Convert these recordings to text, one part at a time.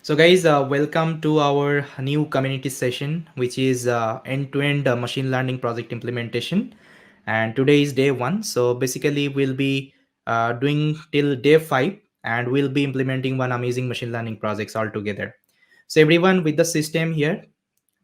So, guys, welcome to our new community session, which is end-to-end machine learning project implementation. And today is day one. So, basically, we'll be doing till day five, and we'll be implementing one amazing machine learning projects all together. So, everyone with the system here,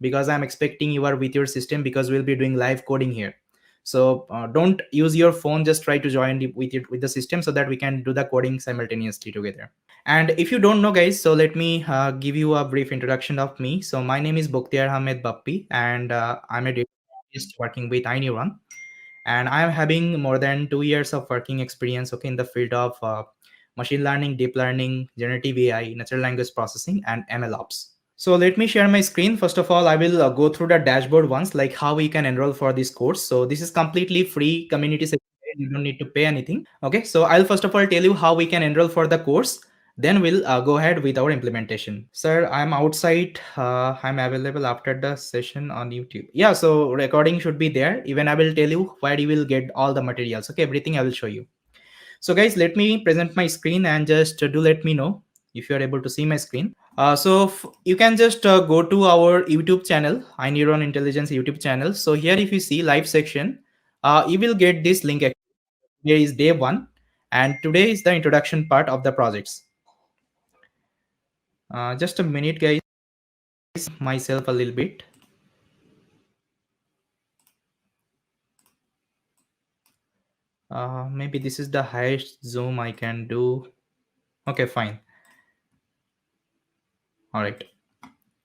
because I'm expecting you are with your system because we'll be doing live coding here. So, don't use your phone. Just try to join with the system so that we can do the coding simultaneously together. And if you don't know, guys, so let me give you a brief introduction of me. So my name is Boktiar Ahmed Bappi, and I'm a data scientist working with iNeuron. And I'm having more than 2 years of working experience, okay, in the field of machine learning, deep learning, generative AI, natural language processing, and ML ops. So let me share my screen. First of all, I will go through the dashboard once, like how we can enroll for this course. So this is completely free community section. You don't need to pay anything. Okay, so I'll first of all tell you how we can enroll for the course. Then we'll go ahead with our implementation. Sir, I'm outside. I'm available after the session on YouTube. Yeah, so recording should be there. Even I will tell you where you will get all the materials. Okay, everything I will show you. So guys, let me present my screen and just do let me know if you are able to see my screen. You can just go to our YouTube channel, iNeuron Intelligence YouTube channel. So here, if you see live section, you will get this link. Here is day one, and today is the introduction part of the projects. Just a minute, guys. Myself a little bit. Maybe this is the highest zoom I can do. Okay, fine. All right.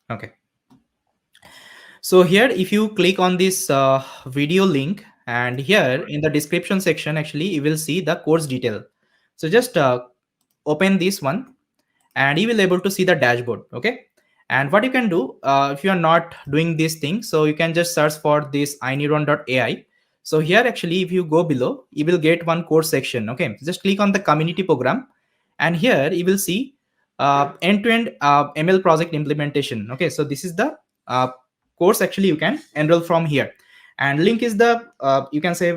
Okay. So here, if you click on this video link, and here in the description section, actually, you will see the course detail. So just open this one, and you will able to see the dashboard. Okay. And what you can do, if you are not doing this thing, so you can just search for this iNeuron.ai. So here, actually, if you go below, you will get one course section. Okay. Just click on the community program, and here you will see end-to-end ML project implementation. Okay. So this is the course actually you can enroll from here, and link is the you can say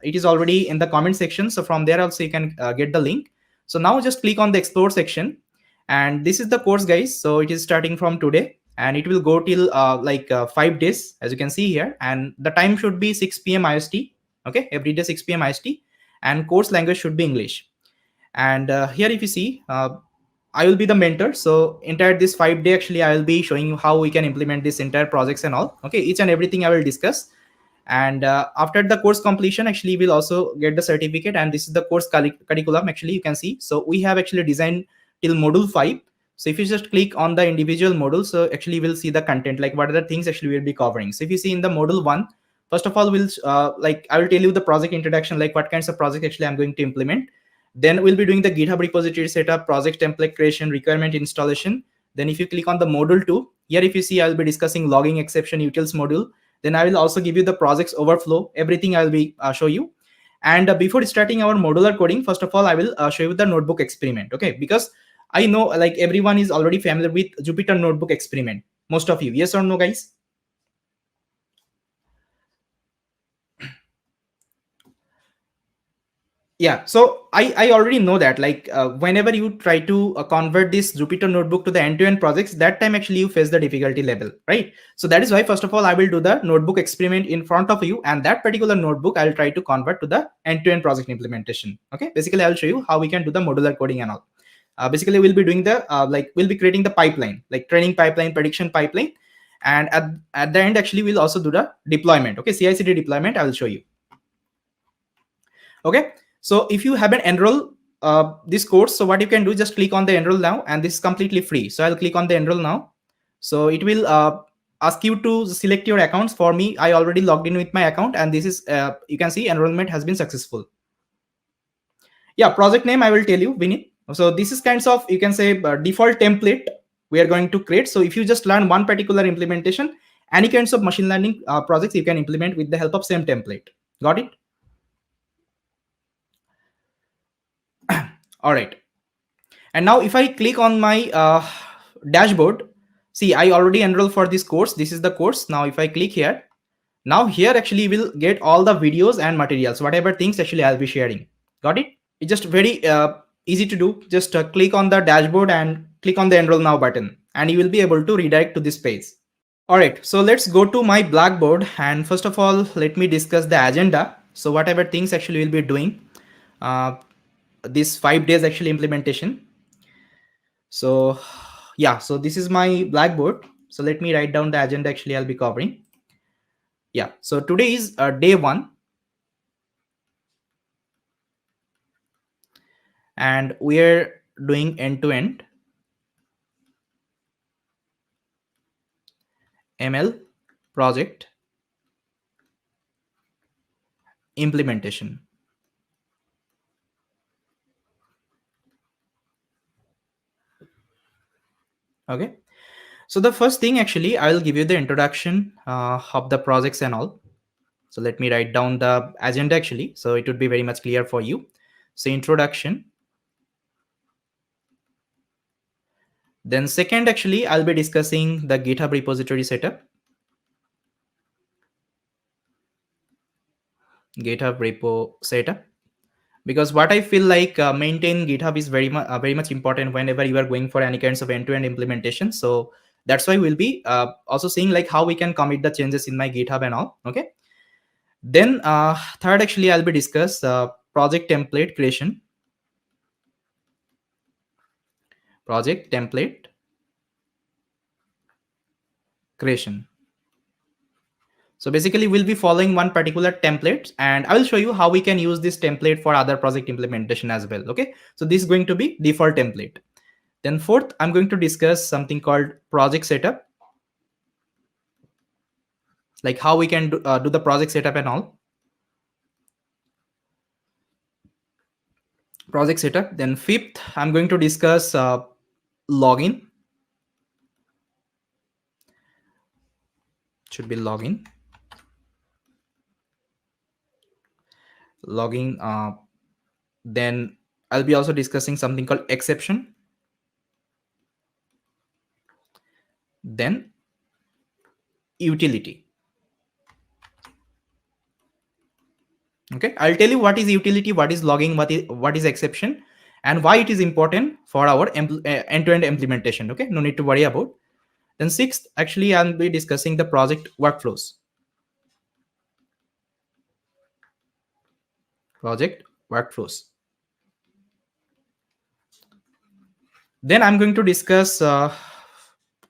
it is already in the comment section. So from there also you can get the link. So now just click on the explore section, and this is the course, guys. So it is starting from today, and it will go till 5 days, as you can see here, and the time should be 6 p.m. IST. Okay, every day 6 p.m. IST, and course language should be English. And here, if you see, I will be the mentor. So entire this 5 day, actually, I will be showing you how we can implement this entire projects and all. Okay, each and everything I will discuss. And after the course completion, actually, we'll also get the certificate. And this is the course curriculum. Actually, you can see. So we have actually designed till module 5. So if you just click on the individual module, so actually we'll see the content, like what are the things actually we'll be covering. So if you see in the module 1, first of all, we'll like I will tell you the project introduction, like what kinds of project actually I'm going to implement. Then we'll be doing the GitHub repository setup, project template creation, requirement installation. Then if you click on the module 2, here if you see, I'll be discussing logging exception utils module. Then I will also give you the project's overflow, everything I'll be show you. And before starting our modular coding, first of all, I will show you the notebook experiment. Okay, because I know like everyone is already familiar with Jupyter notebook experiment. Most of you, yes or no, guys? Yeah, so I already know that, like whenever you try to convert this Jupyter notebook to the end-to-end projects, that time actually you face the difficulty level, right? So that is why first of all I will do the notebook experiment in front of you, and that particular notebook I'll try to convert to the end-to-end project implementation. Okay, basically I'll show you how we can do the modular coding and all. Basically we'll be doing the we'll be creating the pipeline, like training pipeline, prediction pipeline, and at the end actually we'll also do the deployment. Okay, CI/CD deployment I will show you. Okay, so if you haven't enrolled this course, so what you can do, just click on the enroll now, and this is completely free. So I'll click on the enroll now. So it will ask you to select your accounts. For me, I already logged in with my account, and this is you can see enrollment has been successful. Yeah, project name I will tell you, Vinit. So this is kinds of, you can say, default template we are going to create. So if you just learn one particular implementation, any kinds of machine learning projects you can implement with the help of same template. Got it? All right. And now if I click on my dashboard, see, I already enrolled for this course. This is the course. Now if I click here, now here actually we'll get all the videos and materials, whatever things actually I'll be sharing. Got it? It's just very easy to do. Just click on the dashboard and click on the enroll now button and you will be able to redirect to this page. All right, so let's go to my Blackboard, and first of all, let me discuss the agenda. So whatever things actually we'll be doing this 5 days actually implementation. So yeah, so this is my Blackboard. So let me write down the agenda actually I'll be covering. Yeah, so today is day 1, and we're doing end-to-end ML project implementation. Okay, so the first thing actually I will give you the introduction of the projects and all. So let me write down the agenda actually, so it would be very much clear for you. So introduction. Then second, actually, I'll be discussing the GitHub repository setup. GitHub repo setup. Because what I feel like maintain GitHub is very much important whenever you are going for any kinds of end-to-end implementation. So that's why we'll be also seeing like how we can commit the changes in my GitHub and all. Okay. Then third, actually, I'll be discuss project template creation. Project template creation. So basically, we'll be following one particular template, and I will show you how we can use this template for other project implementation as well. Okay, so this is going to be default template. Then fourth, I'm going to discuss something called project setup, like how we can do the project setup and all. Project setup. Then fifth, I'm going to discuss login. Should be login. Logging. Then I'll be also discussing something called exception. Then utility. Okay, I'll tell you what is utility, what is logging, what is exception, and why it is important for our end-to-end implementation. Okay, no need to worry about. Then sixth, actually, I'll be discussing the project workflows. Project workflows. Then I'm going to discuss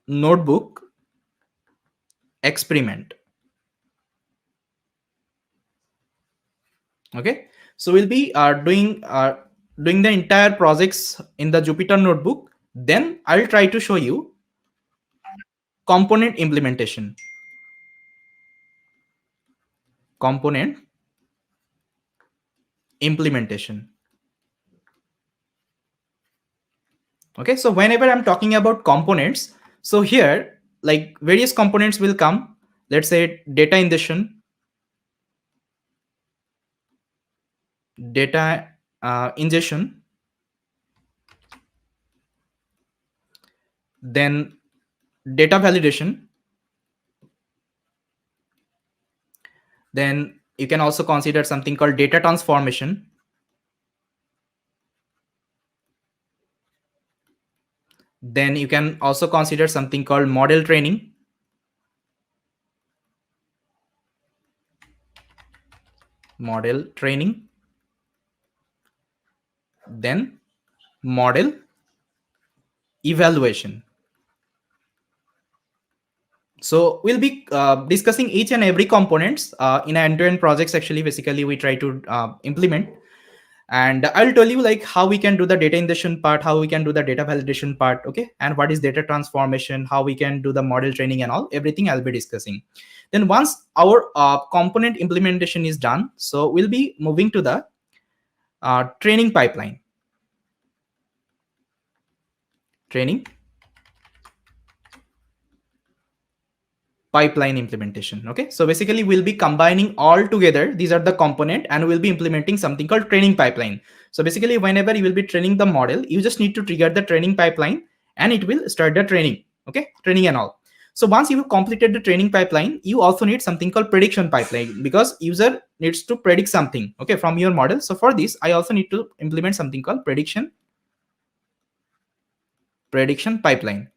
notebook experiment. Okay, so we'll be doing the entire projects in the Jupyter notebook. Then I'll try to show you component implementation. Component implementation. Okay, so whenever I'm talking about components, so here like various components will come. Let's say data ingestion, data ingestion, then data validation, then you can also consider something called data transformation, then you can also consider something called model training, then model evaluation. So we'll be discussing each and every components in end-to-end projects. Actually, basically we try to implement, and I'll tell you like how we can do the data ingestion part, how we can do the data validation part. Okay, and what is data transformation, how we can do the model training and all, everything I'll be discussing. Then once our component implementation is done, so we'll be moving to the training pipeline. Training pipeline implementation. Okay, so basically we'll be combining all together. These are the component, and we'll be implementing something called training pipeline. So basically whenever you will be training the model, you just need to trigger the training pipeline and it will start the training. Okay, training and all. So once you have completed the training pipeline, you also need something called prediction pipeline, because user needs to predict something, okay, from your model. So for this, I also need to implement something called prediction prediction pipeline.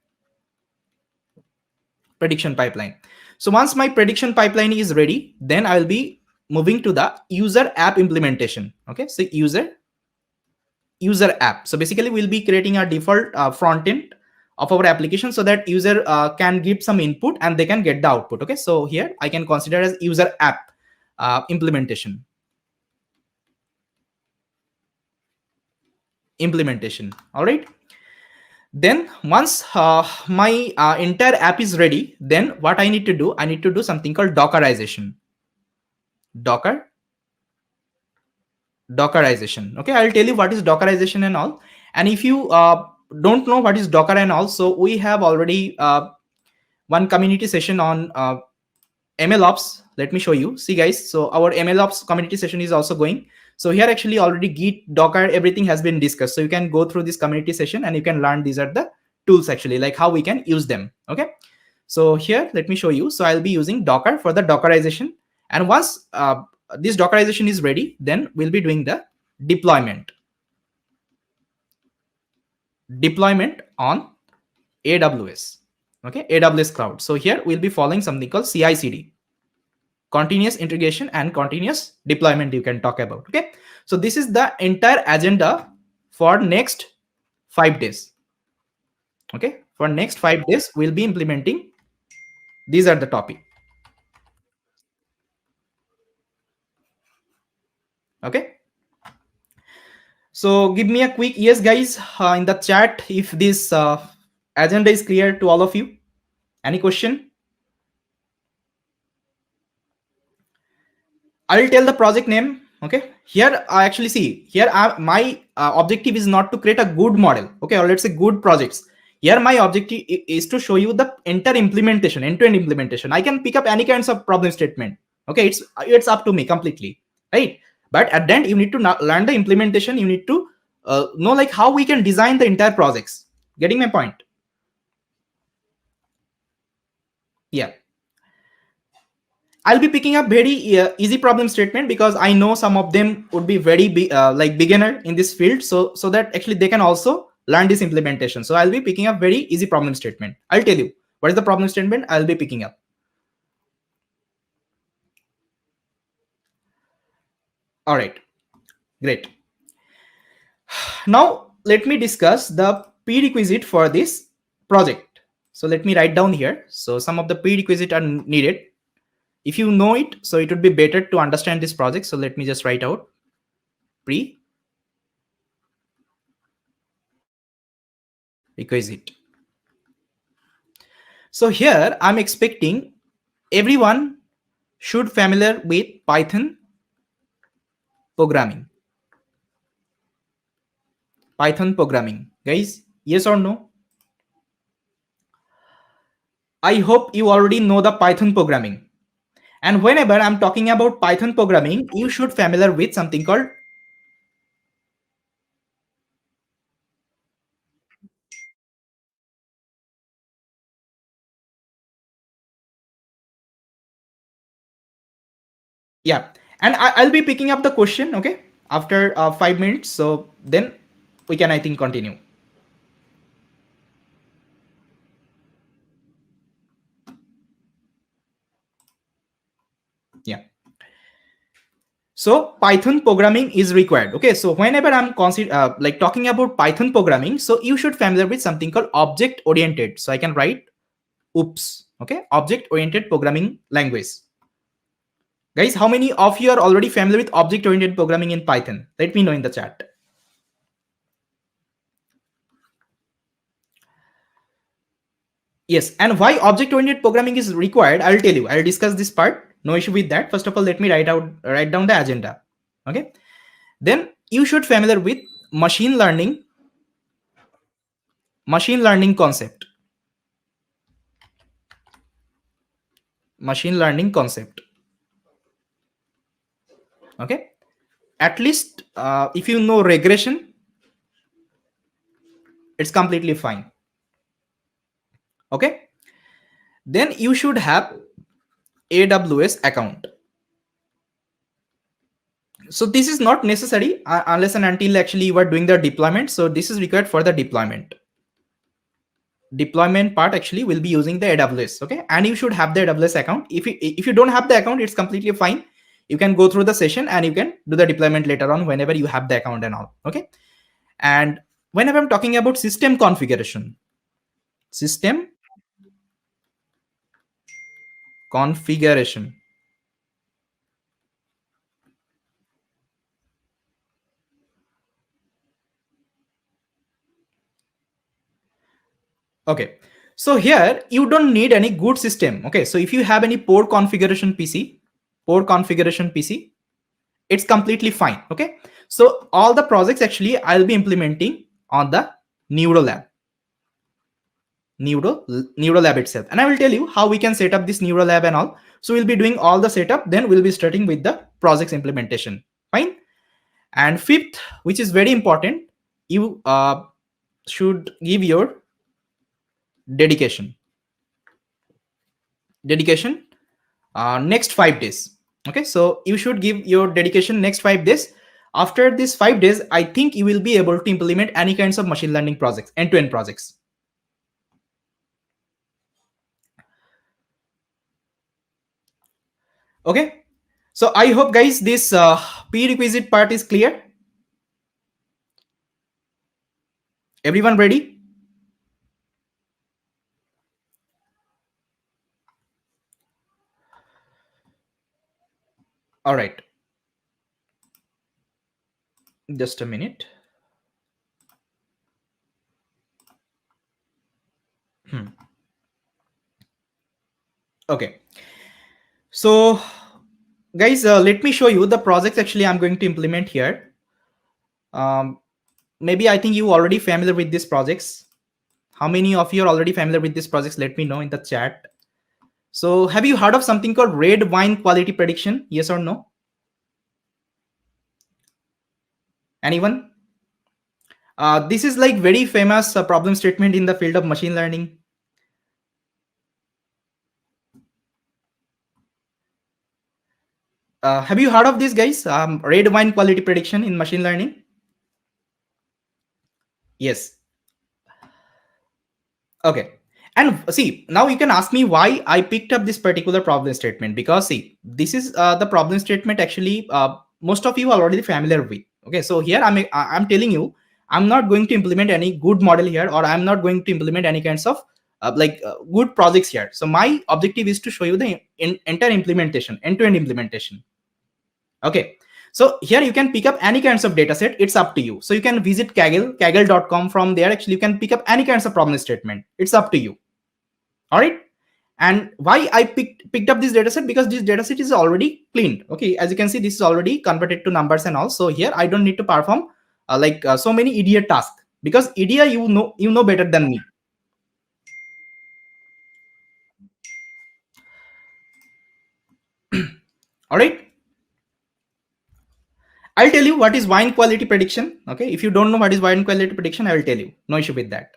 Prediction pipeline. So once my prediction pipeline is ready, then I'll be moving to the user app implementation. Okay, so user app. So basically we'll be creating a default front end of our application so that user can give some input and they can get the output. Okay, so here I can consider as user app implementation. All right. Then once my entire app is ready, then what I need to do, I need to do something called dockerization. Dockerization. Okay, I'll tell you what is dockerization and all. And if you don't know what is Docker and all, so we have already one community session on MLOps. Let me show you. See guys, so our MLOps community session is also going. So here actually already Git, Docker, everything has been discussed. So you can go through this community session and you can learn these are the tools actually, like how we can use them. Okay. So here, let me show you. So I'll be using Docker for the Dockerization. And once this Dockerization is ready, then we'll be doing the deployment on AWS. Okay, AWS cloud. So here we'll be following something called CI/CD, continuous integration and continuous deployment you can talk about. Okay, so this is the entire agenda for next 5 days. Okay, for next 5 days we'll be implementing. These are the topic. Okay, so give me a quick yes guys in the chat if this agenda is clear to all of you. Any question? I'll tell the project name. Okay, here I actually see here my objective is not to create a good model, okay, or let's say good projects. Here my objective is to show you the entire implementation, end-to-end implementation. I can pick up any kinds of problem statement. Okay, it's up to me completely, right? But at the end you need to learn the implementation. You need to know like how we can design the entire projects. Getting my point? Yeah, I'll be picking up very easy problem statement because I know some of them would be very like beginner in this field. So that actually they can also learn this implementation. So I'll be picking up very easy problem statement. I'll tell you what is the problem statement I'll be picking up. All right, great. Now let me discuss the prerequisite for this project. So let me write down here. So some of the prerequisite are needed. If you know it, so it would be better to understand this project. So let me just write out prerequisite. So here I'm expecting everyone should familiar with Python programming. Python programming, guys, yes or no? I hope you already know the Python programming. And whenever I'm talking about Python programming, you should familiar with something called yeah. And I'll be picking up the question, okay, after 5 minutes. So then we can, I think, continue. Yeah. So Python programming is required. Okay, so whenever I'm like talking about Python programming, so you should familiar with something called object oriented. So I can write OOPS. Okay, object oriented programming language. Guys, how many of you are already familiar with object oriented programming in Python? Let me know in the chat. Yes, and why object oriented programming is required, I'll tell you. I'll discuss this part. No issue with that. First of all, let me write down the agenda. Okay, then you should familiar with machine learning concept. Machine learning concept. Okay, at least if you know regression, it's completely fine. Okay, then you should have AWS account. So this is not necessary unless and until actually you are doing the deployment. So this is required for the deployment. deployment part actually will be using the AWS. Okay, and you should have the AWS account. If you don't have the account, it's completely fine. You can go through the session and you can do the deployment later on whenever you have the account and all. Okay, and whenever I'm talking about system configuration, system configuration. Okay, so here you don't need any good system. Okay, so if you have any poor configuration PC, it's completely fine. Okay, so all the projects actually I'll be implementing on the Neuro Lab. Neuro Lab itself, and I will tell you how we can set up this Neuro Lab and all. So we'll be doing all the setup, then we'll be starting with the project's implementation. Fine. And fifth, which is very important, you should give your dedication next 5 days. Okay, so you should give your dedication next 5 days. After these 5 days, I think you will be able to implement any kinds of machine learning projects, end-to-end projects. Okay, so I hope guys this prerequisite part is clear. Everyone ready? All right, just a minute. Okay, so guys, let me show you the projects actually I'm going to implement here. Maybe I think you already familiar with these projects. How many of you are already familiar with these projects? Let me know in the chat. So have you heard of something called red wine quality prediction? Yes or no? Anyone? This is like very famous problem statement in the field of machine learning. Have you heard of this, guys? Red wine quality prediction in machine learning? Yes. Okay. And see, now you can ask me why I picked up this particular problem statement, because see, this is the problem statement actually most of you are already familiar with. Okay, so here I'm telling you, I'm not going to implement any good model here, or I'm not going to implement any kinds of good projects here. So my objective is to show you the entire implementation, end-to-end implementation. Okay, so here you can pick up any kinds of data set. It's up to you. So you can visit kaggle.com. From there actually you can pick up any kinds of problem statement. It's up to you. All right, and why I picked up this data set? Because this data set is already cleaned. Okay, as you can see, this is already converted to numbers and all. So here I don't need to perform so many EDA tasks, because EDA you know better than me. All right, I'll tell you what is wine quality prediction. Okay, if you don't know what is wine quality prediction, I will tell you. No issue with that.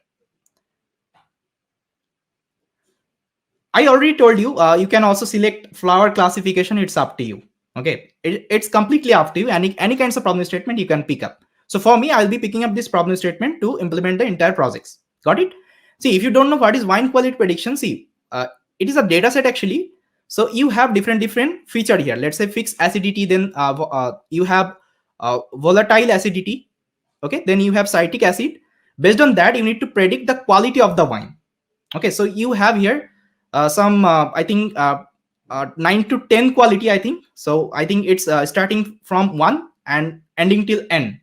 I already told you, you can also select flower classification. It's up to you. Okay, it's completely up to you. Any kinds of problem statement you can pick up. So for me, I'll be picking up this problem statement to implement the entire projects. Got it? See, if you don't know what is wine quality prediction, see, it is a data set actually. So you have different feature here. Let's say fixed acidity, then you have volatile acidity. Okay, then you have citric acid. Based on that, you need to predict the quality of the wine. Okay, so you have here some I think 9 to 10 quality, I think. So I think it's starting from 1 and ending till n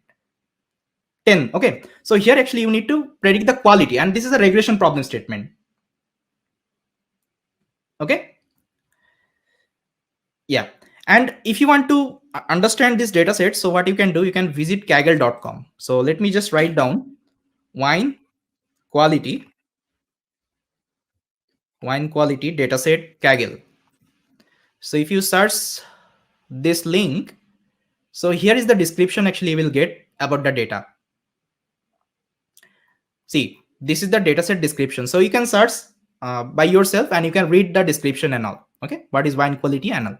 10. Okay, so here actually you need to predict the quality, and this is a regression problem statement. Okay, yeah, and if you want to understand this data set, so what you can do, you can visit kaggle.com. So let me just write down wine quality dataset Kaggle. So if you search this link, so here is the description actually you will get about the data. See, this is the dataset description. So you can search by yourself and you can read the description and all. Okay, what is wine quality and all.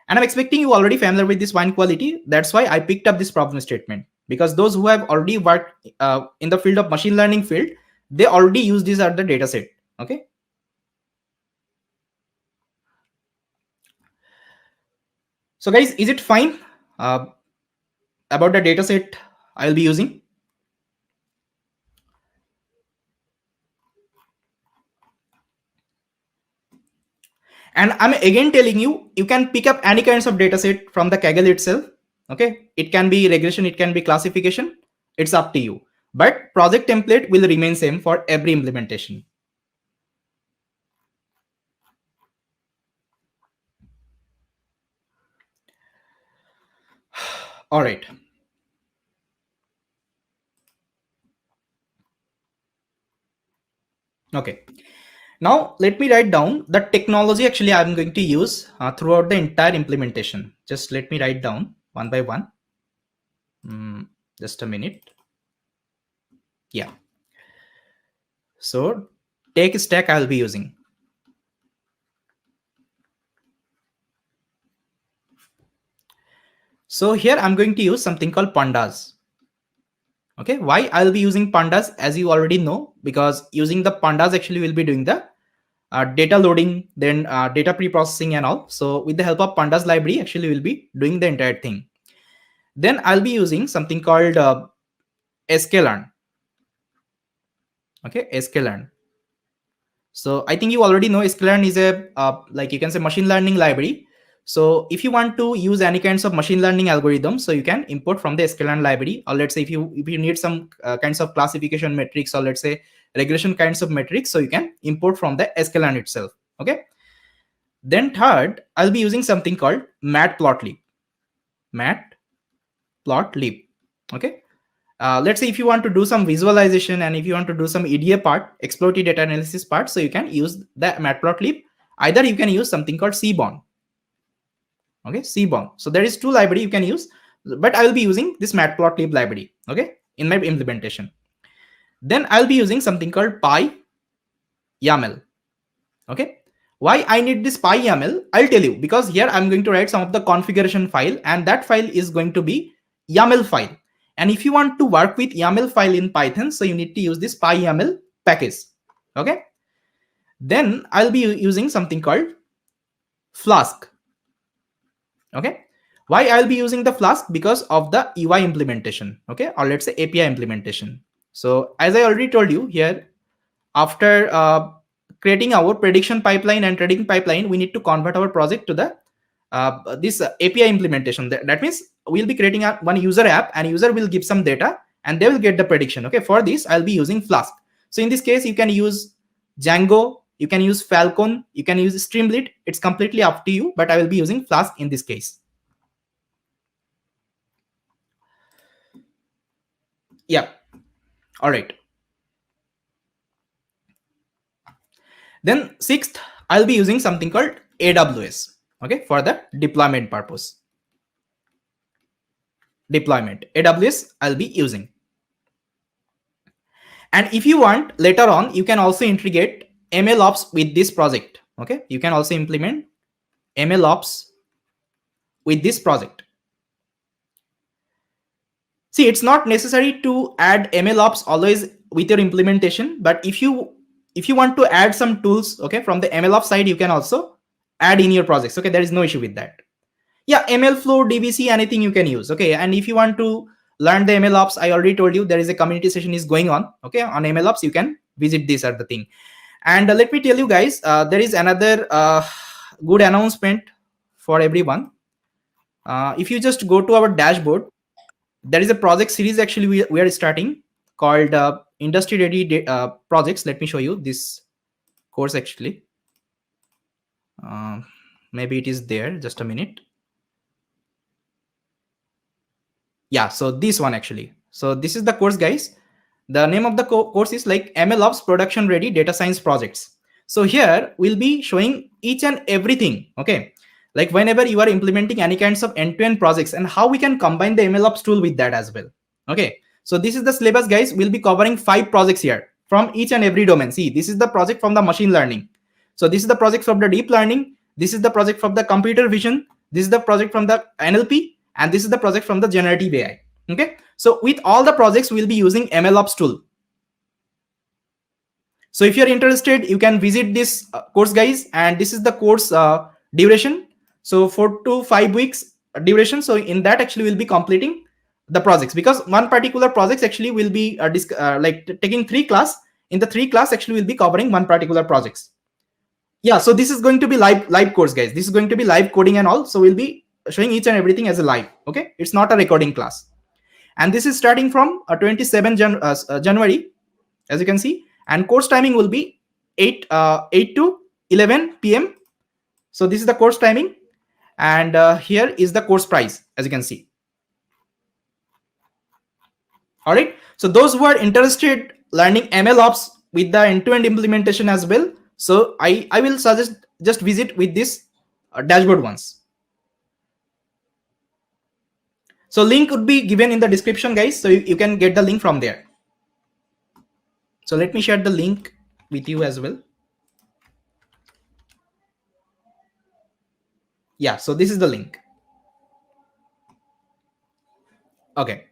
And I'm expecting you already familiar with this wine quality. That's why I picked up this problem statement, because those who have already worked in the field of machine learning field, they already use this at the data set. Okay. So guys, is it fine about the data set I'll be using? And I'm again telling you, you can pick up any kinds of data set from the Kaggle itself. Okay. It can be regression, it can be classification. It's up to you. But project template will remain same for every implementation. All right. Okay. Now let me write down the technology actually I'm going to use throughout the entire implementation. Just let me write down one by one. Just a minute. Yeah. So tech stack I'll be using. So here I'm going to use something called pandas. Okay, why I'll be using pandas, as you already know, because using the pandas actually will be doing the data loading, then data pre-processing and all. So with the help of pandas library, actually we'll be doing the entire thing. Then I'll be using something called sklearn. Okay, sklearn. So I think you already know sklearn is a like you can say machine learning library. So if you want to use any kinds of machine learning algorithm, so you can import from the sklearn library, or let's say if you need some kinds of classification metrics, or let's say regression kinds of metrics, so you can import from the sklearn itself. Okay. Then third, I'll be using something called matplotlib. Matplotlib. Okay. Let's say if you want to do some visualization and if you want to do some EDA part, exploitative data analysis part, so you can use the matplotlib. Either you can use something called seaborn. Okay, seaborn. So there is two library you can use, but I will be using this matplotlib library. Okay, in my implementation. Then I'll be using something called py-yaml. Okay, why I need this py-yaml? I'll tell you, because here I'm going to write some of the configuration file, and that file is going to be YAML file. And if you want to work with YAML file in Python, so you need to use this py-yaml package. Okay. Then I'll be using something called Flask. Okay. Why I'll be using the Flask? Because of the UI implementation. Okay. Or let's say API implementation. So as I already told you here, after creating our prediction pipeline and trading pipeline, we need to convert our project to the this API implementation. That means we'll be creating one user app, and user will give some data and they will get the prediction. Okay, for this I'll be using Flask. So in this case, you can use Django, you can use Falcon, you can use Streamlit. It's completely up to you, but I will be using Flask in this case. Yeah. All right. Then sixth, I'll be using something called AWS. Okay, for the deployment purpose. Deployment, AWS I'll be using. And if you want, later on, you can also integrate MLOps with this project. Okay, you can also implement MLOps with this project. See, it's not necessary to add MLOps always with your implementation, but if you want to add some tools, okay, from the MLOps side, you can also add in your projects. Okay, there is no issue with that. Yeah, MLflow, DBC, anything you can use. Okay, and if you want to learn the MLOps, I already told you there is a community session is going on. Okay, on MLOps, you can visit this at the thing. And let me tell you guys, there is another good announcement for everyone. If you just go to our dashboard, there is a project series actually we are starting called industry ready projects. Let me show you this course actually. Maybe it is there. Just a minute. Yeah, so this one actually. So this is the course, guys. The name of the course is like MLOps production ready data science projects. So here we'll be showing each and everything. Okay, like whenever you are implementing any kinds of end-to-end projects and how we can combine the MLOps tool with that as well. Okay, so this is the syllabus, guys. We'll be covering 5 projects here from each and every domain. See, this is the project from the machine learning. So this is the project from the deep learning. This is the project from the computer vision. This is the project from the NLP. And this is the project from the generative AI. Okay, so with all the projects, we'll be using MLOps tool. So if you're interested, you can visit this course, guys, and this is the course duration. So 4 to 5 weeks duration. So in that actually we'll be completing the projects, because one particular projects actually will be like taking 3 class. In the 3 class actually we'll be covering one particular projects. Yeah, so this is going to be live course, guys. This is going to be live coding and all, so we'll be showing each and everything as a live. Okay, it's not a recording class, and this is starting from 27 January, as you can see, and course timing will be 8 to 11 p.m. So this is the course timing, and here is the course price, as you can see. All right, so those who are interested learning ML ops with the end-to-end implementation as well, so I will suggest just visit with this dashboard once. So link would be given in the description, guys, so you can get the link from there. So let me share the link with you as well. Yeah, so this is the link. Okay.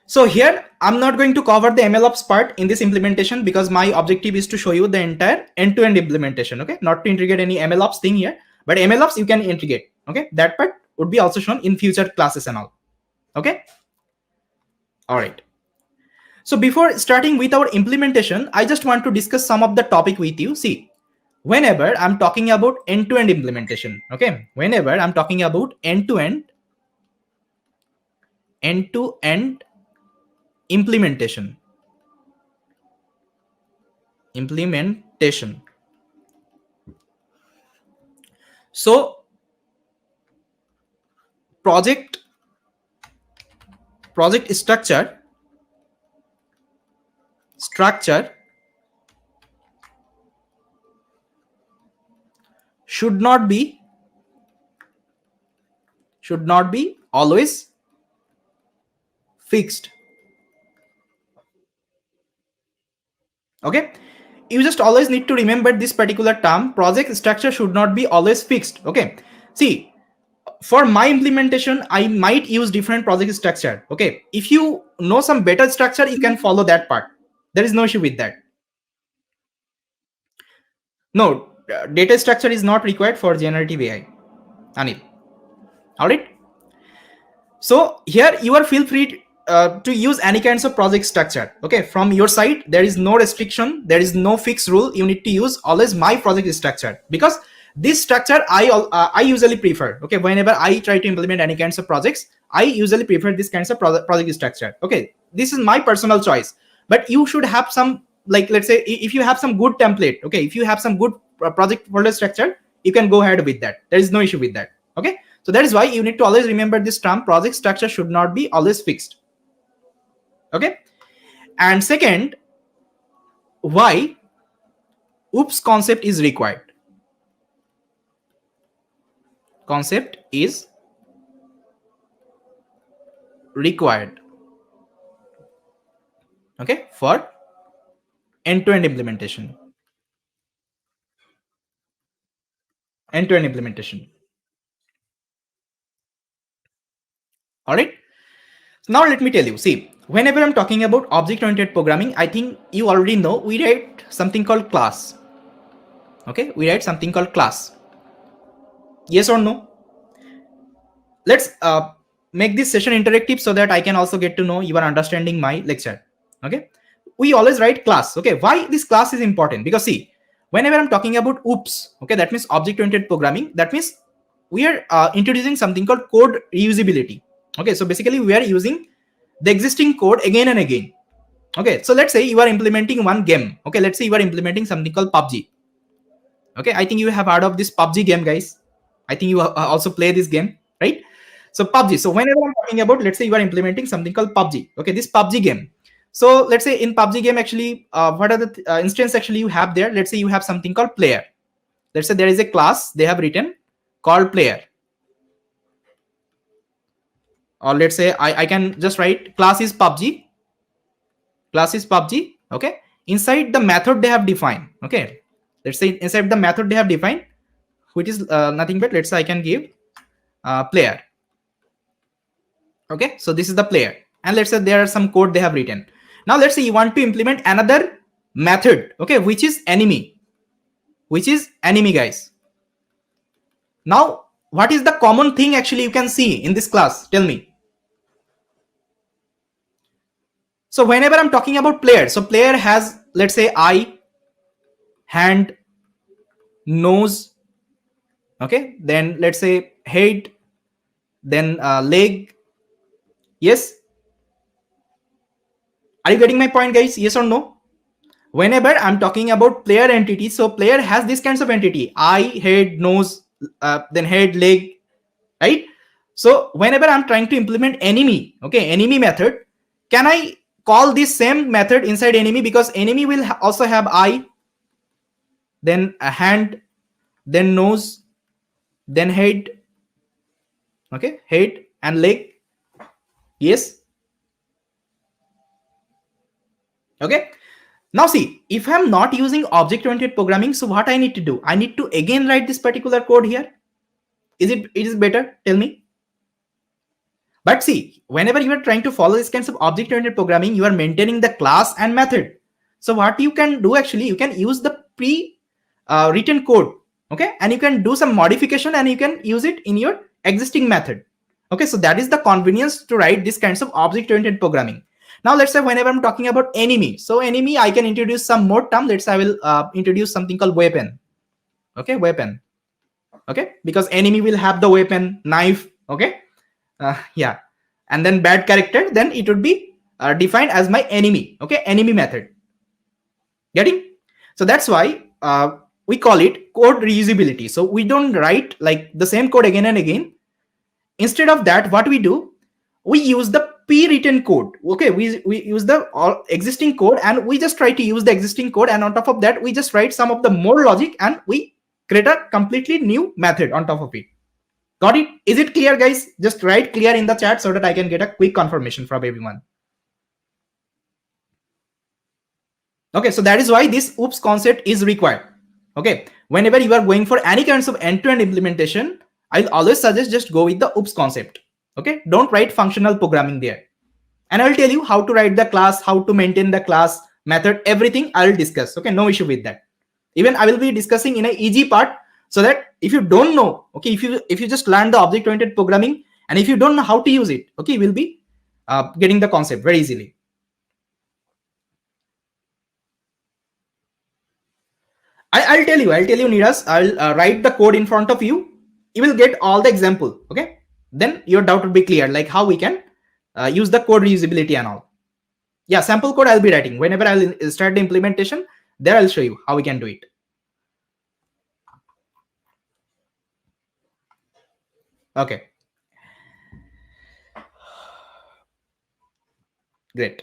So here I'm not going to cover the MLOps part in this implementation, because my objective is to show you the entire end-to-end implementation. Okay, not to integrate any MLOps thing here, but MLOps you can integrate. Okay, that part would be also shown in future classes and all. Okay. All right. So before starting with our implementation, I just want to discuss some of the topic with you. See, whenever I'm talking about end-to-end implementation, okay, whenever I'm talking about end-to-end implementation. So project structure should not be always fixed. Okay, you just always need to remember this particular term. Project structure should not be always fixed. Okay, see, for my implementation I might use different project structure. Okay, if you know some better structure, you can follow that part. There is no issue with that. No, data structure is not required for generative AI, Anil. All right, so here you are feel free to use any kinds of project structure. Okay, from your side there is no restriction, there is no fixed rule. You need to use always my project structure, because this structure I usually prefer. Okay, whenever I try to implement any kinds of projects, I usually prefer this kinds of project structure. Okay, this is my personal choice, but you should have some, like, let's say if you have some good template, okay, if you have some good project folder structure, you can go ahead with that. There is no issue with that. Okay, so that is why you need to always remember this term. Project structure should not be always fixed. Okay, and second, why oops concept is required. Concept is required. Okay, for end-to-end implementation. End-to-end implementation. All right. Now let me tell you. See, whenever I'm talking about object-oriented programming, I think you already know we write something called class. Okay, we write something called class. Yes or no? Let's make this session interactive so that I can also get to know you are understanding my lecture. Okay, we always write class. Okay, why this class is important? Because see, whenever I'm talking about oops, okay, that means object-oriented programming. That means we are introducing something called code reusability. Okay, so basically we are using the existing code again and again. Okay, so let's say you are implementing one game. Okay, let's say you are implementing something called PUBG. Okay, I think you have heard of this PUBG game, guys. I think you also play this game, right? So PUBG. So whenever I'm talking about, let's say you are implementing something called PUBG. Okay, this PUBG game. So let's say in PUBG game, actually, what are the instance actually you have there? Let's say you have something called player. Let's say there is a class they have written called player. Or let's say I can just write class is PUBG. Class is PUBG. Okay. Inside the method they have defined. Okay. Let's say inside the method they have defined, which is nothing but, let's say I can give player. Okay, so this is the player, and let's say there are some code they have written. Now let's say you want to implement another method, okay, which is enemy, guys. Now what is the common thing actually you can see in this class? Tell me. So whenever I'm talking about player, so player has, let's say, eye, hand, nose, okay, then let's say head, then leg. Yes, are you getting my point, guys? Yes or no? Whenever I'm talking about player entity, so player has this kinds of entity: eye, head, nose, then head, leg, right? So whenever I'm trying to implement enemy, okay, enemy method, can I call this same method inside enemy? Because enemy will also have eye, then a hand, then nose, then head, okay, head and leg. Yes. Okay, now see, if I'm not using object oriented programming, so what I need to do, I need to again write this particular code here. It is better? Tell me. But see, whenever you are trying to follow this kinds of object oriented programming, you are maintaining the class and method. So what you can do, actually, you can use the pre written code, okay, and you can do some modification and you can use it in your existing method. Okay, so that is the convenience to write this kinds of object oriented programming. Now let's say whenever I'm talking about enemy, so enemy, I can introduce some more term. Let's say I will introduce something called weapon. Okay, weapon. Okay, because enemy will have the weapon, knife. Okay, yeah, and then bad character, then it would be defined as my enemy. Okay, enemy method. Getting? So that's why we call it code reusability. So we don't write like the same code again and again. Instead of that, what we do, we use the pre-written code. Okay, we use the existing code and we just try to use the existing code, and on top of that we just write some of the more logic and we create a completely new method on top of it. Got it? Is it clear, guys? Just write clear in the chat so that I can get a quick confirmation from everyone. Okay, so that is why this oops concept is required. Okay, whenever you are going for any kinds of end-to-end implementation, I'll always suggest just go with the oops concept. Okay, don't write functional programming there. And I'll tell you how to write the class, how to maintain the class, method, everything I'll discuss. Okay, no issue with that. Even I will be discussing in a easy part, so that if you don't know, okay, if you just learn the object oriented programming and if you don't know how to use it, okay, you will be getting the concept very easily. I'll tell you, Neeraj, I'll write the code in front of you. You will get all the example. Okay, then your doubt will be clear, like how we can use the code reusability and all. Yeah, sample code I'll be writing whenever I'll start the implementation. There I'll show you how we can do it. Okay, great.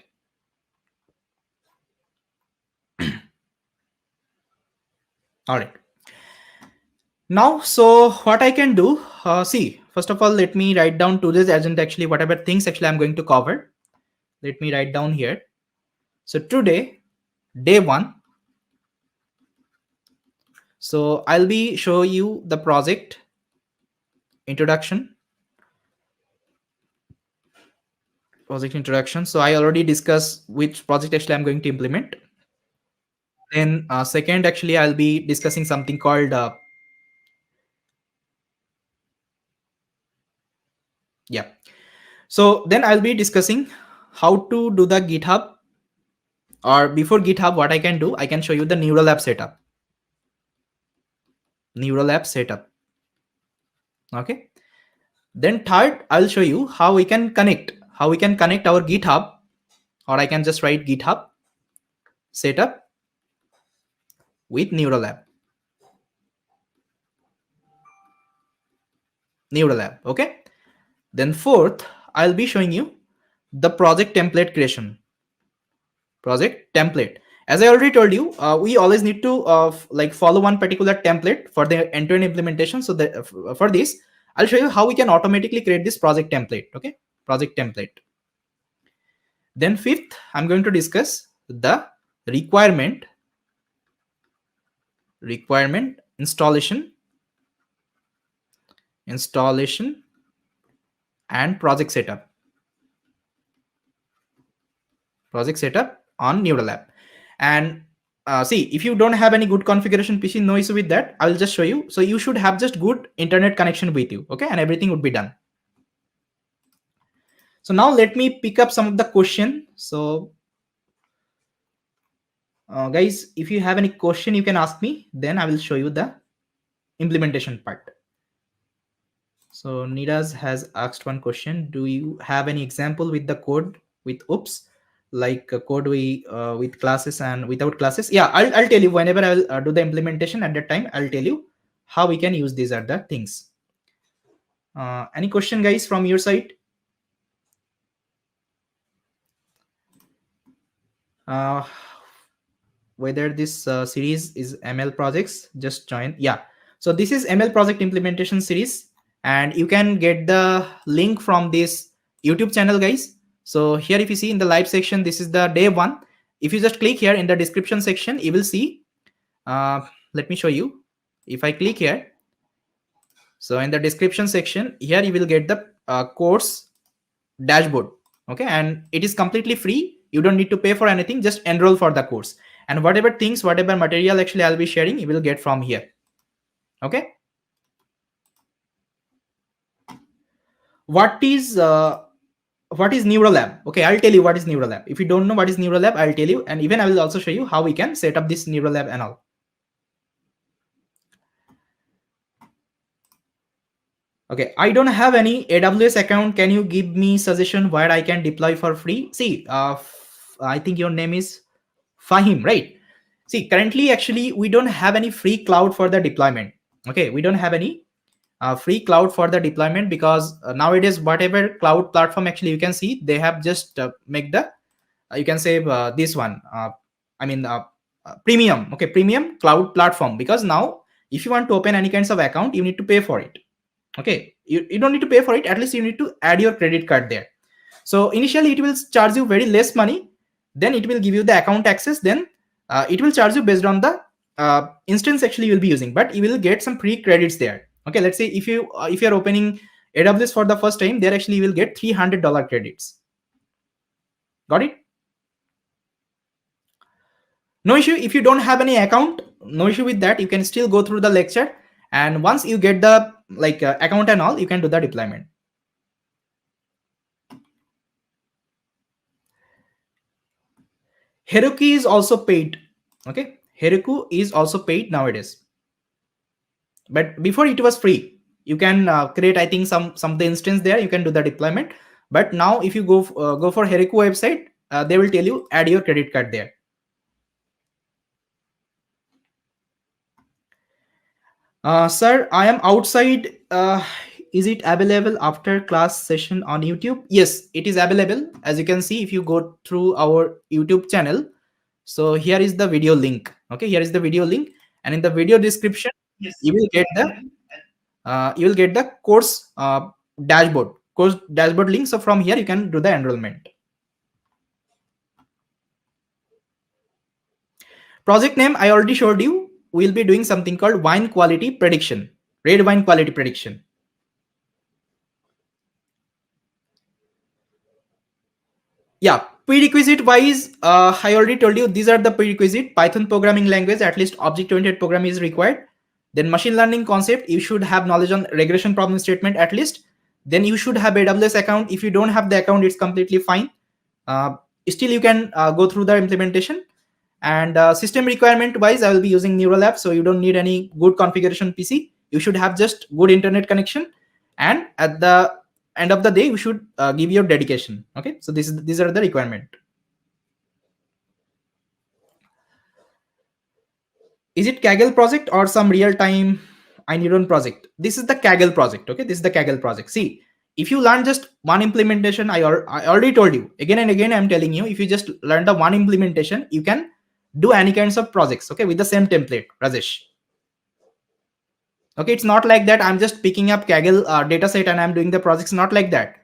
All right. Now, so what I can do, see, first of all, let me write down today's agenda, actually, whatever things actually I'm going to cover. Let me write down here. So today, day 1. So I'll be show you the project introduction. So I already discussed which project actually I'm going to implement. Then second, actually, I'll be discussing something called yeah. So then I'll be discussing how to do the GitHub, or before GitHub, what I can do, I can show you the neural app setup. Okay. Then third, I'll show you how we can connect our GitHub, or I can just write GitHub setup with neural app. Okay. Then fourth, I'll be showing you the project template creation. As I already told you, we always need to like follow one particular template for the end-to-end implementation. So that for this, I'll show you how we can automatically create this project template. Okay, project template. Then fifth, I'm going to discuss the requirement installation and project setup. project setup on Neural app. And see, if you don't have any good configuration PC, no issue with that. I will just show you. So you should have just good internet connection with you, okay, and everything would be done. So now let me pick up some of the question. So guys, if you have any question, you can ask me. Then I will show you the implementation part. So Niraz has asked one question. Do you have any example with the code with oops, like code with classes and without classes? Yeah, I'll tell you whenever I'll do the implementation. At that time, I'll tell you how we can use these other things. Any question, guys, from your side? Whether this series is ML projects, just join. Yeah, so this is ML project implementation series, and you can get the link from this YouTube channel, guys. So here, if you see in the live section, this is the day 1. If you just click here in the description section, you will see. Let me show you. If I click here, so in the description section here, you will get the course dashboard, okay, and it is completely free. You don't need to pay for anything, just enroll for the course, and whatever material actually I'll be sharing, you will get from here, okay. What is Neural lab? Okay, I'll tell you what is Neural lab. If you don't know what is Neural lab, I'll tell you, and even I will also show you how we can set up this Neural lab and all. Okay, I don't have any AWS account. Can you give me suggestion where I can deploy for free? See, I think your name is Fahim, right? See, currently, actually, we don't have any free cloud for the deployment. Okay, we don't have any free cloud for the deployment, because nowadays, whatever cloud platform actually you can see, they have just make the, you can say this one, premium, okay, premium cloud platform, because now if you want to open any kinds of account, you need to pay for it. Okay, you don't need to pay for it, at least you need to add your credit card there. So initially it will charge you very less money, then it will give you the account access, then it will charge you based on the instance actually you will be using, but you will get some free credits there. Okay, let's say if you are opening AWS for the first time, there actually you will get $300 credits. Got it? No issue. If you don't have any account, no issue with that, you can still go through the lecture, and once you get the account and all, you can do the deployment. Heroku is also paid. Okay, Heroku is also paid nowadays, but before it was free. You can create, I think, some of the instance there, you can do the deployment. But now if you go for Heroku website, they will tell you add your credit card there. Sir, I am outside. Is it available after class session on YouTube? Yes, it is available. As you can see, if you go through our YouTube channel, so here is the video link. Okay, here is the video link, and in the video description, yes, you will get the course dashboard link. So from here you can do the enrollment. Project name I already showed you. We'll be doing something called wine quality prediction, red wine quality prediction. Yeah, prerequisite wise, I already told you these are the prerequisite. Python programming language, at least object-oriented programming is required. Then machine learning concept, you should have knowledge on regression problem statement at least. Then you should have AWS account. If you don't have the account, it's completely fine. Still, you can go through the implementation. And system requirement wise, I will be using Neural app, so you don't need any good configuration PC. You should have just good internet connection, and at the end of the day, you should give your dedication. Okay, so these are the requirement. Is it Kaggle project or some real-time iNeuron project? This is the Kaggle project. Okay, this is the Kaggle project. See, if you learn just one implementation, I already told you again and again, I'm telling you, if you just learn the one implementation, you can do any kinds of projects, okay, with the same template, Rajesh. Okay, it's not like that I'm just picking up Kaggle data set and I'm doing the projects, not like that.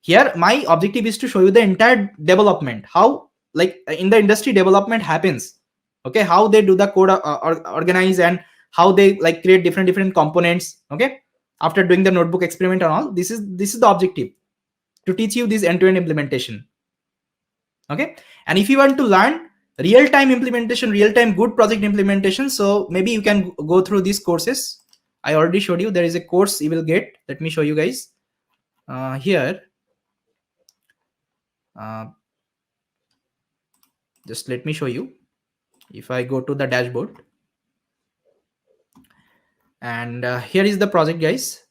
Here, my objective is to show you the entire development, how like in the industry development happens, okay, how they do the code organize, and how they like create different components, okay, after doing the notebook experiment and all. This is the objective, to teach you this end-to-end implementation. Okay, and if you want to learn real-time implementation, real-time good project implementation, so maybe you can go through these courses. I already showed you there is a course you will get. Let me show you guys here. uh, just let me show you. If I go to the dashboard, and here is the project, guys.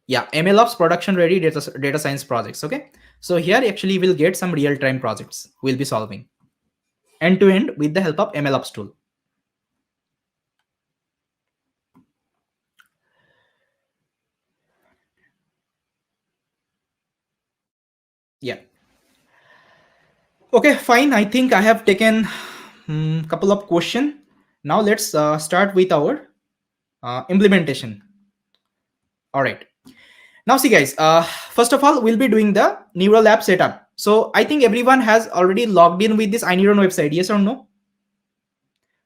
Yeah, MLOps production ready data science projects. Okay, so here actually we'll get some real-time projects we'll be solving end to end with the help of MLOps tool. Yeah. Okay, fine. I think I have taken couple of question. Now let's start with our implementation. All right. Now see, guys. First of all, we'll be doing the neural lab setup. So I think everyone has already logged in with this iNeuron website. Yes or no?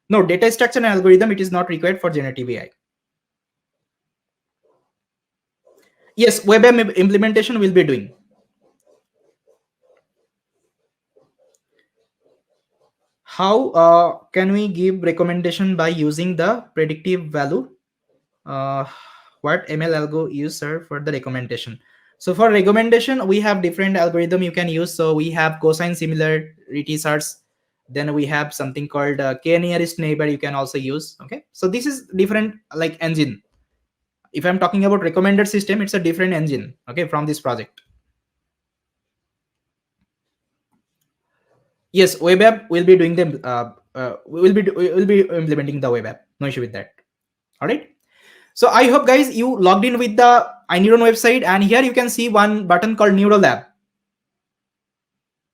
No, data structure and algorithm. It is not required for generative AI. Yes, web app implementation will be doing. How can we give recommendation by using the predictive value? uh, what ML algo use, sir, for the recommendation? So for recommendation, we have different algorithm you can use. So we have cosine similarity search. Then we have something called k nearest neighbor you can also use. Okay, so this is different like engine. If I'm talking about recommended system, it's a different engine, okay, from this project. Yes, web app will be doing them. We will be implementing the web app. No issue with that. All right. So I hope, guys, you logged in with the iNeuron website, and here you can see one button called Neural Lab.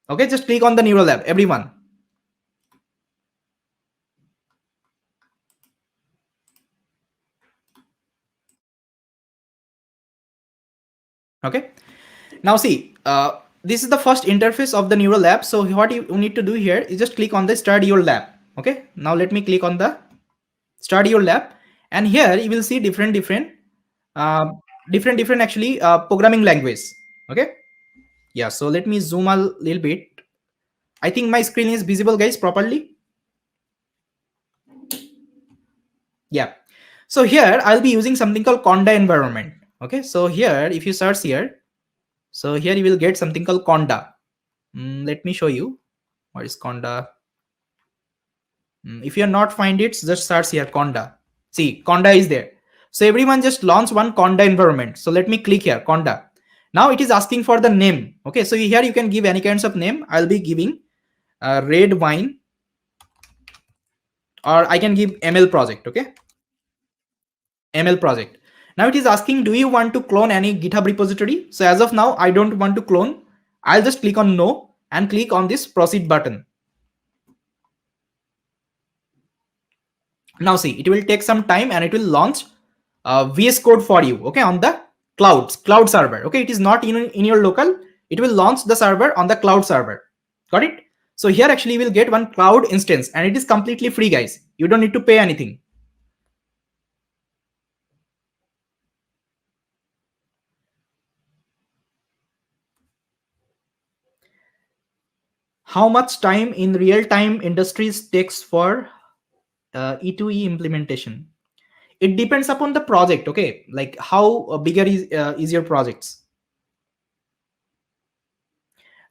Okay, just click on the Neural Lab, everyone. Okay. Now see, this is the first interface of the Neural Lab. So what you need to do here is just click on the Start Your Lab. Okay. Now let me click on the Start Your Lab, and here you will see uh, different actually programming language. Okay. Yeah. So let me zoom a little bit. I think my screen is visible, guys, properly. Yeah. So here I'll be using something called Conda environment. Okay. So here, if you search here, so here you will get something called Conda. Let me show you what is Conda. If you are not find it, just search here Conda. See, Conda is there. So everyone just launch one Conda environment. So let me click here Conda. Now it is asking for the name. Okay. So here you can give any kinds of name. I'll be giving red wine, or I can give ML project. Okay. ML project. Now it is asking, do you want to clone any GitHub repository? So as of now, I don't want to clone. I'll just click on no and click on this proceed button. Now see, it will take some time and it will launch VS Code for you, okay, on the cloud server. Okay, it is not in your local. It will launch the server on the cloud server. Got it? So here actually you will get one cloud instance, and it is completely free, guys. You don't need to pay anything. How much time in real-time industries takes for E2E implementation? It depends upon the project. Okay, like how bigger is your projects.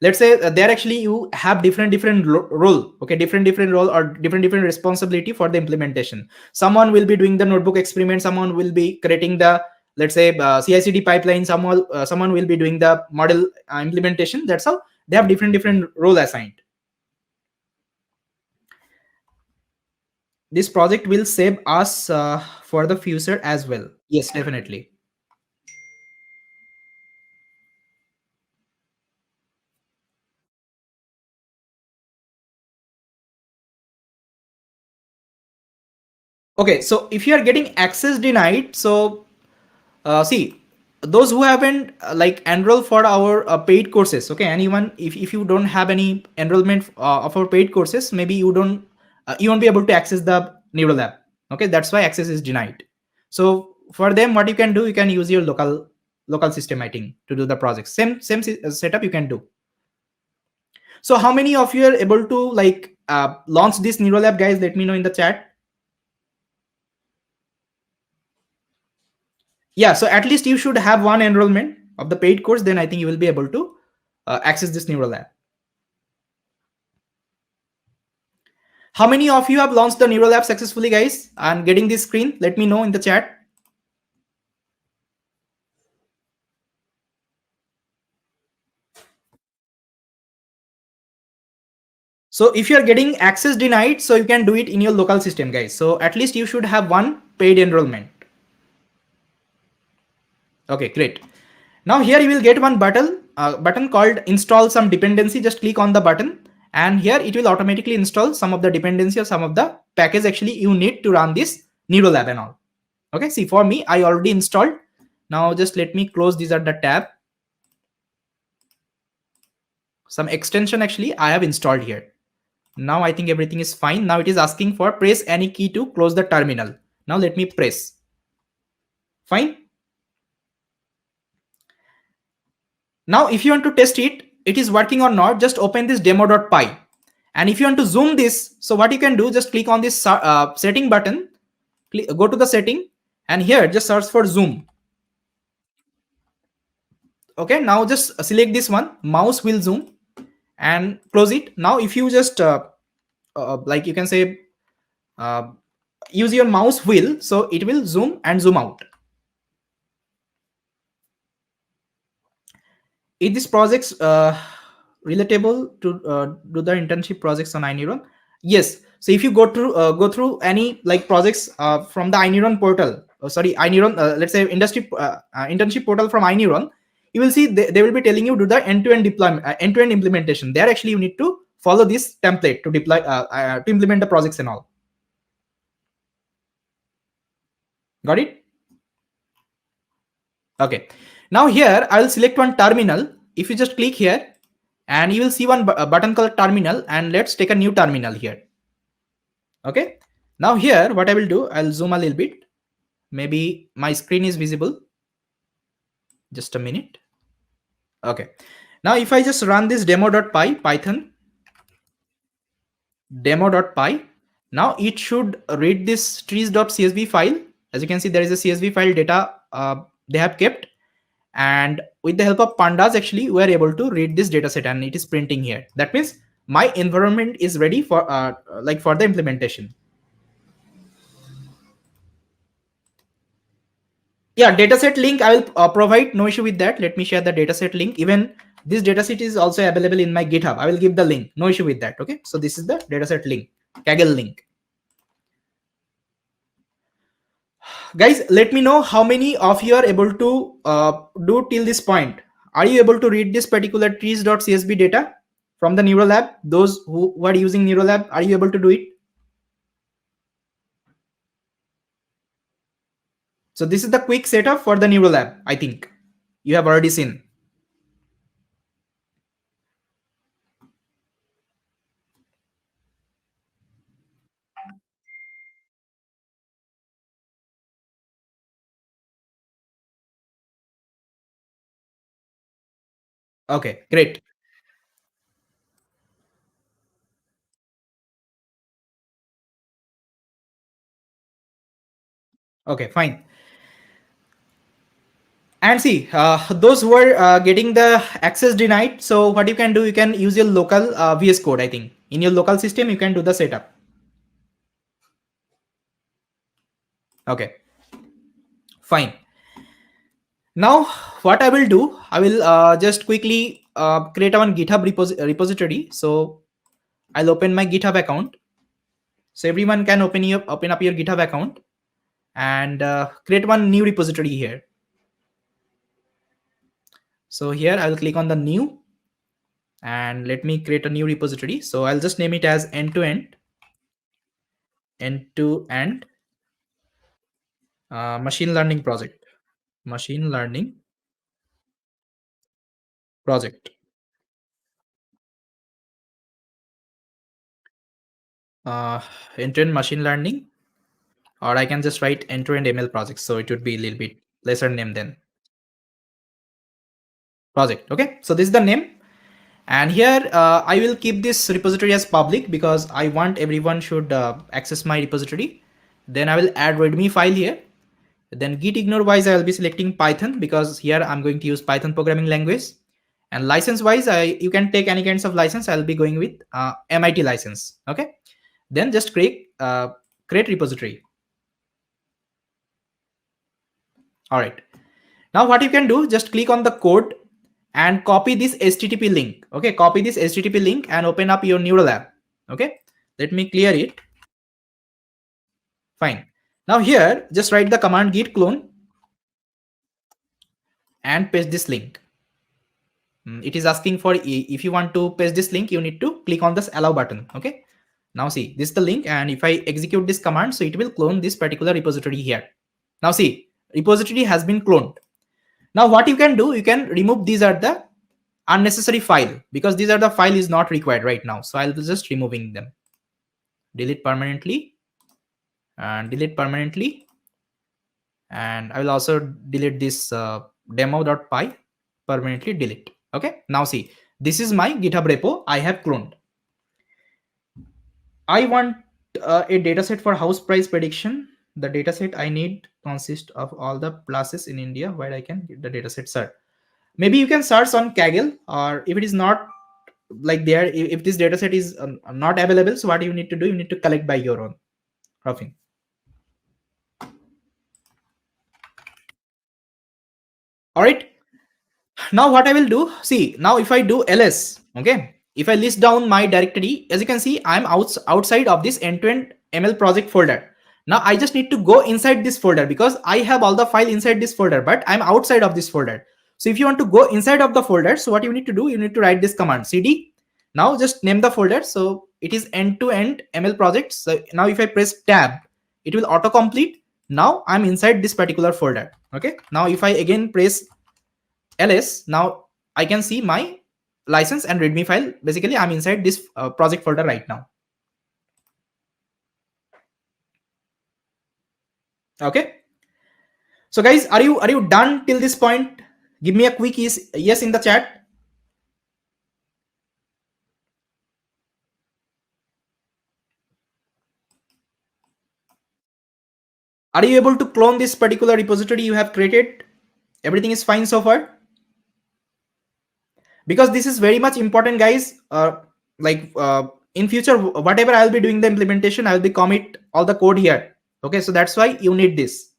Let's say there actually you have different role. Okay, different role or different responsibility for the implementation. Someone will be doing the notebook experiment, someone will be creating the, let's say, CI/CD pipeline, someone will be doing the model implementation. That's how they have different role assigned. This project will save us for the future as well. Yes, definitely. Okay, so if you are getting access denied, so see, those who haven't like enroll for our paid courses, okay, anyone, if you don't have any enrollment of our paid courses, maybe you won't be able to access the neural lab. Okay, that's why access is denied. So for them, what you can do, you can use your local local system, I think, to do the project. Same setup you can do. So how many of you are able to like launch this neural lab, guys? Let me know in the chat. Yeah, so at least you should have one enrollment of the paid course, then I think you will be able to access this neural lab. How many of you have launched the neural lab successfully, guys, and getting this screen? Let me know in the chat. So if you are getting access denied, so you can do it in your local system, guys. So at least you should have one paid enrollment. Okay, great. Now here you will get one button called install some dependency. Just click on the button and here it will automatically install some of the dependency or some of the package actually you need to run this neural lab and all. Okay, see, for me, I already installed. Now just let me close these at the tab. Some extension actually I have installed here. Now I think everything is fine. Now it is asking for press any key to close the terminal. Now let me press. Fine. Now if you want to test it, it is working or not, just open this demo.py. And if you want to zoom this, so what you can do, just click on this setting button, go to the setting, and here just search for zoom. Okay, now just select this one, mouse will zoom, and close it. Now if you just like you can say uh, use your mouse wheel, so it will zoom and zoom out. Is this projects relatable to do the internship projects on iNeuron? Yes. So if you go through any like projects from the iNeuron portal, sorry, iNeuron, let's say industry internship portal from iNeuron, you will see they will be telling you do the end-to-end deployment, end-to-end implementation. There actually you need to follow this template to deploy to implement the projects and all. Got it? Okay. Now here I will select one terminal. If you just click here, and you will see one button called terminal, and let's take a new terminal here. Okay, now here what I will do, I'll zoom a little bit, maybe my screen is visible, just a minute. Okay, now if I just run this demo.py, python demo.py, now it should read this trees.csv file. As you can see, there is a csv file data they have kept, and with the help of pandas actually we are able to read this data set and it is printing here. That means my environment is ready for like for the implementation. Yeah, dataset link I will provide, no issue with that. Let me share the dataset link. Even this dataset is also available in my GitHub. I will give the link, no issue with that. Okay, so this is the dataset link, Kaggle link. Guys, let me know how many of you are able to do till this point. Are you able to read this particular trees.csv data from the neural lab? Those who are using neural lab, are you able to do it? So this is the quick setup for the neural lab. I think you have already seen. Okay, great. Okay, fine. And see, those who are getting the access denied, so what you can do, you can use your local VS Code. I think in your local system you can do the setup. Okay, fine. Now what I will do, I will just quickly create one GitHub repository. So I'll open my GitHub account. So everyone can open up your GitHub account and create one new repository here. So here I will click on the new and let me create a new repository. So I'll just name it as end-to-end machine learning project. Machine learning project. Uh, End-to-end machine learning, or I can just write end-to-end ML project. So it would be a little bit lesser name then. project. Okay, so this is the name. And here I will keep this repository as public because I want everyone should access my repository. Then I will add readme file here. Then git ignore wise I will be selecting Python because here I'm going to use Python programming language. And license wise, you can take any kinds of license. I'll be going with MIT license. Okay, then just create repository. All right, now what you can do, just click on the code and copy this HTTP link. Okay, copy this HTTP link and open up your neural app. Okay, let me clear it. Fine. Now here, just write the command git clone and paste this link. It is asking for, if you want to paste this link, you need to click on this allow button. Okay, now see, this is the link, and if I execute this command, so it will clone this particular repository here. Now see, repository has been cloned. Now what you can do, you can remove these are the unnecessary file, because these are the file is not required right now. So I'll be just removing them. Delete permanently and delete permanently. And I will also delete this demo.py, permanently delete. Okay, now see, this is my GitHub repo I have cloned. I want a dataset for house price prediction. The dataset I need consists of all the places in India where I can get the dataset, sir. Maybe you can search on Kaggle, or if it is not like there, if this dataset is not available, so what you need to do, you need to collect by your own roughing. All right, now what I will do, see, now if I do ls, okay, if I list down my directory, as you can see, I'm outside of this end-to-end ML project folder. Now I just need to go inside this folder because I have all the file inside this folder, but I'm outside of this folder. So if you want to go inside of the folder, so what you need to do, you need to write this command cd. Now just name the folder. So it is end-to-end ML projects. So now if I press tab, it will autocomplete. Now I'm inside this particular folder. Okay, now if I again press ls, now I can see my license and readme file. Basically I'm inside this project folder right now. Okay, so guys, are you done till this point? Give me a quick yes in the chat. Are you able to clone this particular repository you have created? Everything is fine so far? Because this is very much important, guys. In future, whatever I'll be doing the implementation, I'll be commit all the code here. Okay, so that's why you need this.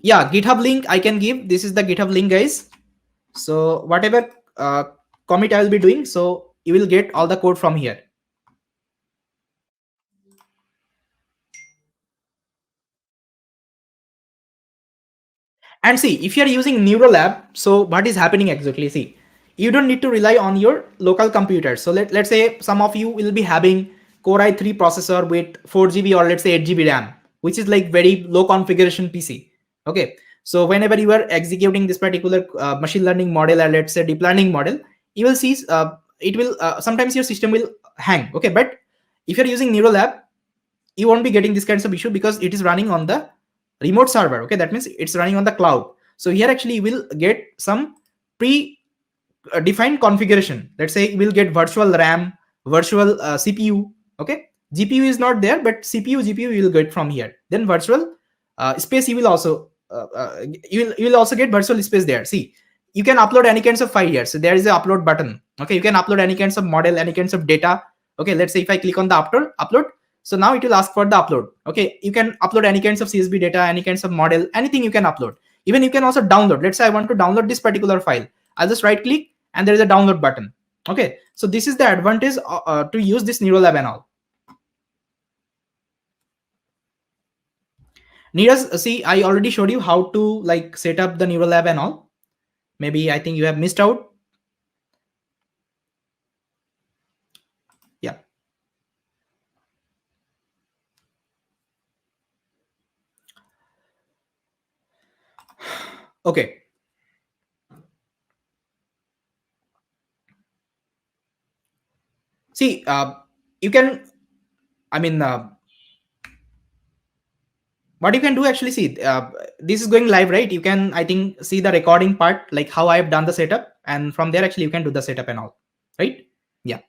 Yeah, GitHub link I can give. This is the GitHub link, guys. So whatever commit I will be doing, so you will get all the code from here. And see, if you are using neural lab, so what is happening exactly? See, you don't need to rely on your local computer. So let's say some of you will be having Core i3 processor with 4 GB or let's say 8 GB RAM, which is like very low configuration PC. Okay, so whenever you are executing this particular machine learning model, or let's say deep learning model, you will see it will sometimes your system will hang. Okay, but if you're using neural lab, you won't be getting this kinds of issue because it is running on the remote server. Okay, that means it's running on the cloud. So here actually you will get some pre defined configuration. Let's say you will get virtual RAM, virtual CPU. Okay, GPU is not there, but CPU GPU you will get from here. Then virtual space, you will also you will also get virtual space there. See, you can upload any kinds of file here. So there is a upload button. Okay, you can upload any kinds of model, any kinds of data. Okay, let's say if I click on the upload, so now it will ask for the upload. Okay, you can upload any kinds of CSV data, any kinds of model, anything you can upload. Even you can also download. Let's say I want to download this particular file. I'll just right click and there is a download button. Okay, so this is the advantage to use this neural lab and all. Neeraj, see, I already showed you how to like set up the neural lab and all. Maybe I think you have missed out. Yeah. Okay. See, you can, I mean, what you can do actually, see, this is going live, right? You can, I think, see the recording part, like how I have done the setup, and from there actually you can do the setup and all, right? Yeah.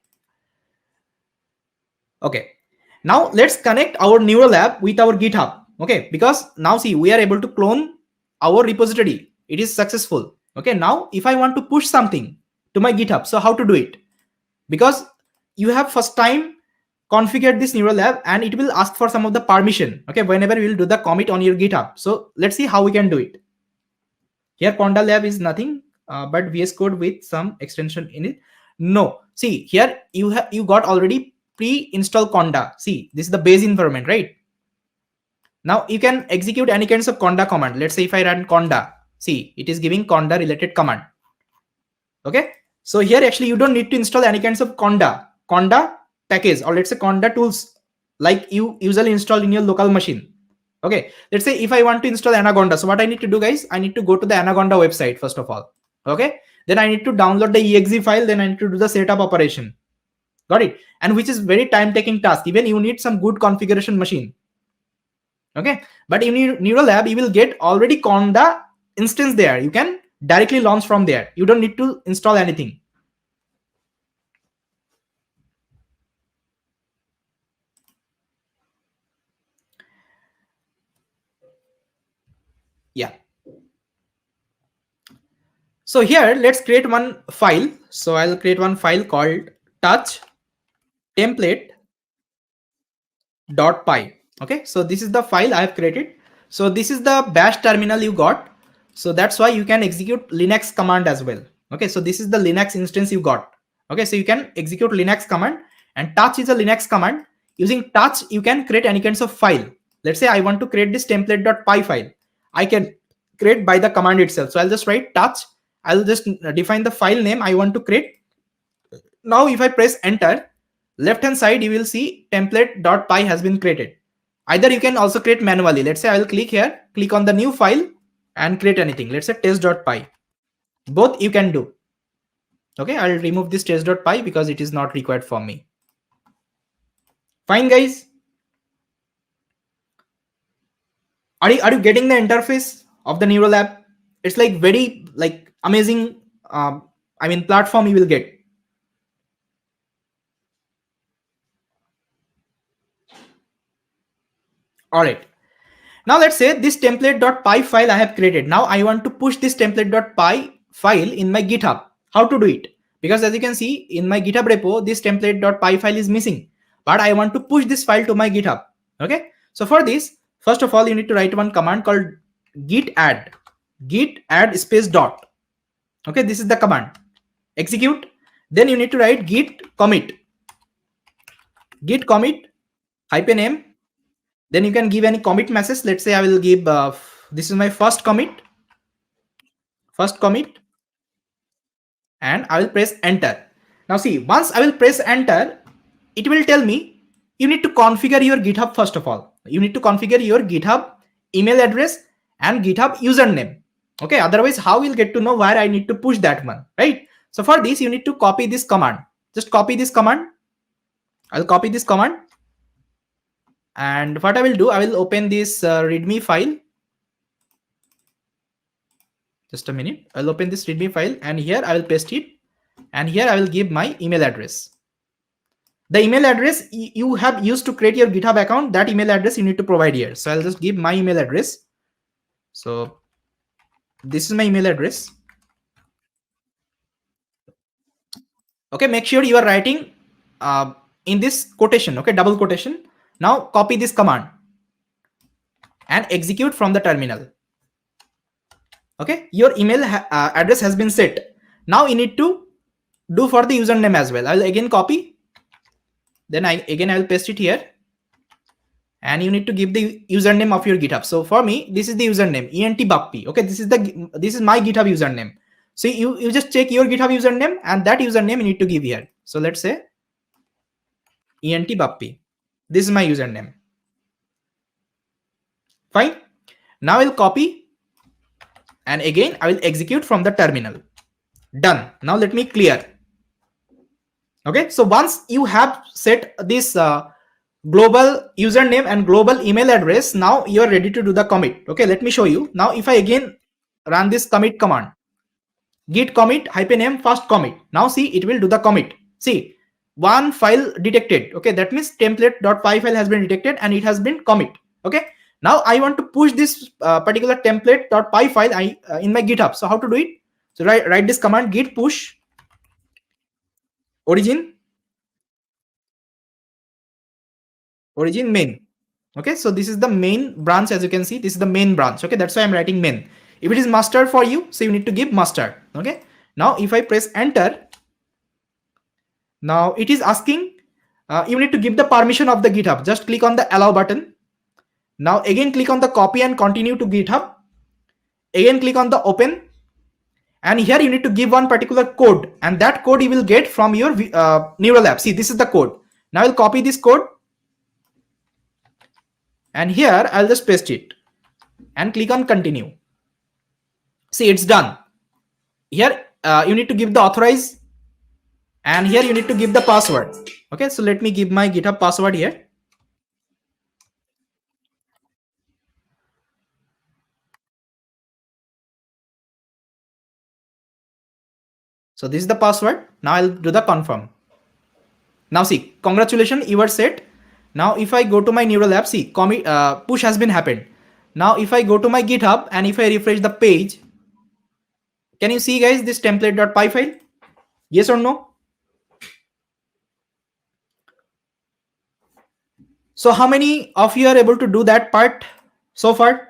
Okay. Now let's connect our neural app with our GitHub. Okay, because now see, we are able to clone our repository. It is successful. Okay, now if I want to push something to my GitHub, so how to do it? Because you have first time configured this neural app and it will ask for some of the permission. Okay, whenever you will do the commit on your GitHub. So let's see how we can do it. Here Conda lab is nothing but VS Code with some extension in it. No, see here you got already pre-installed Conda. See, this is the base environment, right? Now you can execute any kinds of Conda command. Let's say if I run Conda, see, it is giving Conda related command. Okay, so here actually you don't need to install any kinds of Conda package, or let's say Conda tools like you usually install in your local machine. Okay, let's say if I want to install Anaconda, so what I need to do, guys, I need to go to the Anaconda website first of all. Okay, then I need to download the exe file, then I need to do the setup operation. Got it? And which is very time taking task. Even you need some good configuration machine. Okay, but in neural lab you will get already Conda instance there. You can directly launch from there. You don't need to install anything. Yeah. So here let's create one file. So I'll create one file called touch template .py. Okay, so this is the file I have created. So this is the bash terminal you got. So that's why you can execute Linux command as well. Okay, so this is the Linux instance you got. Okay, so you can execute Linux command, and touch is a Linux command. Using touch you can create any kinds of file. Let's say I want to create this template.py file. I can create by the command itself. So I'll just write touch. I'll just define the file name I want to create. Now if I press enter, left hand side you will see template.py has been created. Either you can also create manually. Let's say I will click here, click on the new file and create anything. Let's say test.py. Both you can do. Okay, I'll remove this test.py because it is not required for me. Fine, guys. Are you getting the interface of the neural app? It's like very like amazing platform you will get. All right. Now let's say this template.py file I have created. Now I want to push this template.py file in my GitHub. How to do it? Because as you can see in my GitHub repo, this template.py file is missing. But I want to push this file to my GitHub. Okay. So for this, first of all, you need to write one command called git add space dot. Okay. This is the command. Execute. Then you need to write git commit -m. Then you can give any commit message. Let's say I will give this is my first commit, and I will press enter. Now see, once I will press enter, it will tell me you need to configure your GitHub first of all. You need to configure your GitHub email address and GitHub username. Okay, otherwise how will get to know where I need to push that one, right? So for this you need to copy this command. Just copy this command. I'll copy this command. And what I will do, I will open this readme file. Just a minute. I'll open this readme file and here I will paste it. And here I will give my email address. The email address you have used to create your GitHub account, that email address you need to provide here. So I'll just give my email address. So this is my email address. Okay, make sure you are writing in this quotation, okay, double quotation. Now copy this command and execute from the terminal. Okay, your email address has been set. Now you need to do for the username as well. I'll again copy. Then I will paste it here. And you need to give the username of your GitHub. So for me, this is the username, ENTBappi. Okay, this is my GitHub username. So you just check your GitHub username and that username you need to give here. So let's say ENTBappi. This is my username. Fine. Now I'll copy and again I will execute from the terminal. Done. Now let me clear. Okay, so once you have set this global username and global email address. Now you are ready to do the commit. Okay, let me show you. Now if I again run this commit command, git commit -m first commit. Now see, it will do the commit. See, one file detected. Okay, that means template.py file has been detected and it has been commit. Okay, now I want to push this particular template.py file in my GitHub. So how to do it? So write this command, git push origin main. Okay, so this is the main branch. As you can see, this is the main branch. Okay, that's why I'm writing main. If it is master for you, so you need to give master. Okay, now if I press enter, now it is asking you need to give the permission of the GitHub. Just click on the allow button. Now again click on the copy and continue to GitHub. Again click on the open, and here you need to give one particular code, and that code you will get from your neural app. See, this is the code. Now I'll copy this code, and here I'll just paste it and click on continue. See, it's done. Here you need to give the authorize, and here you need to give the password. Okay, so let me give my GitHub password here. So this is the password. Now I'll do the confirm. Now see, congratulations, you are set. Now if I go to my neural app, see, commit push has been happened. Now if I go to my GitHub and if I refresh the page, can you see guys this template.py file? Yes or no? So how many of you are able to do that part so far?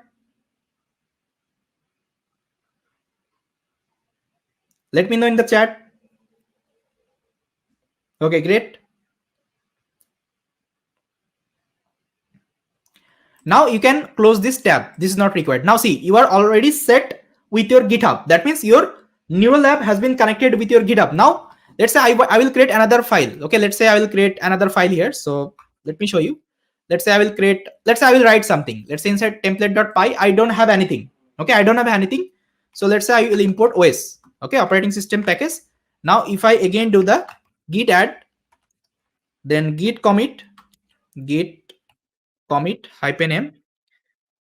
Let me know in the chat. Okay, great. Now you can close this tab. This is not required. Now see, you are already set with your GitHub. That means your neural app has been connected with your GitHub. Now let's say I will create another file. Okay, let's say I will create another file here. So let me show you. Let's say I will write something. Let's say inside template.py, I don't have anything. Okay, I don't have anything. So let's say I will import OS. Okay, operating system package. Now if I again do the git add, then git commit -m.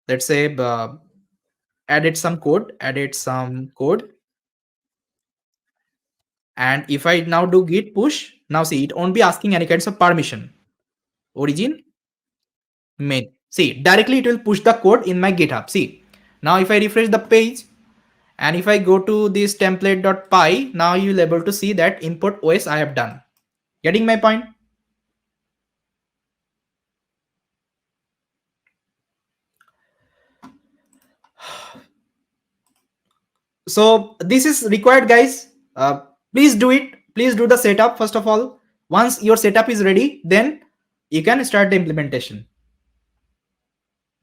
Let's say added some code. And if I now do git push, now see, it won't be asking any kinds of permission. Origin main. See, directly it will push the code in my GitHub. See, now if I refresh the page and if I go to this template.py, now you'll able to see that import OS I have done. Getting my point? So this is required, guys. Please do it. Please do the setup first of all. Once your setup is ready, then you can start the implementation.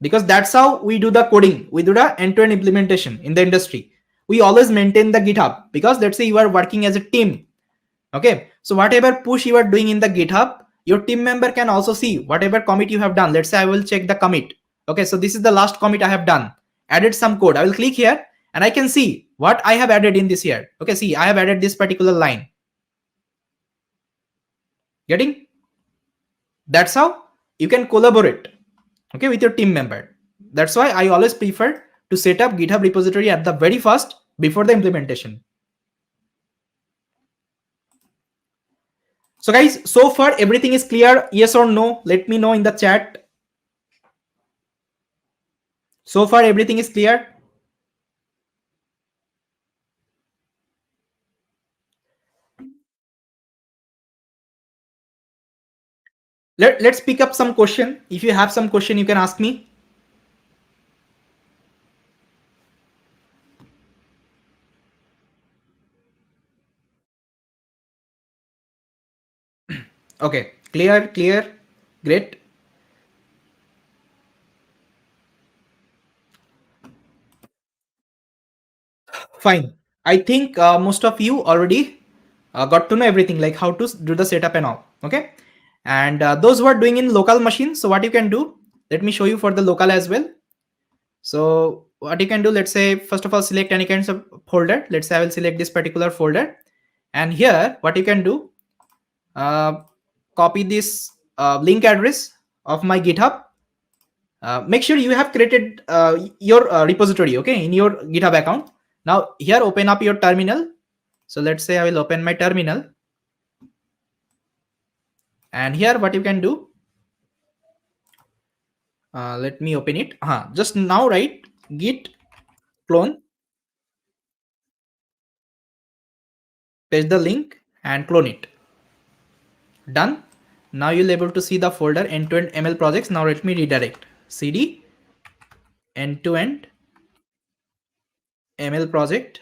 Because that's how we do the coding. We do the end-to-end implementation in the industry. We always maintain the GitHub, because let's say you are working as a team. Okay, so whatever push you are doing in the GitHub, your team member can also see whatever commit you have done. Let's say I will check the commit. Okay, so this is the last commit I have done. Added some code. I will click here and I can see what I have added in this here. Okay, see, I have added this particular line. Getting? That's how you can collaborate, okay, with your team member. That's why I always prefer to set up GitHub repository at the very first before the implementation. So guys, so far everything is clear? Yes or no? Let me know in the chat. So far everything is clear? Let's pick up some question. If you have some question, you can ask me. Okay, clear, great. Fine. I think most of you already got to know everything, like how to do the setup and all. Okay, and those who are doing in local machines, so what you can do, let me show you for the local as well. So what you can do, let's say first of all select any kinds of folder. Let's say I will select this particular folder, and here what you can do, copy this link address of my GitHub. Make sure you have created your repository, okay, in your GitHub account. Now here open up your terminal. So let's say I will open my terminal, and here what you can do, let me open it. Just now write git clone, paste the link and clone it. Done. Now you'll able to see the folder end-to-end ML projects. Now let me redirect cd end-to-end ML project.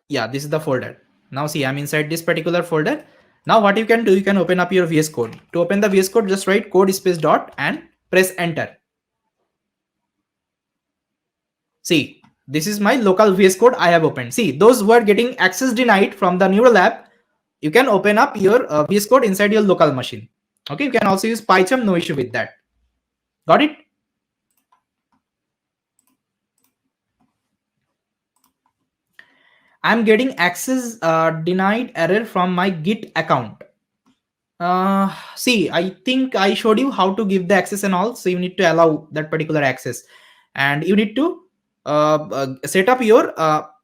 Yeah, this is the folder. Now see, I'm inside this particular folder. Now what you can do, you can open up your VS Code. To open the VS Code, just write code space dot and press enter. See, this is my local VS Code I have opened. See, those who are getting access denied from the neural app, you can open up your VS Code inside your local machine. Okay, you can also use PyCharm, no issue with that. Got it? I'm getting access denied error from my Git account. See, I think I showed you how to give the access and all. So you need to allow that particular access, and you need to set up your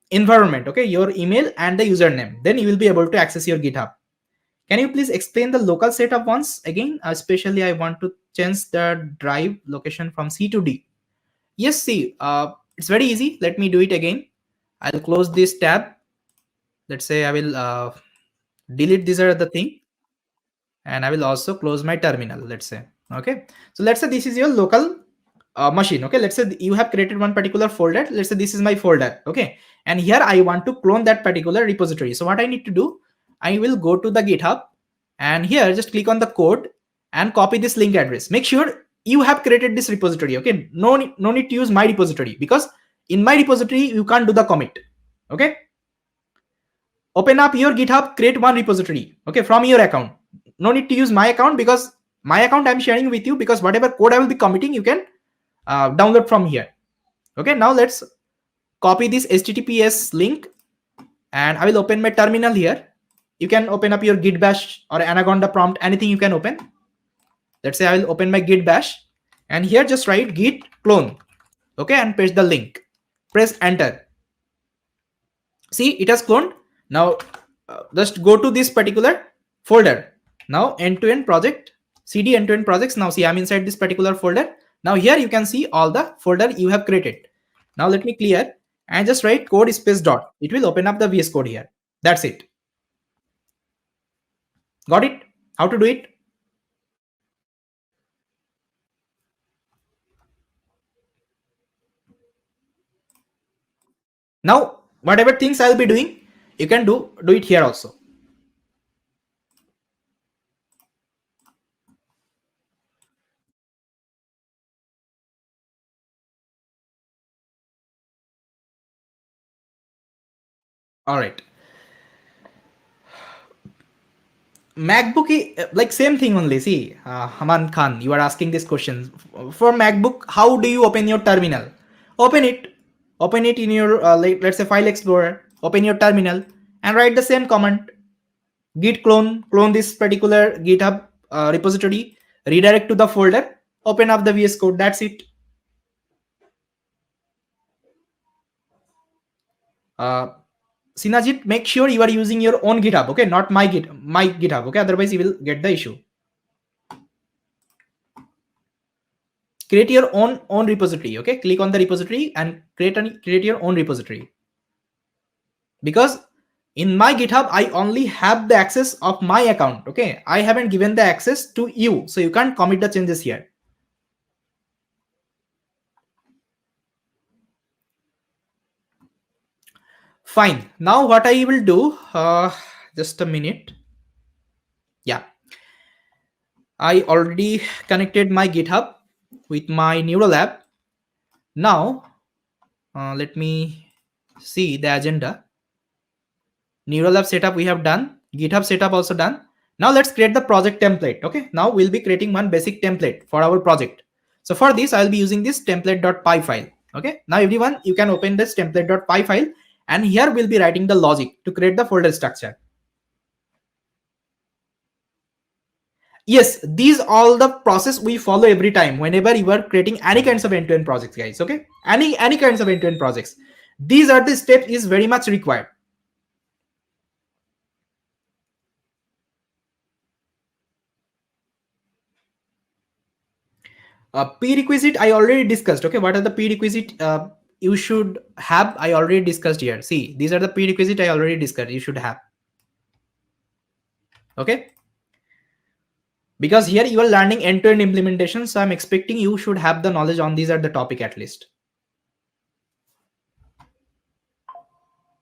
environment, okay, your email and the username. Then you will be able to access your GitHub. Can you please explain the local setup once again? Especially I want to change the drive location from C to D. Yes, see, it's very easy. Let me do it again. I'll close this tab. Let's say I will delete these are the thing, and I will also close my terminal. Let's say, okay. So let's say this is your local machine. Okay, let's say you have created one particular folder. Let's say this is my folder. Okay, and here I want to clone that particular repository. So what I need to do, I will go to the GitHub, and here just click on the code and copy this link address. Make sure you have created this repository. Okay, no need to use my repository, because in my repository you can't do the commit. Okay, open up your GitHub, create one repository, okay, from your account. No need to use my account, because my account I'm sharing with you, because whatever code I will be committing, you can download from here. Okay, now let's copy this HTTPS link, and I will open my terminal here. You can open up your git bash or anaconda prompt, anything you can open. Let's say I will open my git bash, and here just write git clone, okay, and paste the link. Press enter. See, it has cloned. Now just go to this particular folder. Now end-to-end project, cd end-to-end projects. Now see, I'm inside this particular folder. Now here you can see all the folder you have created. Now let me clear and just write code space dot. It will open up the VS Code here. That's it. Got it? How to do it? Now whatever things I'll be doing, you can do it here also. All right. MacBook, like same thing only. See, Haman Khan, you are asking this question. For MacBook, how do you open your terminal? Open it in your let's say file explorer. Open your terminal and write the same command: git clone this particular GitHub repository, redirect to the folder, open up the VS Code. That's it. Sinajit, make sure you are using your own GitHub, okay, not my GitHub, okay, otherwise you will get the issue. Create your own repository, okay, click on the repository and create your own repository, because in my GitHub I only have the access of my account, okay, I haven't given the access to you, so you can't commit the changes here. Fine. Now what I will do, just a minute. Yeah, I already connected my GitHub with my neural app. Now let me see the agenda. Neural app setup we have done, GitHub setup also done. Now let's create the project template. Okay, now we'll be creating one basic template for our project. So for this I'll be using this template.py file. Okay, now everyone, you can open this template.py file, and here we'll be writing the logic to create the folder structure. Yes, these all the process we follow every time whenever you are creating any kinds of end-to-end projects, guys. Okay, any kinds of end-to-end projects, these are the steps is very much required. Prerequisite I already discussed. Okay, what are the prerequisite you should have? I already discussed here. See, these are the prerequisite I already discussed. You should have. Okay, because here you are learning end-to-end implementation, so I'm expecting you should have the knowledge on these are the topic at least.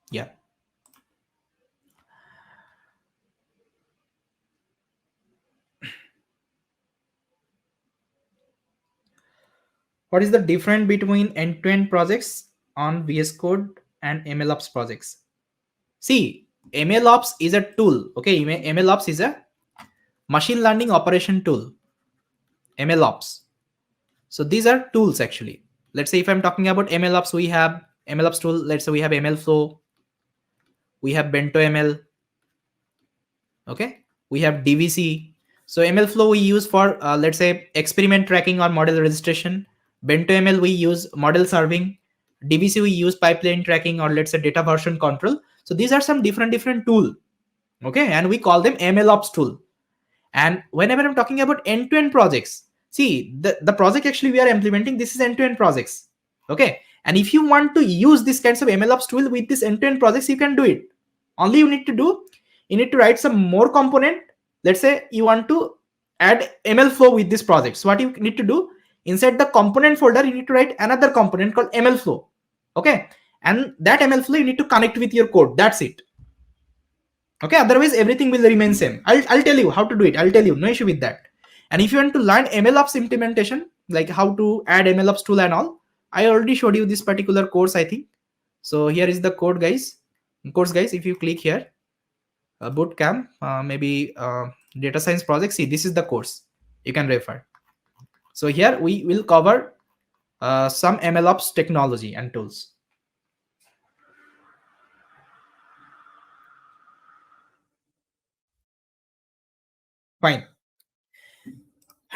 Yeah. What is the difference between end-to-end projects on VS Code and MLOps projects? See, MLOps is a tool. Okay, MLOps is a machine learning operation tool. MLOps. So these are tools actually. Let's say if I'm talking about MLOps, we have MLOps tool. Let's say we have MLflow, we have Bento ML. Okay, we have DVC. So MLflow we use for let's say experiment tracking or model registration. Bento ML we use model serving. DVC we use pipeline tracking or let's say data version control. So these are some different tool. Okay, and we call them MLOps tool. And whenever I'm talking about end-to-end projects, see the project actually we are implementing, this is end-to-end projects. Okay, and if you want to use this kinds of MLOps tool with this end-to-end projects, you can do it. Only you need to do, you need to write some more component. Let's say you want to add ML flow with this project. So what you need to do, inside the component folder, you need to write another component called ML flow. Okay, and that ML flow you need to connect with your code. That's it. Okay, otherwise everything will remain same. I'll tell you how to do it. I'll tell you, no issue with that. And if you want to learn MLOps implementation, like how to add MLOps tool and all, I already showed you this particular course, I think. So here is the code, guys. Course, guys. If you click here, bootcamp, maybe data science project. See, this is the course. You can refer. So here we will cover some MLOps technology and tools. Fine.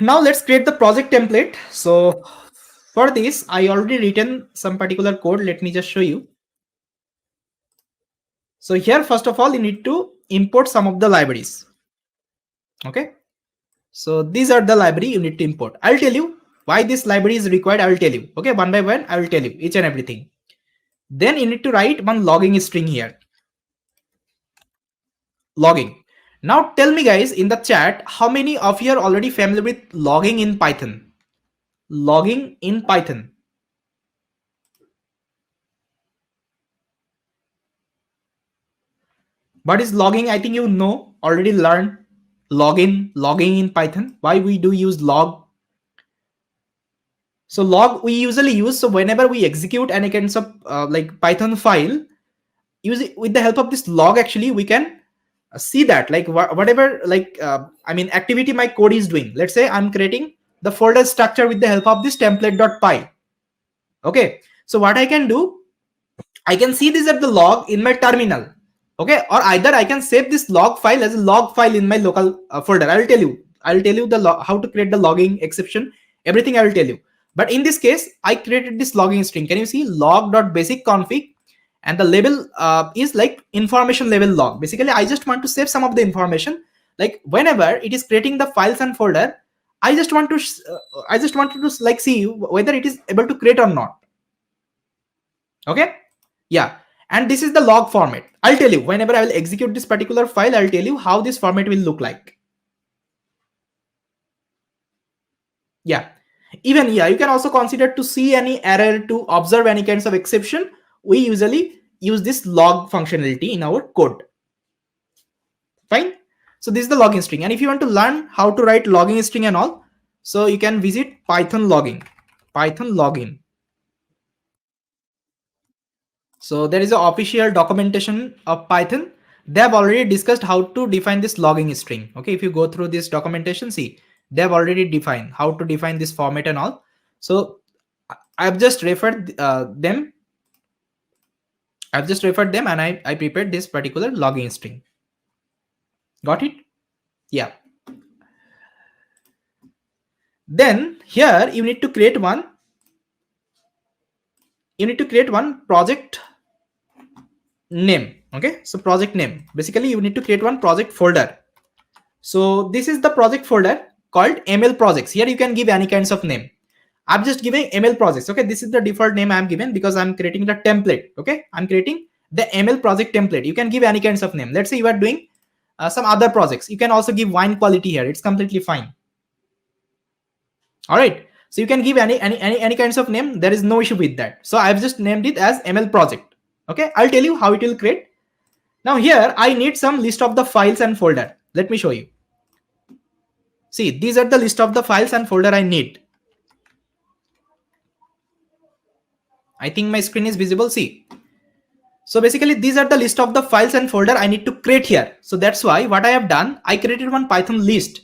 Now let's create the project template. So for this, I already written some particular code. Let me just show you. So here, first of all, you need to import some of the libraries. Okay. So these are the library you need to import. I'll tell you why this library is required. I will tell you. Okay. One by one, I will tell you each and everything. Then you need to write one logging string here. Logging. Now tell me, guys, in the chat, how many of you are already familiar with logging in Python? Logging in Python. What is logging? I think you know, already learned logging in Python. Why we do use log? So log we usually use, so whenever we execute any kinds of like Python file, use it with the help of this log, actually we can see that like whatever like I mean activity my code is doing. Let's say I'm creating the folder structure with the help of this template.py. Okay, so what I can do, I can see this at the log in my terminal. Okay, or either I can save this log file as a log file in my local folder. I'll tell you the how to create the logging exception, everything I will tell you. But in this case, I created this logging string. Can you see log.basic config, and the label is like information level log. Basically, I just want to save some of the information. Like whenever it is creating the files and folder, I just want to I just wanted to like see whether it is able to create or not. Okay, yeah. And this is the log format. I'll tell you whenever I will execute this particular file, I'll tell you how this format will look like. Yeah, even yeah, you can also consider to see any error, to observe any kinds of exception. We usually use this log functionality in our code. Fine. So this is the logging string, and if you want to learn how to write logging string and all, so you can visit Python logging, Python login. So there is an official documentation of Python. They have already discussed how to define this logging string. Okay, if you go through this documentation, see, they have already defined how to define this format and all. So I've just referred them. I've just referred them, and I prepared this particular logging string. Got it? Yeah. Then here you need to create one project name. Okay, so project name, basically you need to create one project folder. So this is the project folder called ML projects. Here you can give any kinds of name. I'm just giving ML projects. Okay, this is the default name I'm given because I'm creating the template. Okay, I'm creating the ML project template. You can give any kinds of name. Let's say you are doing some other projects. You can also give wine quality here. It's completely fine. All right, so you can give any kinds of name. There is no issue with that. So I've just named it as ML project. Okay, I'll tell you how it will create. Now here I need some list of the files and folder. Let me show you. See, these are the list of the files and folder I need. I think my screen is visible. See, so basically these are the list of the files and folder I need to create here. So that's why what I have done, I created one Python list.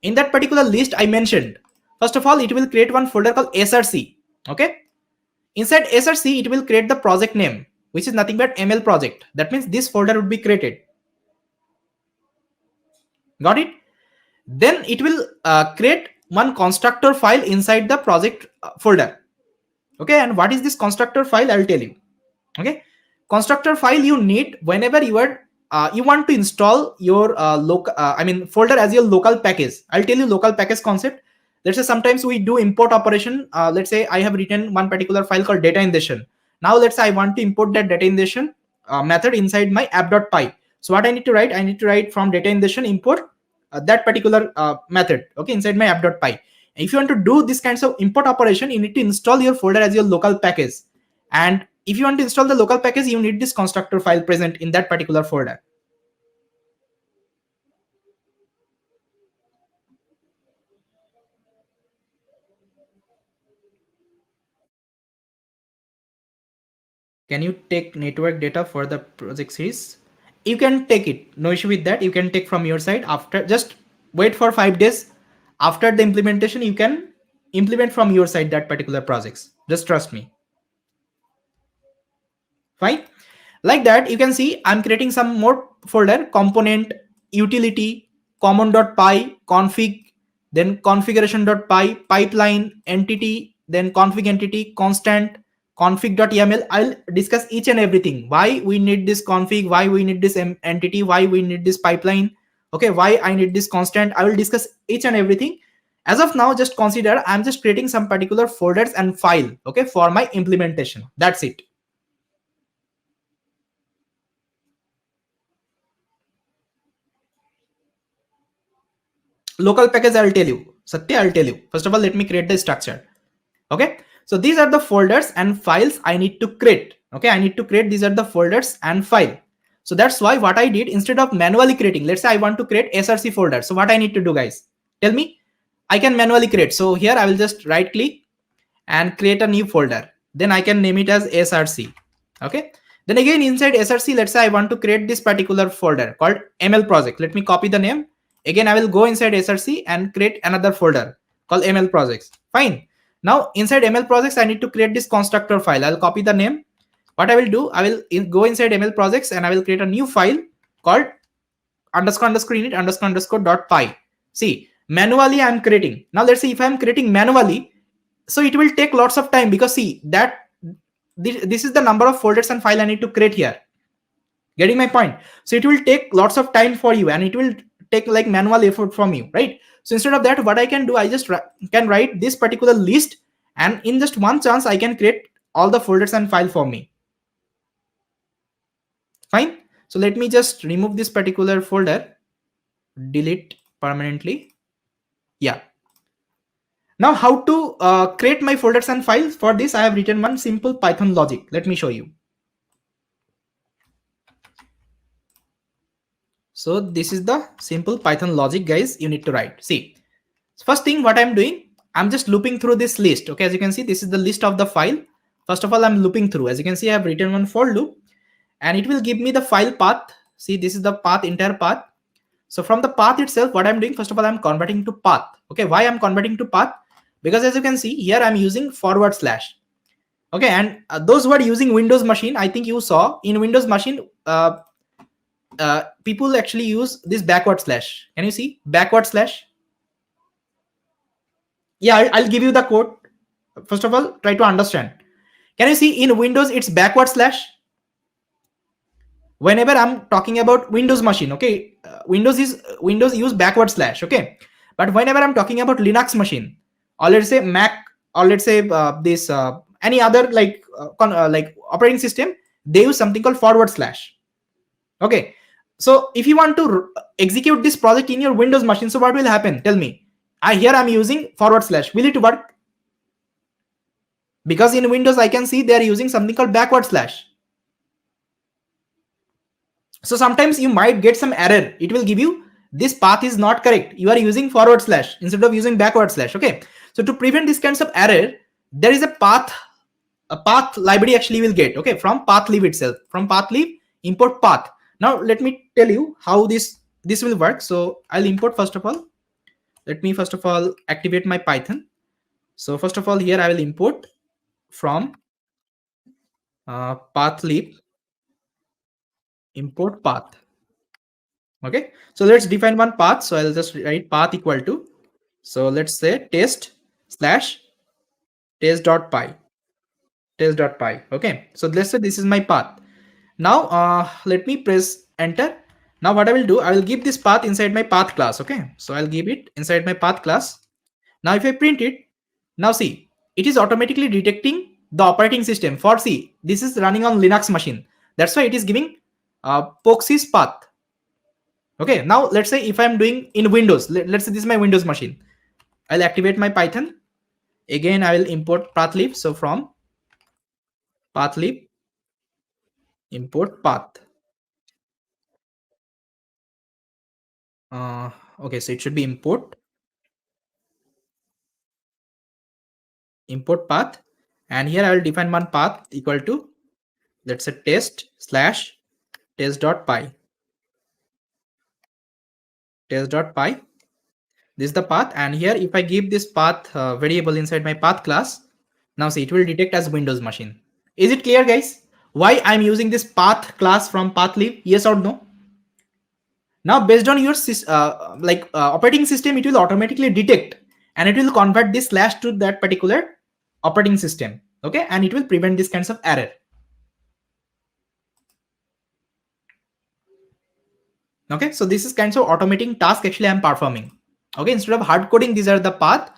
In that particular list I mentioned, first of all, it will create one folder called src. Okay, inside src it will create the project name, which is nothing but ML project. That means this folder would be created. Got it? Then it will create one constructor file inside the project folder. Okay, and what is this constructor file? I'll tell you. Okay, constructor file you need whenever you are you want to install your local folder as your local package. I'll tell you local package concept. Let's say sometimes we do import operation. Let's say I have written one particular file called data ingestion. Now let's say I want to import that data ingestion method inside my app.py. So what I need to write? I need to write from data ingestion import that particular method, okay, inside my app.py. If you want to do this kinds of import operation, you need to install your folder as your local package. And if you want to install the local package, you need this constructor file present in that particular folder. Can you take network data for the project series? You can take it, no issue with that. You can take from your side. After, just wait for 5 days. After the implementation, you can implement from your side that particular projects. Just trust me. Fine. Like that, you can see I'm creating some more folder: component, utility, common.py, config, then configuration.py, pipeline, entity, then config entity, constant, config.yaml. I'll discuss each and everything. Why we need this config, why we need this entity, why we need this pipeline, okay, why I need this constant. I will discuss each and everything. As of now, just consider I'm just creating some particular folders and file, okay, for my implementation. That's it. Local package, I'll tell you. Satya, I'll tell you. First of all, let me create the structure. Okay, so these are the folders and files I need to create. Okay, I need to create, these are the folders and file. So that's why what I did, instead of manually creating, let's say I want to create src folder. So what I need to do, guys, tell me. I can manually create. So here I will just right click and create a new folder. Then I can name it as src. Okay, then again inside src, let's say I want to create this particular folder called ml project. Let me copy the name. Again, I will go inside src and create another folder called ml projects. Fine. Now inside ml projects, I need to create this constructor file. I'll copy the name. What I will do, I will go inside ml projects and I will create a new file called underscore underscore init underscore underscore dot py. See, manually I'm creating. Now let's say if I'm creating manually, so it will take lots of time, because see that this is the number of folders and file I need to create here. Getting my point? So it will take lots of time for you and it will take like manual effort from you, right? So instead of that, what I can do, I just can write this particular list, and in just one chance I can create all the folders and file for me. Fine. So let me just remove this particular folder, delete permanently. Yeah. Now how to create my folders and files? For this I have written one simple Python logic. Let me show you. So this is the simple Python logic, guys, you need to write. See, first thing what I'm doing, I'm just looping through this list. Okay, as you can see, this is the list of the file. First of all, I'm looping through. As you can see, I have written one for loop and it will give me the file path. See, this is the path, entire path. So from the path itself, what I'm doing, first of all, I'm converting to path. Okay, why I'm converting to path? Because as you can see here, I'm using forward slash. Okay, and those who are using Windows machine, I think you saw in Windows machine, people actually use this backward slash. Can you see backward slash? Yeah, I'll give you the code. First of all, try to understand. Can you see in Windows it's backward slash? Whenever I'm talking about Windows machine, okay, Windows use backward slash, okay. But whenever I'm talking about Linux machine, or let's say Mac, or let's say this any other like operating system, they use something called forward slash. Okay, so if you want to execute this project in your Windows machine, so what will happen? Tell me. Here I'm using forward slash. Will it work? Because in Windows I can see they are using something called backward slash. So sometimes you might get some error. It will give you this path is not correct. You are using forward slash instead of using backward slash. Okay. So to prevent this kinds of error, there is a path library actually will get, okay, from pathlib itself. From pathlib, import path. Now let me tell you how this will work. So I'll import first of all. Let me first of all activate my Python. So first of all, here I will import from pathlib import path. Okay, so let's define one path. So I'll just write path equal to, so let's say test slash test.py. Okay, so let's say this is my path. Now let me press enter. Now what I will do, I will give this path inside my path class. Okay, so I'll give it inside my path class. Now if I print it, now see, it is automatically detecting the operating system. For see, this is running on Linux machine, that's why it is giving Poxy's path. Okay, now let's say if I'm doing in Windows, let's say this is my Windows machine. I'll activate my Python. Again, I will import pathlib. So from pathlib import path. Okay, so it should be import path, and here I will define one path equal to, let's say test slash test.py. Test.py. This is the path, and here if I give this path variable inside my path class, now see it will detect as Windows machine. Is it clear, guys? Why I'm using this path class from pathlib? Yes or no? Now based on your operating system, it will automatically detect and it will convert this slash to that particular operating system. Okay, and it will prevent this kinds of error. Okay, so this is kinds of automating task actually I'm performing. Okay, instead of hard coding, these are the path.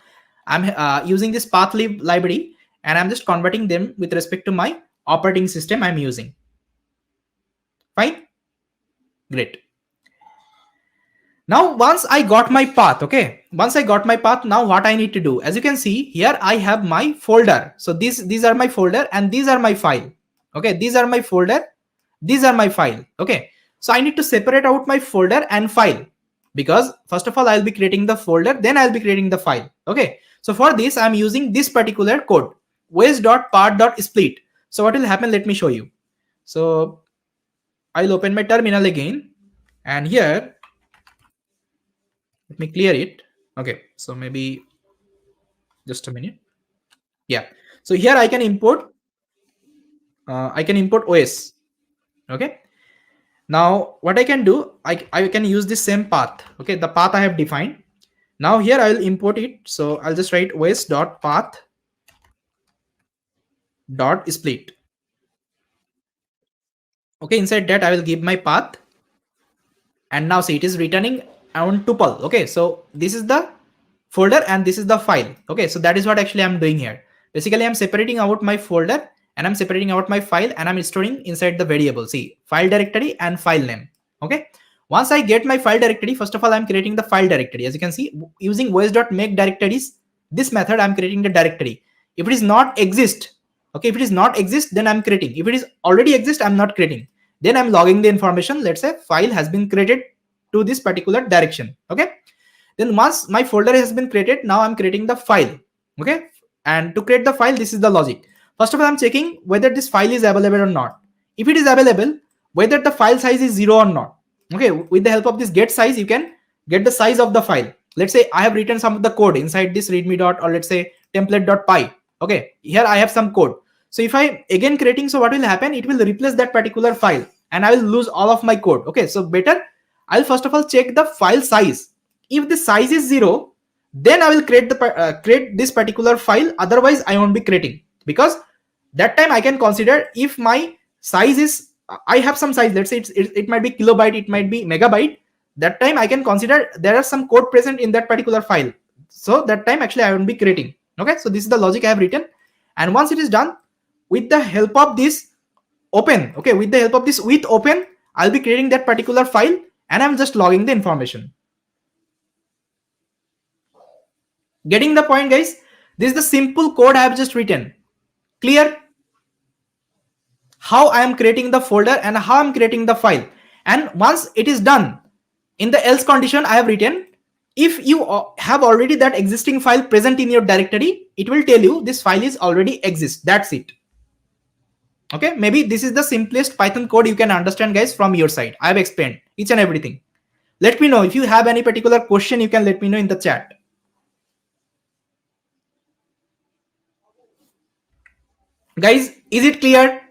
I'm using this pathlib library and I'm just converting them with respect to my operating system I'm using. Fine, great. Now once I got my path, okay, once I got my path, now what I need to do, as you can see here, I have my folder. So these are my folder and these are my file. Okay, these are my folder, these are my file. Okay, so I need to separate out my folder and file, because first of all I'll be creating the folder, then I'll be creating the file. Okay, so for this I'm using this particular code, waste.part.split. So what will happen, let me show you. So I'll open my terminal again, and here let me clear it. Okay, so maybe just a minute. Yeah, so here I can import OS. Okay, now what I can do, I can use the same path. Okay, the path I have defined. Now here I will import it. So I'll just write os.path.split. Okay, inside that I will give my path, and now see it is returning on tuple. Okay, so this is the folder and this is the file. Okay, so that is what actually I'm doing here. Basically I'm separating out my folder and I'm separating out my file, and I'm storing inside the variable, see, file directory and file name. Okay, once I get my file directory, first of all I'm creating the file directory. As you can see, using was.make directories, this method I'm creating the directory. If it is not exist, okay, if it is not exist, then I'm creating. If it is already exist, I'm not creating. Then I'm logging the information. Let's say file has been created to this particular direction. Okay, then once my folder has been created, now I'm creating the file. Okay, and to create the file, this is the logic. First of all, I'm checking whether this file is available or not. If it is available, whether the file size is 0 or not. Okay, with the help of this get size, you can get the size of the file. Let's say I have written some of the code inside this readme dot, or let's say template.py. Okay, here I have some code. So if I again creating, so what will happen, it will replace that particular file and I will lose all of my code. Okay, so better I'll first of all check the file size. If the size is 0, then I will create this particular file. Otherwise I won't be creating, because that time I can consider if my size is, I have some size, let's say it might be kilobyte, it might be megabyte. That time I can consider there are some code present in that particular file, so that time actually I won't be creating. Okay, so this is the logic I have written, and once it is done, with the help of this open, okay, with the help of this with open, I'll be creating that particular file, and I'm just logging the information. Getting the point, guys? This is the simple code I have just written. Clear? How I am creating the folder and how I'm creating the file. And once it is done, in the else condition I have written, if you have already that existing file present in your directory, it will tell you this file is already exists. That's it. Okay, maybe this is the simplest Python code you can understand, guys, from your side. I have explained each and everything. Let me know if you have any particular question. You can let me know in the chat. Guys, is it clear?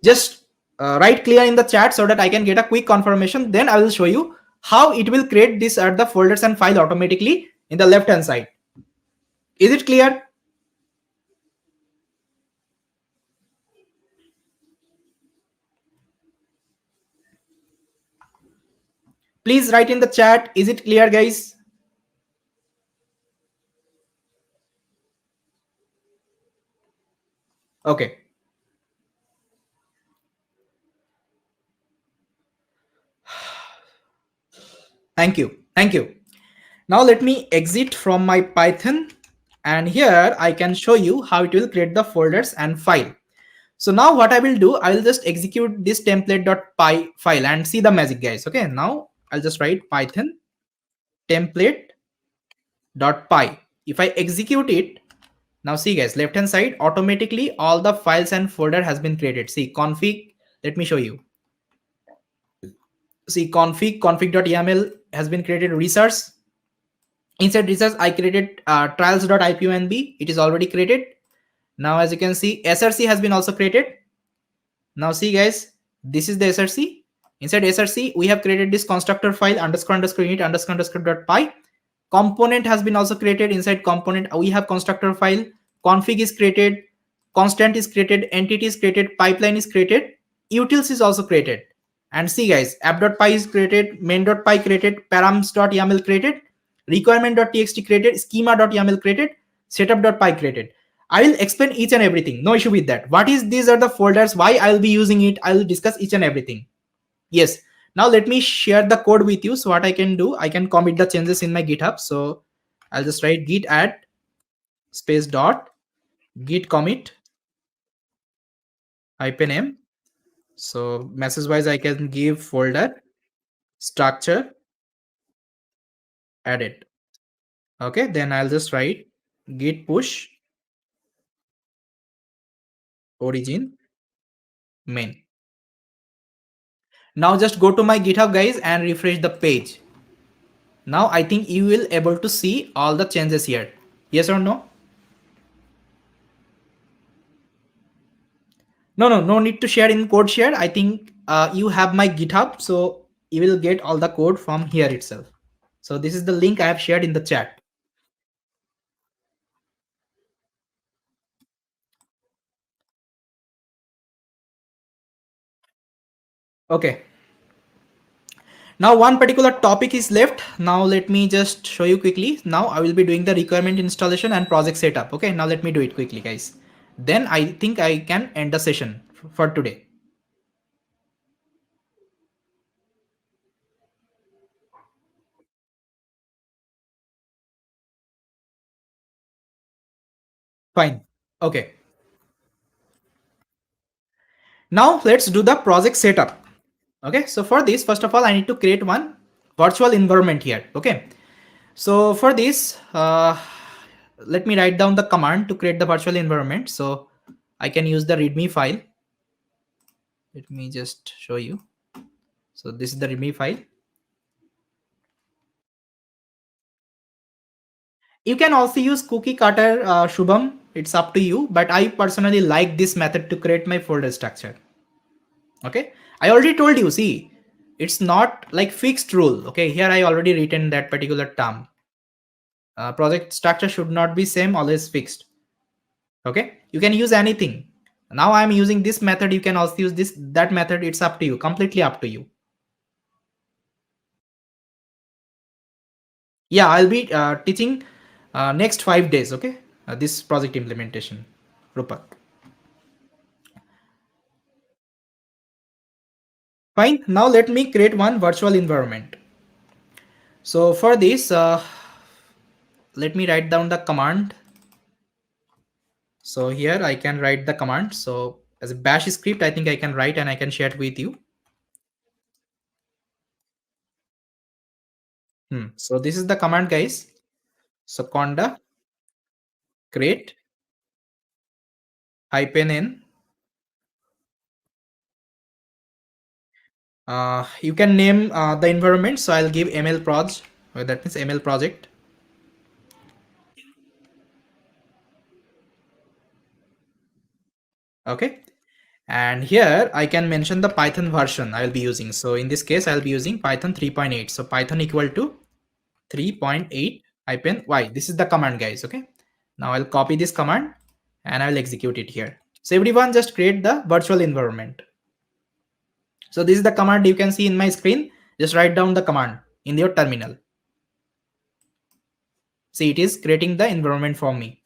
Just write clear in the chat so that I can get a quick confirmation. Then I will show you how it will create this at the folders and file automatically in the left hand side. Is it clear? Please write in the chat. Is it clear, guys? Okay. Thank you. Thank you. Now let me exit from my Python, and here I can show you how it will create the folders and file. So now what I will do, I will just execute this template.py file and see the magic, guys. Okay, now I'll just write Python template.py. If I execute it, now see, guys, left hand side, automatically all the files and folder has been created. See config, let me show you. See config.yaml has been created. Research, inside research I created trials.ipynb. It is already created. Now as you can see, src has been also created. Now see, guys, this is the src. Inside src we have created this constructor file underscore underscore init underscore underscore dot py. Component has been also created. Inside component we have constructor file. Config is created, constant is created, entity is created, pipeline is created, utils is also created. And see, guys, app.py is created, main.py created, params.yaml created, requirement.txt created, schema.yaml created, setup.py created. I will explain each and everything. No issue with that. What is these are the folders, why I will be using it, I will discuss each and everything. Yes. Now let me share the code with you. So what I can do, I can commit the changes in my GitHub. So I'll just write git add space dot git commit -m. So message wise I can give folder structure added. Okay, then I'll just write git push origin main. Now just go to my GitHub, guys, and refresh the page. Now I think you will able to see all the changes here. Yes or no? No need to share in code share. I think you have my GitHub, so you will get all the code from here itself. So this is the link I have shared in the chat. Okay. Now one particular topic is left. Now let me just show you quickly. Now I will be doing the requirement installation and project setup. Okay, now let me do it quickly, guys. Then I think I can end the session for today. Fine. Okay. Now let's do the project setup. Okay, so for this, first of all, I need to create one virtual environment here. Okay, so for this, let me write down the command to create the virtual environment. So I can use the readme file. Let me just show you. So this is the readme file. You can also use cookie cutter, Shubham. It's up to you, but I personally like this method to create my folder structure. Okay, I already told you, see, it's not like fixed rule. Okay, here I already written that particular term. Project structure should not be same, always fixed. Okay, you can use anything. Now I'm using this method, you can also use this that method. It's up to you, completely up to you. Yeah, I'll be teaching next 5 days. Okay, this project implementation, Rupak. Fine, now let me create one virtual environment. So for this, let me write down the command. So here I can write the command. So as a bash script, I think I can write and I can share it with you. So this is the command, guys. So conda create -n. You can name the environment. So I'll give ml proj. That means ml project. Okay. And here I can mention the Python version I'll be using. So in this case, I'll be using Python 3.8. So Python equal to 3.8 -y. This is the command, guys. Okay. Now I'll copy this command and I'll execute it here. So everyone just create the virtual environment. So this is the command you can see in my screen. Just write down the command in your terminal. See, it is creating the environment for me.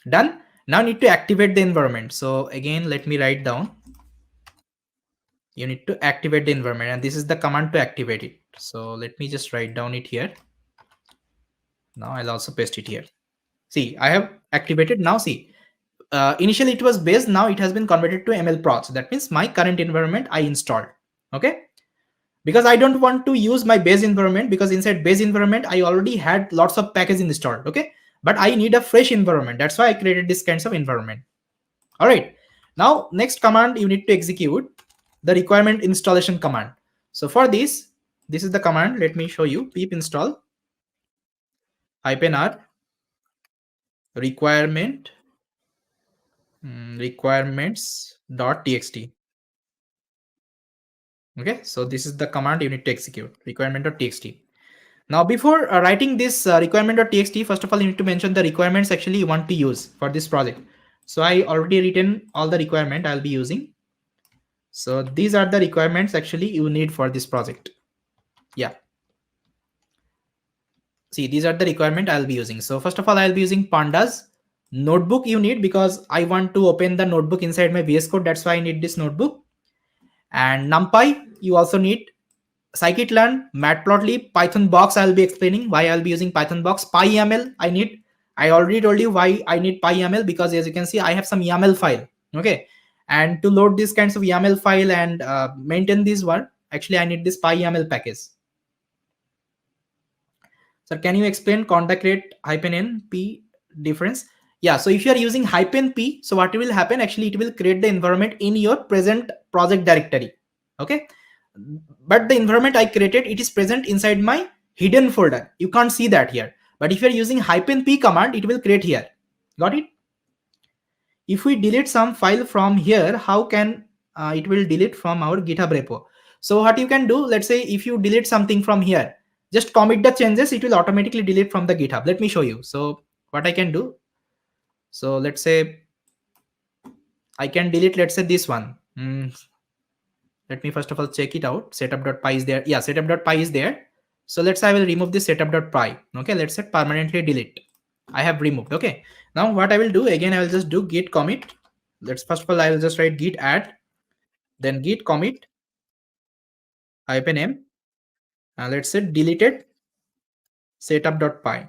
Done. Now need to activate the environment. So again, let me write down. You need to activate the environment, and this is the command to activate it. So let me just write down it here. Now I'll also paste it here. See, I have activated. Now see, initially it was base, now it has been converted to ml proj. That means my current environment I installed. Okay, because I don't want to use my base environment, because inside base environment I already had lots of packages installed. Okay, but I need a fresh environment. That's why I created this kinds of environment. All right, now next command you need to execute the requirement installation command. So for this is the command. Let me show you. Pip install -r requirement requirements.txt. Okay, so this is the command you need to execute, requirement.txt. Now before writing this requirement.txt, first of all you need to mention the requirements actually you want to use for this project. So I already written all the requirement I'll be using. So these are the requirements actually you need for this project. Yeah, see, these are the requirement I'll be using. So first of all, I'll be using pandas. Notebook you need, because I want to open the notebook inside my VS Code. That's why I need this notebook. And NumPy you also need. Scikit-learn, Matplotlib, Python box. I'll be explaining why I'll be using Python box. PyYAML I need. I already told you why I need PyYAML, because as you can see I have some YAML file. Okay, and to load these kinds of YAML file and maintain this one, actually I need this PyYAML package. Sir, can you explain conda create -n p difference? Yeah, so if you are using -p, so what will happen? Actually, it will create the environment in your present project directory. Okay, but the environment I created, it is present inside my hidden folder. You can't see that here. But if you are using -p command, it will create here. Got it? If we delete some file from here, how can it will delete from our GitHub repo? So what you can do, let's say if you delete something from here, just commit the changes, it will automatically delete from the GitHub. Let me show you. So what I can do, so let's say I can delete, let's say this one. Let me first of all check it out. Setup.py is there. Yeah, setup.py is there. So let's say I will remove this setup.py. Okay, let's say permanently delete. I have removed. Okay, now what I will do, again I will just do git commit. Let's first of all I will just write git add, then git commit -m, let's say deleted setup.py.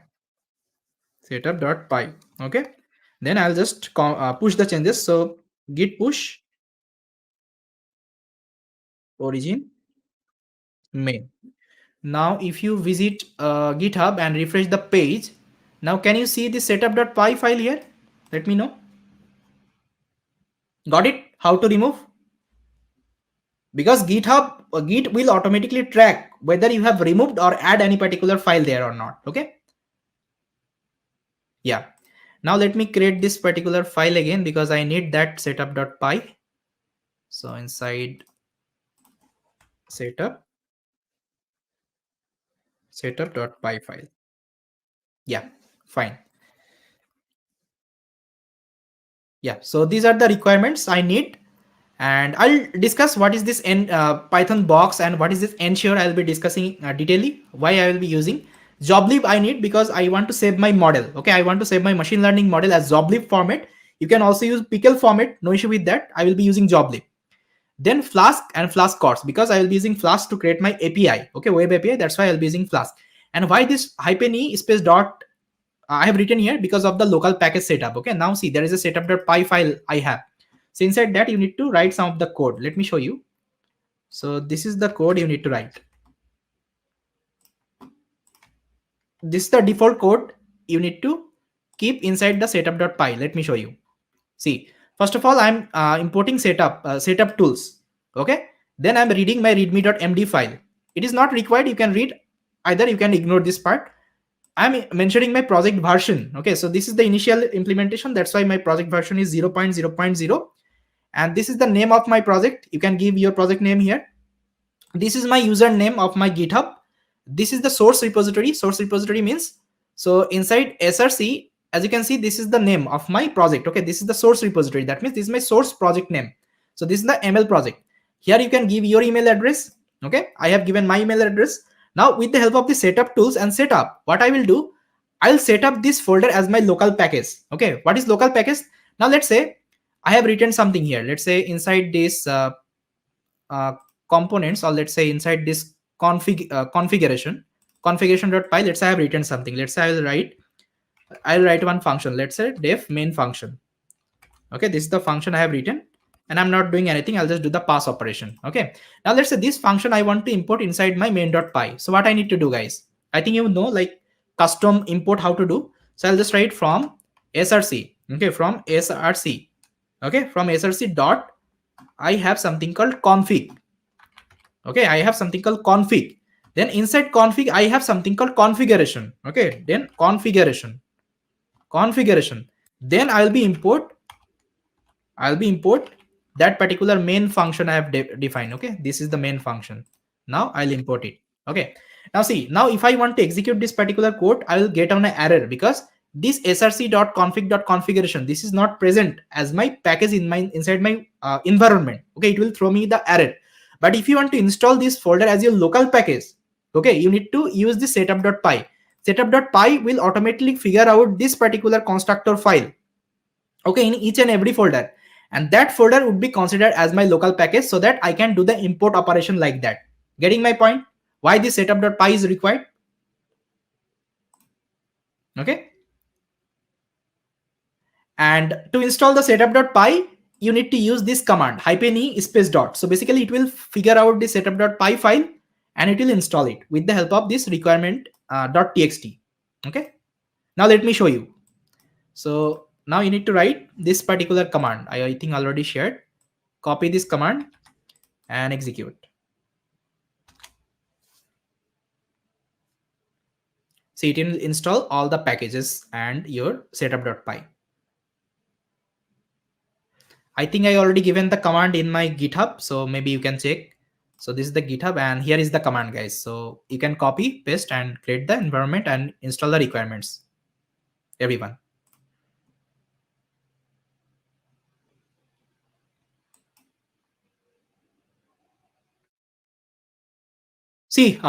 Okay, then I'll just push the changes. So git push origin main. Now if you visit GitHub and refresh the page, now can you see the setup.py file here? Let me know. Got it? How to remove? Because GitHub Git will automatically track whether you have removed or add any particular file there or not. Okay, yeah. Now let me create this particular file again, because I need that setup.py. So inside setup, setup.py file. Yeah, fine. Yeah, so these are the requirements I need, and I'll discuss what is this Python box and what is this ensure. I'll be discussing detailedly why I will be using joblib. I need because I want to save my model. Okay, I want to save my machine learning model as joblib format. You can also use pickle format, no issue with that. I will be using joblib. Then Flask and Flask course, because I will be using Flask to create my API. Okay, web API. That's why I'll be using Flask. And why this -e space dot I have written here because of the local package setup. Okay, now see, there is a setup.py file I have. So inside that you need to write some of the code. Let me show you. So this is the code you need to write. This is the default code you need to keep inside the setup.py. Let me show you. See, first of all, I'm importing setup tools. Okay, then I'm reading my readme.md file. It is not required. You can read either. You can ignore this part. I'm mentioning my project version. Okay, so this is the initial implementation. That's why my project version is 0.0.0. And this is the name of my project. You can give your project name here. This is my username of my GitHub. This is the source repository. Source repository means, so inside src, as you can see, this is the name of my project. Okay, this is the source repository. That means this is my source project name. So this is the ML project. Here you can give your email address. Okay, I have given my email address. Now with the help of the setup tools and setup, what I will do, I'll set up this folder as my local package. Okay, what is local package? Now let's say I have written something here. Let's say inside this uh, components, or let's say inside this configuration.py, let's say I have written something. Let's say I'll write one function. Let's say def main function. Okay, this is the function I have written, and I'm not doing anything. I'll just do the pass operation. Okay, now let's say this function I want to import inside my main.py. So what I need to do, guys, I think you know like custom import how to do. So I'll just write from src. Okay, from src. Okay, from src dot I have something called config. Okay, I have something called config. Then inside config I have something called configuration. Okay, then configuration. Then I'll be import that particular main function I have defined. Okay, this is the main function. Now I'll import it. Okay, now see, now if I want to execute this particular code, I will get on an error because this src.config.configuration, this is not present as my package inside my environment. Okay, it will throw me the error. But if you want to install this folder as your local package, okay, you need to use the setup.py. Setup.py will automatically figure out this particular constructor file, okay, in each and every folder, and that folder would be considered as my local package, so that I can do the import operation like that. Getting my point? Why this setup.py is required? Okay, and to install the setup.py, you need to use this command -e space dot. So basically it will figure out the setup.py file and it will install it with the help of this requirement .txt. Okay, now let me show you. So now you need to write this particular command. I think already shared. Copy this command and execute. See, it will install all the packages and your setup.py. I think I already given the command in my GitHub, so maybe you can check. So this is the GitHub and here is the command, guys. So you can copy, paste and create the environment and install the requirements. Everyone. See,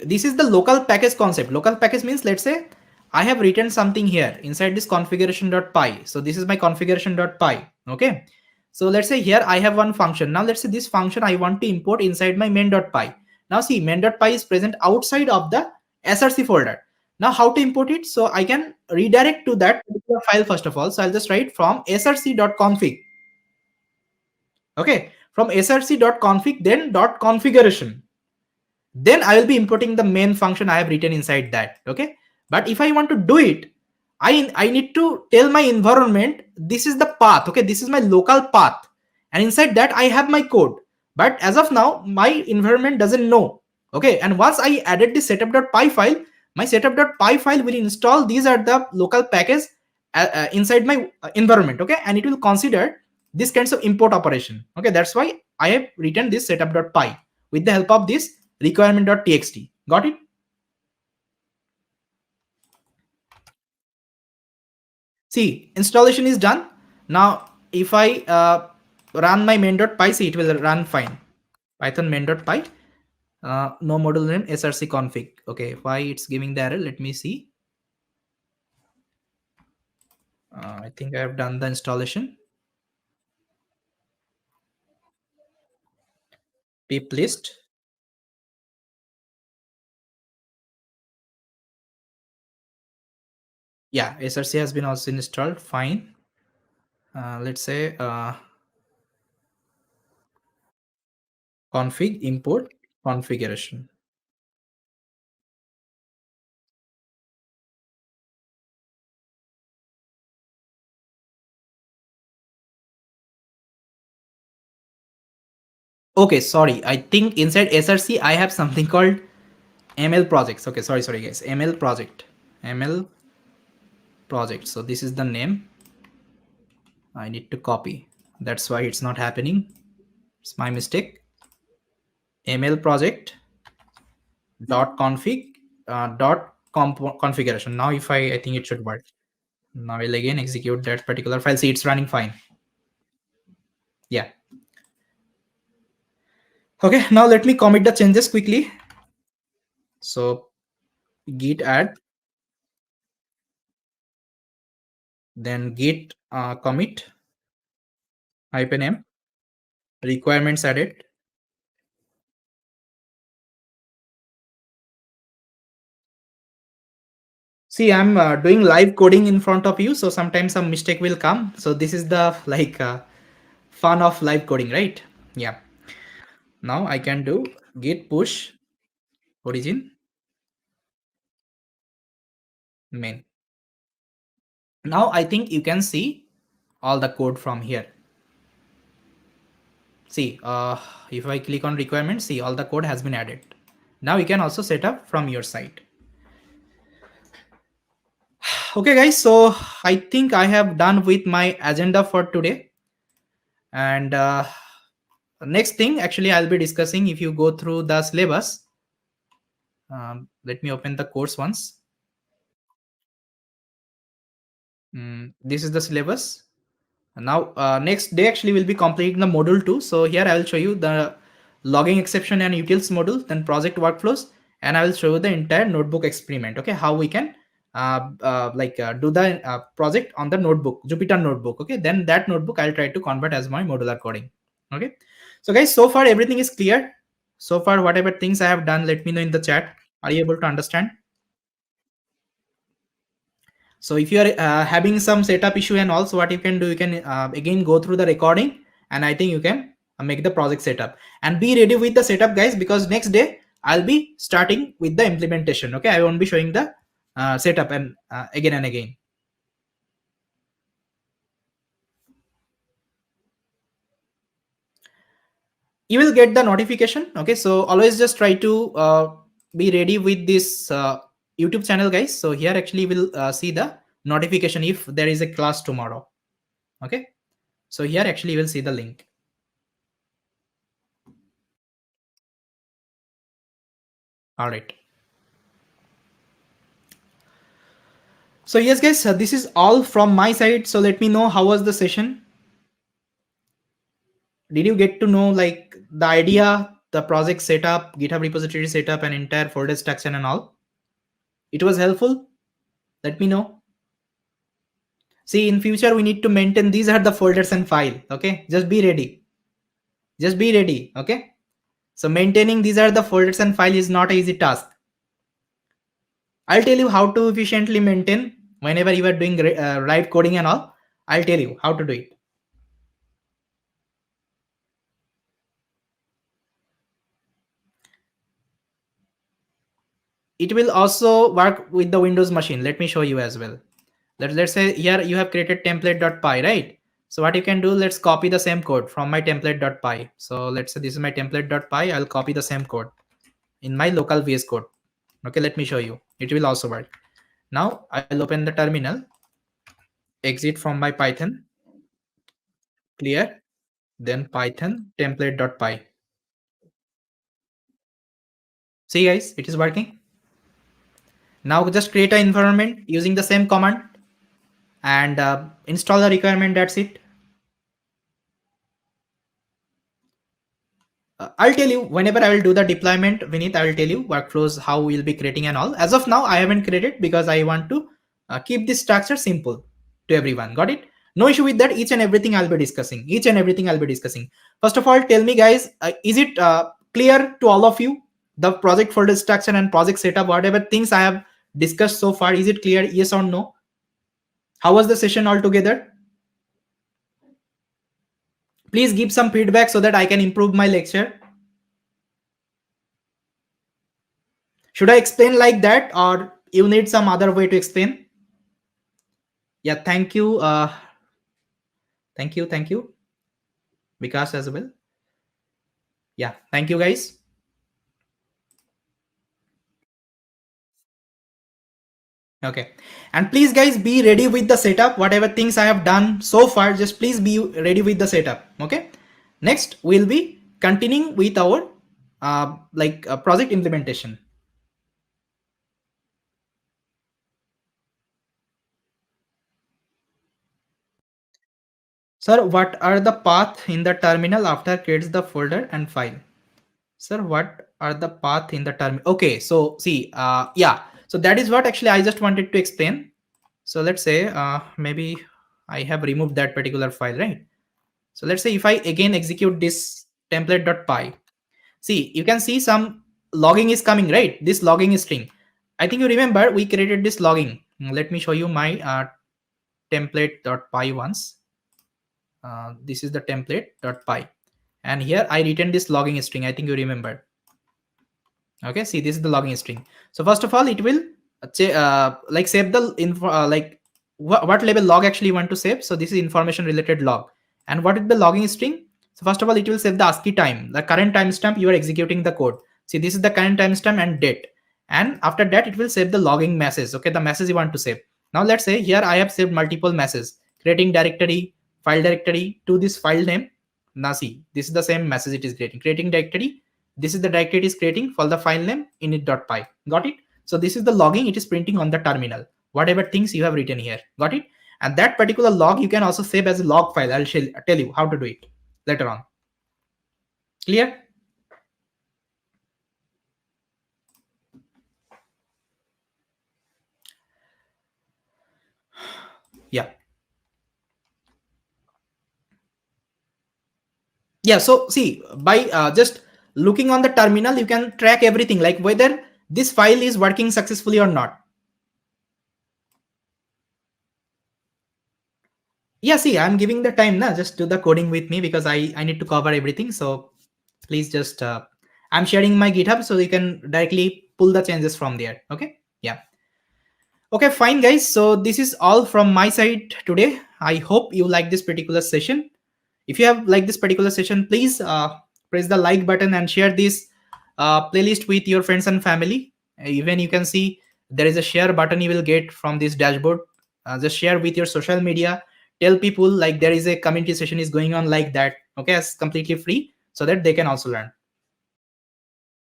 this is the local package concept. Local package means, let's say I have written something here inside this configuration.py. So this is my configuration.py. Okay. So let's say here I have one function. Now let's say this function I want to import inside my main.py. Now see, main.py is present outside of the src folder. Now how to import it? So I can redirect to that particular file first of all. So I'll just write from src.config. Okay. From src.config, then .configuration. Then I will be importing the main function I have written inside that. Okay, but if I want to do it, I need to tell my environment this is the path. Okay, this is my local path, and inside that I have my code. But as of now, my environment doesn't know. Okay, and once I added the setup.py file, my setup.py file will install these are the local package inside my environment. Okay, and it will consider this kinds of import operation. Okay, that's why I have written this setup.py. With the help of this, requirement.txt. Got it? See, installation is done. Now, if I run my main.py, see, it will run fine. Python main.py, no module name src config. Okay, why it's giving the error? Let me see. I think I have done the installation. Pip list. Yeah, src has been also installed. Fine. Let's say config import configuration. Okay, sorry. I think inside src I have something called ml projects. Okay, sorry guys. ml project. ml project. So this is the name. I need to copy. That's why it's not happening. It's my mistake. ml project dot config dot configuration. Now if I think it should work. Now I'll again execute that particular file. See, it's running fine. Yeah. Okay, now let me commit the changes quickly. So git add, then git commit hyphen m, requirements added. See, I'm doing live coding in front of you, so sometimes some mistake will come. So this is the like fun of live coding, right? Yeah. Now I can do git push origin main. Now I think you can see all the code from here. See, if I click on requirements, see all the code has been added. Now you can also set up from your side. Okay guys, so I think I have done with my agenda for today. And next thing actually I'll be discussing, if you go through the syllabus, let me open the course once. This is the syllabus. Now next day actually will be completing the module 2. So here I will show you the logging exception and utils module, then project workflows, and I will show you the entire notebook experiment. Okay, how we can do the project on the notebook, Jupyter notebook. Okay, then that notebook I'll try to convert as my modular coding. Okay, so guys, so far everything is clear. So far whatever things I have done, let me know in the chat. Are you able to understand? So if you are having some setup issue and also what you can do, you can again go through the recording, and I think you can make the project setup and be ready with the setup guys, because next day I'll be starting with the implementation. Okay, I won't be showing the setup and again and again. You will get the notification. Okay, so always just try to be ready with this YouTube channel guys. So here actually we'll see the notification if there is a class tomorrow. Okay, so here actually you will see the link. All right. So yes guys, this is all from my side. So let me know how was the session. Did you get to know like the idea, the project setup, GitHub repository setup, and entire folder structure and all? It was helpful? Let me know. See, in future we need to maintain, these are the folders and file. Okay, just be ready. Just be ready. Okay, so maintaining these are the folders and file is not an easy task. I'll tell you how to efficiently maintain whenever you are doing live coding and all. I'll tell you how to do it. It will also work with the Windows machine. Let me show you as well. Let's say here you have created template.py, right? So what you can do, let's copy the same code from my template.py. So let's say this is my template.py. I'll copy the same code in my local VS Code. Okay, let me show you. It will also work. Now I'll open the terminal, exit from my Python, clear, then Python template.py. See guys, it is working. Now just create an environment using the same command and install the requirement. That's it. I'll tell you whenever I will do the deployment, Vineet, I will tell you workflows, how we'll be creating and all. As of now, I haven't created because I want to keep this structure simple to everyone. Got it? No issue with that. Each and everything I'll be discussing. Each and everything I'll be discussing. First of all, tell me, guys, is it clear to all of you the project folder structure and project setup, whatever things I have discussed so far? Is it clear? Yes or no? How was the session altogether? Please give some feedback so that I can improve my lecture. Should I explain like that, or you need some other way to explain? Yeah, thank you. Thank you, Vikas as well. Yeah, thank you guys. Okay, and please guys be ready with the setup. Whatever things I have done so far, just please be ready with the setup. Okay. Next, we'll be continuing with our project implementation. Sir, what are the path in the terminal after creates the folder and file? Sir, what are the path in the terminal? Okay, so see, yeah, so that is what actually I just wanted to explain. So let's say maybe I have removed that particular file, right? So let's say if I again execute this template.py, see, you can see some logging is coming, right? This logging string. I think you remember we created this logging. Let me show you my template.py once. This is the template.py. And here I written this logging string. I think you remember. Okay, see, this is the logging string. So first of all, it will like save the info, like what level log actually you want to save. So this is information related log. And what is the logging string? So first of all, it will save the ASCII time, the current timestamp you are executing the code. See, this is the current timestamp and date. And after that, it will save the logging message. Okay, the message you want to save. Now let's say here I have saved multiple messages, creating directory, file directory to this file name. Now see, this is the same message it is creating directory. This is the directory it is creating for the file name init.py. Got it? So this is the logging it is printing on the terminal. Whatever things you have written here. Got it? And that particular log you can also save as a log file. I'll tell you how to do it later on. Clear? Yeah. Yeah. So see, by just looking on the terminal, you can track everything, like whether this file is working successfully or not. Yeah, see, I'm giving the time now. Just do the coding with me because I need to cover everything. So please just I'm sharing my GitHub so you can directly pull the changes from there. Okay. Yeah. Okay, fine guys. So this is all from my side today. I hope you like this particular session. If you have liked this particular session, please press the like button and share this playlist with your friends and family. Even you can see there is a share button you will get from this dashboard. Just share with your social media. Tell people like there is a community session is going on like that. Okay, it's completely free so that they can also learn.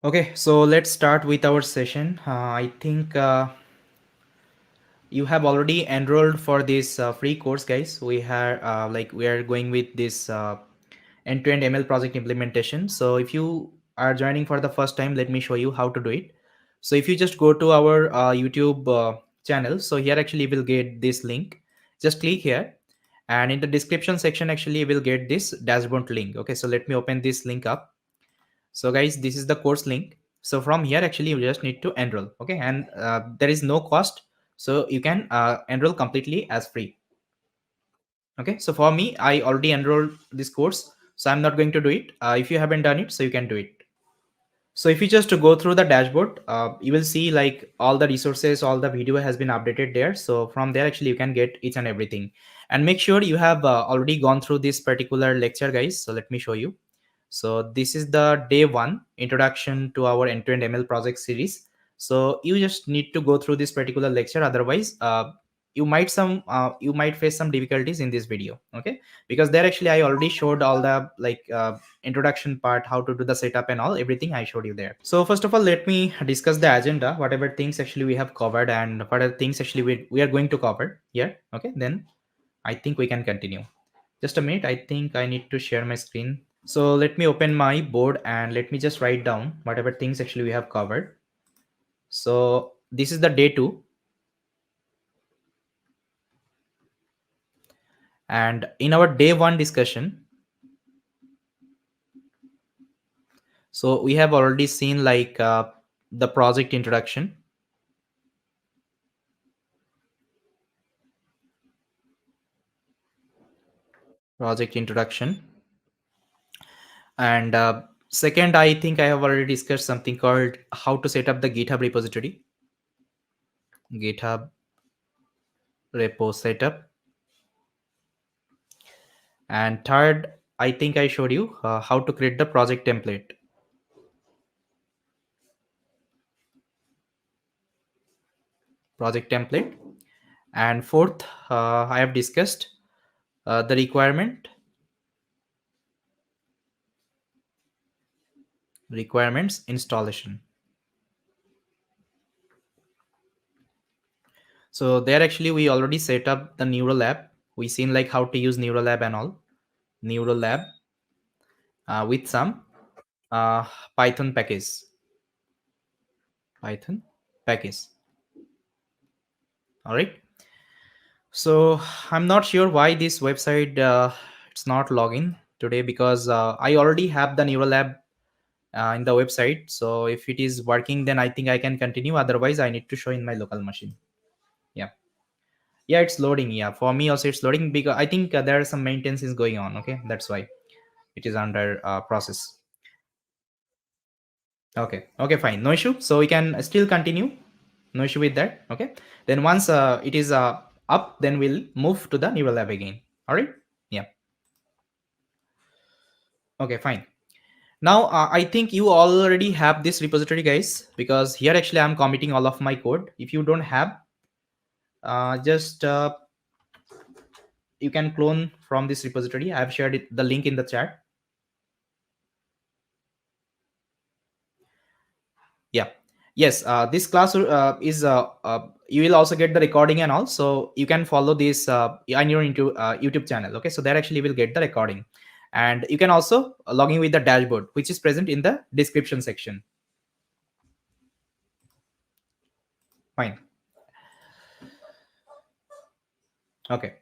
Okay, so let's start with our session. I think you have already enrolled for this free course, guys. We are going with this end-to-end ML project implementation. So if you are joining for the first time, let me show you how to do it. So if you just go to our YouTube channel, so here actually you will get this link. Just click here, and in the description section actually you will get this dashboard link. Okay, so let me open this link up. So guys, this is the course link. So from here actually you just need to enroll. Okay, and there is no cost, so you can enroll completely as free. Okay, so for me, I already enrolled this course, so I'm not going to do it. If you haven't done it, so you can do it. So if you just to go through the dashboard, you will see like all the resources, all the video has been updated there. So from there actually you can get each and everything. And make sure you have already gone through this particular lecture, guys. So let me show you. So this is the day 1 introduction to our end-to-end ML project series. So you just need to go through this particular lecture. Otherwise, you might face some difficulties in this video. Okay, because there actually I already showed all the introduction part, how to do the setup and all, everything I showed you there. So first of all, let me discuss the agenda, whatever things actually we have covered and what are things actually we are going to cover here. Okay, then I think we can continue. Just a minute, I think I need to share my screen. So let me open my board and let me just write down whatever things actually we have covered. So this is the day 2, and in our day 1 discussion, so we have already seen the project introduction, project introduction, and second, I think I have already discussed something called how to set up the GitHub repository, GitHub repo setup, and third, I think I showed you how to create the project template, and fourth, I have discussed the requirements installation. So there actually we already set up the neural lab. We seen like how to use neural lab and all, neural lab with some uh, python package, python package. All right, so I'm not sure why this website it's not login today, because I already have the neural lab in the website. So if it is working, then I think I can continue, otherwise I need to show in my local machine. Yeah, yeah, it's loading. Yeah, for me also it's loading, because I think there are some maintenance is going on. Okay, that's why it is under process. Okay, okay, fine, no issue, so we can still continue, no issue with that. Okay, then once it is up, then we'll move to the neural lab again. All right, yeah, okay, fine. Now I think you already have this repository, guys, because here actually I'm committing all of my code. If you don't have, just you can clone from this repository. I've shared the link in the chat. Yeah, yes, this class is you will also get the recording and all, so you can follow this on your YouTube channel. Okay, so there actually will get the recording, and you can also log in with the dashboard, which is present in the description section. Fine. Okay,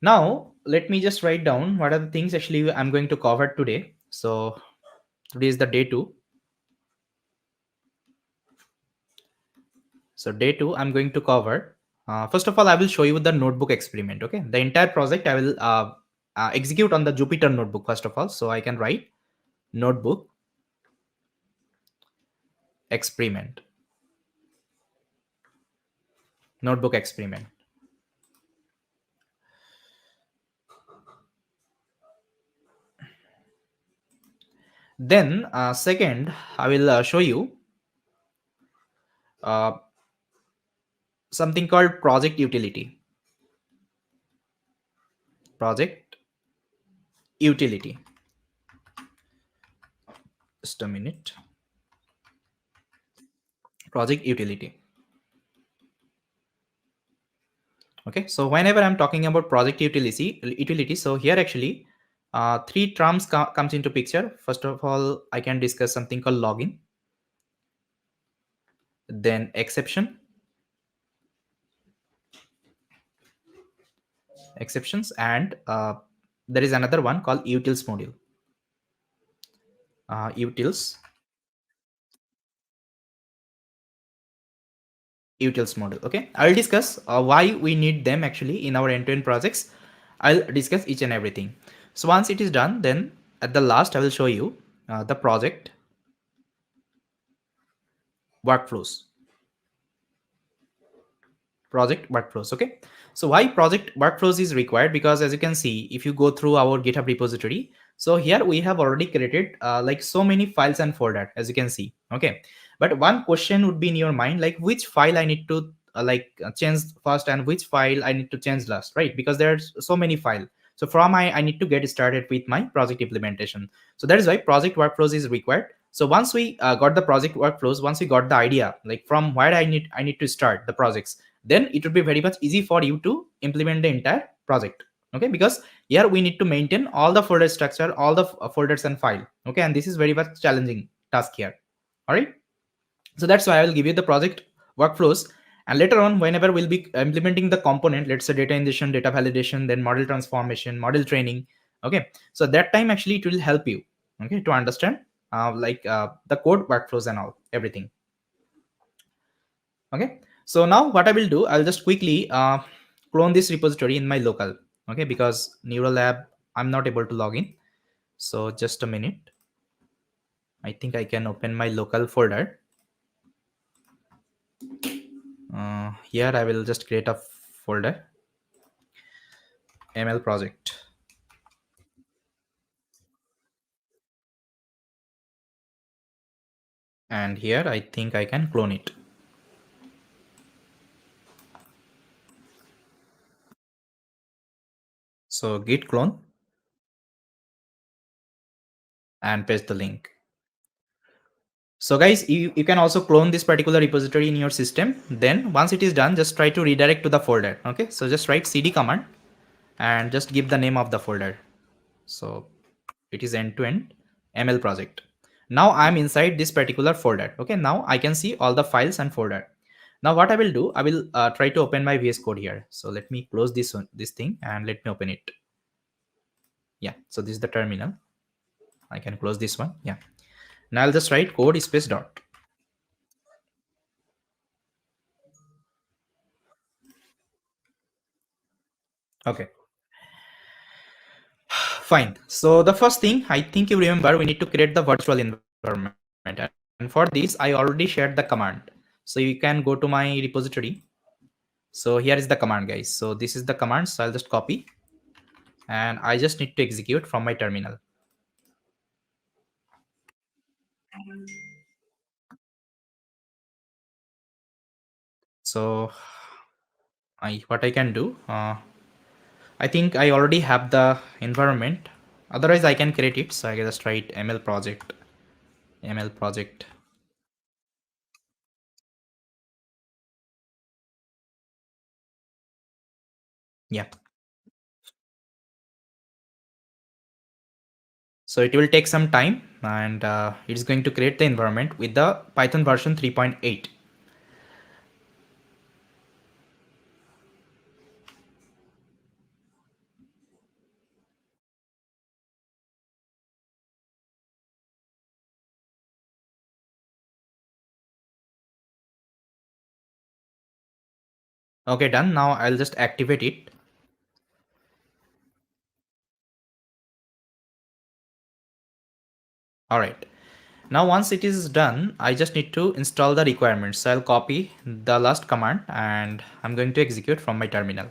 now let me just write down what are the things actually I'm going to cover today. So today is the day 2. So day 2 I'm going to cover, first of all I will show you the notebook experiment. Okay, the entire project I will execute on the Jupyter notebook first of all. So I can write notebook experiment, notebook experiment. Then second I will show you uh, something called project utility, project utility. Just a minute, project utility. Okay, so whenever I'm talking about project utility, so here actually three terms comes into picture. First of all, I can discuss something called login, then exceptions, and there is another one called utils module. Utils module. Okay, I'll discuss why we need them actually in our end-to-end projects. I'll discuss each and everything. So once it is done, then at the last I will show you the project workflows. Okay, so why project workflows is required? Because as you can see, if you go through our GitHub repository, so here we have already created like so many files and folder, as you can see. Okay, but one question would be in your mind, like which file I need to change first and which file I need to change last, right? Because there's so many files. So from I need to get started with my project implementation. So that is why project workflows is required. So once we got the project workflows, once we got the idea, like from where I need to start the projects, then it would be very much easy for you to implement the entire project. Okay, because here we need to maintain all the folder structure, all the folders and file. Okay, and this is very much challenging task here. All right. So that's why I will give you the project workflows, and later on whenever we'll be implementing the component, let's say data ingestion, data validation, then model transformation, model training. Okay, so that time actually it will help you, okay, to understand the code workflows and all everything. Okay, so now what I will do, I'll just quickly clone this repository in my local. Okay, because neural lab I'm not able to log in. So just a minute, I think I can open my local folder. Here I will just create a folder, ML project, and here I think I can clone it. So git clone and paste the link. So guys, you can also clone this particular repository in your system. Then once it is done, just try to redirect to the folder. Okay, so just write cd command and just give the name of the folder. So it is end-to-end ML project. Now I'm inside this particular folder. Okay, now I can see all the files and folder. Now what I will do, I will try to open my VS Code here. So let me close this thing and let me open it. Yeah, so this is the terminal. I can close this one. Yeah. Now I'll just write code space dot. Okay. Fine. So the first thing I think you remember, we need to create the virtual environment. And for this, I already shared the command. So you can go to my repository. So here is the command, guys. So this is the command. So I'll just copy and I just need to execute from my terminal. So what I can do, I think I already have the environment. Otherwise, I can create it. So I can just write ML project, ML project. Yeah. So it will take some time, and it's going to create the environment with the Python version 3.8. Okay, done. Now I'll just activate it. All right. Now once it is done, I just need to install the requirements. So I'll copy the last command and I'm going to execute from my terminal.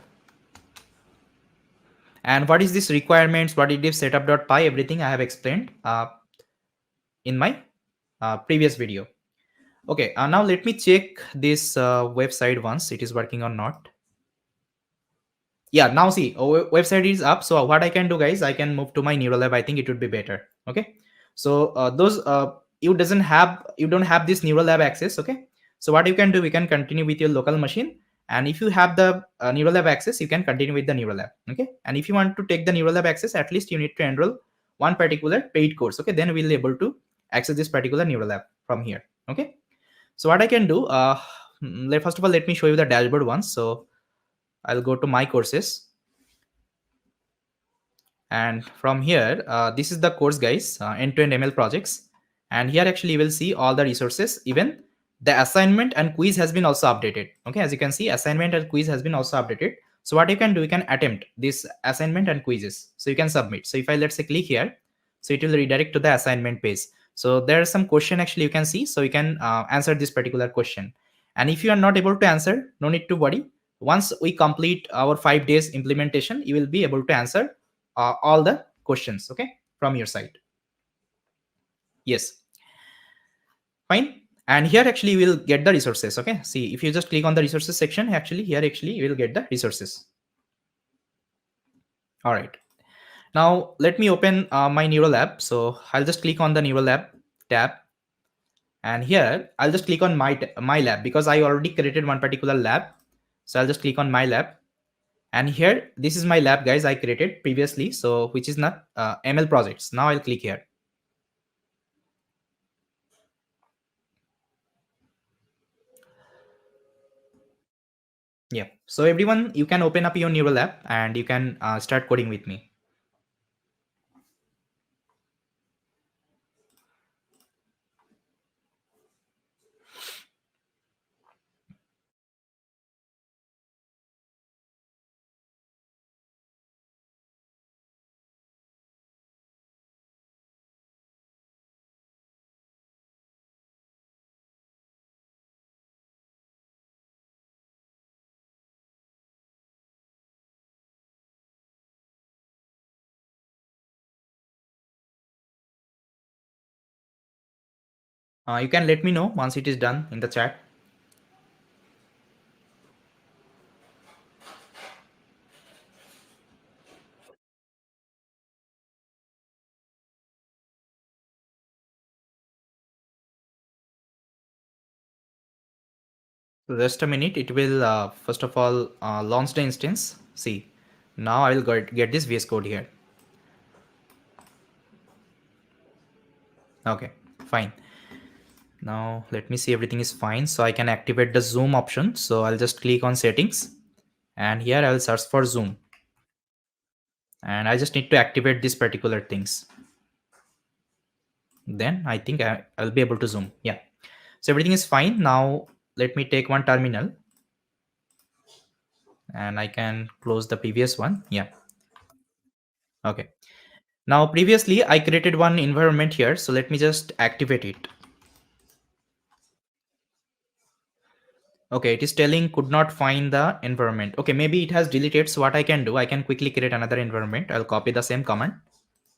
And what is this requirements, what it is setup.py, everything I have explained in my previous video. Okay, now let me check this website once it is working or not. Yeah, now see, website is up. So what I can do, guys, I can move to my neural lab. I think it would be better. Okay, so those you don't have this neural lab access. Okay, so what you can do, we can continue with your local machine, and if you have the neural lab access, you can continue with the neural lab. Okay, and if you want to take the neural lab access, at least you need to enroll one particular paid course. Okay, then we'll be able to access this particular neural lab from here. Okay, so what I can do, first of all, let me show you the dashboard once. So I'll go to my courses, and from here this is the course, guys, end-to-end ML projects. And here actually you will see all the resources. Even the assignment and quiz has been also updated. Okay, as you can see, assignment and quiz has been also updated. So what you can do, you can attempt this assignment and quizzes, so you can submit. So if I, let's say, click here, so it will redirect to the assignment page. So there are some question actually you can see, so you can answer this particular question. And if you are not able to answer, no need to worry. Once we complete our 5 days implementation, you will be able to answer all the questions, okay, from your side. Yes, fine. And here actually you will get the resources. Okay, see, if you just click on the resources section, actually here actually you will get the resources. All right, now let me open my neural lab. So I'll just click on the neural lab tab, and here I'll just click on my lab because I already created one particular lab. So I'll just click on my lab, and here this is my lab, guys, I created previously, so which is not ML projects. Now I'll click here. Yeah, so everyone, you can open up your neural lab and you can start coding with me. You can let me know once it is done in the chat. So just a minute, it will first of all launch the instance. See, now I will get this VS Code here. Okay, fine. Now let me see everything is fine. So I can activate the zoom option. So I'll just click on settings, and here I will search for zoom. And I just need to activate these particular things. Then I think I'll be able to zoom. Yeah. So everything is fine. Now let me take one terminal, and I can close the previous one. Yeah. Okay. Now previously I created one environment here. So let me just activate it. Okay, it is telling could not find the environment. Okay, maybe it has deleted. So what I can do, I can quickly create another environment. I'll copy the same command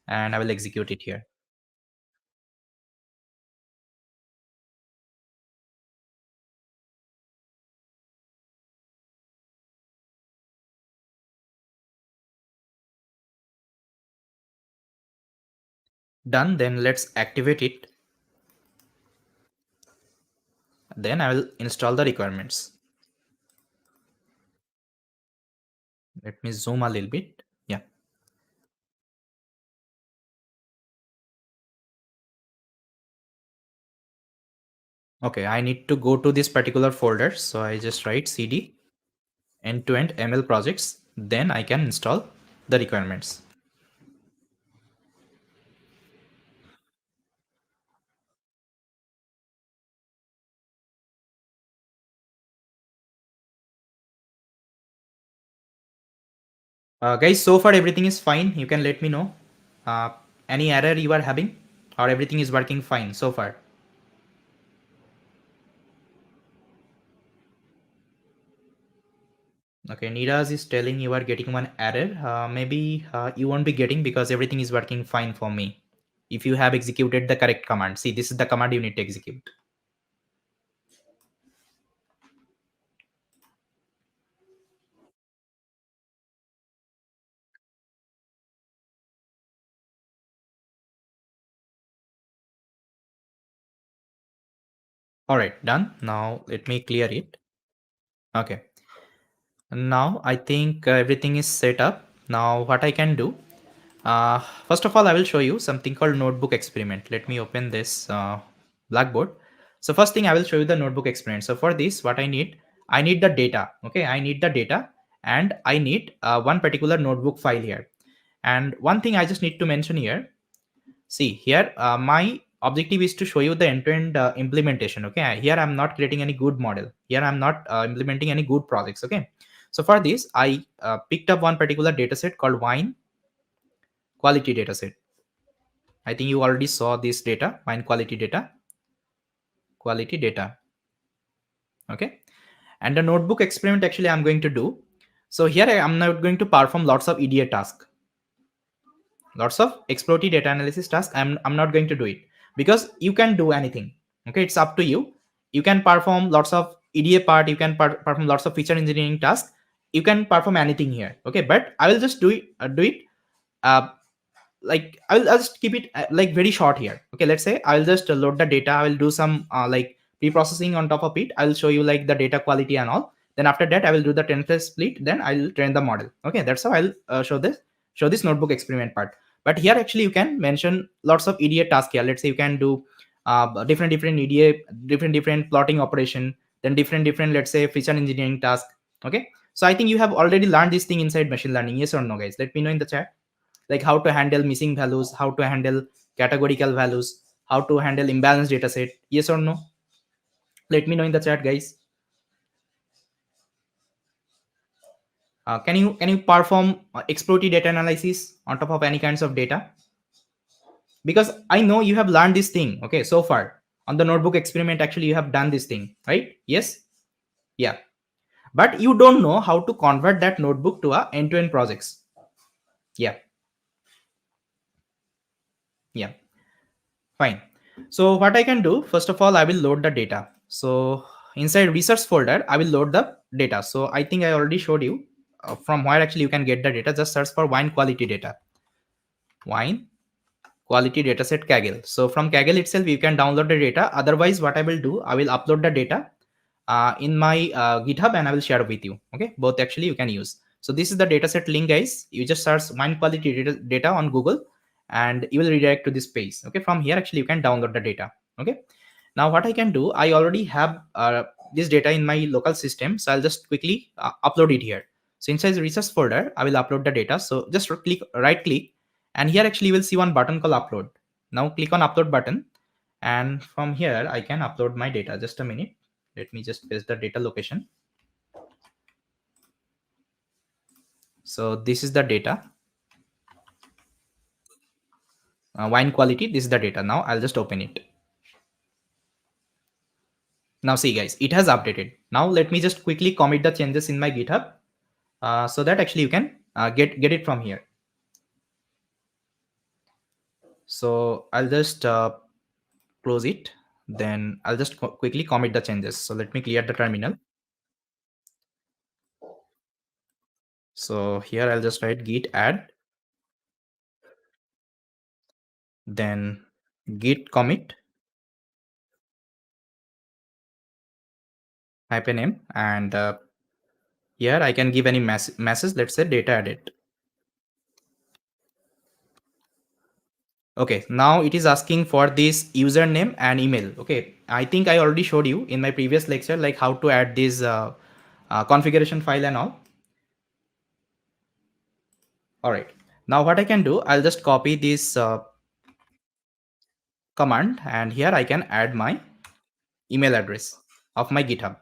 and I will execute it here. Done. Then let's activate it. Then I will install the requirements. Let me zoom a little bit. Yeah. Okay, I need to go to this particular folder. So I just write cd end-to-end ML projects. Then I can install the requirements. Guys, so far everything is fine. You can let me know uh, any error you are having, or everything is working fine so far. Okay, Neeraj is telling you are getting one error. Maybe you won't be getting because everything is working fine for me. If you have executed the correct command, see, this is the command you need to execute. All right, done. Now let me clear it. Okay. Now I think everything is set up. Now what I can do, first of all, I will show you something called notebook experiment. Let me open this Blackboard. So first thing I will show you the notebook experiment. So for this, what I need the data. Okay, I need the data, and I need one particular notebook file here. And one thing I just need to mention here, see here, my objective is to show you the end-to-end implementation. Okay, here I'm not creating any good model. Here I'm not implementing any good projects. Okay, so for this, I picked up one particular dataset called wine quality dataset. I think you already saw this data, wine quality data. Okay, and the notebook experiment actually I'm going to do. So here I am now going to perform lots of EDA tasks, lots of exploratory data analysis tasks. I'm not going to do it because you can do anything. Okay, it's up to you. You can perform lots of EDA part, you can perform lots of feature engineering tasks, you can perform anything here. Okay, but I will just do it uh, like I'll just keep it like very short here. Okay, let's say I'll just load the data, I will do some like pre-processing on top of it, I'll show you like the data quality and all. Then after that I will do the 10 plus split, then I'll train the model. Okay, that's how I'll show this notebook experiment part. But here actually you can mention lots of EDA tasks here. Let's say you can do different EDA, different plotting operation, then different let's say feature engineering task. Okay, so I think you have already learned this thing inside machine learning. Yes or no, guys? Let me know in the chat, like how to handle missing values, how to handle categorical values, how to handle imbalanced data set. Yes or no? Let me know in the chat, guys. Can you perform exploratory data analysis on top of any kinds of data? Because I know you have learned this thing. Okay, so far on the notebook experiment, actually you have done this thing, right? Yes. Yeah, but you don't know how to convert that notebook to a end-to-end projects. Yeah. Yeah, fine. So what I can do, first of all, I will load the data. So inside research folder, I will load the data. So I think I already showed you from where actually you can get the data. Just search for wine quality data. Wine quality dataset Kaggle. So from Kaggle itself, you can download the data. Otherwise, what I will do, I will upload the data in my GitHub and I will share with you. Okay, both actually you can use. So this is the dataset link, guys. You just search wine quality data on Google and you will redirect to this page. Okay, from here actually you can download the data. Okay, now what I can do, I already have this data in my local system, so I'll just quickly upload it here. So inside the research folder, I will upload the data. So just right click, and here actually you will see one button called upload. Now click on upload button, and from here I can upload my data. Just a minute, let me just paste the data location. So this is the data, wine quality. This is the data. Now I'll just open it. Now see, guys, it has updated. Now let me just quickly commit the changes in my GitHub, so that actually you can get it from here. So I'll just close it. Then I'll just quickly commit the changes. So let me clear the terminal. So here I'll just write git add, then git commit hyphen m, and here I can give any message. Let's say data added. Okay, now it is asking for this username and email. Okay, I think I already showed you in my previous lecture like how to add this configuration file and all. All right, now what I can do, I'll just copy this command, and here I can add my email address of my GitHub.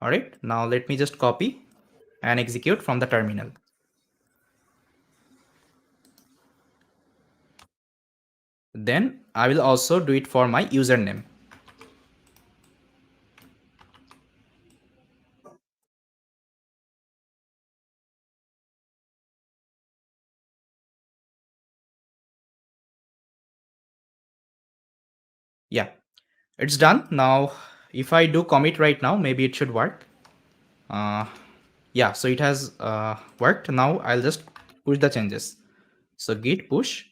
All right, now let me just copy and execute from the terminal. Then I will also do it for my username. Yeah, it's done. Now if I do commit right now, maybe it should work. Yeah, so it has worked. Now I'll just push the changes. So git push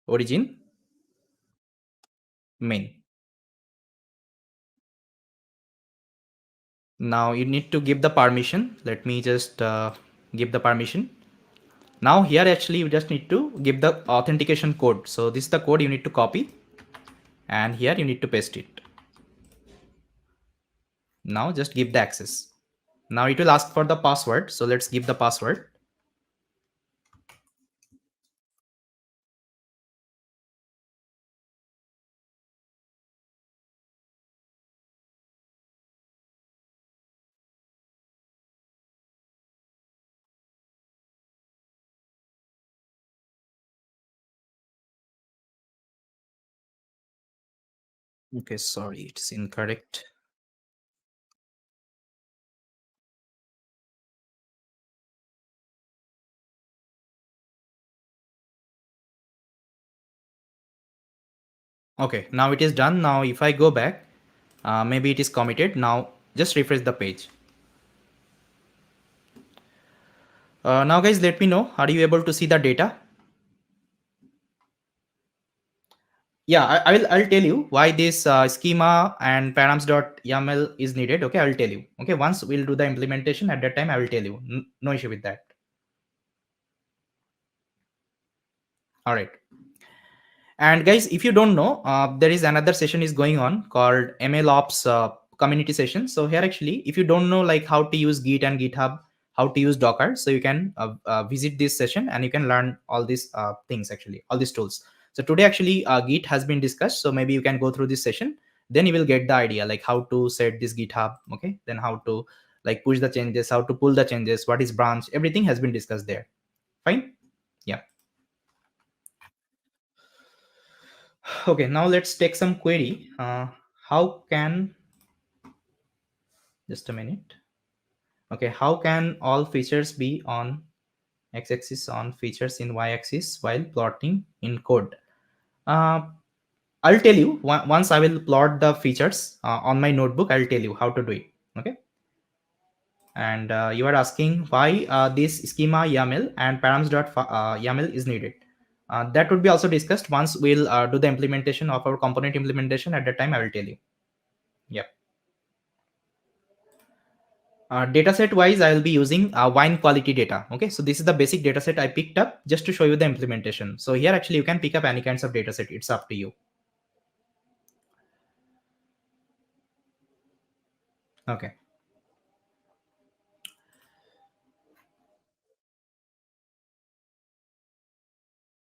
origin main. Now you need to give the permission. Let me just give the permission. Now here actually you just need to give the authentication code. So this is the code you need to copy, and here you need to paste it. Now just give the access. Now it will ask for the password. So let's give the password. Okay, sorry, it's incorrect. Okay, now it is done. Now if I go back, maybe it is committed. Now just refresh the page. Now guys, let me know, are you able to see the data? Yeah, I'll tell you why this schema and params.yaml is needed. Okay, I'll tell you. Okay, once we'll do the implementation, at that time I will tell you. No issue with that. All right. And guys, if you don't know, there is another session is going on called MLOps community session. So here actually, if you don't know like how to use Git and GitHub, how to use Docker, so you can visit this session and you can learn all these things actually, all these tools. So today actually Git has been discussed. So maybe you can go through this session. Then you will get the idea like how to set this GitHub. Okay. Then how to like push the changes, how to pull the changes, what is branch, everything has been discussed there. Fine. Yeah. Okay, now let's take some query. How can, just a minute. Okay, how can all features be on x-axis, on features in y-axis while plotting in code? Uh, I'll tell you once I will plot the features on my notebook. I'll tell you how to do it. Okay. And you are asking why this schema YAML and params.yaml is needed. That would be also discussed once we'll do the implementation of our component implementation. At that time, I will tell you. Yeah. Dataset wise, I will be using wine quality data. Okay, so this is the basic dataset I picked up just to show you the implementation. So here actually you can pick up any kinds of dataset. It's up to you. Okay.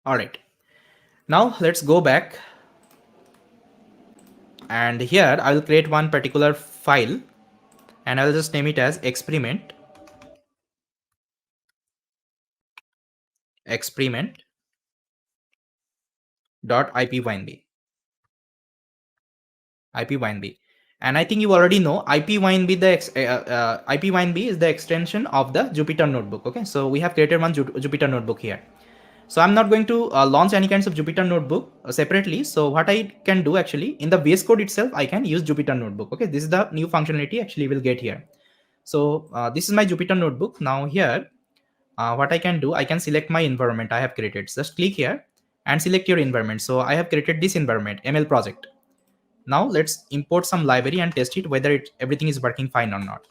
All right. Now let's go back. And here I will create one particular file and I'll just name it as experiment.ipynb. ipynb. And I think you already know ipynb, ipynb is the extension of the Jupyter notebook. Okay, so we have created one Jupyter notebook here. So I'm not going to launch any kinds of Jupyter notebook separately. So what I can do actually in the VS Code itself, I can use Jupyter notebook. Okay, this is the new functionality actually we'll get here. So this is my Jupyter notebook. Now here, what I can do, I can select my environment I have created. Just click here and select your environment. So I have created this environment, ML project. Now let's import some library and test it whether everything is working fine or not.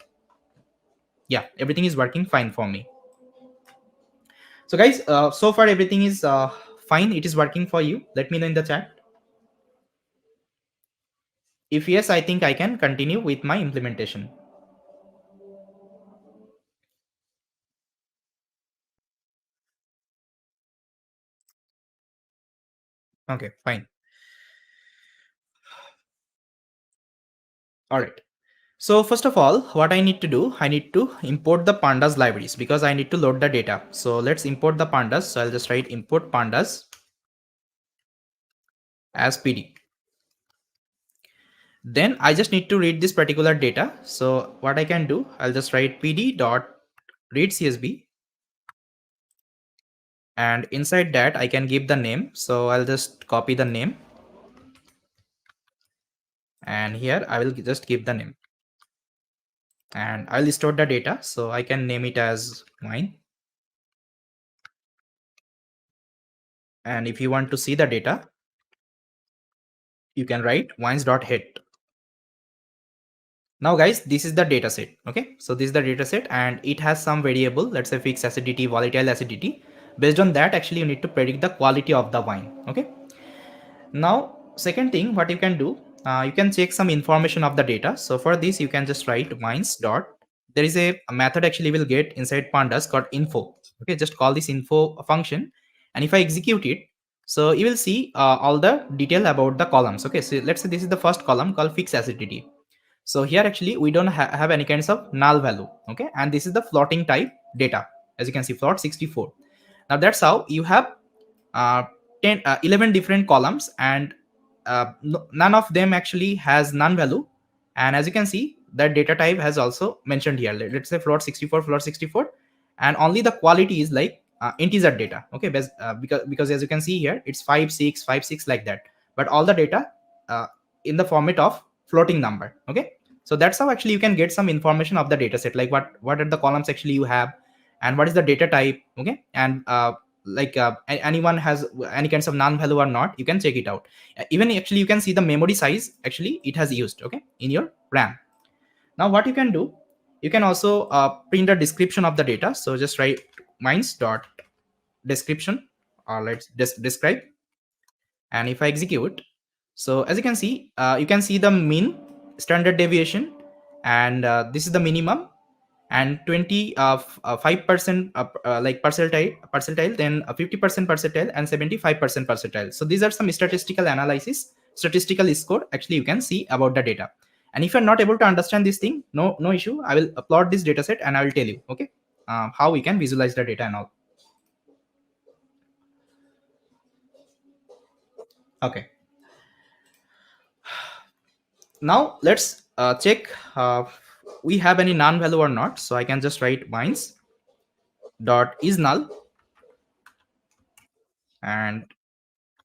Yeah, everything is working fine for me. So guys, so far everything is fine. It is working for you. Let me know in the chat. If yes, I think I can continue with my implementation. Okay, fine. All right. So first of all, what I need to do, I need to import the pandas libraries because I need to load the data. So let's import the pandas. So I'll just write import pandas as PD. Then I just need to read this particular data. So what I can do, I'll just write pd dot read CSV, and inside that I can give the name. So I'll just copy the name, and here I will just give the name, and I'll store the data. So I can name it as wine. And if you want to see the data, you can write wines.head. Now guys, this is the data set. Okay, so this is the data set and it has some variable, let's say fixed acidity, volatile acidity. Based on that, actually you need to predict the quality of the wine. Okay, now second thing what you can do, you can check some information of the data. So for this you can just write wines dot, there is a method actually will get inside pandas called info. Okay, just call this info function, and if I execute it, so you will see all the detail about the columns. Okay, so let's say this is the first column called fixed acidity. So here actually we don't have any kinds of null value. Okay, and this is the floating type data, as you can see, float 64. Now that's how you have uh, 11 different columns, and none of them actually has none value. And as you can see, that data type has also mentioned here. Let's say float 64, float 64, and only the quality is like integer data. Okay, because as you can see here, it's 5 6 5 6 like that, but all the data in the format of floating number. Okay, so that's how actually you can get some information of the data set, like what are the columns actually you have, and what is the data type. Okay, and anyone has any kinds of non-value or not, you can check it out. Even actually you can see the memory size actually it has used, okay, in your RAM. Now what you can do, you can also print a description of the data. So just write mines dot description, or let's describe. And if I execute, so as you can see the mean, standard deviation, and this is the minimum, and 5% like percentile, then 50% percentile, and 75% percentile. So these are some statistical analysis, statistical score actually you can see about the data. And if you're not able to understand this thing, no issue, I will upload this data set and I will tell you, okay, how we can visualize the data and all. Okay, now let's check we have any non-value or not. So I can just write mines dot is null, and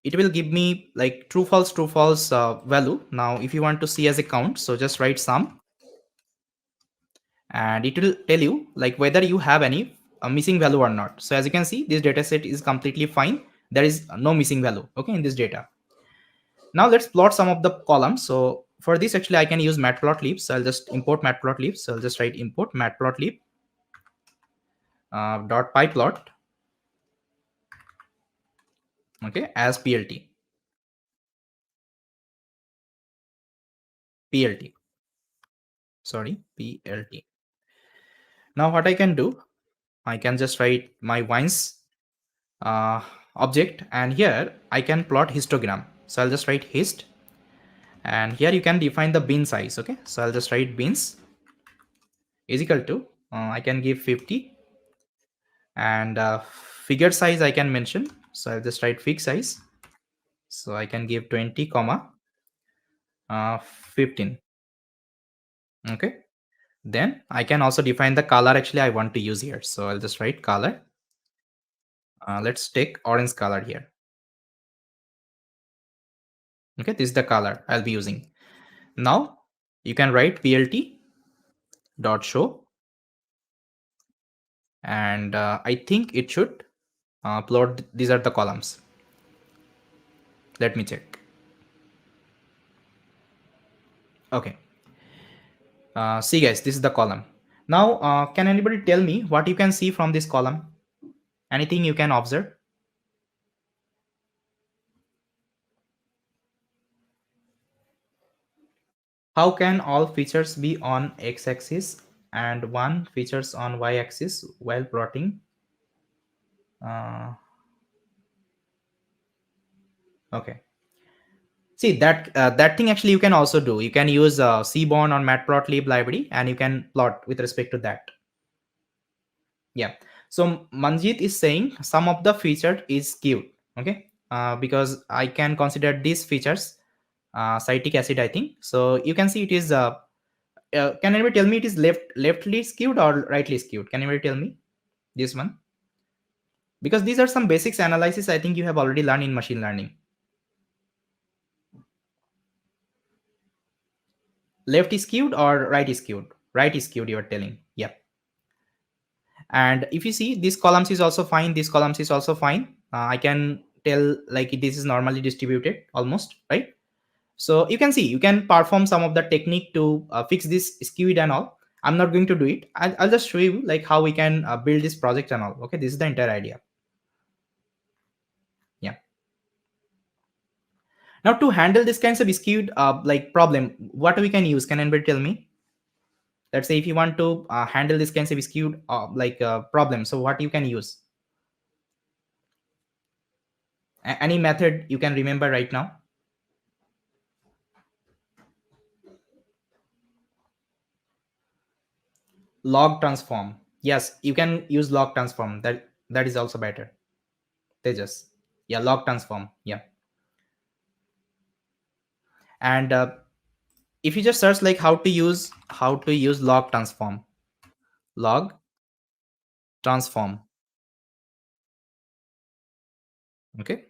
it will give me like true false value. Now if you want to see as a count, so just write sum, and it will tell you like whether you have any missing value or not. So as you can see, this data set is completely fine. There is no missing value, okay, in this data. Now let's plot some of the columns. So for this actually I can use matplotlib. So I'll just import matplotlib. So I'll just write import matplotlib dot pyplot, okay, as plt, sorry, plt. Now what I can do, I can just write my vines object, and here I can plot histogram. So I'll just write hist, and here you can define the bin size. Okay, so I'll just write bins is equal to I can give 50, and figure size I can mention. So I'll just write fig size. So I can give 20 comma 15. Okay, then I can also define the color actually I want to use here. So I'll just write color. Let's take orange color here. Okay, this is the color I'll be using. Now you can write plt dot show, and I think it should plot. These are the columns. Let me check. Okay. See guys, this is the column. Now can anybody tell me what you can see from this column? Anything you can observe? How can all features be on x-axis and one features on y-axis while plotting? Okay. See that thing actually you can also do. You can use Seaborn or Matplotlib library, and you can plot with respect to that. Yeah. So Manjit is saying some of the feature is skewed. Okay. Because I can consider these features citric acid, I think. So you can see it is. Can anybody tell me it is leftly skewed or rightly skewed? Can anybody tell me this one? Because these are some basics analysis I think you have already learned in machine learning. Left is skewed or right is skewed? Right is skewed, you are telling. Yep. And if you see, this columns is also fine, this columns is also fine. I can tell like this is normally distributed almost, right? So you can see you can perform some of the technique to fix this skewed and all. I'm not going to do it. I'll just show you like how we can build this project and all. Okay, this is the entire idea. Yeah. Now to handle this kinds of skewed like problem, what we can use? Can anybody tell me? Let's say if you want to handle this kinds of skewed problem, so what you can use? Any method you can remember right now? Log transform. Yes, you can use log transform. That is also better. Tejas. Yeah, log transform. Yeah. And if you just search like how to use log transform. Log transform. Okay.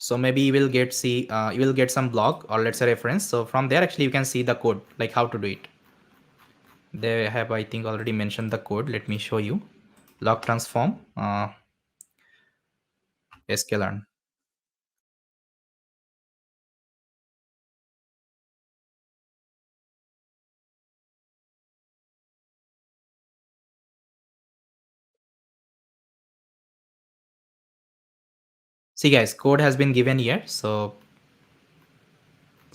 So maybe you will get see you will get some blog or let's say reference. So from there actually you can see the code like how to do it. They have I think already mentioned the code. Let me show you. Log transform sklearn. See guys, code has been given here. So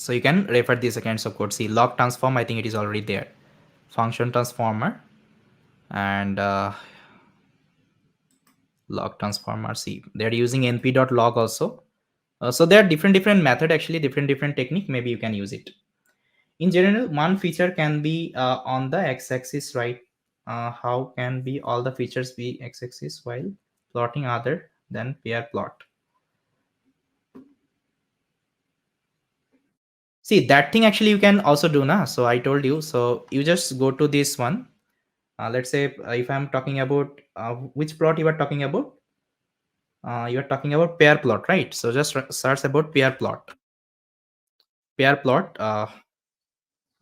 you can refer these kinds of code. See log transform, I think it is already there. Function transformer and log transformer. See they're using np.log also. So there are different method actually, different technique. Maybe you can use it. In general, one feature can be on the x-axis, right? How can be all the features be x-axis while plotting other than pair plot? See that thing actually you can also do now. So I told you. So you just go to this one. Let's say if I'm talking about which plot you are talking about, you are talking about pair plot, right? So just search about pair plot. Pair plot,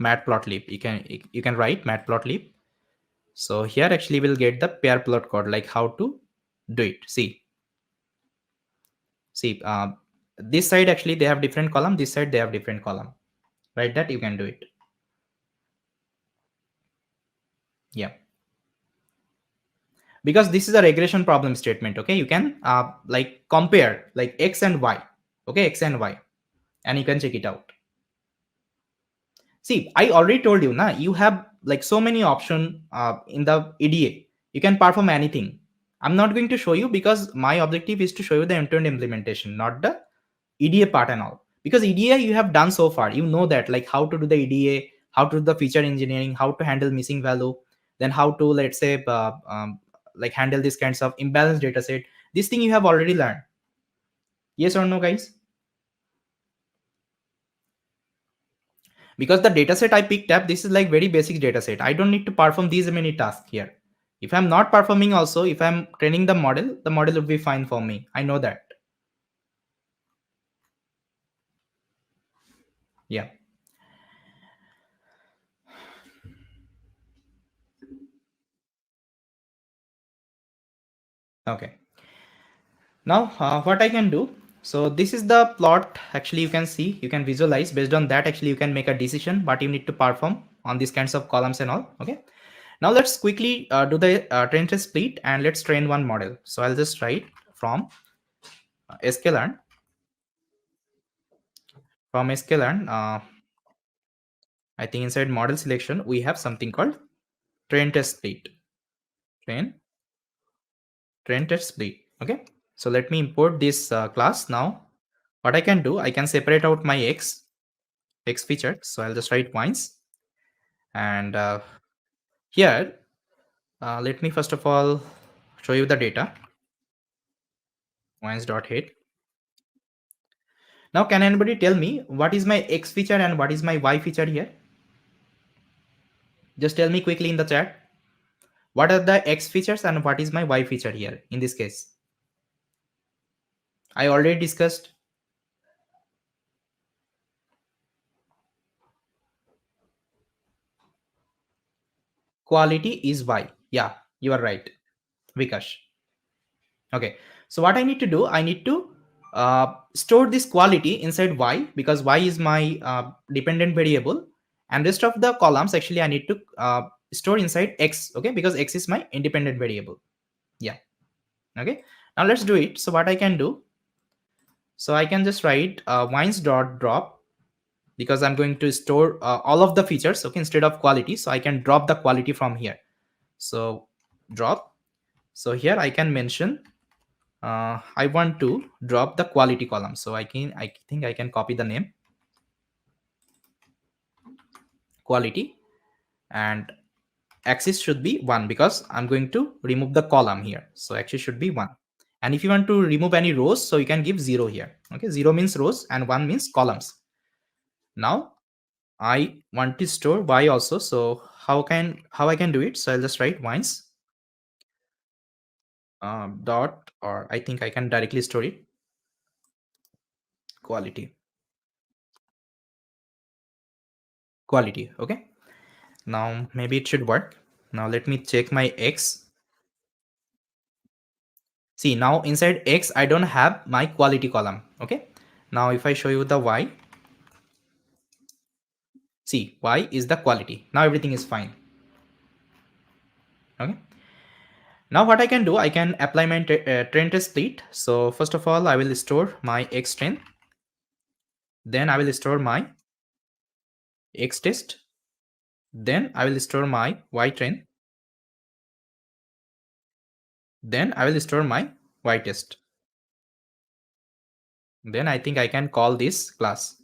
matplotlib. You can write matplotlib. So here actually we'll get the pair plot code like how to do it. See, this side actually they have different column. This side they have different column. Right? That you can do it. Yeah. Because this is a regression problem statement. Okay, you can like compare like x and y. Okay, x and y, and you can check it out. See, I already told you, na, you have like so many option in the EDA. You can perform anything. I'm not going to show you because my objective is to show you the end-to-end implementation, not the EDA part and all. Because EDA you have done so far, you know that like how to do the EDA, how to do the feature engineering, how to handle missing value, then how to let's say like handle these kinds of imbalanced data set. This thing you have already learned. Yes or no, guys? Because the dataset I picked up, this is like very basic dataset. I don't need to perform these many tasks here. If I'm not performing also, if I'm training the model would be fine for me. I know that. Yeah. Okay. Now what I can do. So this is the plot. Actually, you can see, you can visualize. Based on that, actually, you can make a decision. But you need to perform on these kinds of columns and all. Okay. Now let's quickly do the train test split and let's train one model. So I'll just write from sklearn. From sklearn, I think inside model selection, we have something called train test split. Train, train test split. Okay. So let me import this class now. What I can do, I can separate out my x feature. So I'll just write points. And here, let me first of all show you the data. Points.head. Now, can anybody tell me what is my x feature and what is my y feature here? Just tell me quickly in the chat. What are the x features and what is my y feature here in this case? I already discussed. Quality is y. Yeah, you are right, Vikash. Okay. So what I need to do, I need to store this quality inside y because y is my dependent variable, and rest of the columns actually I need to store inside x. Okay, because x is my independent variable. Yeah. Okay. Now let's do it. So what I can do, so I can just write wines dot drop because I'm going to store all of the features. Okay, instead of quality, so I can drop the quality from here. So drop. So here I can mention I want to drop the quality column. So I think I can copy the name quality, and axis should be 1 because I'm going to remove the column here. So axis should be 1. And if you want to remove any rows, so you can give 0 here. Okay, 0 means rows and 1 means columns. Now I want to store y also. So how I can do it? So I'll just write wines dot, or I think I can directly store it. quality. Quality. Okay. Now maybe it should work. Now let me check my X. See, now inside X, I don't have my quality column. Okay. Now if I show you the Y, see, Y is the quality. Now everything is fine. Okay. Now what I can do, I can apply my train test split. So first of all, I will store my X train. Then I will store my X test. Then I will store my Y train. Then I will store my Y test. Then I think I can call this class.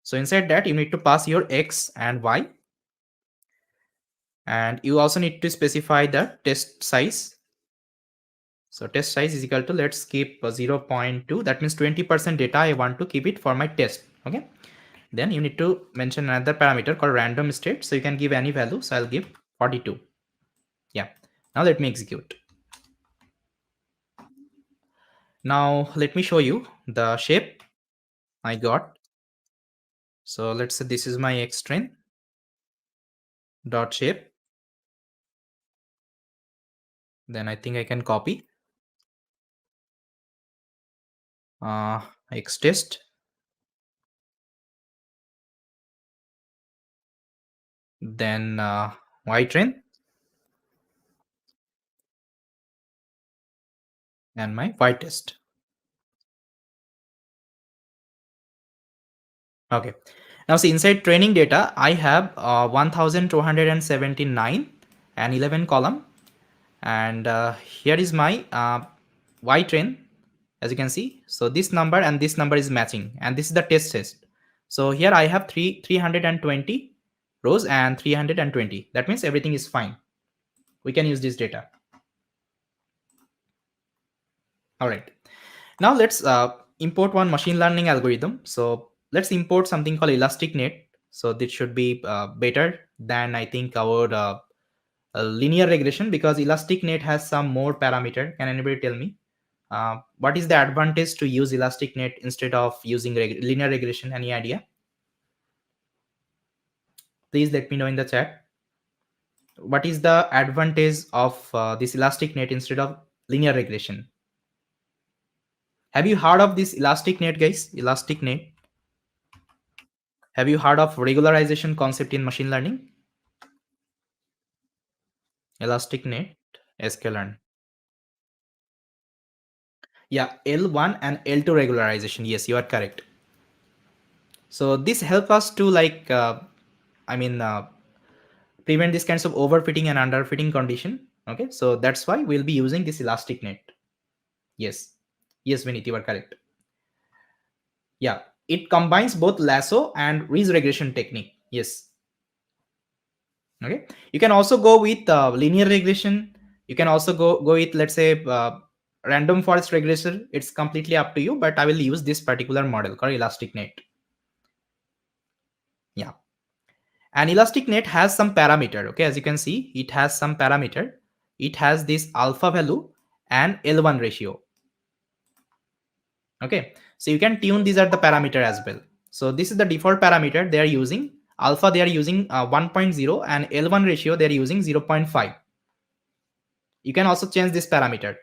So inside that, you need to pass your X and Y. And you also need to specify the test size. So test size is equal to, let's keep 0.2. That means 20% data I want to keep it for my test. Okay. Then you need to mention another parameter called random state. So you can give any value. So I'll give 42. Yeah. Now let me execute. Now let me show you the shape I got. So let's say this is my X train dot shape. Then I think I can copy X test. Then Y train and my Y test. Okay. Now see, inside training data, I have 1279 and 11 column. And here is my Y train, as you can see. So this number and this number is matching. And this is the test. So here I have 320 rows and 320. That means everything is fine. We can use this data. All right. Now let's import one machine learning algorithm. So let's import something called elastic net. So this should be better than, I think, our linear regression, because elastic net has some more parameter. Can anybody tell me what is the advantage to use elastic net instead of using linear regression? Any idea? Please let me know in the chat. What is the advantage of this elastic net instead of linear regression? Have you heard of this elastic net, guys? Elastic net. Have you heard of regularization concept in machine learning? Elastic net, sklearn. Yeah, L1 and L2 regularization. Yes, you are correct. So this help us to prevent these kinds of overfitting and underfitting condition. Okay, so that's why we'll be using this elastic net. Yes, Vinit, you are correct. Yeah, it combines both lasso and ridge regression technique. Yes. Okay, you can also go with linear regression. You can also go with, let's say, random forest regression. It's completely up to you, but I will use this particular model called elastic net. Yeah, and elastic net has some parameter. Okay, as you can see, it has some parameter. It has this alpha value and L1 ratio. Okay, so you can tune these are the parameter as well. So this is the default parameter they are using. Alpha they are using 1.0 and L1 ratio they are using 0.5. You can also change this parameter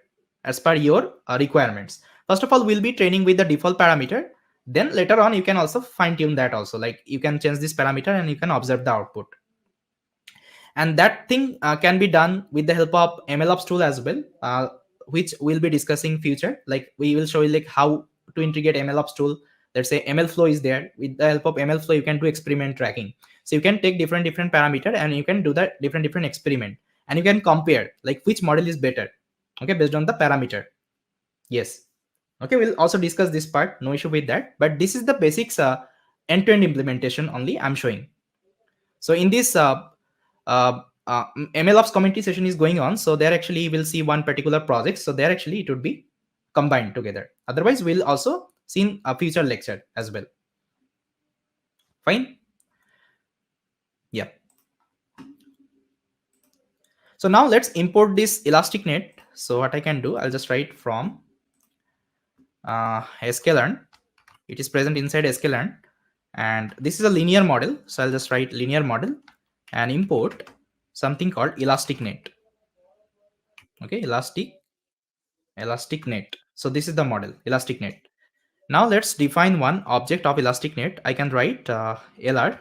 as per your requirements. First of all, we'll be training with the default parameter. Then later on, you can also fine tune that also. Like you can change this parameter and you can observe the output. And that thing can be done with the help of MLOps tool as well, which we'll be discussing future. Like we will show you like how to integrate MLOps tool. Let's say ML flow is there. With the help of ML flow, you can do experiment tracking. So you can take different parameter and you can do that different experiment, and you can compare like which model is better. Okay, based on the parameter. Yes. Okay, we'll also discuss this part. No issue with that. But this is the basics end-to-end implementation only I'm showing. So in this MLOps community session is going on. So there actually we'll see one particular project. So there actually it would be combined together. Otherwise, we'll also see in a future lecture as well. Fine. Yeah. So now let's import this elastic net. So what I can do, I'll just write from sklearn. It is present inside sklearn, and this is a linear model. So I'll just write linear model and import something called elastic net. Okay, elastic net. So this is the model elastic net. Now let's define one object of elastic net. I can write lr,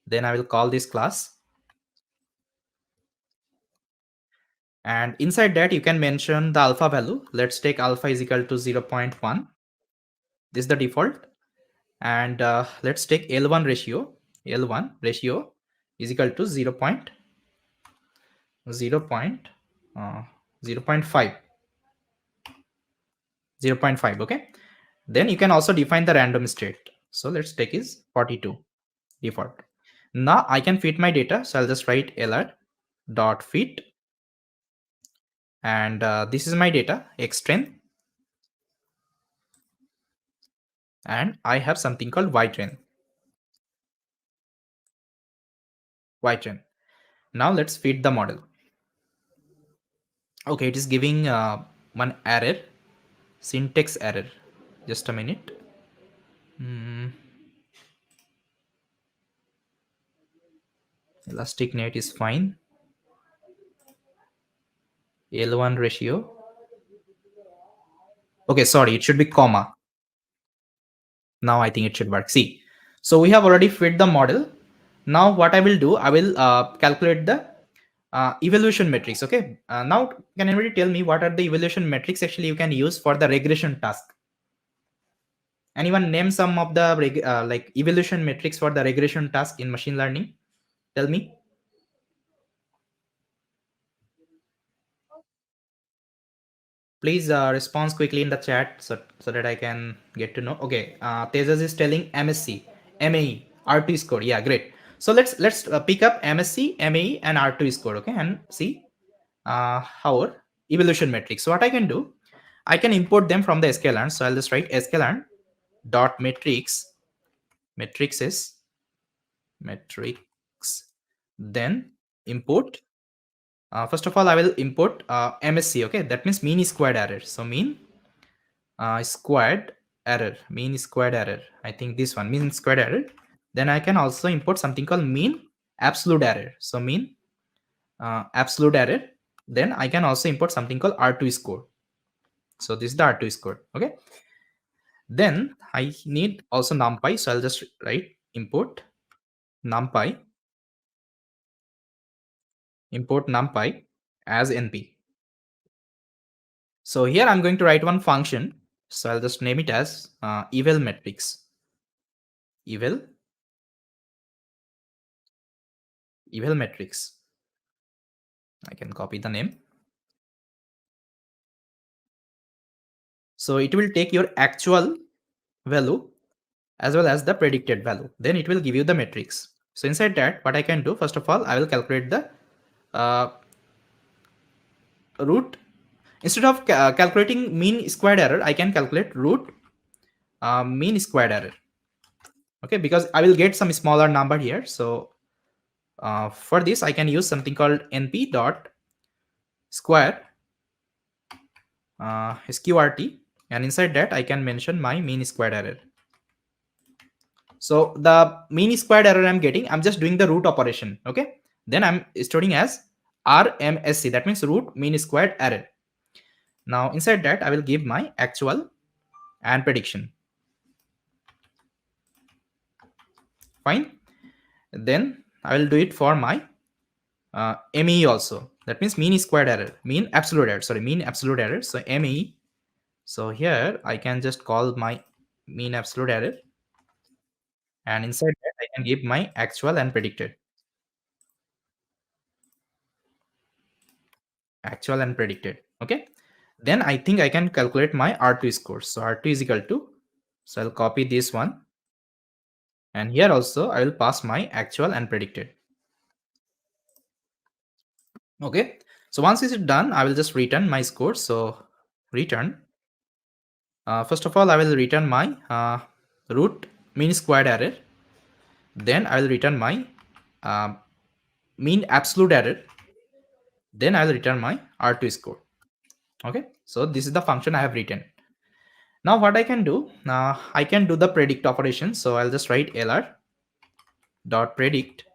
then I will call this class, and inside that you can mention the alpha value. Let's take alpha is equal to 0.1. This is the default. And let's take L1 ratio. L1 ratio is equal to 0.5. 0.5. Okay, then you can also define the random state. So let's take is 42 default. Now I can fit my data, so I'll just write lr dot fit, and this is my data xtrain, and I have something called ytrain. Now let's feed the model. Okay, it is giving one error, syntax error. Just a minute. Elastic net is fine. L1 ratio. Okay, sorry, it should be comma. Now I think it should work. See, so we have already fit the model. Now what I will do, I will calculate the evaluation metrics. Okay, now can anybody tell me what are the evaluation metrics actually you can use for the regression task? Anyone name some of the like evaluation metrics for the regression task in machine learning? Tell me. Please respond quickly in the chat so that I can get to know. Okay, Tejas is telling MSc, MAE, R2 score. Yeah, great. So let's pick up MSc, MAE, and R2 score. Okay, and see our evaluation metrics. So what I can do, I can import them from the sklearn. So I'll just write sklearn dot metrics. Metrics is metrics. Then import. First of all, I will import MSc. Okay, that means mean squared error. So mean squared error, mean squared error. I think this one, mean squared error. Then I can also import something called mean absolute error. So mean absolute error. Then I can also import something called R2 score. So this is the R2 score. Okay. Then I need also numpy. So I'll just write import numpy. Import numpy as np. So here I'm going to write one function. So I'll just name it as eval metrics. Eval metrics. I can copy the name. So it will take your actual value as well as the predicted value. Then it will give you the metrics. So inside that, what I can do, first of all, I will calculate the root. Instead of calculating mean squared error, I can calculate root mean squared error. Okay, because I will get some smaller number here. So for this, I can use something called np dot square sqrt, and inside that I can mention my mean squared error. So the mean squared error I'm getting, I'm just doing the root operation. Okay, then I'm storing as RMSC, that means root mean squared error. Now inside that I will give my actual and prediction. Fine. Then I will do it for my ME also. That means mean squared error, mean absolute error. Sorry, mean absolute error. So ME. So here I can just call my mean absolute error, and inside that I can give my actual and predicted. Actual and predicted. Okay. Then I think I can calculate my R2 score. So R2 is equal to, so I'll copy this one. And here also I will pass my actual and predicted. Okay. So once it's done, I will just return my score. So return. First of all, I will return my root mean squared error. Then I will return my mean absolute error. Then I will return my R2 score. Okay, so this is the function I have written. Now what I can do, I can do the predict operation. So I'll just write lr dot predict,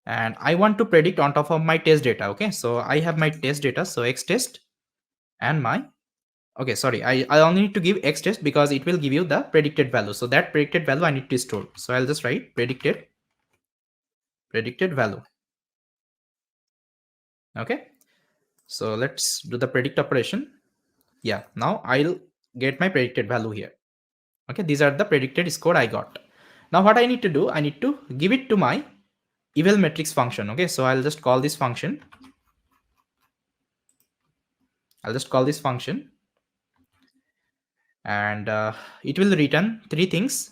and I want to predict on top of my test data. Okay, so I have my test data, so x test and my, okay, sorry, I only need to give x test because it will give you the predicted value. So that predicted value I need to store. So I'll just write predicted value. Okay, so let's do the predict operation. Yeah, now I'll get my predicted value here. Okay, these are the predicted score I got. Now what I need to do, I need to give it to my eval matrix function. Okay, so I'll just call this function. And it will return three things.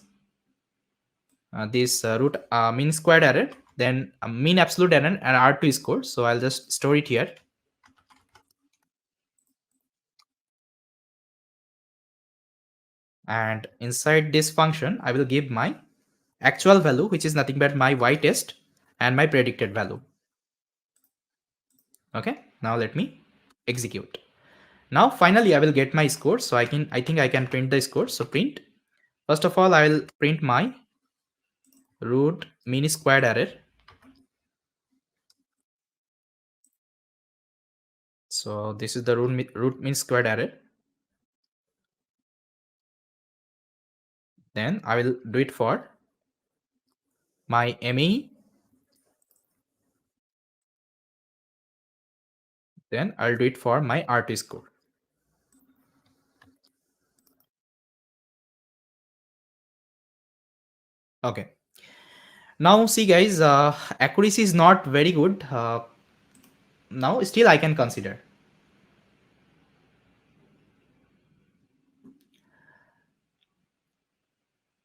This root mean squared error, then mean absolute error, and R2 score. So I'll just store it here. And inside this function, I will give my actual value, which is nothing but my y test and my predicted value. Okay, now let me execute. Now finally I will get my score. So I think I can print the score. So print, first of all I will print my root mean squared error. So this is the root mean squared error. Then I will do it for my MAE. Then I'll do it for my RT score. Okay. Now see guys, accuracy is not very good. Now still I can consider.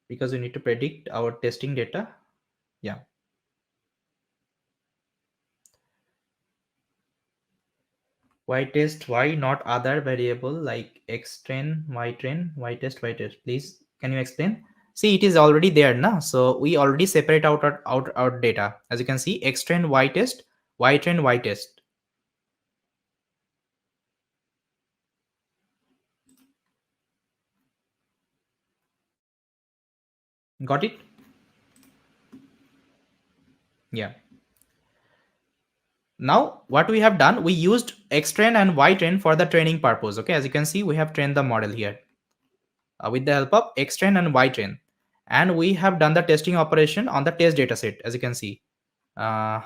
Because we need to predict our testing data. Yeah. Y test, y, not other variable like x train, y train, y test, y test. Please, can you explain? See, it is already there now. So we already separate out our data. As you can see, x train, y test, y train, y test. Got it? Yeah. Now what we have done, we used x train and y train for the training purpose. Okay, as you can see, we have trained the model here with the help of x train and y train, and we have done the testing operation on the test data set. As you can see, uh,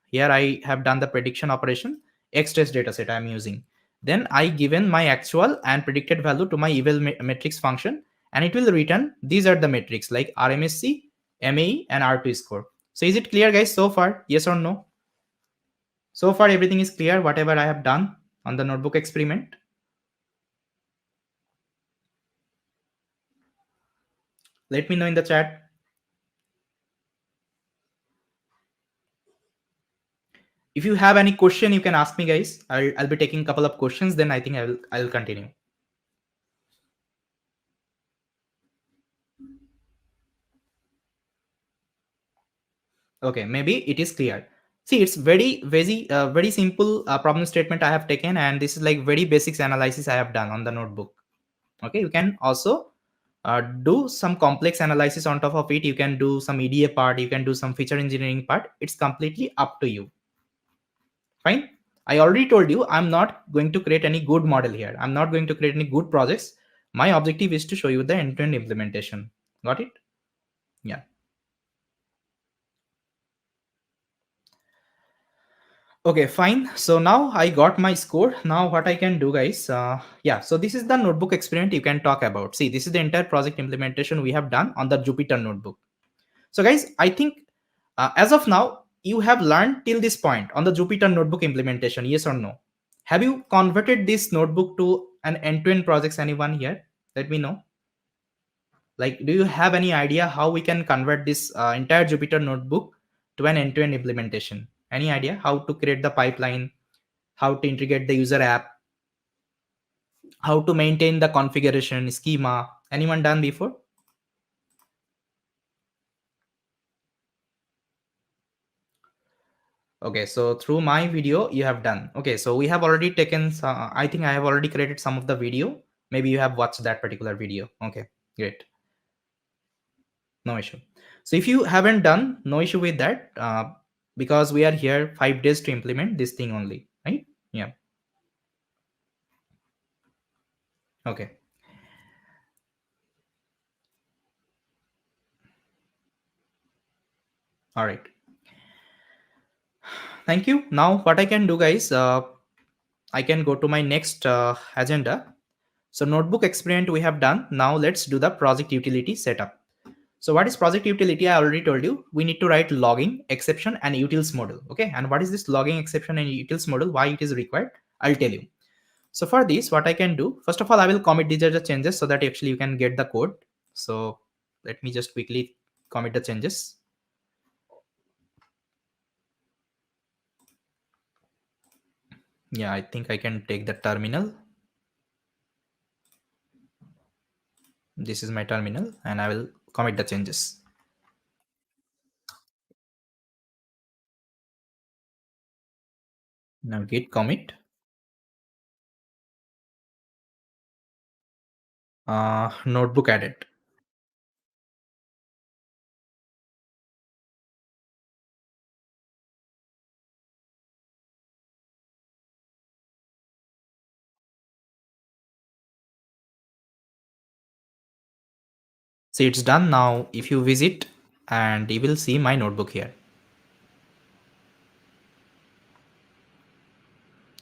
here I have done the prediction operation, x test data set I am using. Then I given my actual and predicted value to my eval matrix function, and it will return these are the metrics like RMSC, MAE, and R2 score. So is it clear guys so far? Yes or no? So far everything is clear, whatever I have done on the notebook experiment. Let me know in the chat. If you have any question, you can ask me guys. I'll be taking a couple of questions, then I think I'll continue. Okay, maybe it is clear. See, it's very simple problem statement I have taken, and this is like very basics analysis I have done on the notebook. Okay, you can also do some complex analysis on top of it. You can do some EDA part, you can do some feature engineering part. It's completely up to you. Fine. I already told you I'm not going to create any good model here. I'm not going to create any good projects. My objective is to show you the end-to-end implementation. Got it? Yeah. Okay, fine. So now I got my score. Now what I can do guys, yeah, so this is the notebook experiment you can talk about. See, this is the entire project implementation we have done on the Jupyter notebook. So guys, I think as of now, you have learned till this point on the Jupyter notebook implementation, yes or no? Have you converted this notebook to an end-to-end projects? Anyone here? Let me know. Like, do you have any idea how we can convert this entire Jupyter notebook to an end-to-end implementation? Any idea how to create the pipeline, how to integrate the user app, how to maintain the configuration schema? Anyone done before? Okay, so through my video you have done. Okay, so we have already taken I think I have already created some of the video. Maybe you have watched that particular video. Okay, great. No issue. So if you haven't done, no issue with that, because we are here 5 days to implement this thing only, right? Yeah. Okay. All right. Thank you. Now what I can do, guys, I can go to my next agenda. So notebook experiment we have done. Now let's do the project utility setup. So what is project utility? I already told you. We need to write logging, exception, and utils model. Okay. And what is this logging, exception, and utils model? Why it is required? I'll tell you. So for this, what I can do, first of all, I will commit these are the changes so that actually you can get the code. So let me just quickly commit the changes. Yeah, I think I can take the terminal. This is my terminal and I will commit the changes. Now git commit. Notebook added. See, it's done now. If you visit, and you will see my notebook here.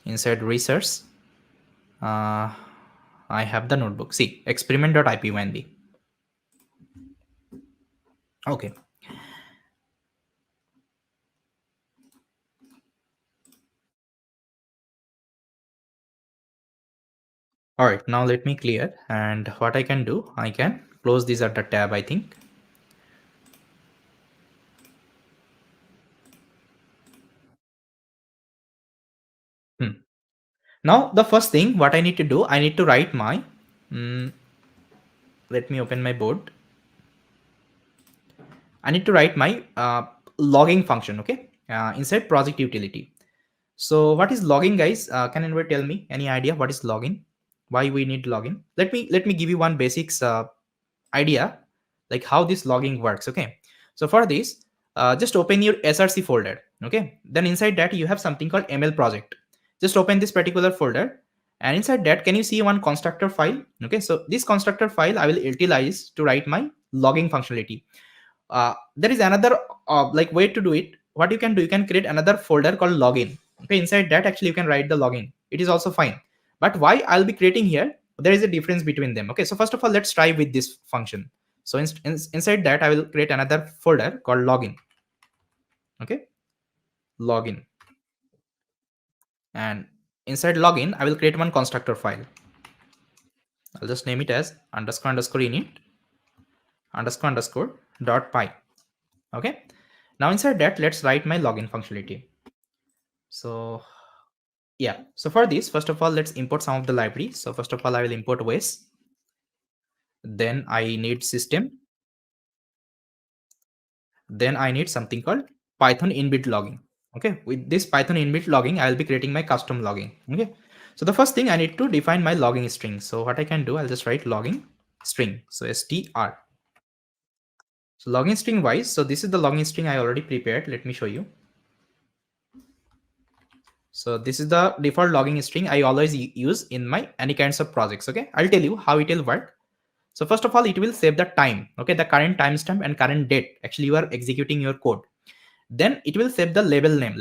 Inside research, uh, I have the notebook. See, experiment.ipynb. Okay. All right. Now let me clear. And what I can do, I can close these at the tab, I think. Now, the first thing, what I need to do, I need to write my, let me open my board. I need to write my logging function, okay, inside project utility. So what is logging, guys? Can anybody tell me any idea what is logging? Why we need logging? Let me give you one basics idea, like how this logging works, okay? So for this, just open your src folder, okay? Then inside that you have something called ml project. Just open this particular folder, and inside that, can you see one constructor file? Okay, so this constructor file I will utilize to write my logging functionality. There is another like way to do it. What you can do, you can create another folder called login. Okay, inside that actually you can write the login. It is also fine. But why I'll be creating here, there is a difference between them. Okay, so first of all, let's try with this function. So inside that I will create another folder called login. Okay, login. And inside login I will create one constructor file. I'll just name it as underscore underscore init underscore underscore dot py. Okay, now inside that let's write my login functionality. So yeah, so for this, first of all, let's import some of the libraries. So first of all, I will import OS. Then I need system. Then I need something called Python inbuilt logging. Okay, with this Python inbuilt logging, I will be creating my custom logging. Okay, so the first thing I need to define my logging string. So what I can do, I'll just write logging string. So str. So logging string wise, so this is the logging string I already prepared. Let me show you. So this is the default logging string I always use in my any kinds of projects. Okay, I'll tell you how it will work. So first of all, it will save the time, okay, the current timestamp and current date. Actually, you are executing your code. Then it will save the label name.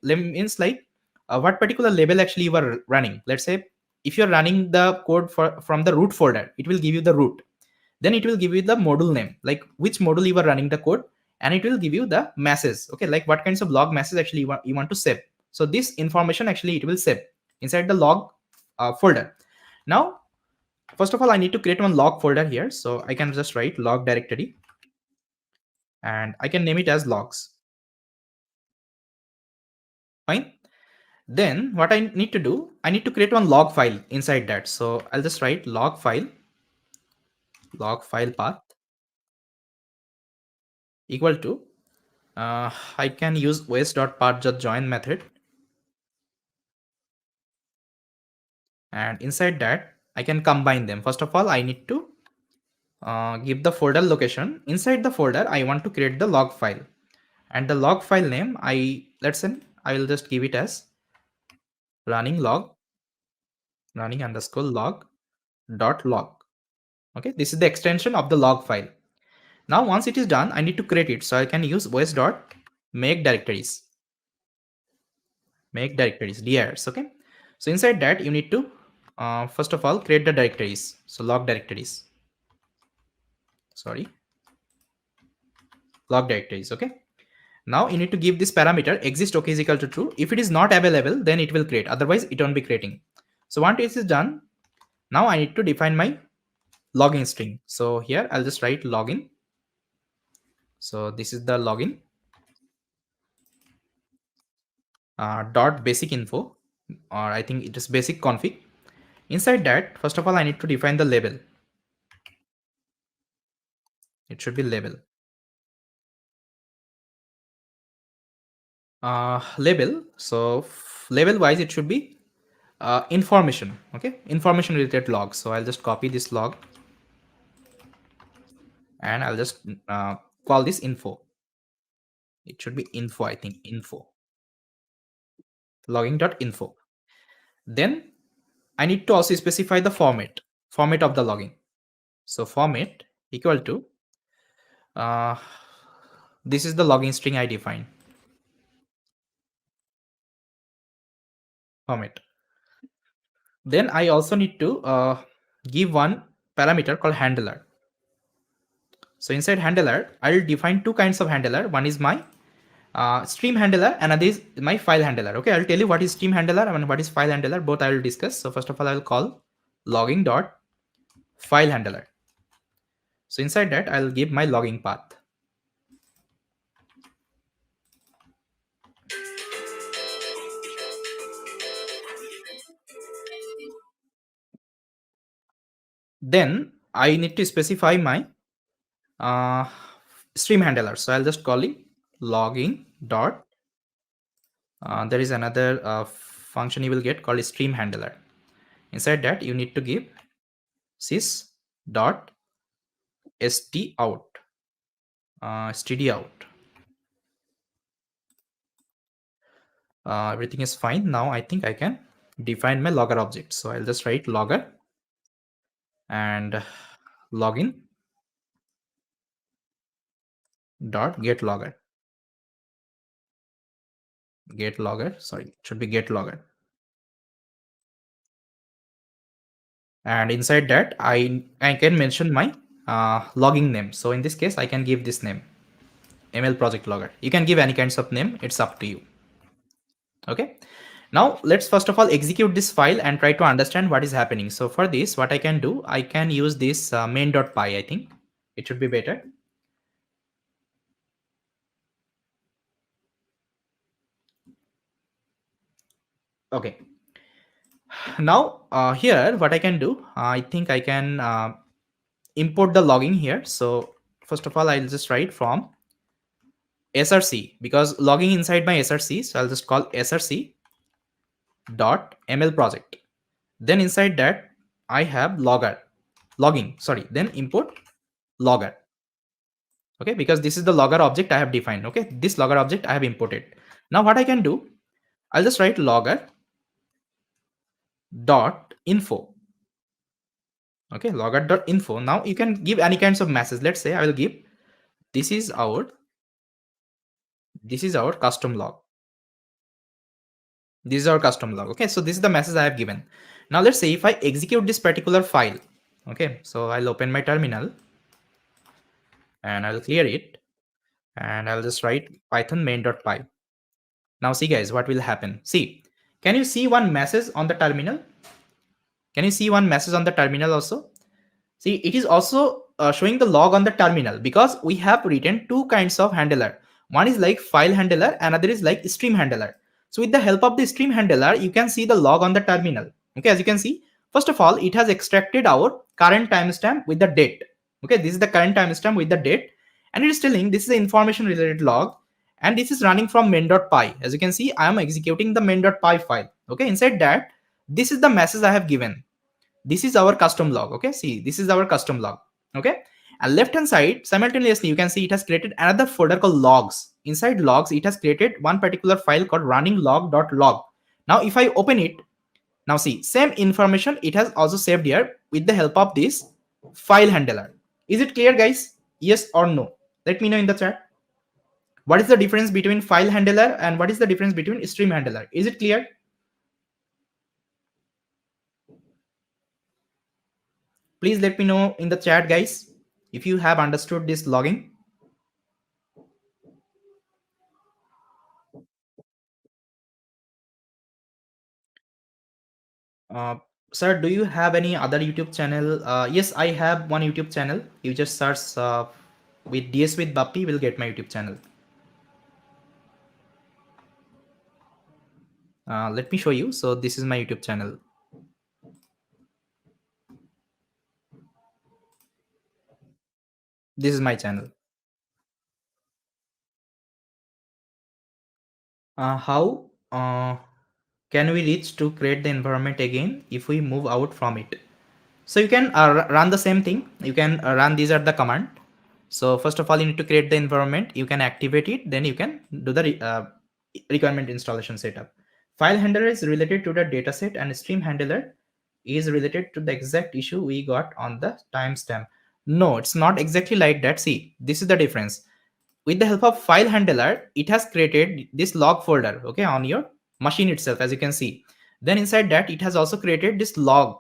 Means like what particular label actually you are running. Let's say if you're running the code from the root folder, it will give you the root. Then it will give you the module name, like which module you are running the code, and it will give you the message, okay, like what kinds of log message actually you want to save. So this information actually it will save inside the log folder. Now, first of all, I need to create one log folder here. So I can just write log directory and I can name it as logs. Fine. Then what I need to do, I need to create one log file inside that. So I'll just write log file path equal to I can use os.path.join method, and inside that I can combine them. First of all, I need to give the folder location. Inside the folder, I want to create the log file, and the log file name I will just give it as running log, running underscore log dot log. Okay, this is the extension of the log file. Now once it is done, I need to create it, so I can use os dot make directories, dirs. Okay, so inside that you need to first of all create the directories. So log directories, sorry, log directories. Okay, now you need to give this parameter exist okay is equal to true. If it is not available, then it will create, otherwise it won't be creating. So once this is done, now I need to define my login string. So here I'll just write login. So this is the login dot basic info, or I think it is basic config. Inside that, first of all, I need to define the label. It should be label. Label. So label wise, it should be information. Okay, information related log. So I'll just copy this log, and I'll just call this info. It should be info. I think info. Logging.info. Then I need to also specify the format of the logging. So format equal to uh, this is the login string I defined. Format. Then I also need to give one parameter called handler. So inside handler, I'll define two kinds of handler. One is my stream handler, another is my file handler. Okay, I'll tell you what is stream handler and what is file handler. Both I will discuss. So first of all, I will call logging dot file handler. So inside that, I'll give my logging path. Then I need to specify my stream handler. So I'll just call it logging dot. There is another function you will get called stream handler. Inside that, you need to give sys dot st out, std out. Everything is fine. Now I think I can define my logger object. So I'll just write logger and login dot get logger. Get logger, sorry, it should be get logger. And inside that, I can mention my logging name. So in this case, I can give this name ML project logger. You can give any kinds of name. It's up to you. Okay. Now let's first of all execute this file and try to understand what is happening. So for this, what I can do, I can use this main.py. I think it should be better. Okay. Now here, what I can do, I think I can import the logging here. So first of all, I'll just write from src, because logging inside my src. So I'll just call src dot ml project. Then inside that, I have logging, sorry, then import logger. Okay, because this is the logger object I have defined. Okay, this logger object I have imported. Now what I can do, I'll just write logger dot info. Okay, logger dot info. Now you can give any kinds of message. Let's say I will give this is our custom log. This is our custom log. Okay, so this is the message I have given. Now let's say if I execute this particular file. Okay, so I'll open my terminal and I'll clear it, and I'll just write python main.py. Now see guys, what will happen. See, can you see one message on the terminal? Can you see one message on the terminal also? See, it is also showing the log on the terminal, because we have written two kinds of handler. One is like file handler, another is like stream handler. So with the help of the stream handler, you can see the log on the terminal. Okay, as you can see, first of all, it has extracted our current timestamp with the date. Okay, this is the current timestamp with the date, and it is telling this is the information related log, and this is running from main.py. As you can see, I am executing the main.py file. Okay, inside that, this is the message I have given. This is our custom log. Okay, see, this is our custom log. Okay, and left hand side, simultaneously, you can see it has created another folder called logs. Inside logs, it has created one particular file called running log.log. Now if I open it, now see, same information it has also saved here with the help of this file handler. Is it clear, guys? Yes or no? Let me know in the chat. What is the difference between file handler and what is the difference between stream handler? Is it clear? Please let me know in the chat, guys, if you have understood this logging. Uh, Sir, do you have any other YouTube channel? Yes, I have one YouTube channel. You just search with DS with Bappi, will get my YouTube channel. Let me show you. So this is my YouTube channel. This is my channel. How can we reach to create the environment again if we move out from it? So you can run the same thing. You can run these are the command. So first of all, you need to create the environment. You can activate it. Then you can do the requirement installation setup. File handler is related to the dataset, and stream handler is related to the exact issue we got on the timestamp. No, it's not exactly like that. See, this is the difference. With the help of file handler, it has created this log folder, okay, on your machine itself, as you can see. Then inside that, it has also created this log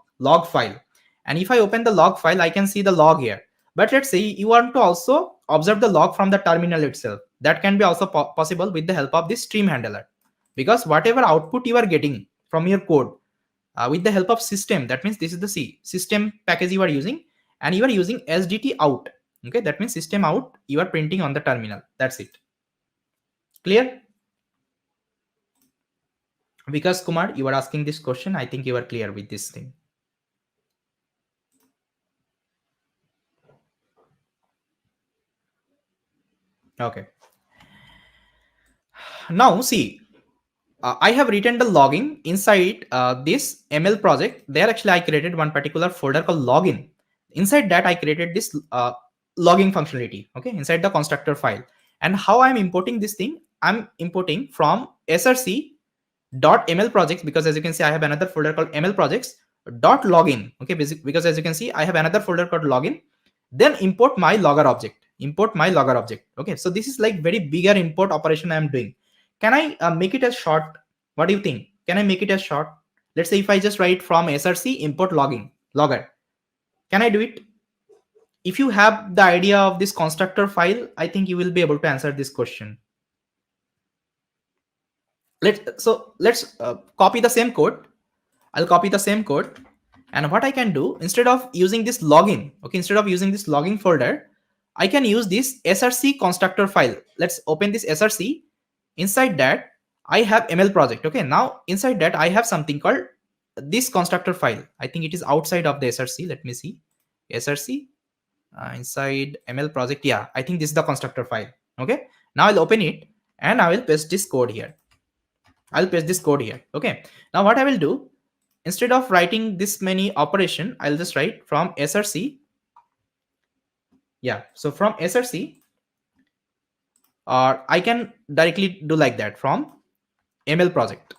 file. And if I open the log file, I can see the log here. But let's say you want to also observe the log from the terminal itself. That can be also possible with the help of this stream handler. Because whatever output you are getting from your code, with the help of system, that means this is the system package you are using, and you are using sdt out. Okay, that means system out you are printing on the terminal. That's it. Clear? Because Kumar, you are asking this question, I think you are clear with this thing. Okay, now see, I have written the logging inside this ML project. There actually I created one particular folder called login. Inside that I created this logging functionality. Okay, inside the constructor file. And how I'm importing this thing? I'm importing from src dot ml projects, because as you can see I have another folder called ml projects dot login. Okay, because as you can see I have another folder called login. Then import my logger object. Import my logger object. Okay, so this is like very bigger import operation I am doing. Can I make it as short? What do you think? Can I make it as short? Let's say if I just write from src import logging logger, can I do it? If you have the idea of this constructor file, I think you will be able to answer this question. Let's copy the same code. I'll copy the same code, and what I can do, instead of using this login, okay, instead of using this logging folder, I can use this src constructor file. Let's open this src. Inside that I have ml project. Okay, now inside that I have something called this constructor file. I think it is outside of the src. Let me see. Src inside ml project. Yeah, I think this is the constructor file. Okay, now I'll open it and I will paste this code here. I'll paste this code here. Okay, now what I will do, instead of writing this many operation, I'll just write from src. Yeah, so from src, or I can directly do like that from ml project.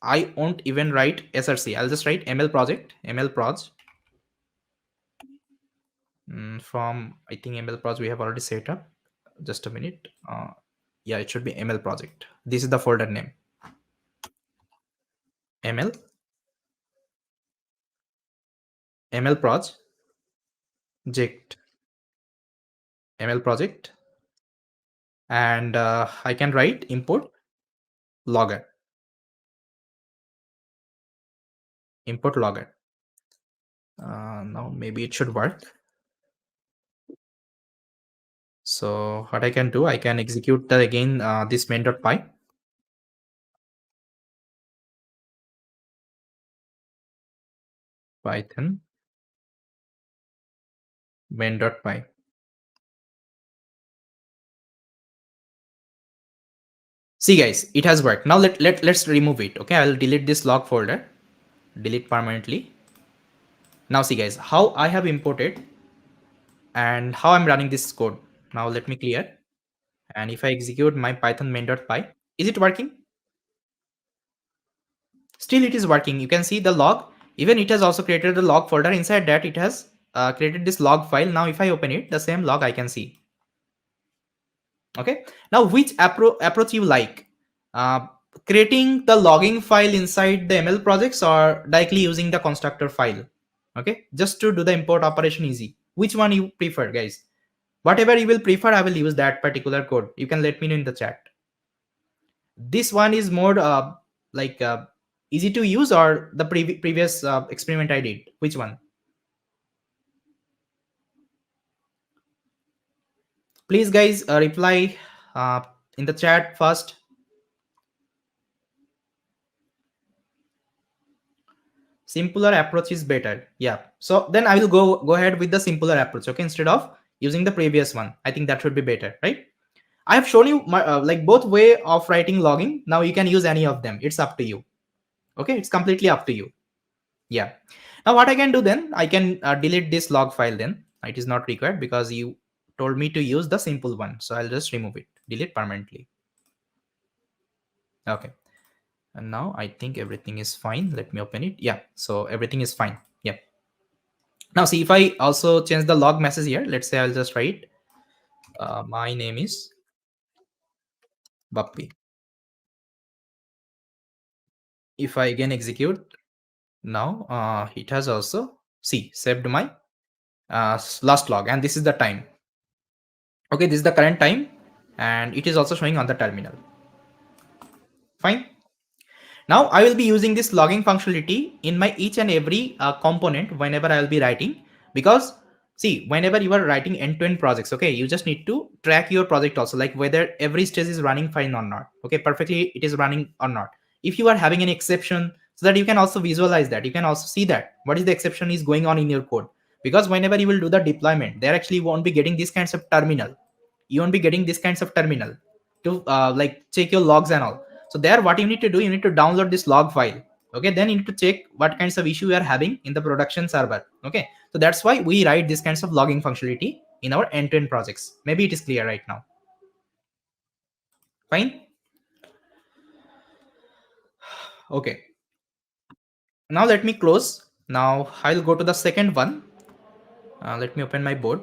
I won't even write src. I'll just write ml project, ml proj. From, I think ml proj we have already set up. Just a minute. Yeah, it should be ml project. This is the folder name. ml ml proj ject ml project, and I can write import logger. Import logger. Now maybe it should work. So what I can do, I can execute the again this main.py. Python main.py. See guys, it has worked. Now let's remove it. Okay, I'll delete this log folder, delete permanently. Now see guys, how I have imported and how I'm running this code. Now let me clear. And if I execute my python main.py, is it working? Still it is working. You can see the log. Even it has also created the log folder. Inside that it has created this log file. Now if I open it, the same log I can see. Okay. Now which approach you like? Uh, Creating the logging file inside the ML projects or directly using the constructor file? Okay. Just to do the import operation easy. Which one you prefer, guys? Whatever you will prefer, I will use that particular code. You can let me know in the chat. This one is more like easy to use, or the previous experiment I did? Which one? Please guys reply uh, in the chat first. Simpler approach is better. Yeah. So then I will go ahead with the simpler approach. Okay, instead of using the previous one, I think that should be better, right? I have shown you my, like both way of writing logging. Now you can use any of them. It's up to you. Okay, it's completely up to you. Yeah. Now what I can do then, I can delete this log file then. It is not required because you told me to use the simple one. So I'll just remove it, delete permanently. Okay. And now I think everything is fine. Let me open it. Yeah. So everything is fine. Yeah. Now see if I also change the log message here. Let's say I'll just write my name is Bappi. If I again execute now, it has also saved my last log, and this is the time. Okay, this is the current time, and it is also showing on the terminal. Fine. Now I will be using this logging functionality in my each and every component whenever I will be writing, because see, whenever you are writing end-to-end projects, okay, you just need to track your project also, like whether every stage is running fine or not. Okay, perfectly it is running or not. If you are having an exception, so that you can also visualize that, you can also see that what is the exception is going on in your code. Because whenever you will do the deployment, there actually won't be getting this kinds of terminal. You won't be getting this kinds of terminal to like check your logs and all. So there what you need to do, you need to download this log file. Okay, then you need to check what kinds of issue you are having in the production server. Okay, so that's why we write this kinds of logging functionality in our end-to-end projects. Maybe it is clear right now. Fine. Okay, now let me close. Now I'll go to the second one. Let me open my board.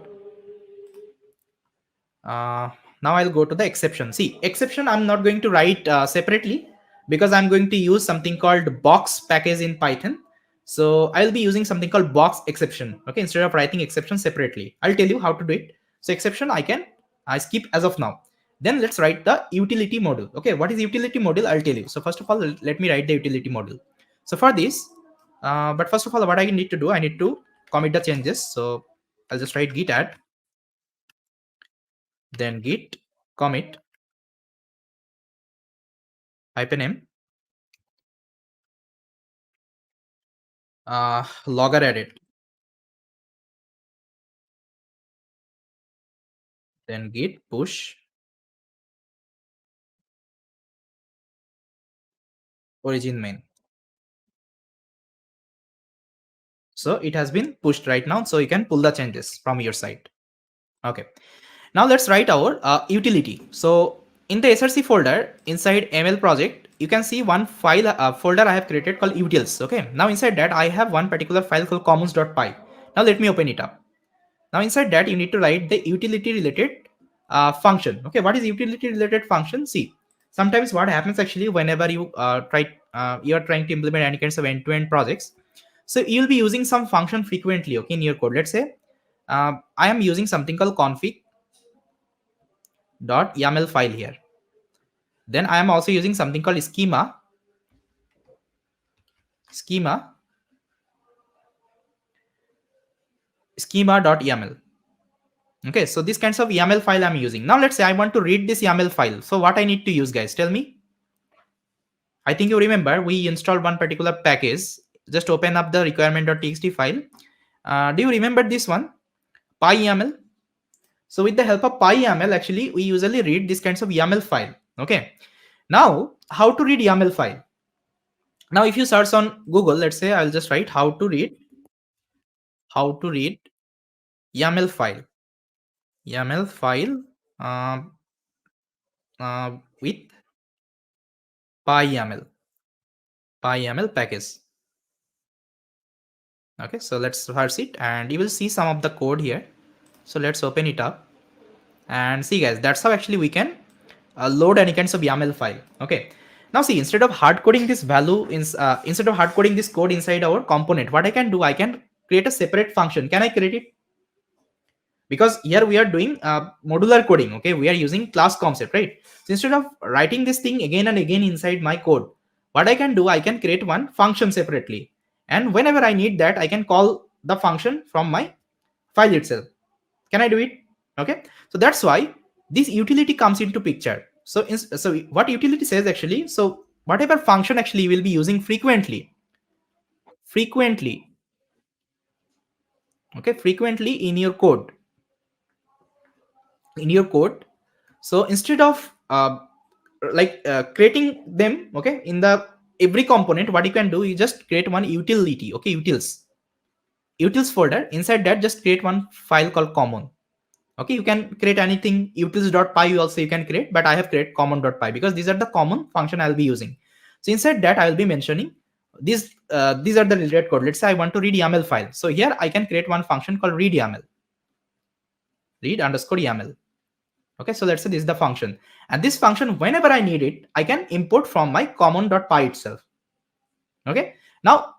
uh, Now I'll go to the exception. See, exception I'm not going to write separately, because I'm going to use something called box package in Python. So I'll be using something called box exception. Okay, instead of writing exception separately, I'll tell you how to do it. So exception I skip as of now. Then let's write the utility module. Okay, what is utility module? I'll tell you. So first of all, let me write the utility module. So for this, but first of all, what I need to do, I need to commit the changes. So I'll just write git add, then git commit -m logger added, then git push origin main. So it has been pushed right now, so you can pull the changes from your side. Okay, now let's write our utility. So in the src folder inside ml project, you can see one file folder I have created called utils. Okay, now inside that I have one particular file called commons.py. Now let me open it up. Now inside that you need to write the utility related function. Okay, what is utility related function? See, sometimes what happens actually whenever you you are trying to implement any kinds of end-to-end projects, so you'll be using some function frequently. Okay, in your code, let's say I am using something called config.yaml file here. Then I am also using something called schema.yaml. Okay, so these kinds of YAML file I'm using. Now let's say I want to read this YAML file. So what I need to use, guys? Tell me. I think you remember we installed one particular package. Just open up the requirement.txt file. Do you remember this one? PyYAML. So with the help of PyYAML, actually, we usually read these kinds of YAML file. Okay. Now, how to read YAML file? Now, if you search on Google, let's say I'll just write how to read YAML file, YAML file uh, with PyYAML, PyYAML package. Okay, so let's search it and you will see some of the code here. So let's open it up and see, guys, that's how actually we can load any kinds of YAML file. Okay, now see, instead of hard coding this value instead of hard coding this code inside our component, what I can do, I can create a separate function. Can I create it? Because here we are doing modular coding. Okay, we are using class concept, right? So instead of writing this thing again and again inside my code, what I can do, I can create one function separately, and whenever I need that, I can call the function from my file itself. Can I do it? Okay, so that's why this utility comes into picture. So so what utility says actually, so whatever function actually you will be using frequently, okay, frequently in your code. So instead of creating them, okay, in the every component, what you can do, you just create one utility. Okay, utils folder. Inside that, just create one file called common. Okay, you can create anything, utils.py also you can create, but I have created common.py because these are the common function I'll be using. So inside that, I will be mentioning these are the related code. Let's say I want to read YAML file. So here I can create one function called read YAML, read underscore YAML. Okay, so let's say this is the function, and this function, whenever I need it, I can import from my common.py itself. Okay, now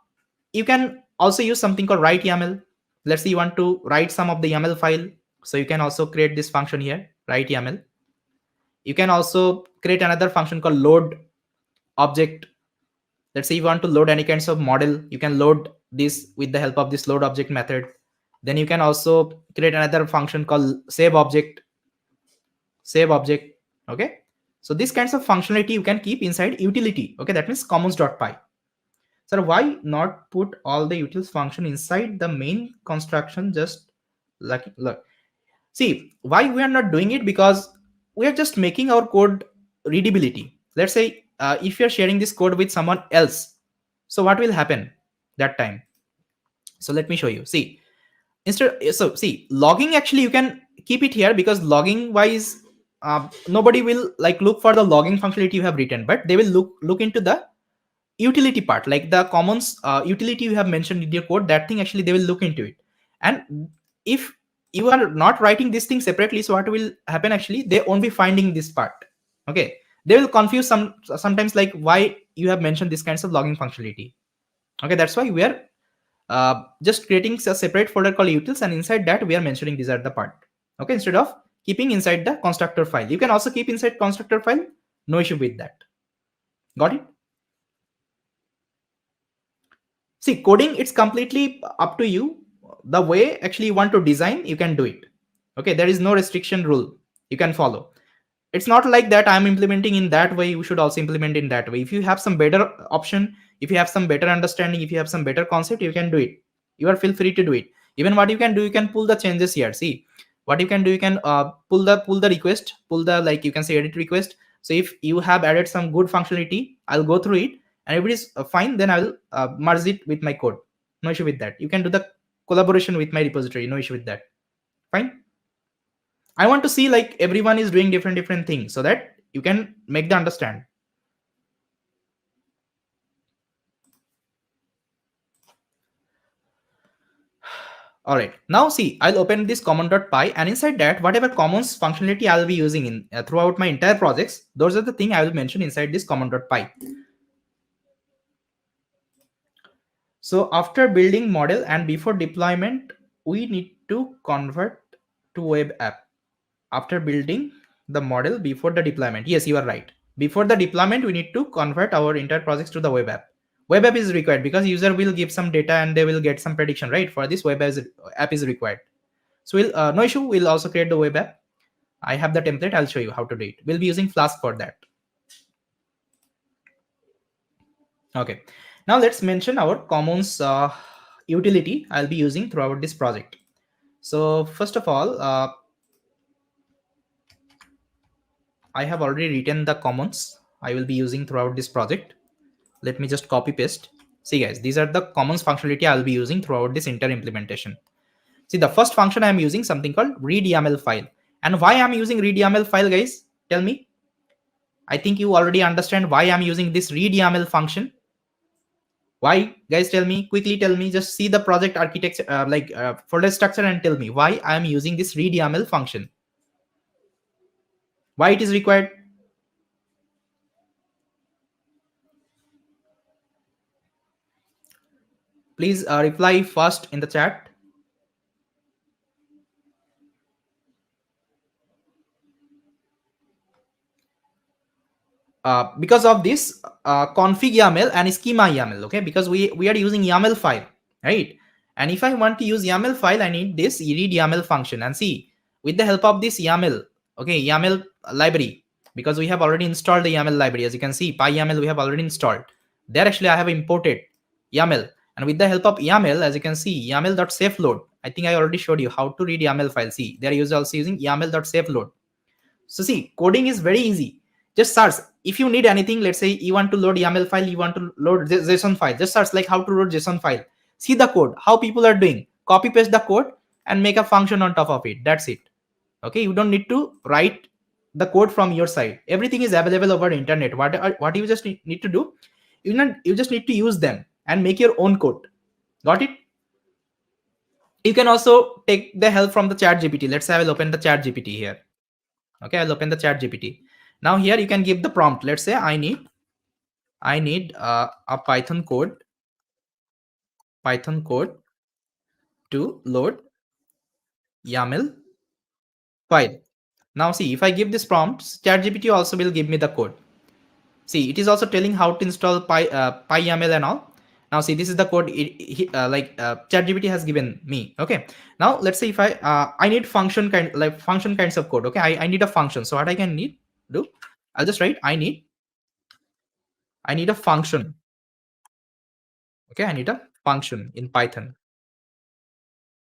you can also use something called write YAML. Let's say you want to write some of the YAML file, so you can also create this function here, write YAML. You can also create another function called load object. Let's say you want to load any kinds of model, you can load this with the help of this load object method. Then you can also create another function called save object. Okay, so these kinds of functionality you can keep inside utility. Okay, that means commons.py. So why not put all the utils function inside the main construction? Just like, look, see why we are not doing it, because we are just making our code readability. Let's say if you're sharing this code with someone else, so what will happen that time? So let me show you. See, so see, logging, actually you can keep it here, because logging wise, nobody will like look for the logging functionality you have written, but they will look into the utility part, like the commons utility you have mentioned in your code. That thing actually they will look into it. And if you are not writing this thing separately, so what will happen, actually they won't be finding this part. Okay, they will confuse sometimes, like why you have mentioned this kinds of logging functionality. Okay, that's why we are just creating a separate folder called utils, and inside that we are mentioning these are the part. Okay, instead of keeping inside the constructor file, you can also keep inside constructor file, no issue with that. Got it? See, coding, it's completely up to you. The way actually you want to design, you can do it. Okay, there is no restriction rule you can follow. It's not like that I'm implementing in that way, you should also implement in that way. If you have some better option, if you have some better understanding, if you have some better concept, you can do it. You are feel free to do it. Even what you can do, you can pull the changes here. See what you can do, you can pull the request, pull the, like you can say, edit request. So if you have added some good functionality, I'll go through it, and if it is fine, then I will merge it with my code. No issue with that. You can do the collaboration with my repository, no issue with that. Fine. I want to see like everyone is doing different things, so that you can make the understand. All right, now see, I'll open this common.py, and inside that, whatever commons functionality I'll be using in throughout my entire projects, those are the thing I will mention inside this common.py. So after building model and before deployment, we need to convert to web app. After building the model before the deployment, yes, you are right. Before the deployment, we need to convert our entire projects to the web app. Web app is required because user will give some data and they will get some prediction, right? For this, app is required. So we'll no issue, we'll also create the web app. I have the template, I'll show you how to do it. We'll be using Flask for that. Okay, now let's mention our commons utility I'll be using throughout this project. So first of all, I have already written the commons. I will be using throughout this project. Let me just copy paste. See guys, these are the common functionality I will be using throughout this entire implementation. See, the first function I am using something called read YAML file. And why I am using read YAML file, guys? Tell me. I think you already understand why I am using this read YAML function. Why, guys? Tell me quickly. Tell me. Just see the project architecture, folder structure, and tell me why I am using this read YAML function. Why it is required? Please reply first in the chat. Because of this config YAML and schema YAML, okay? Because we are using YAML file, right? And if I want to use YAML file, I need this read YAML function. And see, with the help of this YAML, okay, YAML library, because we have already installed the YAML library. As you can see, PyYAML we have already installed. There actually I have imported YAML. And with the help of YAML, as you can see, YAML.saveload. I think I already showed you how to read YAML file. See, they are also using YAML.saveload. So see, coding is very easy. Just search. If you need anything, let's say you want to load YAML file, you want to load JSON file, just search like how to load JSON file. See the code, how people are doing. Copy paste the code and make a function on top of it. That's it. Okay, you don't need to write the code from your side. Everything is available over internet. What you just need to do, you just need to use them and make your own code. Got it? You can also take the help from the chat GPT. Let's say I will open the chat GPT here. Okay, I'll open the chat GPT. Now here you can give the prompt. Let's say I need a Python code to load YAML file. Now see, if I give this prompt, ChatGPT also will give me the code. See, it is also telling how to install PyYAML and all. Now see, this is the code ChatGPT has given me. Okay. Now let's say if I need function kinds of code. Okay, I need a function. So what I can do, I'll just write I need a function. Okay, I need a function in Python.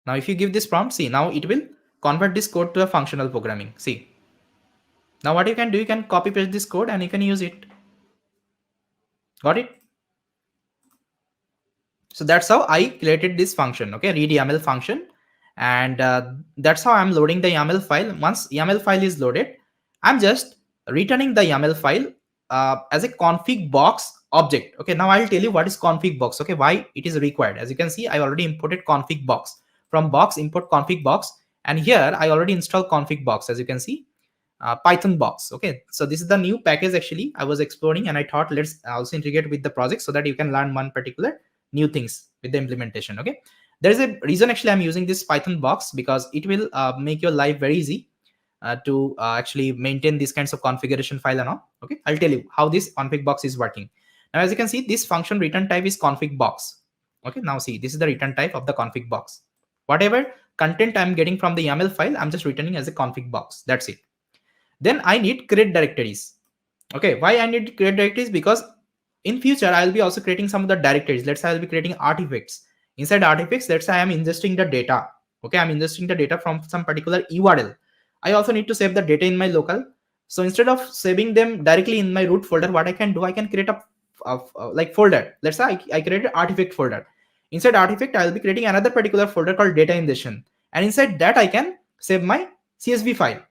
Now if you give this prompt, see, now it will convert this code to a functional programming. See, now what you can do, you can copy paste this code and you can use it. Got it? So that's how I created this function. Okay, read YAML function. And that's how I'm loading the YAML file. Once YAML file is loaded, I'm just returning the YAML file as a config box object. Okay, now I'll tell you what is config box. Okay, why it is required. As you can see, I already imported config box. From box, import config box. And here I already installed config box. As you can see, Python box. Okay, so this is the new package actually I was exploring, and I thought let's also integrate with the project so that you can learn one particular new things with the implementation. Okay, there is a reason actually I'm using this Python box, because it will make your life very easy to actually maintain these kinds of configuration file and all. Okay, I'll tell you how this config box is working. Now as you can see, this function return type is config box. Okay, now see, this is the return type of the config box. Whatever content I'm getting from the YAML file, I'm just returning as a config box. That's it. Then I need create directories. Okay, why I need create directories? Because in future I'll be also creating some of the directories. Let's say I'll be creating artifacts. Inside artifacts, let's say I am ingesting the data. Okay, I'm ingesting the data from some particular URL. I also need to save the data in my local. So instead of saving them directly in my root folder, what I can do, I can create a like folder. Let's say I created artifact folder. Inside artifact, I'll be creating another particular folder called data ingestion, and inside that I can save my CSV file.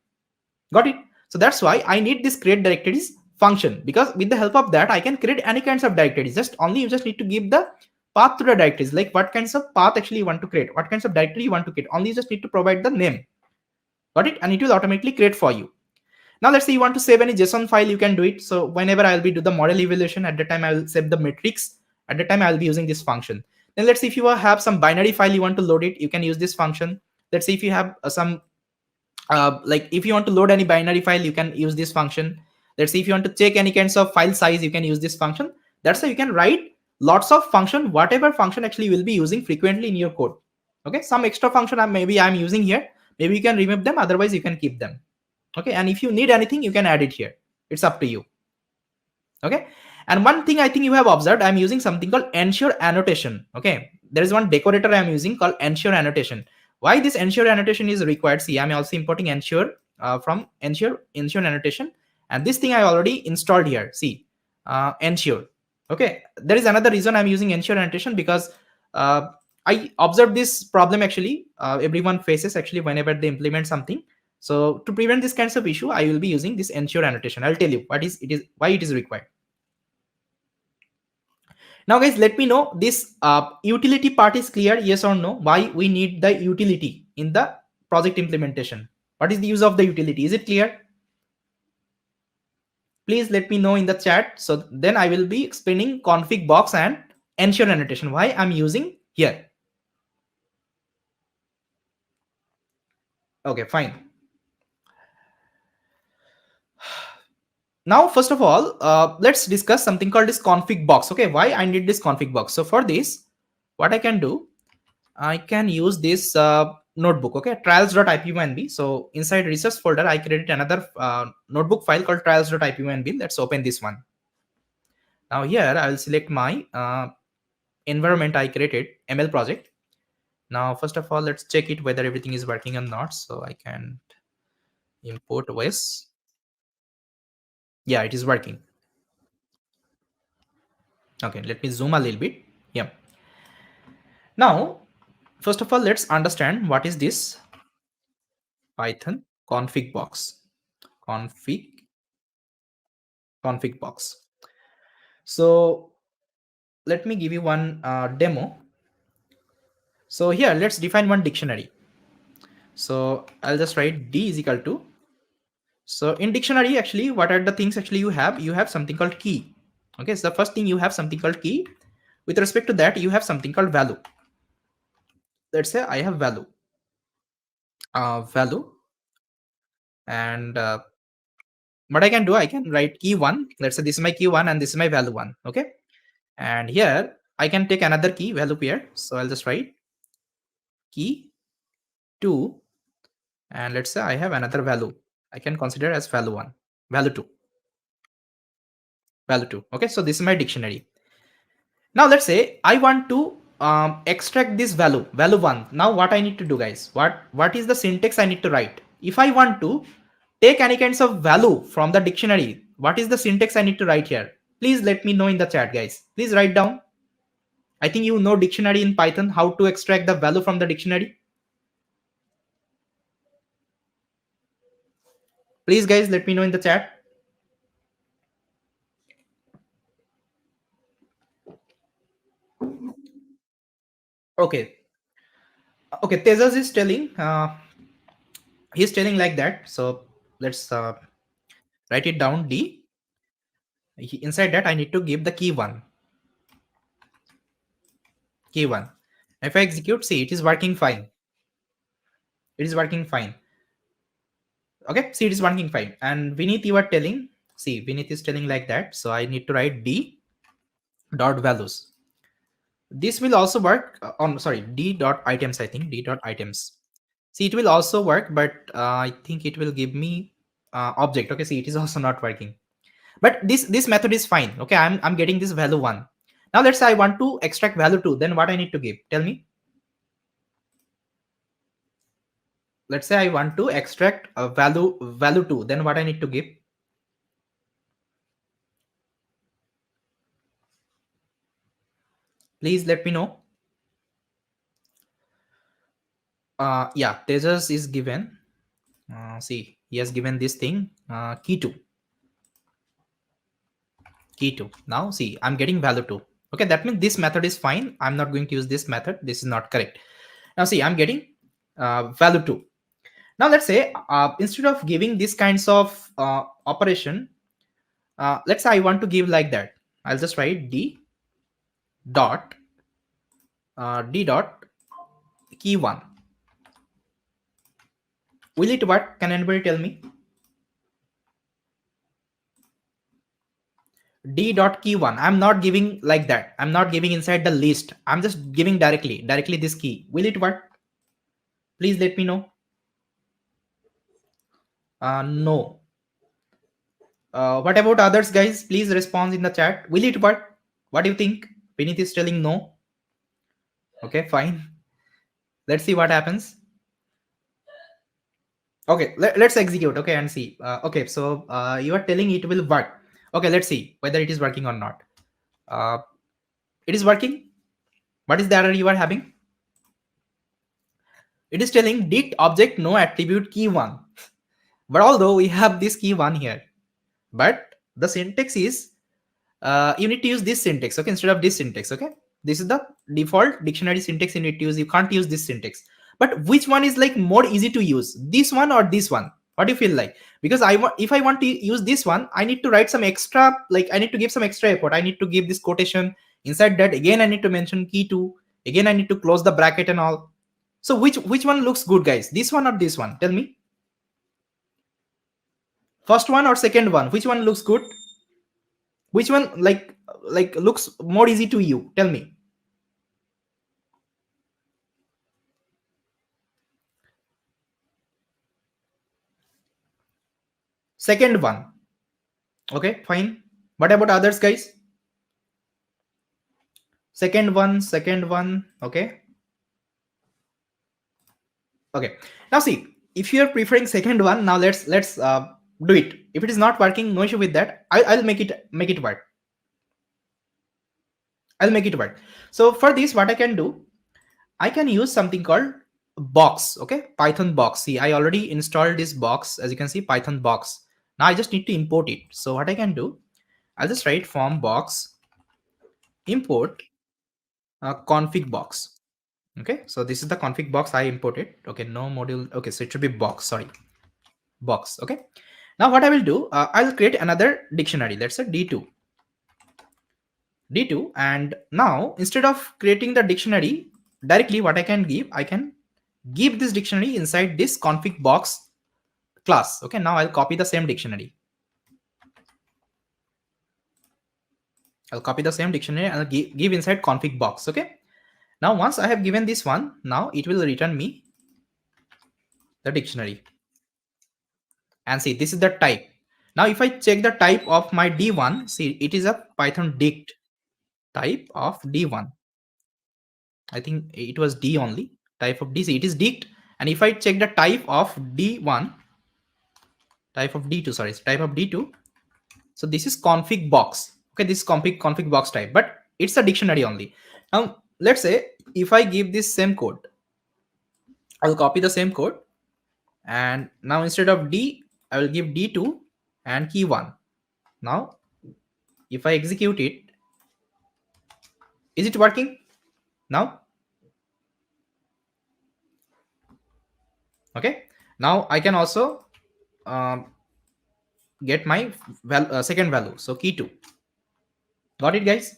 Got it? So that's why I need this create directories function, because with the help of that I can create any kinds of directories. You just need to give the path to the directories, like what kinds of path actually you want to create, what kinds of directory you want to create. Only you just need to provide the name. Got it? And it will automatically create for you. Now let's say you want to save any JSON file, you can do it. So whenever I'll be do the model evaluation, at the time I will save the metrics. At the time I'll be using this function. Then let's say if you have some binary file you want to load it, you can use this function. Let's say if you have some like if you want to load any binary file, you can use this function. Let's say if you want to check any kinds of file size, you can use this function. That's how you can write lots of function, whatever function actually you will be using frequently in your code. Okay, some extra function maybe I'm using here, maybe you can remove them, otherwise you can keep them. Okay, and if you need anything, you can add it here. It's up to you. Okay, and one thing I think you have observed, I'm using something called ensure annotation. Okay, there is one decorator I'm using called ensure annotation. Why this ensure annotation is required? See, I'm also importing ensure from ensure annotation, and this thing I already installed here. See, ensure. Okay, there is another reason I'm using ensure annotation, because uh, I observed this problem actually everyone faces actually whenever they implement something. So to prevent this kinds of issue, I will be using this ensure annotation. I'll tell you what is it is why it is required. Now guys, let me know this utility part is clear, yes or no? Why we need the utility in the project implementation? What is the use of the utility? Is it clear? Please let me know in the chat. So then I will be explaining config box and ensure annotation, why I'm using here. Okay, fine. Now, first of all, let's discuss something called this config box. Okay, why I need this config box? So for this, what I can do, I can use this notebook. Okay, trials.ipynb. So inside research folder, I created another notebook file called trials.ipynb. Let's open this one. Now here I will select my environment I created, ML project. Now, first of all, let's check it whether everything is working or not. So I can import OS. Yeah, it is working. Okay, let me zoom a little bit. Yeah. Now, first of all, let's understand what is this Python config box. Config config box. So let me give you one demo. So here, let's define one dictionary. So I'll just write D is equal to. So in dictionary, actually, what are the things actually you have? You have something called key. Okay, so the first thing you have something called key. With respect to that, you have something called value. Let's say I have value, and what I can do, I can write key one. Let's say this is my key one and this is my value one. Okay, and here I can take another key value pair. So I'll just write key two, and let's say I have another value. I can consider as value one, value two, value two. Okay, so this is my dictionary. Now let's say I want to extract this value one. Now what I need to do, guys? What is the syntax I need to write? If I want to take any kinds of value from the dictionary, what is the syntax I need to write here? Please let me know in the chat, guys. Please write down. I think you know dictionary in Python, how to extract the value from the dictionary. Please, guys, let me know in the chat. Okay. Okay, Tejas is telling, he's telling like that. So let's write it down. D. Inside that, I need to give the key one. Key one. If I execute, see, it is working fine. It is working fine. Okay, see, it is working fine. And Vinith, you are telling, see, Vinith is telling like that. So I need to write D dot values. This will also work on, sorry, D dot items, I think, D dot items. See, it will also work, but I think it will give me object. Okay, see, it is also not working. But this method is fine. Okay, I'm getting this value one. Now let's say I want to extract value two. Then what I need to give? Tell me. Let's say I want to extract a value two. Then what I need to give? Please let me know. Yeah, Tejas is given. See, he has given this thing key two. Key two. Now see, I'm getting value two. Okay, that means this method is fine. I'm not going to use this method. This is not correct. Now see, I'm getting value two. Now let's say instead of giving this kinds of operation, let's say I want to give like that. I'll just write d dot key one. Will it work? Can anybody tell me? D dot key one. I'm not giving like that. I'm not giving inside the list. I'm just giving directly this key. Will it work? Please let me know. No. What about others, guys? Please respond in the chat. Will it work? What do you think? Vinith is telling no. Okay, fine. Let's see what happens. Okay, let's execute. Okay, and see. Okay, so you are telling it will work. Okay, let's see whether it is working or not. uh, it is working. What is the error you are having? It is telling dict object no attribute key 1. But although we have this key 1 here, but the syntax is you need to use this syntax, okay, instead of this syntax. Okay, this is the default dictionary syntax you need to use. You can't use this syntax. But which one is like more easy to use, this one or this one? What do you feel like? Because if I want to use this one, I need to write some extra, like I need to give some extra effort. I need to give this quotation inside that. Again, I need to mention key 2. Again, I need to close the bracket and all. So which one looks good, guys? This one or this one? Tell me. First one or second one? Which one looks good? Which one like looks more easy to you? Tell me. Second one. Okay, fine. What about others, guys? Second one, second one. Okay. Okay. Now see, if you are preferring second one, now let's do it. If it is not working, no issue with that. I'll make it work. I'll make it work. So for this, what I can do, I can use something called box. Okay, Python box. See, I already installed this box. As you can see, Python box. Now I just need to import it. So what I can do, I'll just write form box import config box. Okay, so this is the config box I imported. Okay, no module. Okay, so it should be box. Sorry, box. Okay, now what I will do, I'll create another dictionary. Let's say d2, and now instead of creating the dictionary directly, what I can give this dictionary inside this config box class. Okay, now I'll copy the same dictionary. I'll copy the same dictionary and I'll give inside config box. Okay, now once I have given this one, now it will return me the dictionary. And see, this is the type. Now if I check the type of my d1, see, it is a Python dict type of d1. I think it was d only. Type of d, see, it is dict. And if I check the type of d1, type of d2, sorry, type of d2, so this is config box. Okay, this is config box type, but it's a dictionary only. Now let's say if I give this same code, I'll copy the same code, and now instead of d, I will give d2 and key 1. Now if I execute it, is it working now? Okay, now I can also get my second value, so key 2. Got it, guys?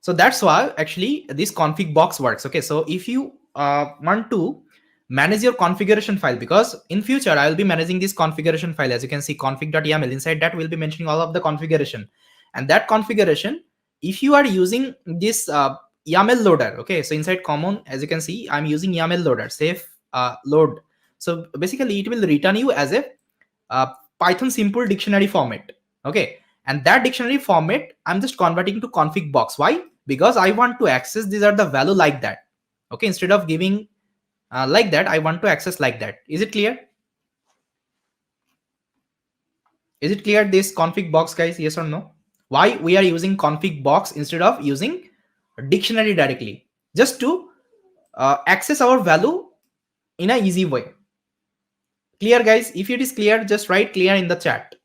So that's why actually this config box works. Okay, so if you want to manage your configuration file, because in future I will be managing this configuration file. As you can see, config.yaml, inside that we'll be mentioning all of the configuration. And that configuration, if you are using this YAML loader, okay, so inside common, as you can see, I'm using YAML loader, safe load. So basically it will return you as a Python simple dictionary format. Okay, and that dictionary format I'm just converting to config box. Why? Because I want to access these are the value like that. Okay, instead of giving like that, I want to access like that. Is it clear? Is it clear, this config box, guys? Yes or no? Why we are using config box instead of using dictionary directly? Just to access our value in a easy way. Clear, guys? If it is clear, just write clear in the chat.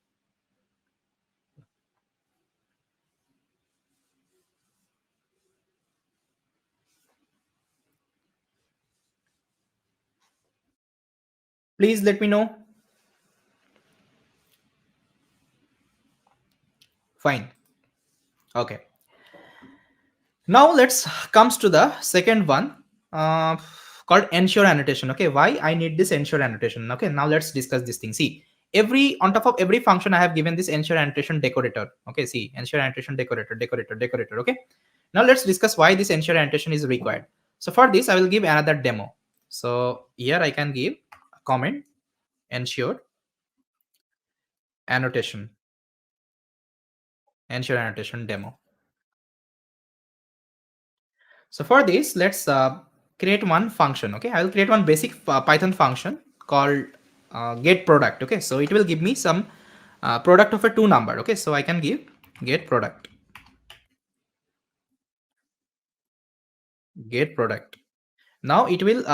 Please let me know. Fine. Okay. Now let's comes to the second one called ensure annotation. Okay, why I need this ensure annotation? Okay, now let's discuss this thing. See, on top of every function I have given this ensure annotation decorator. Okay, see, ensure annotation decorator. Okay, now let's discuss why this ensure annotation is required. So for this I will give another demo. So here I can give a comment ensure annotation demo. So for this, let's create one function. Okay, I will create one basic Python function called get product. Okay, so it will give me some product of a two number. Okay, so I can give get product, get product. Now it will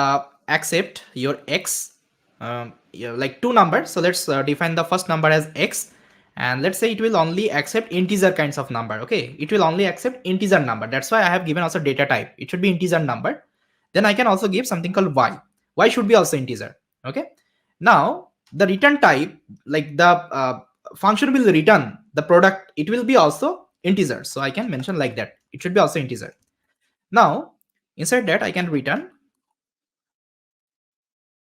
accept your x, yeah, like two numbers. So let's define the first number as x, and let's say it will only accept integer kinds of number. Okay, it will only accept integer number. That's why I have given also data type, it should be integer number. Then I can also give something called y should be also integer. Okay, now the return type, like the function will return the product, it will be also integer. So I can mention like that, it should be also integer. Now inside that I can return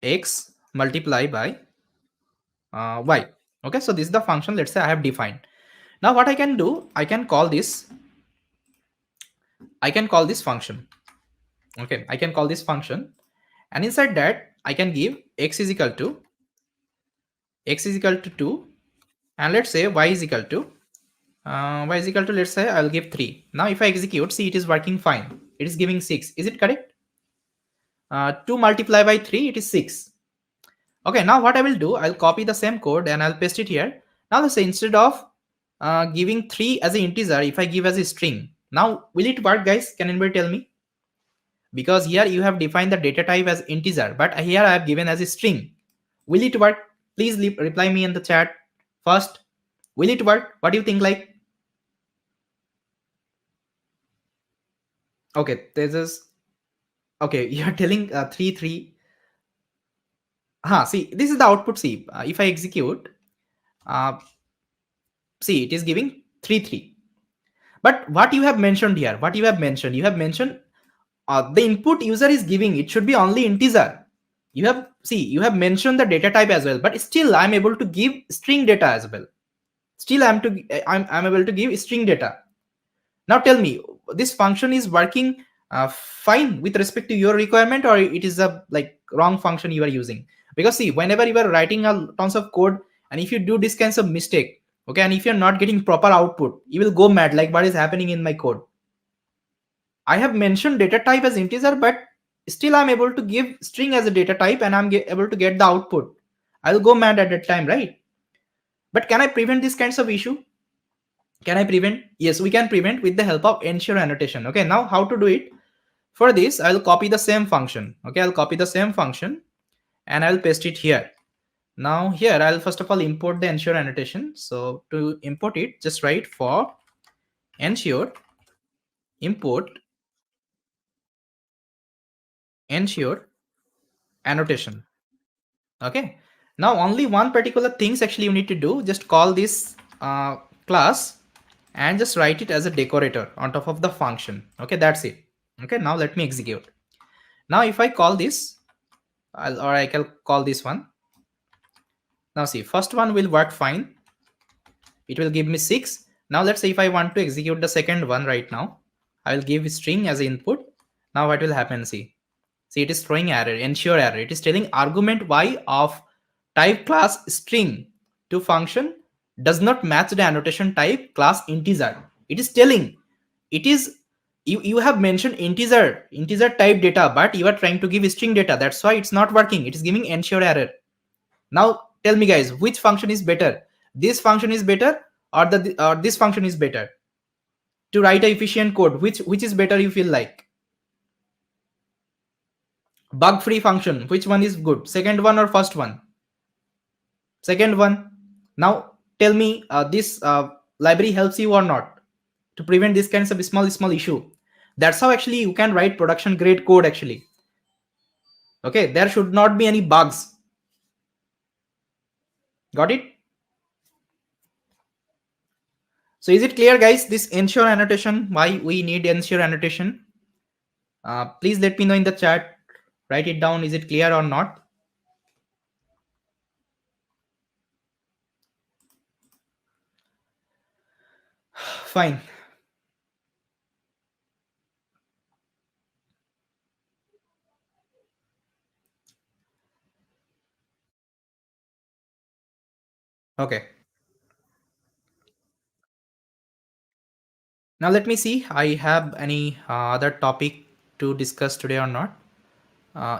x multiply by y. Okay, so this is the function, let's say I have defined. Now what I can do, I can call this function. Okay, I can call this function, and inside that I can give x is equal to 2, and let's say y is equal to, let's say I'll give 3. Now if I execute, see, it is working fine, it is giving 6. Is it correct? 2 multiplied by 3, it is 6. Okay, now what I will do, I'll copy the same code and I'll paste it here. Now let's say instead of giving 3 as an integer, if I give as a string, now will it work, guys? Can anybody tell me? Because here you have defined the data type as integer, but here I have given as a string. Will it work? Please reply me in the chat first. Will it work? What do you think? Like, okay, there's this. Okay, you're telling 3 3. See, this is the output. See, if I execute, uh, see, it is giving 3 3. But what you have mentioned here, you have mentioned the input user is giving, it should be only integer. You have, see, you have mentioned the data type as well, but still I'm able to give string data as well. Still I'm able to give string data. Now tell me, this function is working fine with respect to your requirement, or it is a like wrong function you are using? Because see, whenever you are writing a tons of code, and if you do this kinds of mistake, okay, and if you're not getting proper output, you will go mad, like what is happening in my code. I have mentioned data type as integer, but still I'm able to give string as a data type, and I'm able to get the output. I'll go mad at that time, right? But can I prevent these kinds of issue? Can I prevent? Yes, we can prevent with the help of ensure annotation. Okay, now how to do it? For this, I'll copy the same function. Okay, I'll copy the same function and I'll paste it here. Now here, I'll first of all import the ensure annotation. So to import it, just write for ensure import ensure annotation. Okay, now only one particular things actually you need to do. Just call this class and just write it as a decorator on top of the function. Okay, that's it. Okay, now let me execute. Now if I call this, or I can call this one. Now see, first one will work fine, it will give me 6. Now let's say if I want to execute the second one right now, I will give string as input. Now what will happen? See, it is throwing error, ensure error. It is telling argument y of type class string to function does not match the annotation type class integer. It is telling, it is, you have mentioned integer type data, but you are trying to give string data. That's why it's not working. It is giving ensure error. Now tell me, guys, which function is better? This function is better, or this function is better to write a efficient code? Which is better, you feel like? Bug free function, which one is good, second one or first one? Second one. Now tell me, this library helps you or not to prevent this kinds of small issue? That's how actually you can write production grade code actually. Okay, there should not be any bugs. Got it? So is it clear, guys, this ensure annotation, why we need ensure annotation? Please let me know in the chat, write it down, is it clear or not? Fine. Okay, now let me see I have any other topic to discuss today or not.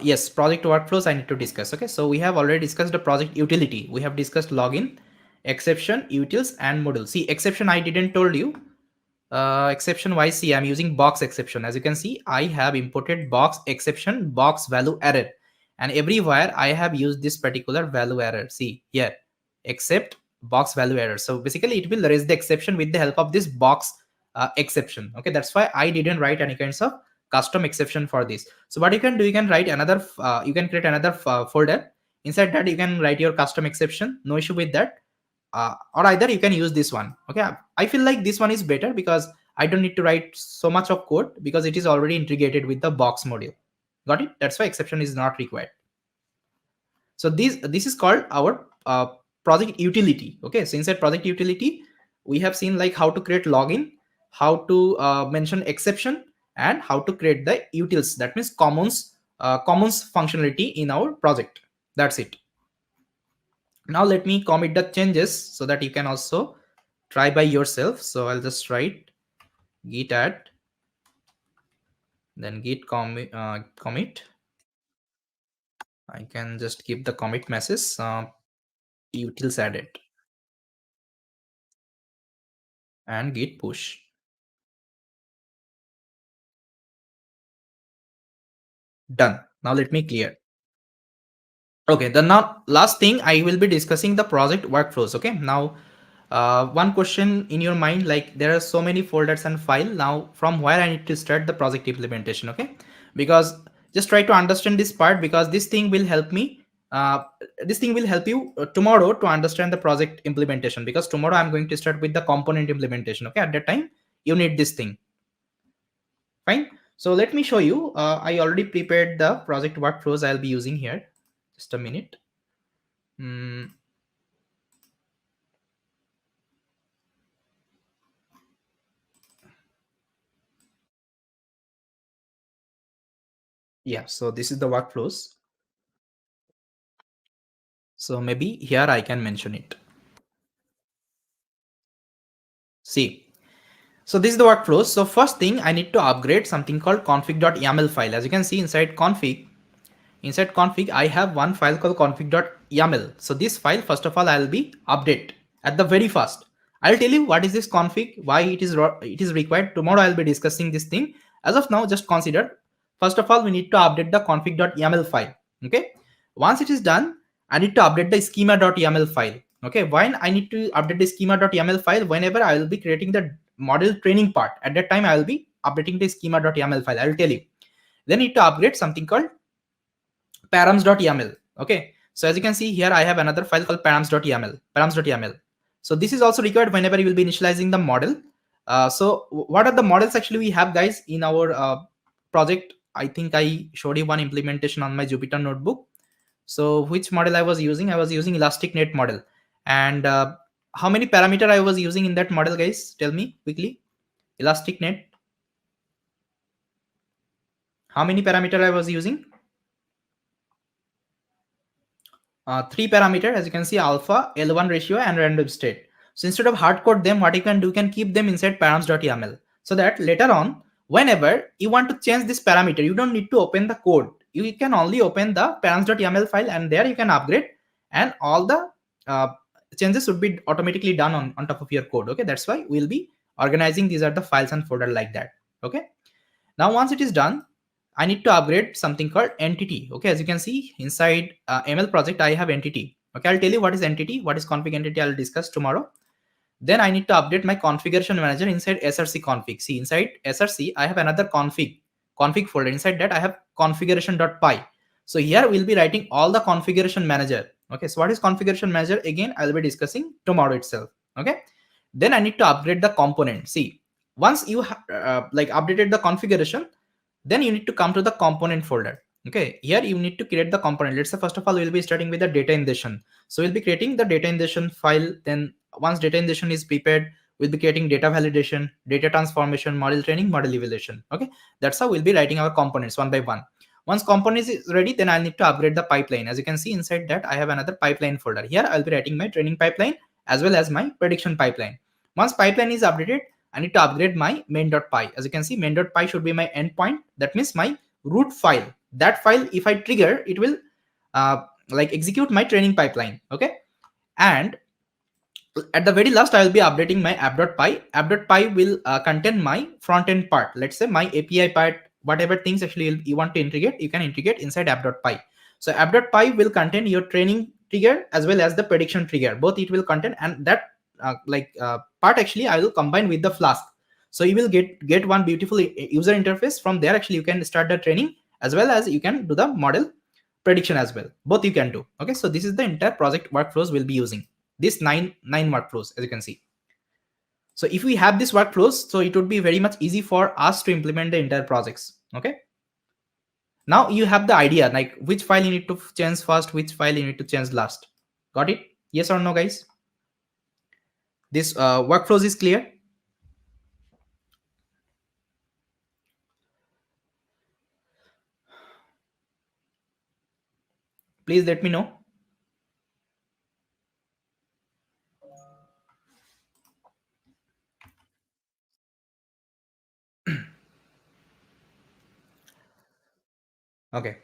Yes, project workflows I need to discuss. Okay, so we have already discussed the project utility. We have discussed login, exception, utils, and module. See, exception I didn't told you. Exception wise, see, I'm using box exception. As you can see, I have imported box exception, box value error, and everywhere I have used this particular value error. See here, except box value error. So basically, it will raise the exception with the help of this box exception. Okay, that's why I didn't write any kinds of custom exception for this. So what you can do, you can write another, you can create another folder. Inside that, you can write your custom exception. No issue with that. Or either you can use this one. Okay, I feel like this one is better because I don't need to write so much of code because it is already integrated with the box module. Got it? That's why exception is not required. So this is called our project utility. Okay, so inside project utility we have seen like how to create login, how to mention exception, and how to create the utils, that means commons functionality in our project. That's it. Now let me commit the changes so that you can also try by yourself. So I'll just write git add, then git commit. I can just keep the commit message, utils added, and git push. Done. Now let me clear. Okay, the now last thing I will be discussing the project workflows. Okay, now one question in your mind, like there are so many folders and file. Now from where I need to start the project implementation? Okay, because just try to understand this part because this thing will help me. This thing will help you tomorrow to understand the project implementation, because tomorrow I'm going to start with the component implementation. Okay, at that time you need this thing. Fine. So let me show you. I already prepared the project workflows I'll be using here. Just a minute. Mm, yeah, so this is the workflows. So maybe here I can mention it. See, so this is the workflows. So first thing, I need to upgrade something called config.yaml file. As you can see inside config, I have one file called config.yaml. So this file, first of all, I'll be update at the very first. I'll tell you what is this config, why it is required. Tomorrow I'll be discussing this thing. As of now, just consider, first of all, we need to update the config.yaml file. Okay. Once it is done, I need to update the schema.yaml file. Okay. When I need to update the schema.yaml file, whenever I will be creating the model training part, at that time I will be updating the schema.yaml file. I will tell you. Then need to upgrade something called params.yaml. Okay, so as you can see here, I have another file called params.yaml. So this is also required whenever you will be initializing the model. So what are the models actually we have, guys, in our project? I think I showed you one implementation on my Jupyter notebook. So which model I was using? I was using ElasticNet model. And how many parameter I was using in that model, guys? Tell me quickly. ElasticNet. How many parameter I was using? 3 parameter, as you can see, alpha, L1 ratio, and random state. So instead of hard code them, what you can do, you can keep them inside params.yaml, so that later on, whenever you want to change this parameter, you don't need to open the code. You can only open the params.yaml file, and there you can upgrade, and all the uh, changes would be automatically done on top of your code. Okay, that's why we'll be organizing these are the files and folder like that. Okay, now once it is done, I need to upgrade something called entity. Okay, as you can see inside ML project, I have entity. Okay, I'll tell you what is entity, what is config entity, I'll discuss tomorrow. Then I need to update my configuration manager inside src config. See, inside src, I have another config folder. Inside that, I have configuration.py. So here we'll be writing all the configuration manager. Okay, so what is configuration manager? Again, I'll be discussing tomorrow itself. Okay, then I need to upgrade the component. See, once you like updated the configuration, then you need to come to the component folder. Okay, here you need to create the component. Let's say first of all we'll be starting with the data ingestion. So we'll be creating the data ingestion file. Then once data ingestion is prepared, we'll be creating data validation, data transformation, model training, model evaluation. Okay, that's how we'll be writing our components one by one. Once components is ready, then I'll need to upgrade the pipeline. As you can see inside that, I have another pipeline folder. Here I'll be writing my training pipeline as well as my prediction pipeline. Once pipeline is updated, I need to upgrade my main.py. As you can see, main.py should be my endpoint. That means my root file. that file, if I trigger, it will like execute my training pipeline. Okay, and at the very last, I will be updating my app.py. App.py will contain my front end part. Let's say my API part, whatever things actually you want to integrate, you can integrate inside app.py. So app.py will contain your training trigger as well as the prediction trigger. Both it will contain, and that part actually I will combine with the Flask. So you will get one beautiful user interface. From there, actually you can start the training as well as you can do the model prediction as well. Both you can do. Okay, so this is the entire project workflows we'll be using. This nine workflows, as you can see. So if we have these workflows, so it would be very much easy for us to implement the entire projects. Okay, now you have the idea like which file you need to change first, which file you need to change last. Got it? Yes or no, guys? This workflows is clear? Please let me know. Okay,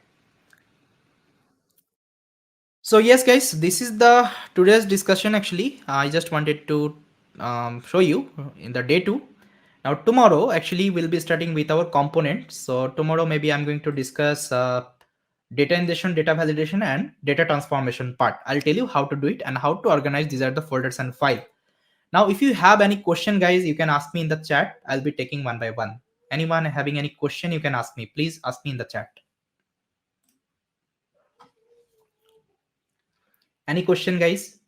so yes guys, this is the today's discussion. Actually, I just wanted to show you in the day 2. Now tomorrow actually we'll be starting with our components. So tomorrow maybe I'm going to discuss data ingestion, data validation, and data transformation part. I'll tell you how to do it and how to organize these are the folders and file. Now if you have any question, guys, you can ask me in the chat. I'll be taking one by one. Anyone having any question, you can ask me. Please ask me in the chat. Any question, guys?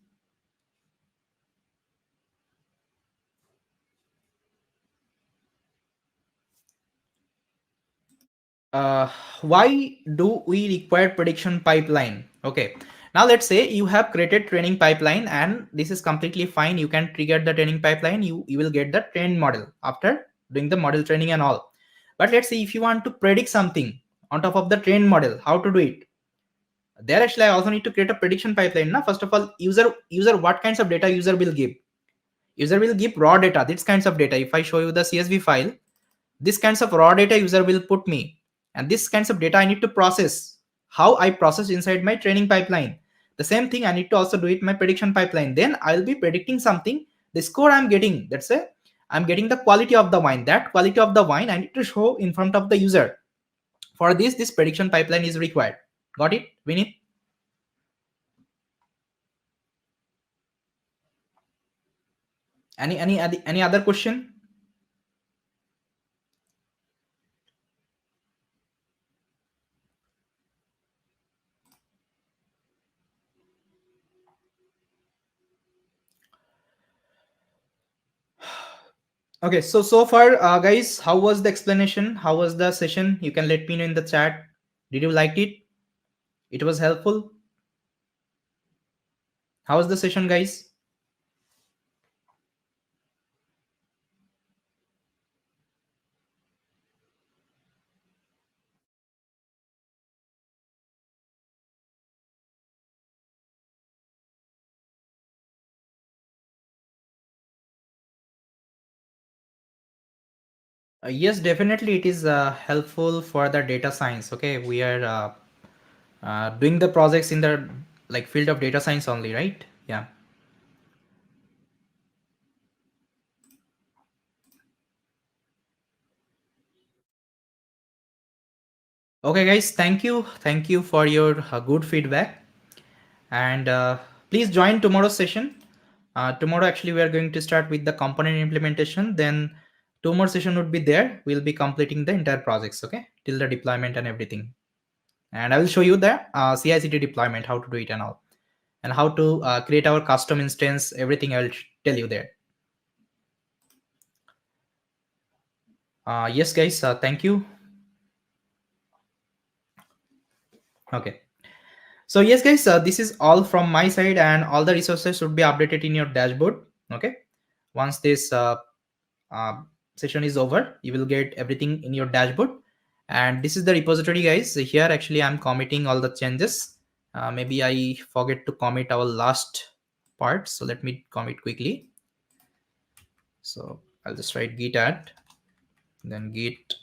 uh, why do we require prediction pipeline? Okay, now let's say you have created training pipeline and this is completely fine. You can trigger the training pipeline. You will get the trained model after doing the model training and all. But let's say if you want to predict something on top of the trained model, how to do it? There actually I also need to create a prediction pipeline. Now first of all, user what kinds of data user will give? User will give raw data, this kinds of data. If I show you the CSV file, this kinds of raw data user will put me, and this kinds of data I need to process. How I process inside my training pipeline, the same thing I need to also do it my prediction pipeline. Then I'll be predicting something, the score I'm getting. Let's say I'm getting the quality of the wine. That quality of the wine I need to show in front of the user. For this prediction pipeline is required. Got it, Vinit? Any other question? Okay, so far, guys, how was the explanation? How was the session? You can let me know in the chat. Did you like it? It was helpful? How was the session, guys? Yes, definitely it is helpful for the data science. Okay, we are doing the projects in the like field of data science only, right? Yeah. Okay, guys, thank you for your good feedback, and please join tomorrow's session. Tomorrow, actually, we are going to start with the component implementation. Then, two more session would be there. We'll be completing the entire projects. Okay, till the deployment and everything. And I will show you the CI/CD deployment, how to do it and all, and how to create our custom instance. Everything I will tell you there. Yes, guys. Thank you. Okay. So yes, guys, this is all from my side, and all the resources should be updated in your dashboard. Okay. Once this uh, session is over, you will get everything in your dashboard. And this is the repository, guys. Here, actually, I'm committing all the changes. Maybe I forget to commit our last part, so let me commit quickly. So I'll just write git add, then git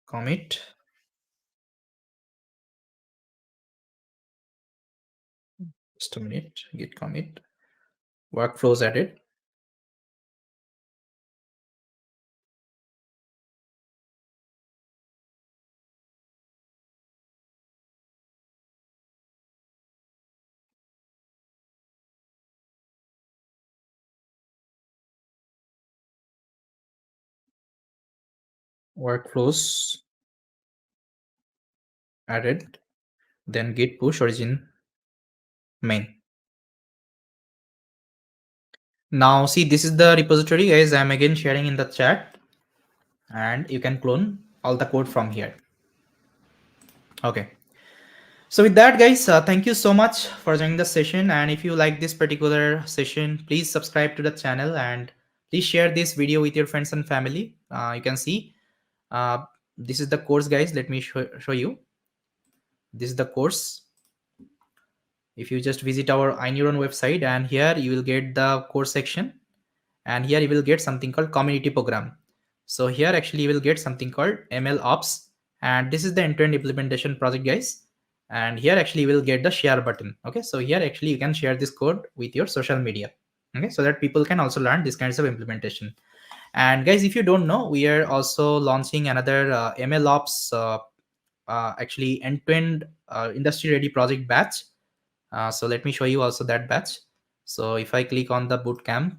commit. Just a minute. Git commit. Workflows added. Workflows added. Then git push origin main. Now see, this is the repository, guys. I'm again sharing in the chat, and you can clone all the code from here. Okay. So with that, guys, thank you so much for joining the session. And if you like this particular session, please subscribe to the channel and please share this video with your friends and family. You can see uh, this is the course, guys. Let me show you. This is the course. If you just visit our iNeuron website, and here you will get the course section, and here you will get something called community program. So here actually you will get something called ML Ops, and this is the end-to-end implementation project, guys. And here actually you will get the share button. Okay, so here actually you can share this code with your social media. Okay, so that people can also learn these kinds of implementation. And guys, if you don't know, we are also launching another ML Ops actually end-to-end industry ready project batch. So let me show you also that batch. So if I click on the bootcamp,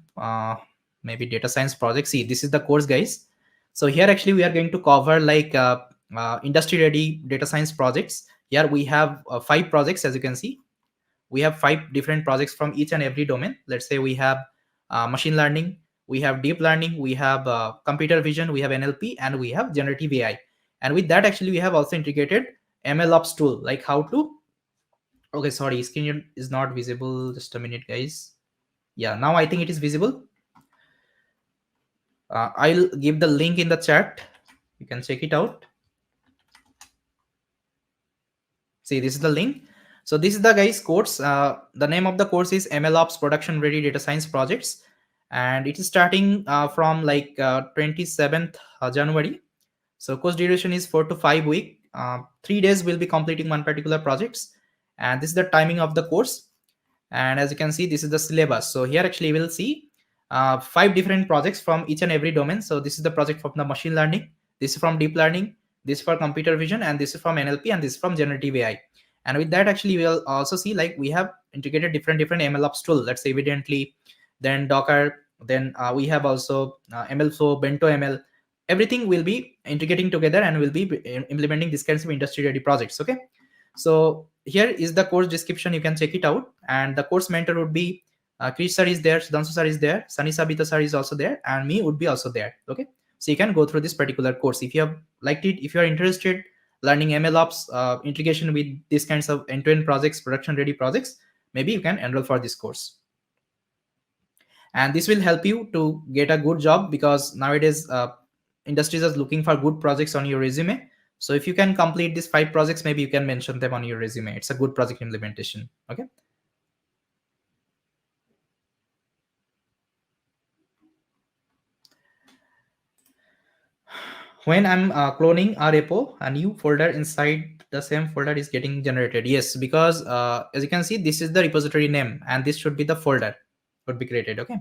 maybe data science project, see, this is the course, guys. So here actually we are going to cover like industry ready data science projects. Here we have 5 projects, as you can see. We have 5 different projects from each and every domain. Let's say we have machine learning, we have deep learning, we have computer vision, we have NLP, and we have generative AI. And with that, actually, we have also integrated MLOps tool, like how to. Okay, sorry, screen is not visible. Just a minute, guys. Yeah, now I think it is visible. I'll give the link in the chat. You can check it out. See, this is the link. So this is the guys course. The name of the course is MLOps Production Ready Data Science Projects, and it is starting from like 27th January. So course duration is 4 to 5 week. 3 days will be completing one particular projects, and this is the timing of the course. And as you can see, this is the syllabus. So here actually we'll see 5 different projects from each and every domain. So this is the project from the machine learning, this is from deep learning, this is for computer vision, and this is from NLP, and this is from generative AI. And with that, actually we'll also see like we have integrated different MLOps tool. Let's say evidently, then Docker, then we have also MLflow, Bento ML. Everything will be integrating together and will be implementing these kinds of industry ready projects. Okay, so here is the course description. You can check it out. And the course mentor would be Krish sir is there, Sudhanshu sir is there, Sunny Sabita sir is also there, and me would be also there. Okay, so you can go through this particular course if you have liked it. If you are interested learning MLOps integration with these kinds of end-to-end projects, production ready projects, maybe you can enroll for this course. And this will help you to get a good job, because nowadays industries are looking for good projects on your resume. So if you can complete these 5 projects, maybe you can mention them on your resume. It's a good project implementation. Okay, when I'm cloning a repo, a new folder inside the same folder is getting generated. Yes, because as you can see, this is the repository name, and this should be the folder would be created. Okay,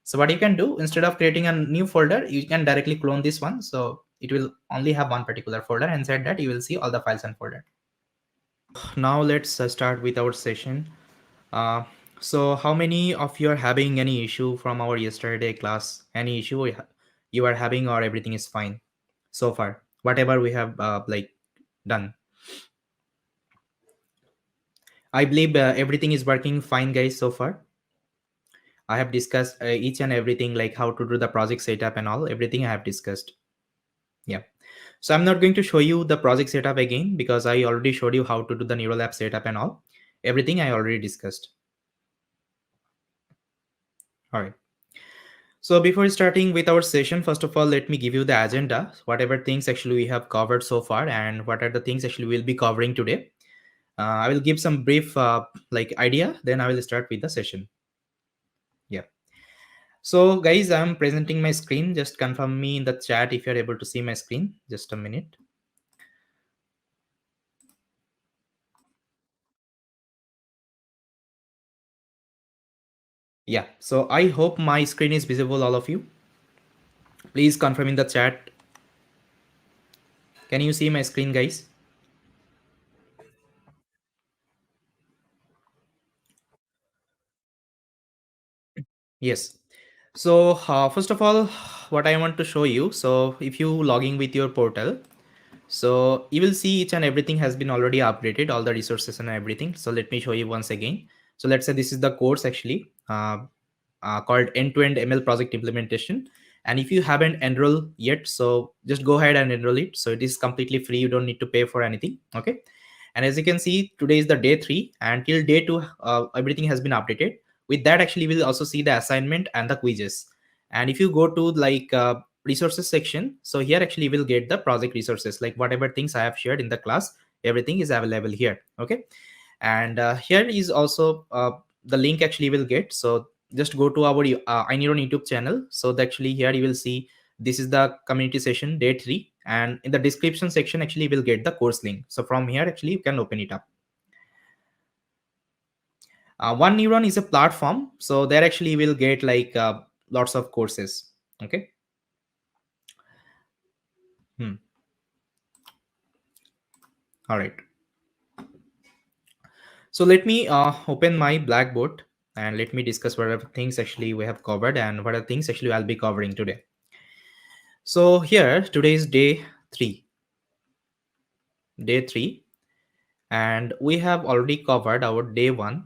so what you can do, instead of creating a new folder, you can directly clone this one. So it will only have one particular folder. Inside that, you will see all the files and folder. Now let's start with our session. Uh, so how many of you are having any issue from our yesterday class? Any issue you are having, or everything is fine so far? Whatever we have like done. I believe everything is working fine, guys, so far. I have discussed each and everything, like how to do the project setup and all. Everything I have discussed. Yeah. So I'm not going to show you the project setup again, because I already showed you how to do the neural app setup and all. Everything I already discussed. All right. So before starting with our session, first of all, let me give you the agenda, whatever things actually we have covered so far, and what are the things actually we'll be covering today. I will give some brief like idea, then I will start with the session. Yeah. So guys, I'm presenting my screen. Just confirm me in the chat if you're able to see my screen. Just a minute. Yeah, so I hope my screen is visible, all of you. Please confirm in the chat. Can you see my screen, guys? Yes. So first of all, what I want to show you. So if you logging with your portal, so you will see each and everything has been already updated, all the resources and everything. So let me show you once again. So let's say this is the course actually called end-to-end ML project implementation. And if you haven't enrolled yet, so just go ahead and enroll it. So it is completely free. You don't need to pay for anything. Okay. And as you can see, today is the day 3 and till day 2, everything has been updated. With that, actually, we'll also see the assignment and the quizzes. And if you go to like resources section, so here actually we'll get the project resources, like whatever things I have shared in the class, everything is available here. Okay. And here is also the link actually will get. So just go to our iNeuron YouTube channel. So actually here you will see this is the community session day 3, and in the description section actually will get the course link. So from here actually you can open it up. One Neuron is a platform, so there actually will get like lots of courses. Okay. Hmm. All right. So let me open my Blackboard and let me discuss what are the things actually we have covered and what are things actually I'll be covering today. So here today is day 3, and we have already covered our day 1.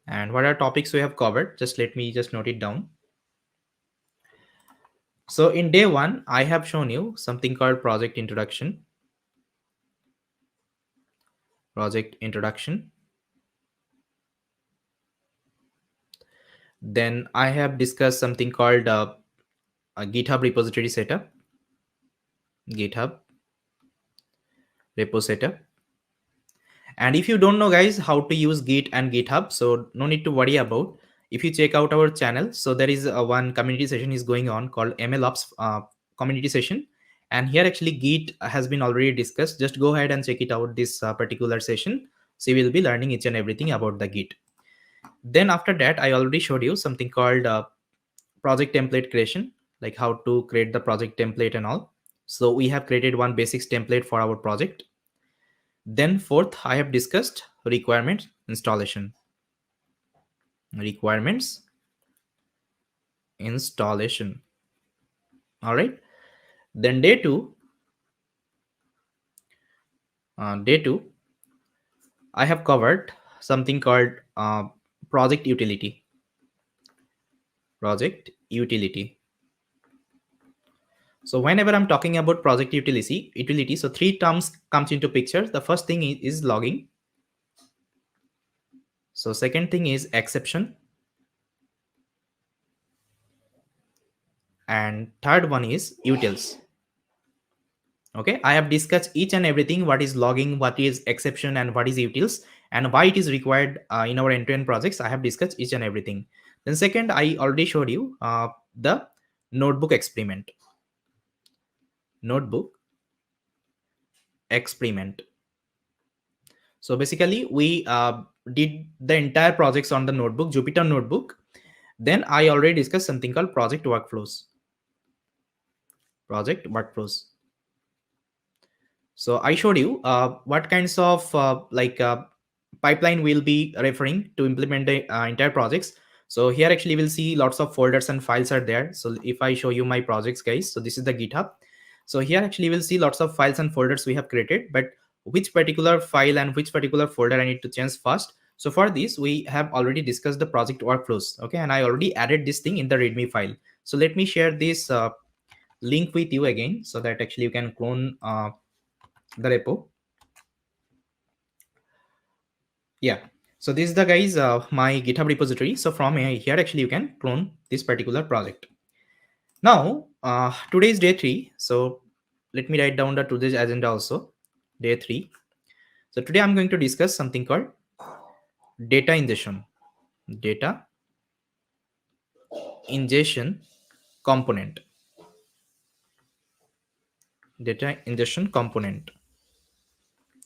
And what are topics we have covered? Just let me just note it down. So in day 1, I have shown you something called project introduction. Project introduction. Then I have discussed something called a GitHub repository setup. GitHub repo setup. And if you don't know, guys, how to use Git and GitHub, so no need to worry about. If you check out our channel, so there is one community session is going on called MLOps community session, and here actually Git has been already discussed. Just go ahead and check it out, this particular session. So you will be learning each and everything about the Git. Then after that, I already showed you something called project template creation, like how to create the project template and all. So we have created one basics template for our project. Then fourth, I have discussed requirements installation. Requirements installation. All right. Then day two, I have covered something called project utility. Project utility. So whenever I'm talking about project utility, so 3 terms comes into picture. The first thing is logging. So second thing is exception, and third one is utils. Okay, I have discussed each and everything, what is logging, what is exception, and what is utils, and why it is required in our end-to-end projects. I have discussed each and everything. Then second, I already showed you the notebook experiment. Notebook experiment. So basically we did the entire projects on the notebook, Jupyter notebook. Then I already discussed something called project workflows. Project workflows. So I showed you what kinds of pipeline we'll be referring to implement the entire projects. So here actually we'll see lots of folders and files are there. So if I show you my projects, guys, so this is the GitHub. So here actually we'll see lots of files and folders we have created, but which particular file and which particular folder I need to change first. So for this, we have already discussed the project workflows. Okay, and I already added this thing in the README file. So let me share this link with you again so that actually you can clone the repo. Yeah, so this is the guys my GitHub repository. So from here actually you can clone this particular project. Now today is day 3, so let me write down the today's agenda also. Day 3. So today I'm going to discuss something called data ingestion. Data ingestion component. Data ingestion component.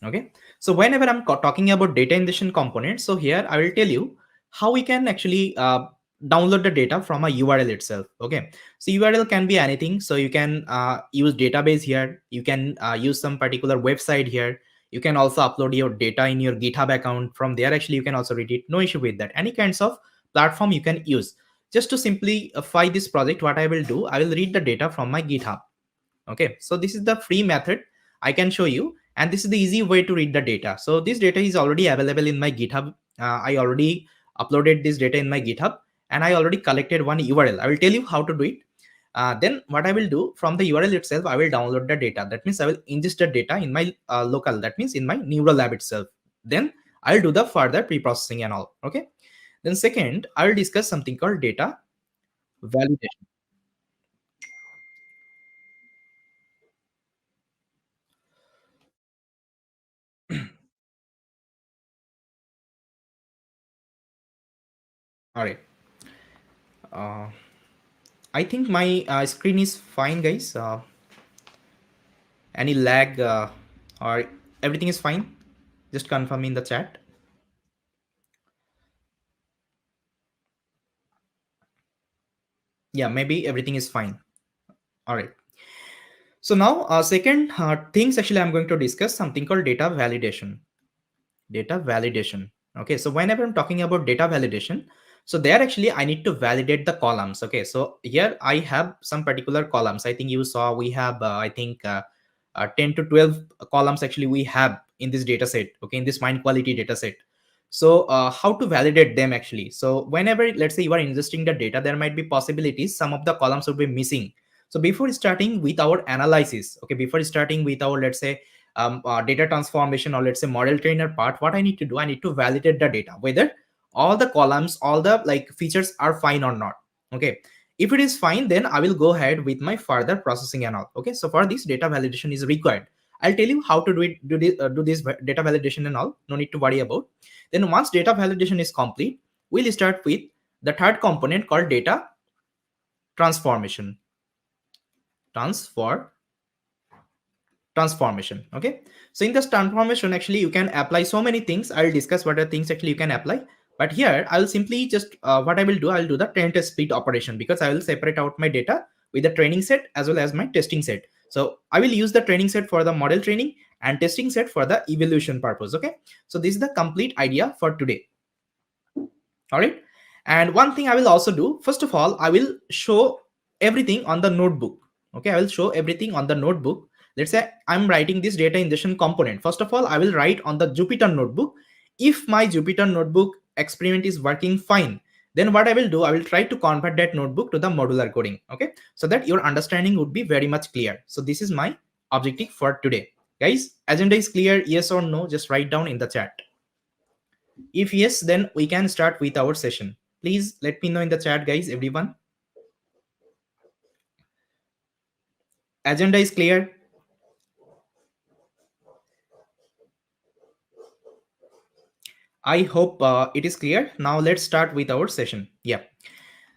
Okay, so whenever I'm talking about data ingestion component, so here I will tell you how we can actually download the data from a URL itself. Okay, so URL can be anything. So you can use database here, you can use some particular website here, you can also upload your data in your GitHub account. From there actually you can also read it, no issue with that. Any kinds of platform you can use. Just to simplify this project, what I will do, I will read the data from my GitHub. Okay, so this is the free method I can show you, and this is the easy way to read the data. So this data is already available in my GitHub. I already uploaded this data in my GitHub, and I already collected one URL. I will tell you how to do it. Then what I will do, from the URL itself, I will download the data. That means I will ingest the data in my local, that means in my neural lab itself. Then I'll do the further pre-processing and all. Okay, then second, I will discuss something called data validation. All right, uh, I think my screen is fine, guys. Any lag or everything is fine? Just confirm in the chat. Yeah, maybe everything is fine. All right. So now, second things actually I'm going to discuss something called data validation. Data validation. Okay, so whenever I'm talking about data validation, so there actually I need to validate the columns. Okay, so here I have some particular columns. I think you saw we have I think 10 to 12 columns actually we have in this data set. Okay, in this mind quality data set. So how to validate them actually? So whenever, let's say, you are ingesting the data, there might be possibilities some of the columns will be missing. So before starting with our analysis, okay, before starting with our, let's say, data transformation, or let's say model trainer part, what I need to do, I need to validate the data whether all the columns, all the like features are fine or not. Okay, if it is fine, then I will go ahead with my further processing and all. Okay, so for this, data validation is required. I'll tell you how to do it, do this data validation and all, no need to worry about. Then once data validation is complete, we'll start with the third component called data transformation. Transformation. Okay, so in this transformation actually you can apply so many things. I'll discuss what are things actually you can apply, but here I'll simply just what I will do, I'll do the train test split operation, because I will separate out my data with the training set as well as my testing set. So I will use the training set for the model training and testing set for the evaluation purpose. Okay, so this is the complete idea for today. All right, and one thing I will also do, first of all, I will show everything on the notebook. Okay, I will show everything on the notebook. Let's say I'm writing this data ingestion component. First of all, I will write on the Jupyter notebook. If my Jupyter notebook experiment is working fine, then what I will do, I will try to convert that notebook to the modular coding. Okay, so that your understanding would be very much clear. So this is my objective for today. Guys, agenda is clear? Yes or no? Just write down in the chat. If yes, then we can start with our session. Please let me know in the chat, guys, everyone. Agenda is clear? I hope it is clear. Now let's start with our session. Yeah.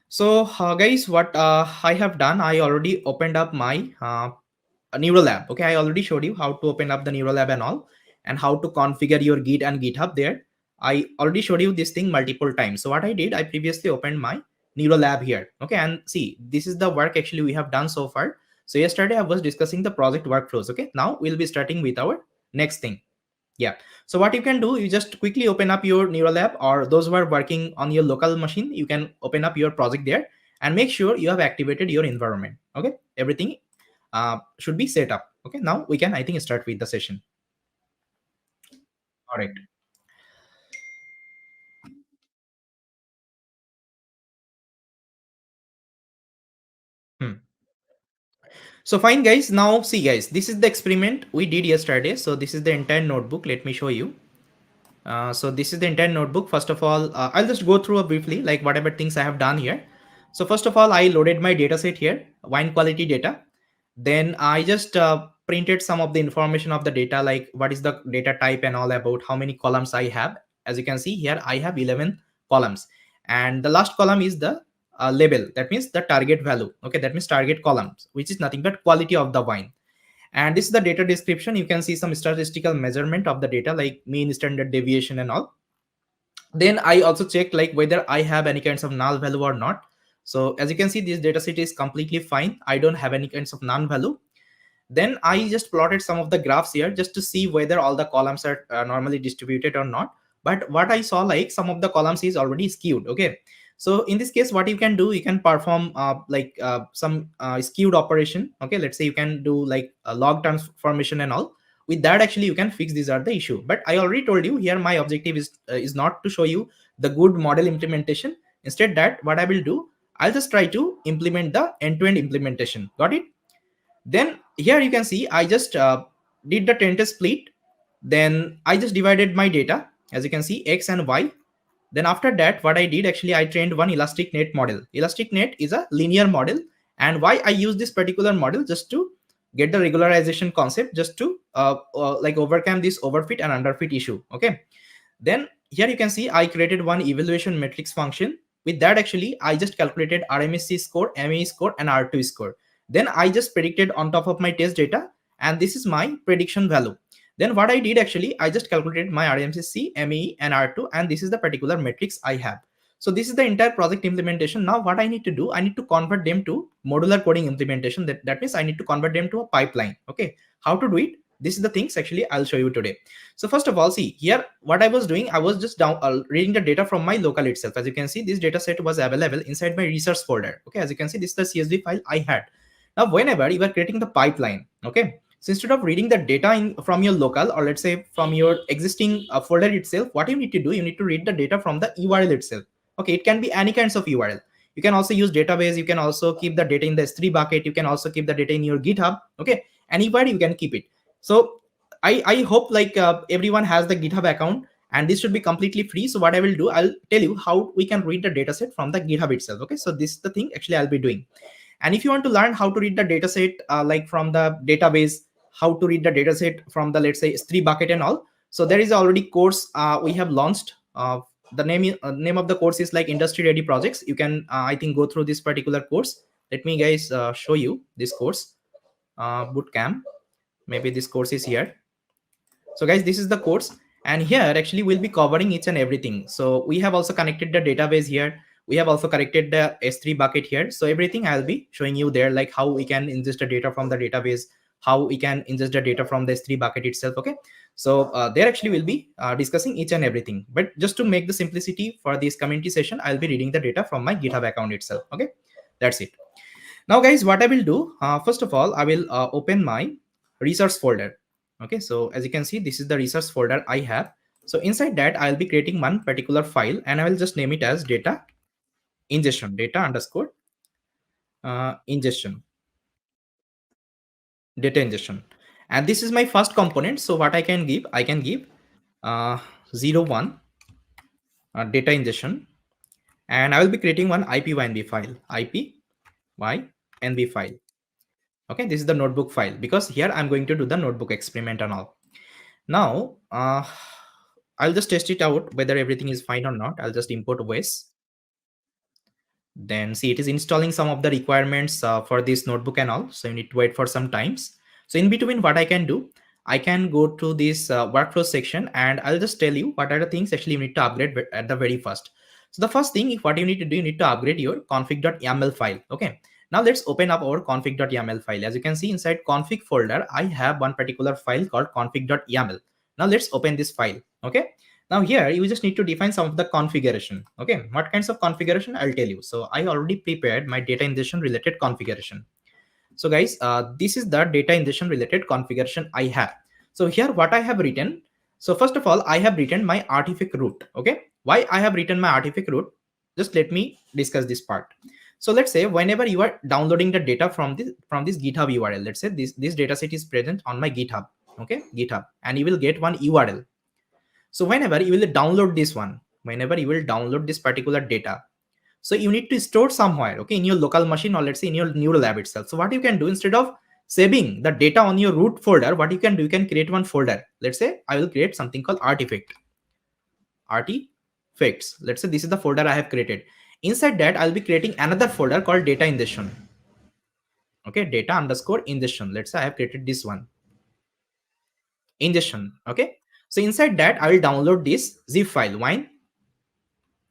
So guys, what I have done, I already opened up my neural lab. Okay, I already showed you how to open up the neural lab and all, and how to configure your Git and GitHub there. I already showed you this thing multiple times. So what I did, I previously opened my neural lab here. Okay, and see, this is the work actually we have done so far. So yesterday I was discussing the project workflows. Okay, now we'll be starting with our next thing. Yeah, so what you can do, you just quickly open up your neural lab, or those who are working on your local machine, you can open up your project there and make sure you have activated your environment. Okay, everything should be set up. Okay, now we can, I think, start with the session. All right. Hmm. So fine, guys, now see, guys, this is the experiment we did yesterday. So this is the entire notebook. Let me show you. So this is the entire notebook. First of all, I'll just go through briefly like whatever things I have done here. So first of all, I loaded my data set here, wine quality data. Then I just printed some of the information of the data, like what is the data type and all, about how many columns I have. As you can see here, I have 11 columns, and the last column is the label. That means the target value. Okay, that means target columns, which is nothing but quality of the wine. And this is the data description. You can see some statistical measurement of the data, like mean, standard deviation and all. Then I also check like whether I have any kinds of null value or not. So as you can see, this data set is completely fine. I don't have any kinds of null value. Then I just plotted some of the graphs here just to see whether all the columns are normally distributed or not. But what I saw, like some of the columns is already skewed. Okay, so in this case what you can do, you can perform some skewed operation. Okay, let's say you can do like a log transformation and all. With that actually you can fix these are the issue. But I already told you here my objective is not to show you the good model implementation. Instead, that what I will do, I'll just try to implement the end-to-end implementation. Got it? Then here you can see I just did the tentative split. Then I just divided my data, as you can see, x and y. Then after that what I did, actually I trained one elastic net model. Elastic net is a linear model. And why I use this particular model, just to get the regularization concept, just to like overcome this overfit and underfit issue. Okay, then here you can see I created one evaluation matrix function. With that actually I just calculated RMSC score, MAE score and R2 score. Then I just predicted on top of my test data, and this is my prediction value. Then what I did, actually I just calculated my RMSC, MAE and R2, and this is the particular matrix I have. So this is the entire project implementation. Now what I need to do, I need to convert them to modular coding implementation. That means I need to convert them to a pipeline. Okay, how to do it? This is the things actually I'll show you today. So first of all, see here what I was doing, I was just reading the data from my local itself. As you can see, this data set was available inside my research folder. Okay, as you can see, this is the CSV file I had. Now whenever you are creating the pipeline, okay, so instead of reading the data from your local, or let's say from your existing folder itself, what you need to do, you need to read the data from the URL itself. Okay, it can be any kinds of URL. You can also use database, you can also keep the data in the S3 bucket, you can also keep the data in your GitHub. Okay, anywhere you can keep it. So I hope like everyone has the GitHub account, and this should be completely free. So what I will do, I'll tell you how we can read the dataset from the GitHub itself. Okay, so this is the thing actually I'll be doing. And if you want to learn how to read the dataset like from the database, how to read the dataset from the, let's say, S3 bucket and all, so there is already course we have launched. The name of the course is like industry ready projects. You can I think go through this particular course. Let me guys show you this course, bootcamp. Maybe this course is here. So guys, this is the course, and here actually we'll be covering each and everything. So we have also connected the database here. We have also connected the S3 bucket here. So everything I'll be showing you there, like how we can ingest the data from the database, how we can ingest the data from the S3 bucket itself. Okay, so there actually will be discussing each and everything. But just to make the simplicity for this community session, I'll be reading the data from my GitHub account itself. Okay, that's it. Now guys, what I will do, first of all, I will open my resource folder. Okay, so as you can see, this is the resource folder I have. So inside that I'll be creating one particular file, and I will just name it as data ingestion, data underscore ingestion, data ingestion. And this is my first component. So what I can give, I can give 01 data ingestion, and I will be creating one ipynb file, ipynb file. Okay, this is the notebook file, because here I'm going to do the notebook experiment and all. Now I'll just test it out whether everything is fine or not. I'll just import OS. Then see, it is installing some of the requirements for this notebook and all, so you need to wait for some times. So in between, what I can do, I can go to this workflow section, and I'll just tell you what are the things actually you need to upgrade at the very first. So the first thing, what you need to do, you need to upgrade your config.yaml file. Okay, now let's open up our config.yaml file. As you can see, inside config folder I have one particular file called config.yaml. Now let's open this file. Okay, now here you just need to define some of the configuration. Okay, what kinds of configuration I'll tell you. So I already prepared my data ingestion related configuration. So guys, this is the data ingestion related configuration I have. So here what I have written. So first of all, I have written my artifact root. Okay, why I have written my artifact root? Just let me discuss this part. So let's say whenever you are downloading the data from this GitHub URL, let's say this data set is present on my GitHub. Okay, GitHub, and you will get one URL. So whenever you will download this one, whenever you will download this particular data, so you need to store somewhere, okay, in your local machine, or let's say in your neural lab itself. So what you can do, instead of saving the data on your root folder, what you can do, you can create one folder. Let's say I will create something called artifacts. Let's say this is the folder I have created. Inside that I'll be creating another folder called data ingestion. Okay, data underscore ingestion. Let's say I have created this one, ingestion. Okay, so inside that I will download this zip file, wine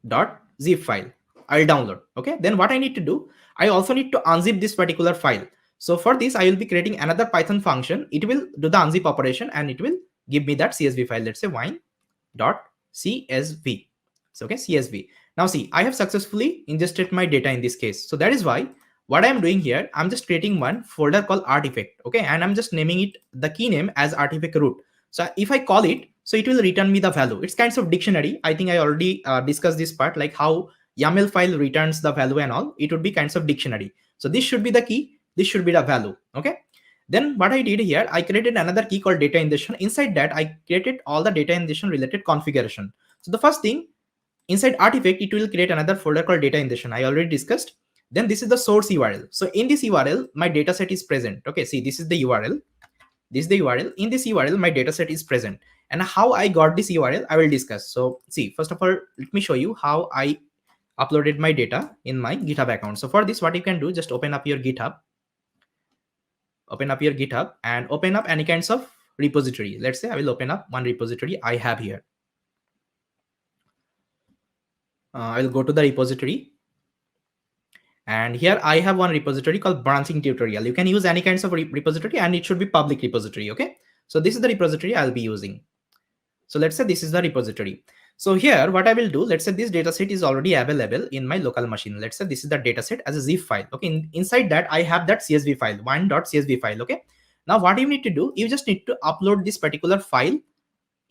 dot zip file. I'll download. Okay, then what I need to do, I also need to unzip this particular file. So for this, I will be creating another Python function. It will do the unzip operation and it will give me that CSV file. Let's say wine.csv. So okay, CSV. Now see, I have successfully ingested my data in this case. So that is why what I'm doing here, I'm just creating one folder called artifact. Okay, and I'm just naming it the key name as artifact root. So if I call it, so it will return me the value. It's kinds of dictionary. I think I already discussed this part, like how YAML file returns the value and all. It would be kinds of dictionary. So this should be the key. This should be the value. Okay. Then what I did here, I created another key called data ingestion. Inside that, I created all the data ingestion related configuration. So the first thing, inside artifact, it will create another folder called data ingestion. I already discussed. Then this is the source URL. So in this URL, my data set is present. Okay, see, this is the URL. This is the URL. In this URL, my data set is present. And how I got this URL, I will discuss. So see, first of all, let me show you how I uploaded my data in my GitHub account. So for this, what you can do, just open up your GitHub. Open up your GitHub and open up any kinds of repository. Let's say I will open up one repository I have here. I will go to the repository. And here I have one repository called branching tutorial. You can use any kinds of repository and it should be public repository. Okay. So this is the repository I'll be using. So let's say this is the repository. So here what I will do, let's say this dataset is already available in my local machine. Let's say this is the dataset as a zip file. Okay. Inside that I have that CSV file, one.csv file. Okay. Now what you need to do, you just need to upload this particular file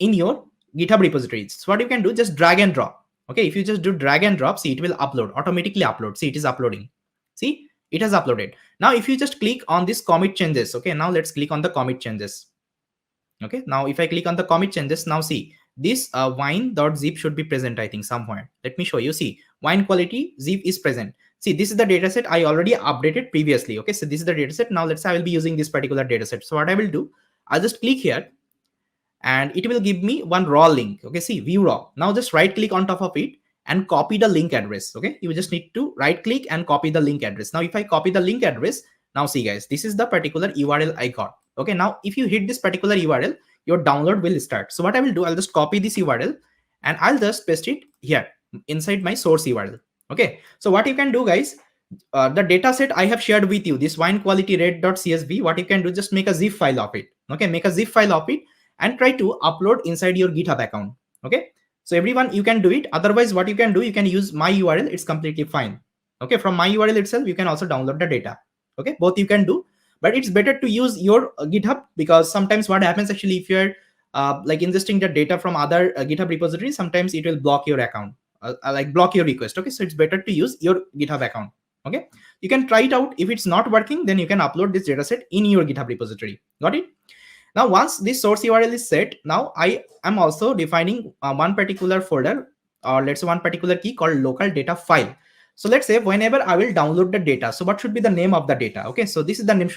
in your GitHub repositories. So what you can do, just drag and drop. Okay, if you just do drag and drop, see, it will upload, automatically upload. See, it is uploading. See, it has uploaded. Now, if you just click on this commit changes, okay, now let's click on the commit changes. Okay, now if I click on the commit changes, now see, this wine.zip should be present, I think, somewhere. Let me show you. See, wine quality zip is present. See, this is the dataset I already updated previously. Okay, so this is the dataset. Now, let's say I will be using this particular dataset. So what I will do, I'll just click here and it will give me one raw link. Okay, see, view raw. Now just right click on top of it and copy the link address. Okay, you just need to right click and copy the link address. Now if I copy the link address, now see guys, this is the particular URL I got. Okay, now if you hit this particular URL, your download will start. So what I will do, I'll just copy this URL and I'll just paste it here inside my source URL. Okay, so what you can do guys, the data set I have shared with you, this wine quality red.csv, what you can do, just make a zip file of it. Okay, make a zip file of it and try to upload inside your GitHub account. Okay, so everyone, you can do it. Otherwise, what you can do, you can use my URL. It's completely fine. Okay, from my URL itself, you can also download the data. Okay, both you can do, but it's better to use your GitHub, because sometimes what happens actually, if you're like ingesting the data from other GitHub repositories, sometimes it will block your account, like block your request. Okay, so it's better to use your GitHub account. Okay, you can try it out. If it's not working, then you can upload this dataset in your GitHub repository. Got it? Now, once this source URL is set, now I am also defining one particular folder, or let's say one particular key called local data file. So let's say whenever I will download the data, so what should be the name of the data? Okay, so this is the name.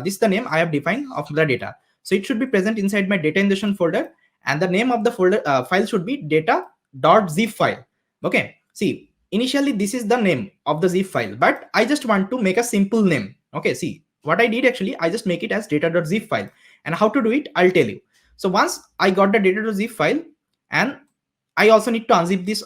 This is the name I have defined of the data. So it should be present inside my data ingestion folder, and the name of the folder file should be data.zip file. Okay, see, initially this is the name of the zip file, but I just want to make a simple name. Okay, see, what I did actually, I just make it as data.zip file. And how to do it, I'll tell you. So once I got the data.zip file, and I also need to unzip this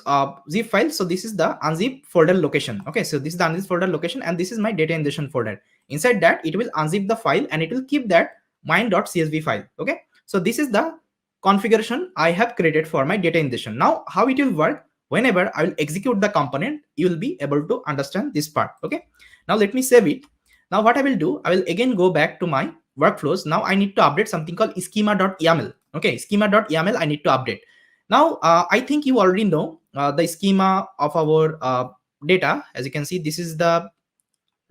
zip file. So this is the unzip folder location. Okay, so this is the unzip folder location, and this is my data ingestion folder. Inside that, it will unzip the file and it will keep that mine.csv file. Okay, so this is the configuration I have created for my data ingestion. Now, how it will work, whenever I will execute the component, you will be able to understand this part. Okay, now let me save it. Now what I will do, I will again go back to my workflows. Now I need to update something called schema.yaml. Okay, schema.yaml I need to update. Now I think you already know the schema of our data. As you can see, this is the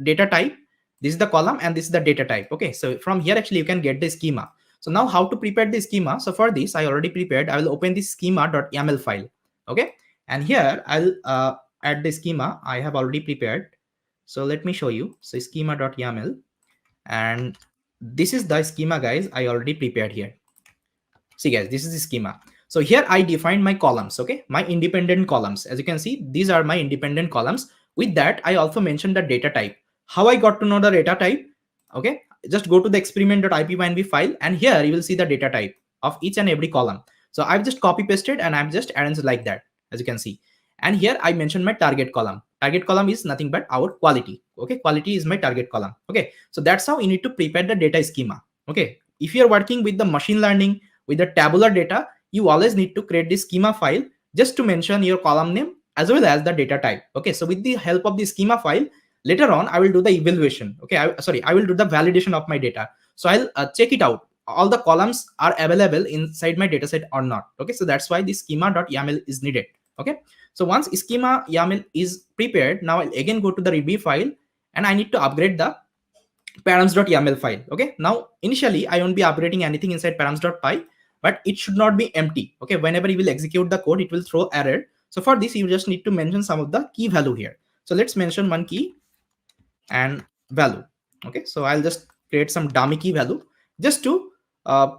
data type, this is the column, and this is the data type. Okay, so from here actually you can get the schema. So now how to prepare the schema? So for this, I already prepared. I will open this schema.yaml file. Okay, and here I'll add the schema I have already prepared. So let me show you. So schema.yaml, and this is the schema guys I already prepared here. See guys, this is the schema. So here I defined my columns. Okay, my independent columns. As you can see, these are my independent columns. With that, I also mentioned the data type. How I got to know the data type? Okay, just go to the experiment.ipynb file, and here you will see the data type of each and every column. So I've just copy pasted and I've just arranged like that, as you can see. And here I mentioned my target column. Target column is nothing but our quality. Okay, quality is my target column. Okay, so that's how you need to prepare the data schema. Okay, if you're working with the machine learning, with the tabular data, you always need to create this schema file just to mention your column name as well as the data type. Okay, so with the help of the schema file, later on I will do the evaluation. Okay, I will do the validation of my data. So I'll check it out, all the columns are available inside my dataset or not. Okay, so that's why the schema.yaml is needed. Okay, so once schema YAML is prepared, now I'll again go to the README file and I need to upgrade the params.yaml file. Okay, now initially I won't be upgrading anything inside params.py, but it should not be empty. Okay, whenever you will execute the code, it will throw error. So for this, you just need to mention some of the key value here. So let's mention one key and value. Okay, so I'll just create some dummy key value just to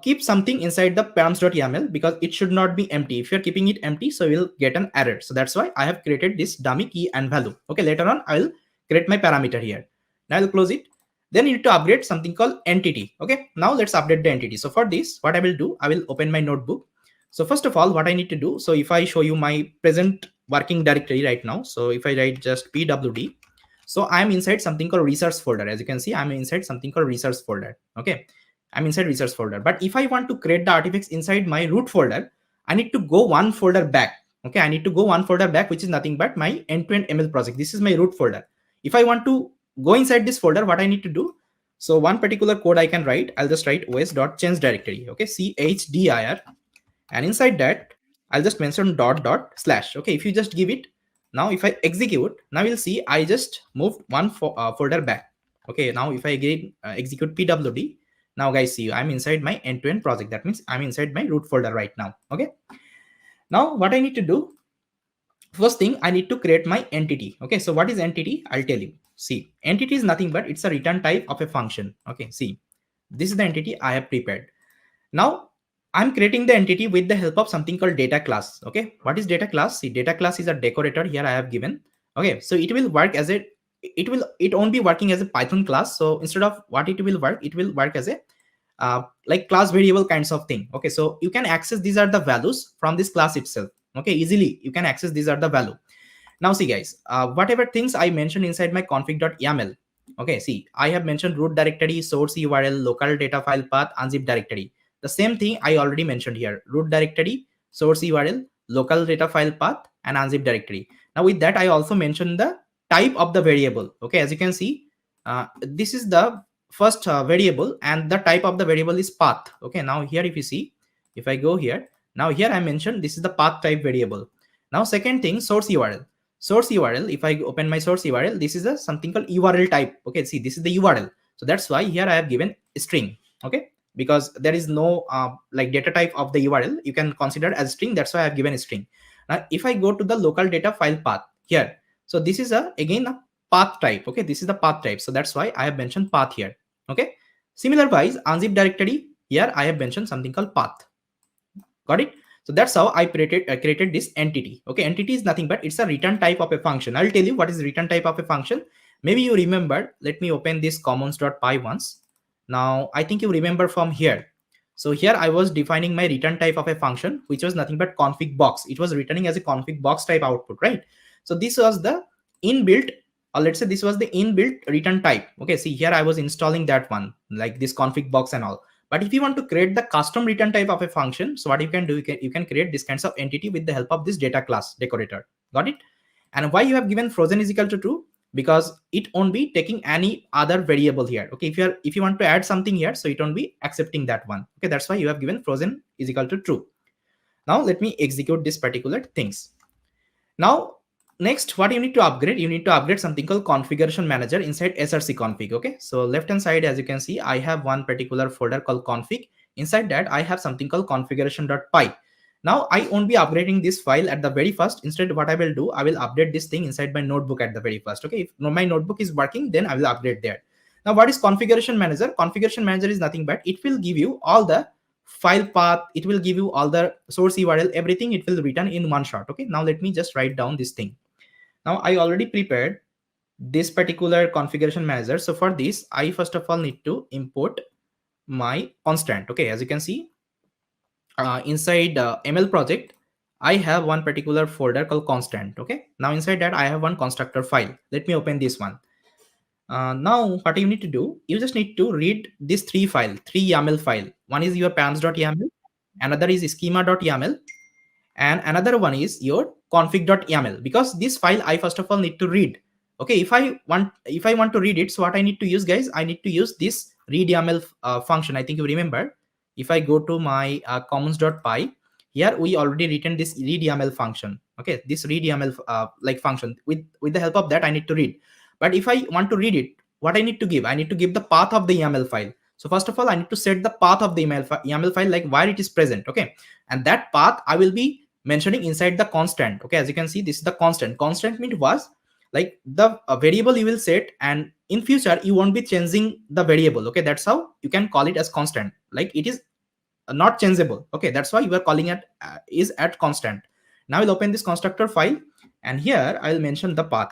keep something inside the params.yaml, because it should not be empty. If you're keeping it empty, so you'll get an error. So that's why I have created this dummy key and value. Okay, later on I'll create my parameter here. Now I'll close it. Then you need to upgrade something called entity. Okay, now let's update the entity. So for this, what I will do, I will open my notebook. So first of all, what I need to do, so if I show you my present working directory right now, so if I write just pwd, so I'm inside something called research folder. As you can see, I'm inside something called research folder. Okay, I'm inside research folder. But if I want to create the artifacts inside my root folder, I need to go one folder back. Okay, I need to go one folder back, which is nothing but my end-to-end ML project. This is my root folder. If I want to go inside this folder, what I need to do, so one particular code I can write, I'll just write os.change directory. Okay, chdir, and inside that I'll just mention /. Okay, if you just give it, now if I execute, now you'll see I just moved one folder back. Okay, now if I again execute pwd, now guys, see, I'm inside my end-to-end project. That means I'm inside my root folder right now. Okay, now what I need to do, first thing, I need to create my entity. Okay, so what is entity? I'll tell you. See, entity is nothing but it's a return type of a function. Okay, see, this is the entity I have prepared. Now I'm creating the entity with the help of something called data class. Okay, what is data class? See, data class is a decorator here I have given. Okay, so it will work as a, it won't be working as a Python class. So instead of what it will work as a like class variable kinds of thing. Okay, so you can access, these are the values from this class itself. Okay, easily you can access, these are the value. Now see guys, whatever things I mentioned inside my config.yaml. Okay, see, I have mentioned root directory, source URL, local data file path, unzip directory. The same thing I already mentioned here: root directory, source URL, local data file path, and unzip directory. Now with that, I also mentioned the type of the variable. Okay, as you can see, this is the first variable, and the type of the variable is path. Okay, now here if you see, if I go here, now here I mentioned this is the path type variable. Now second thing, source URL. Source URL, if I open my source URL, this is a something called URL type. Okay, see, this is the URL. So that's why here I have given string. Okay, because there is no like data type of the URL, you can consider as string. That's why I have given a string. Now if I go to the local data file path here, so this is a again a path type. Okay, this is the path type. So that's why I have mentioned path here. Okay, similar wise, unzip directory, here I have mentioned something called path. Got it? So that's how I created this entity. Okay, entity is nothing but it's a return type of a function. I'll tell you what is return type of a function. Maybe you remember. Let me open this commons.py once. Now I think you remember from here. So here I was defining my return type of a function, which was nothing but config box. It was returning as a config box type output, right? So this was the inbuilt, or let's say this was the inbuilt return type. Okay, see here I was installing that one, like this config box and all. But if you want to create the custom return type of a function, so what you can do, you can create this kinds of entity with the help of this data class decorator. Got it? And why you have given frozen is equal to true? Because it won't be taking any other variable here. Okay, if you want to add something here, so it won't be accepting that one. Okay, that's why you have given frozen is equal to true. Now let me execute this particular things. Now next, what you need to upgrade, you need to upgrade something called configuration manager inside src config. Okay, so left hand side, as you can see, I have one particular folder called config. Inside that I have something called configuration.py. Now I won't be upgrading this file at the very first. Instead, what I will do, I will update this thing inside my notebook at the very first. Okay, if my notebook is working, then I will upgrade there. Now what is configuration manager? Configuration manager is nothing but it will give you all the file path, it will give you all the source URL, everything it will return in one shot. Okay, now let me just write down this thing. Now I already prepared this particular configuration manager. So for this, I first of all need to import my constant. Okay, as you can see, inside ML project, I have one particular folder called constant. Okay, now inside that I have one constructor file. Let me open this one. Now what you need to do, you just need to read this three YAML file. One is your params.yaml, another is schema.yaml, and another one is your config.yaml, because this file I first of all need to read. Okay, if I want to read it, so what I need to use, guys, I need to use this read YAML function. I think you remember, if I go to my commons.py, here we already written this read YAML function. Okay, this read YAML like function, with the help of that I need to read. But if I want to read it, what I need to give, I need to give the path of the YAML file. So first of all, I need to set the path of the YAML file, like where it is present. Okay, and that path I will be mentioning inside the constant. Okay, as you can see, this is the constant means was like the variable you will set, and in future you won't be changing the variable. Okay, that's how you can call it as constant, like it is not changeable. Okay, that's why you are calling it is at constant. Now I'll open this constructor file, and here I'll mention the path.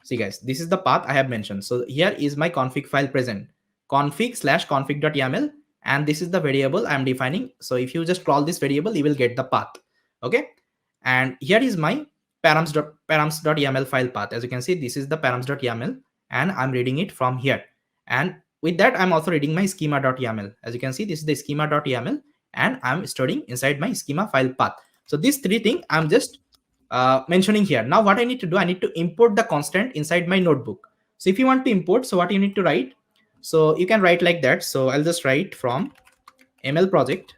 See guys, this is the path I have mentioned. So here is my config file present, config/config.yaml, and this is the variable I am defining. So if you just call this variable, you will get the path. Okay, and here is my params.yaml file path. As you can see, this is the params.yaml, and I'm reading it from here. And with that, I'm also reading my schema.yaml. As you can see, this is the schema.yaml, and I'm storing inside my schema file path. So these three things I'm just mentioning here. Now what I need to do, I need to import the constant inside my notebook. So if you want to import, so what you need to write, so you can write like that. So I'll just write from ml project,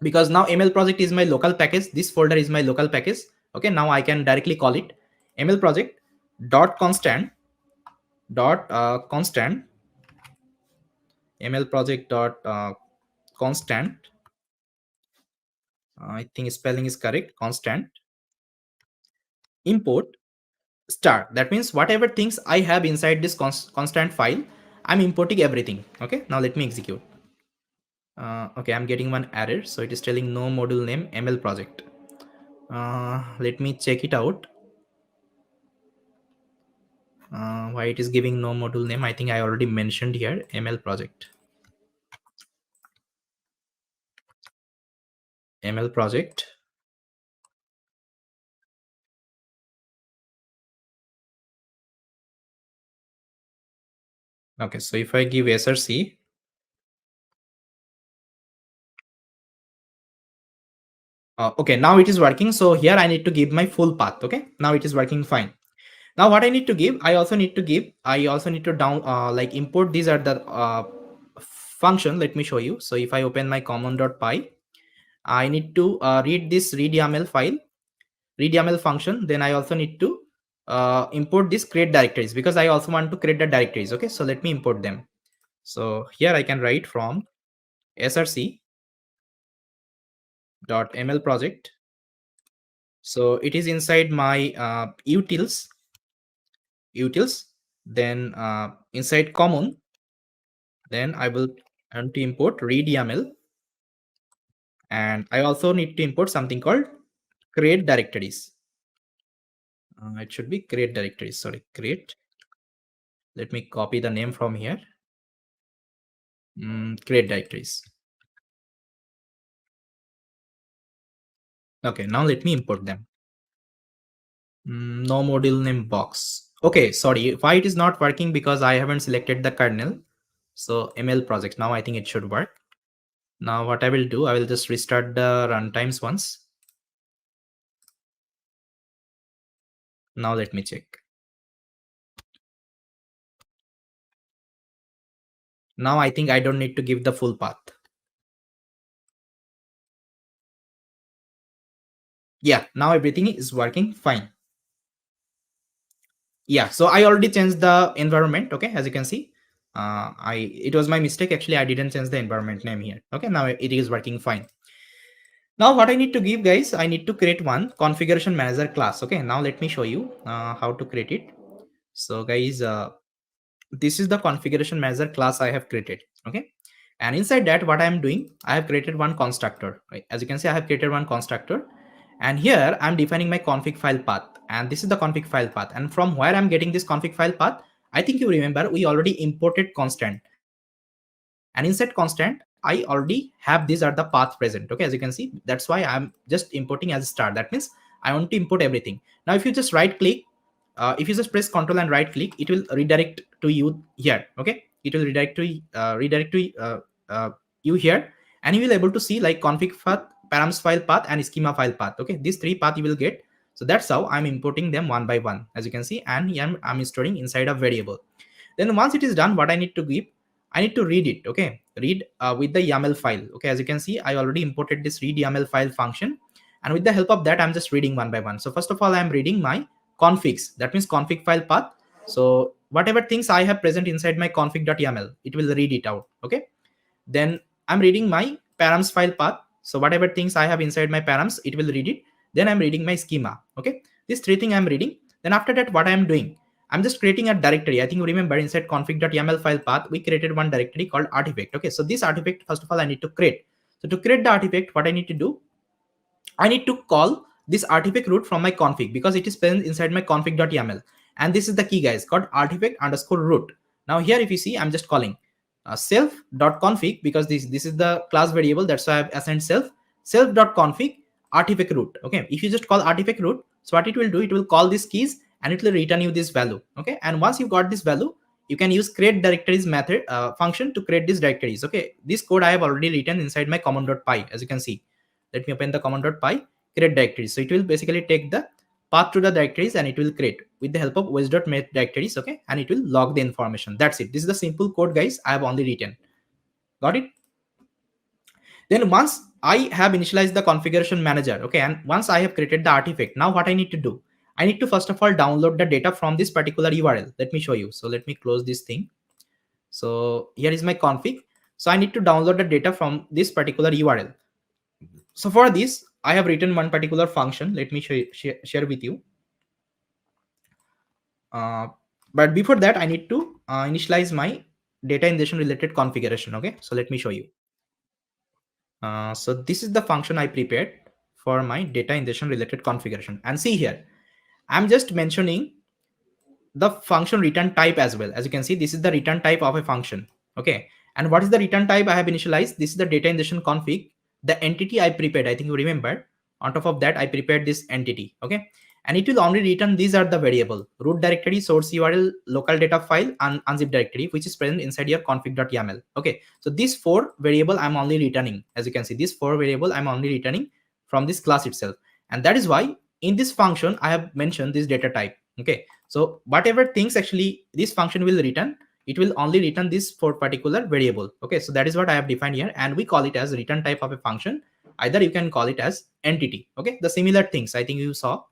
because now ml project is my local package, this folder is my local package. Okay, now I can directly call it ml project dot constant dot constant ml project dot constant, I think spelling is correct, constant import start. That means whatever things I have inside this constant file, I'm importing everything. Okay, now let me execute. Okay, I'm getting one error, so it is telling no module name ml project. Let me check it out. Why it is giving no module name? I think I already mentioned here ml project. ml project. Okay, so if I give src, okay, now it is working. So here I need to give my full path. Okay, now it is working fine. Now what I need to give, I also need to down like import. These are the function. Let me show you. So if I open my common.py, I need to read this read YAML file, read YAML function. Then I also need to import this create directories, because I also want to create the directories. Okay, so let me import them. So here I can write from src dot ml project. So it is inside my utils. Then inside common, then I will want to import read YAML, and I also need to import something called create directories. It should be create directories. Sorry, create. Let me copy the name from here. Create directories. Okay, now let me import them. No module name box. Okay, sorry, why it is not working, because I haven't selected the kernel. So ml project, now I think it should work. Now what I will do, I will just restart the runtimes once. Now let me check. Now I think I don't need to give the full path. Yeah, now everything is working fine. Yeah, so I already changed the environment. Okay, as you can see, it was my mistake actually, I didn't change the environment name here. Okay, now it is working fine. Now what I need to give, guys, I need to create one configuration manager class. Okay, now let me show you how to create it. So guys, this is the configuration manager class I have created. Okay, and inside that, what I am doing, I have created one constructor. Right? As you can see, I have created one constructor, and here I'm defining my config file path, and this is the config file path. And from where I'm getting this config file path, I think you remember we already imported constant, and inside constant I already have these are the path present. Okay, as you can see, that's why I'm just importing as a star. That means I want to import everything. Now if you just right click, if you just press Control and right click, it will redirect to you here. Okay, it will redirect to you here, and you will able to see like config path, params file path, and schema file path. Okay, these three path you will get. So that's how I'm importing them one by one, as you can see, and I'm storing inside a variable. Then once it is done, what I need to give, I need to read it. Okay, read with the YAML file. Okay, as you can see, I already imported this read YAML file function, and with the help of that, I'm just reading one by one. So first of all, I'm reading my configs. That means config file path. So whatever things I have present inside my config.yaml, it will read it out. Okay, then I'm reading my params file path. So whatever things I have inside my params, it will read it. Then I'm reading my schema. Okay, these three things I'm reading. Then after that, what I'm doing, I'm just creating a directory. I think remember inside config.yaml file path, we created one directory called artifact. Okay, so this artifact, first of all, I need to create. So to create the artifact, what I need to do, I need to call this artifact root from my config because it is present inside my config.yaml. And this is the key, guys, called artifact underscore root. Now here, if you see, I'm just calling self.config because this is the class variable. That's why I've assigned self.config artifact root. Okay, if you just call artifact root, so what it will do, it will call these keys and it will return you this value. Okay, and once you got this value, you can use create directories method function to create these directories. Okay, this code I have already written inside my common.py, as you can see. Let me open the command.py, create directories. So it will basically take the path to the directories and it will create with the help of widget directories. Okay, and it will log the information. That's it. This is the simple code, guys, I have only written. Got it? Then once I have initialized the configuration manager, okay, and once I have created the artifact, now what I need to do, I need to first of all download the data from this particular URL. Let me show you. So let me close this thing. So here is my config. So I need to download the data from this particular URL. So for this, I have written one particular function. Let me share with you. But before that, I need to initialize my data ingestion related configuration. Okay, so let me show you. So this is the function I prepared for my data ingestion related configuration. And see here, I'm just mentioning the function return type as well. As you can see, this is the return type of a function. Okay, and what is the return type I have initialized? This is the data ingestion config. The entity I prepared, I think you remember, on top of that I prepared this entity. Okay, and it will only return, these are the variable: root directory, source URL, local data file, and unzip directory, which is present inside your config.yaml. Okay, so these four variable I'm only returning. As you can see, these four variable I'm only returning from this class itself, and that is why in this function I have mentioned this data type. Okay, so whatever things actually this function will return, it will only return this for particular variable. Okay, so that is what I have defined here, and we call it as return type of a function. Either you can call it as entity. Okay, the similar things I think you saw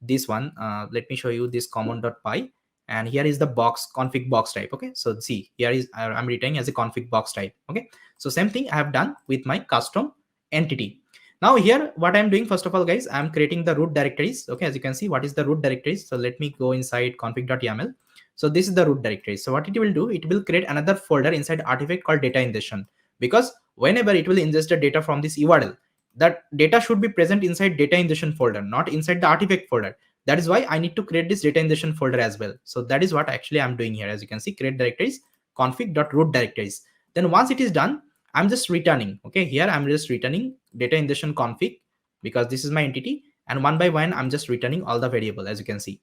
this one. Let me show you this common.py, and here is the box config box type. Okay, so see, here is I'm returning as a config box type. Okay, so same thing I have done with my custom entity. Now here, what I'm doing, first of all, guys, I'm creating the root directories. Okay, as you can see, what is the root directories? So let me go inside config.yaml. So this is the root directory. So what it will do, it will create another folder inside artifact called data ingestion, because whenever it will ingest the data from this URL, that data should be present inside data ingestion folder, not inside the artifact folder. That is why I need to create this data ingestion folder as well. So that is what actually I'm doing here. As you can see, create directories, config.root directories. Then once it is done, I'm just returning. Okay, here I'm just returning data ingestion config because this is my entity, and one by one I'm just returning all the variable. As you can see,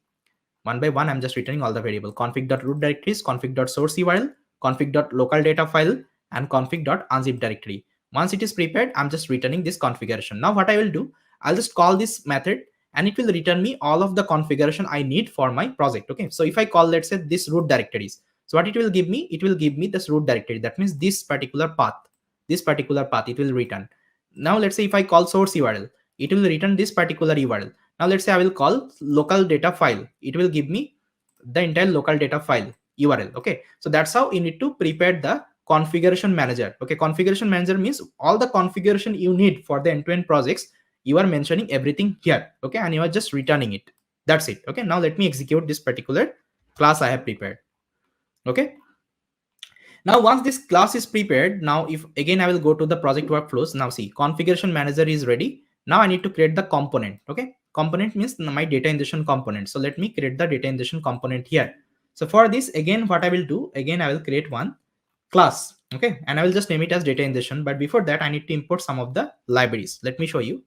one by one I'm just returning all the variable: config.root directories, config.source URL, config.local data file, and config.unzip directory. Once it is prepared, I'm just returning this configuration. Now what I will do, I'll just call this method and it will return me all of the configuration I need for my project. Okay, so if I call, let's say, this root directories, so what it will give me, it will give me this root directory. That means this particular path it will return. Now let's say if I call source URL, it will return this particular URL. Now let's say I will call local data file, it will give me the entire local data file URL. Okay, so that's how you need to prepare the configuration manager. Okay, configuration manager means all the configuration you need for the end-to-end projects, you are mentioning everything here. Okay, and you are just returning it. That's it. Okay, now let me execute this particular class I have prepared. Okay, now once this class is prepared, now if again I will go to the project workflows. Now see, configuration manager is ready. Now I need to create the component. Okay, component means my data ingestion component. So let me create the data ingestion component here. So for this, again, what I will do, again I will create one class. Okay, and I will just name it as data ingestion. But before that, I need to import some of the libraries. Let me show you.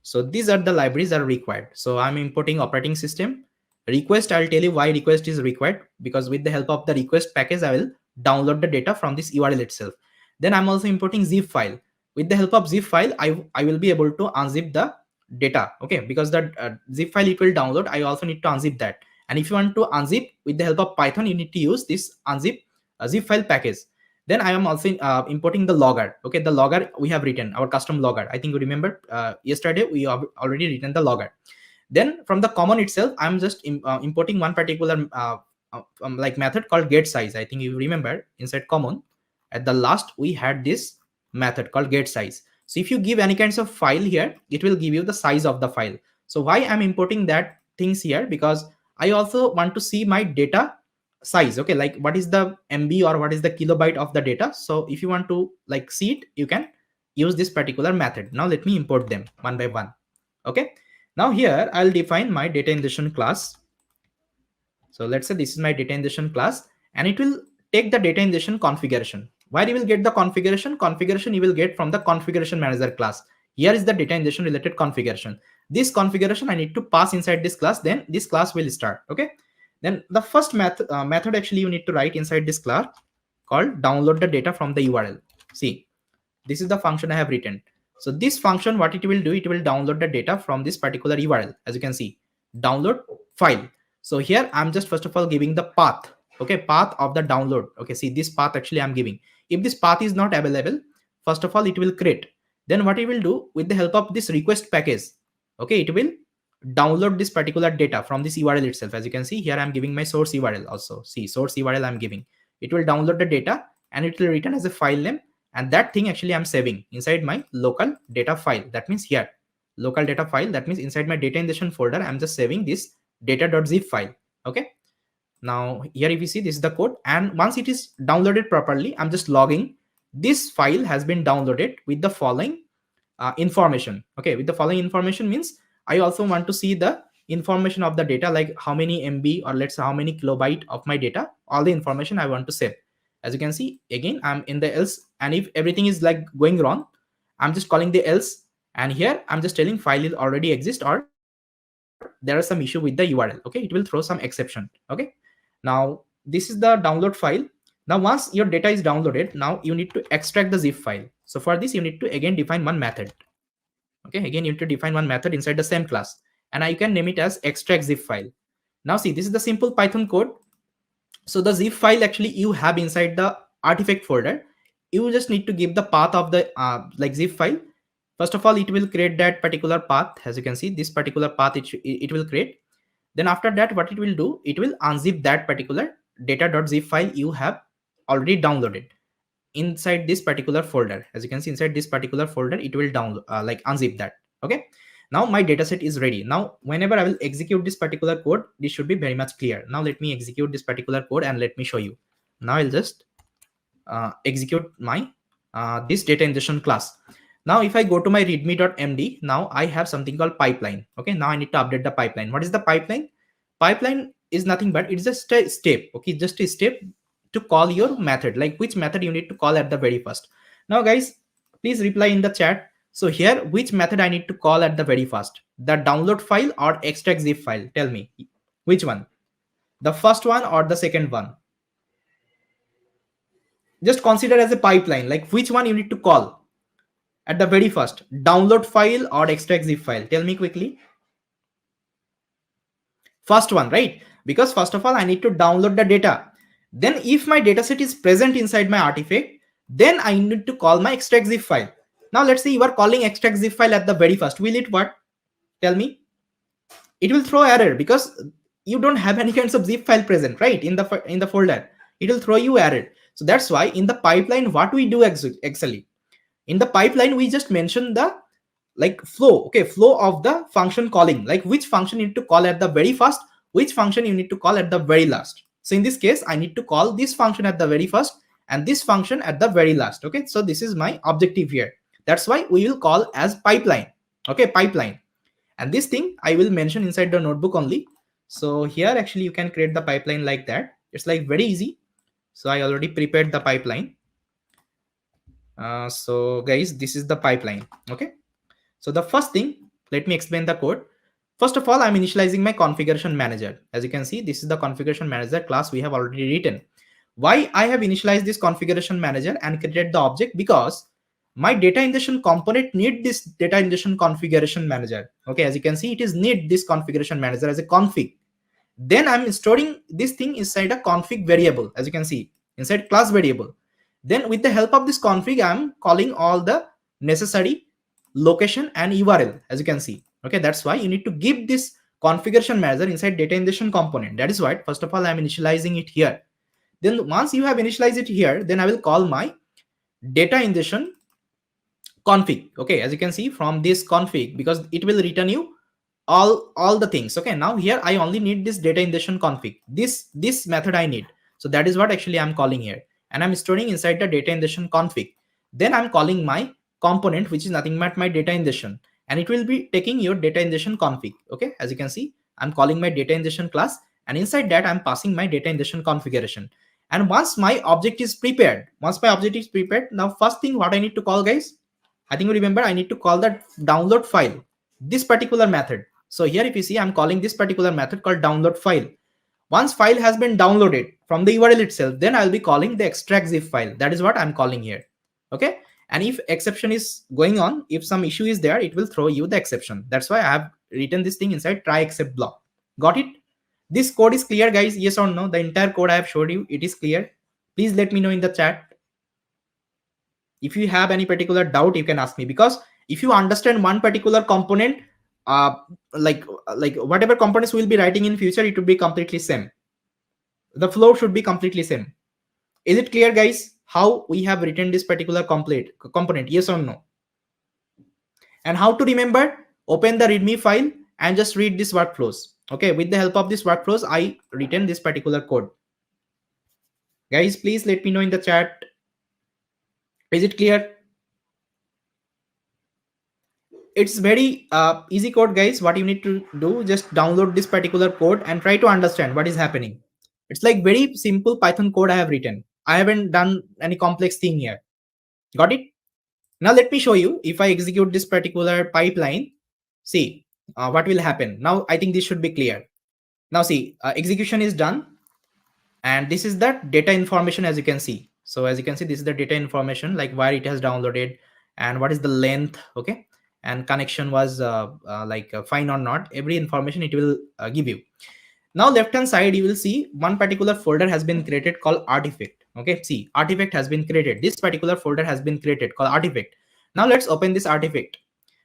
So these are the libraries that are required. So I'm importing operating system request. I'll tell you why request is required, because with the help of the request package, I will download the data from this URL itself. Then I'm also importing zip file. With the help of zip file, I will be able to unzip the data. Okay, because the zip file it will download, I also need to unzip that. And if you want to unzip with the help of Python, you need to use this unzip zip file package. Then I am also importing the logger. Okay, the logger we have written, our custom logger. I think you remember yesterday we have already written the logger. Then from the common itself, I'm just importing one particular like method called get size. I think you remember inside common at the last we had this method called get size. So if you give any kinds of file here, it will give you the size of the file. So why I'm importing that things here, because I also want to see my data size. Okay, like what is the MB or what is the kilobyte of the data. So if you want to like see it, you can use this particular method. Now let me import them one by one. Okay, now here I'll define my data ingestion class. So let's say this is my data ingestion class, and it will take the data ingestion configuration. Where you will get the configuration you will get from the configuration manager class. Here is the data ingestion related configuration. This configuration I need to pass inside this class, then this class will start. Okay, then the first method actually you need to write inside this class called download the data from the URL. See, this is the function I have written. So this function, what it will do, it will download the data from this particular URL. As you can see, download file. So here I'm just first of all giving the path. Okay, path of the download. Okay, see this path actually I'm giving. If this path is not available, first of all it will create. Then what it will do, with the help of this request package, okay, it will download this particular data from this URL itself. As you can see here, I'm giving my source URL also. See, source URL I'm giving. It will download the data and it will return as a file name, and that thing actually I'm saving inside my local data file. That means here local data file, that means inside my data ingestion folder I'm just saving this data.zip file. Okay, now here if you see, this is the code, and once it is downloaded properly, I'm just logging this file has been downloaded with the following information. Okay, with the following information means I also want to see the information of the data, like how many MB or let's say how many kilobyte of my data, all the information I want to save. As you can see, again I'm in the else, and if everything is like going wrong, I'm just calling the else, and here I'm just telling file will already exist or there is some issue with the URL. Okay, it will throw some exception. Okay, now this is the download file. Now once your data is downloaded, now you need to extract the zip file. So for this you need to again define one method. Okay, again you need to define one method inside the same class, and you can name it as extract zip file. Now see, this is the simple Python code. So the zip file actually you have inside the artifact folder. You just need to give the path of the like zip file. First of all, it will create that particular path. As you can see, this particular path it will create. Then after that, what it will do, it will unzip that particular data.zip file you have already downloaded inside this particular folder. As you can see, inside this particular folder, it will download like unzip that. Okay, now my dataset is ready. Now whenever I will execute this particular code, this should be very much clear. Now let me execute this particular code and let me show you. Now I'll just execute my this data ingestion class. Now if I go to my readme.md, now I have something called pipeline. Okay, now I need to update the pipeline. What is the pipeline? Pipeline is nothing but it's just a step. Okay, just a step to call your method, like which method you need to call at the very first. Now guys, please reply in the chat. So here, which method I need to call at the very first, the download file or extract zip file? Tell me which one, the first one or the second one. Just consider as a pipeline, like which one you need to call at the very first, download file or extract zip file? Tell me quickly. First one, right? Because first of all, I need to download the data. Then if my dataset is present inside my artifact, then I need to call my extract zip file. Now let's say you are calling extract zip file at the very first. Will it what? Tell me. It will throw error because you don't have any kinds of zip file present, right? In the folder, it will throw you error. So that's why in the pipeline, what we do actually, in the pipeline, we just mention the like flow. Okay, flow of the function calling, like which function you need to call at the very first, which function you need to call at the very last. So in this case, I need to call this function at the very first and this function at the very last. Okay, so this is my objective here. That's why we will call as pipeline. Okay, pipeline. And this thing I will mention inside the notebook only. So here actually you can create the pipeline like that. It's like very easy. So I already prepared the pipeline. So guys, this is the pipeline. Okay. So the first thing, let me explain the code. First of all, I'm initializing my configuration manager. As you can see, this is the configuration manager class we have already written. Why I have initialized this configuration manager and created the object? Because my data ingestion component need this data ingestion configuration manager. Okay, as you can see, it is need this configuration manager as a config. Then I'm storing this thing inside a config variable, as you can see, inside class variable. Then with the help of this config, I'm calling all the necessary location and URL, as you can see. Okay, that's why you need to give this configuration manager inside data ingestion component. That is why, first of all, I'm initializing it here. Then once you have initialized it here, then I will call my data ingestion config. Okay, as you can see from this config, because it will return you all the things. Okay, now here I only need this data ingestion config, this method I need. So that is what actually I'm calling here, and I'm storing inside the data ingestion config. Then I'm calling my component, which is nothing but my data ingestion, and it will be taking your data ingestion config. Okay, as you can see, I'm calling my data ingestion class, and inside that I'm passing my data ingestion configuration. And once my object is prepared, now first thing what I need to call, guys, I think you remember, I need to call that download file, this particular method. So here if you see, I'm calling this particular method called download file. Once file has been downloaded from the URL itself, then I'll be calling the extract zip file. That is what I'm calling here. Okay. And if exception is going on, if some issue is there, it will throw you the exception. That's why I have written this thing inside try except block. Got it? This code is clear, guys? Yes or no? The entire code I have showed you, it is clear. Please let me know in the chat. If you have any particular doubt, you can ask me, because if you understand one particular component, uh like whatever components we'll be writing in future, it will be completely same. The flow should be completely same. Is it clear, guys, how we have written this particular component? Yes or no? And how to remember? Open the readme file and just read these workflows. Okay, with the help of these workflows, I written this particular code. Guys, please let me know in the chat. Is it clear? It's very easy code, guys. What you need to do, just download this particular code and try to understand what is happening. It's like very simple Python code I have written. I haven't done any complex thing here. Got it? Now let me show you. If I execute this particular pipeline, see what will happen. Now I think this should be clear. Now see, execution is done, and this is the data information, as you can see. So as you can see, this is the data information, like where it has downloaded and what is the length. Okay, and connection was fine or not. Every information it will give you. Now left hand side, you will see one particular folder has been created called artifact. Okay, see, artifact has been created. This particular folder has been created called artifact. Now let's open this artifact.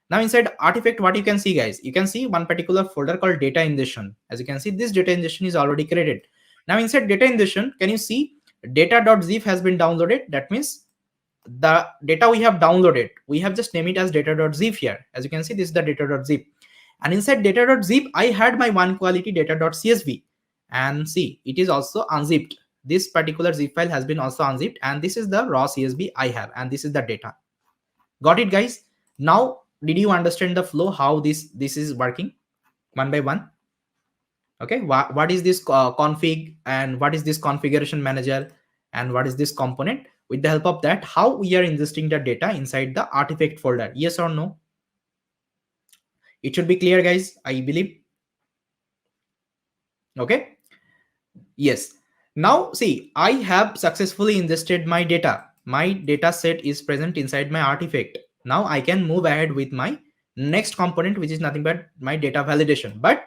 Now inside artifact, what you can see, guys, you can see one particular folder called data ingestion. As you can see, this data ingestion is already created. Now inside data ingestion, can you see data.zip has been downloaded? That means the data we have downloaded, we have just named it as data.zip here. As you can see, this is the data.zip. And inside data.zip, I had my one quality data.csv. And see, it is also unzipped. This particular zip file has been also unzipped. And this is the raw CSV I have. And this is the data. Got it, guys? Now, did you understand the flow, how this is working one by one? Okay, what is this config, and what is this configuration manager, and what is this component? With the help of that, how we are ingesting the data inside the artifact folder? Yes or no? It should be clear, guys, I believe. Okay, yes. Now see, I have successfully ingested my data. My data set is present inside my artifact. Now I can move ahead with my next component, which is nothing but my data validation. But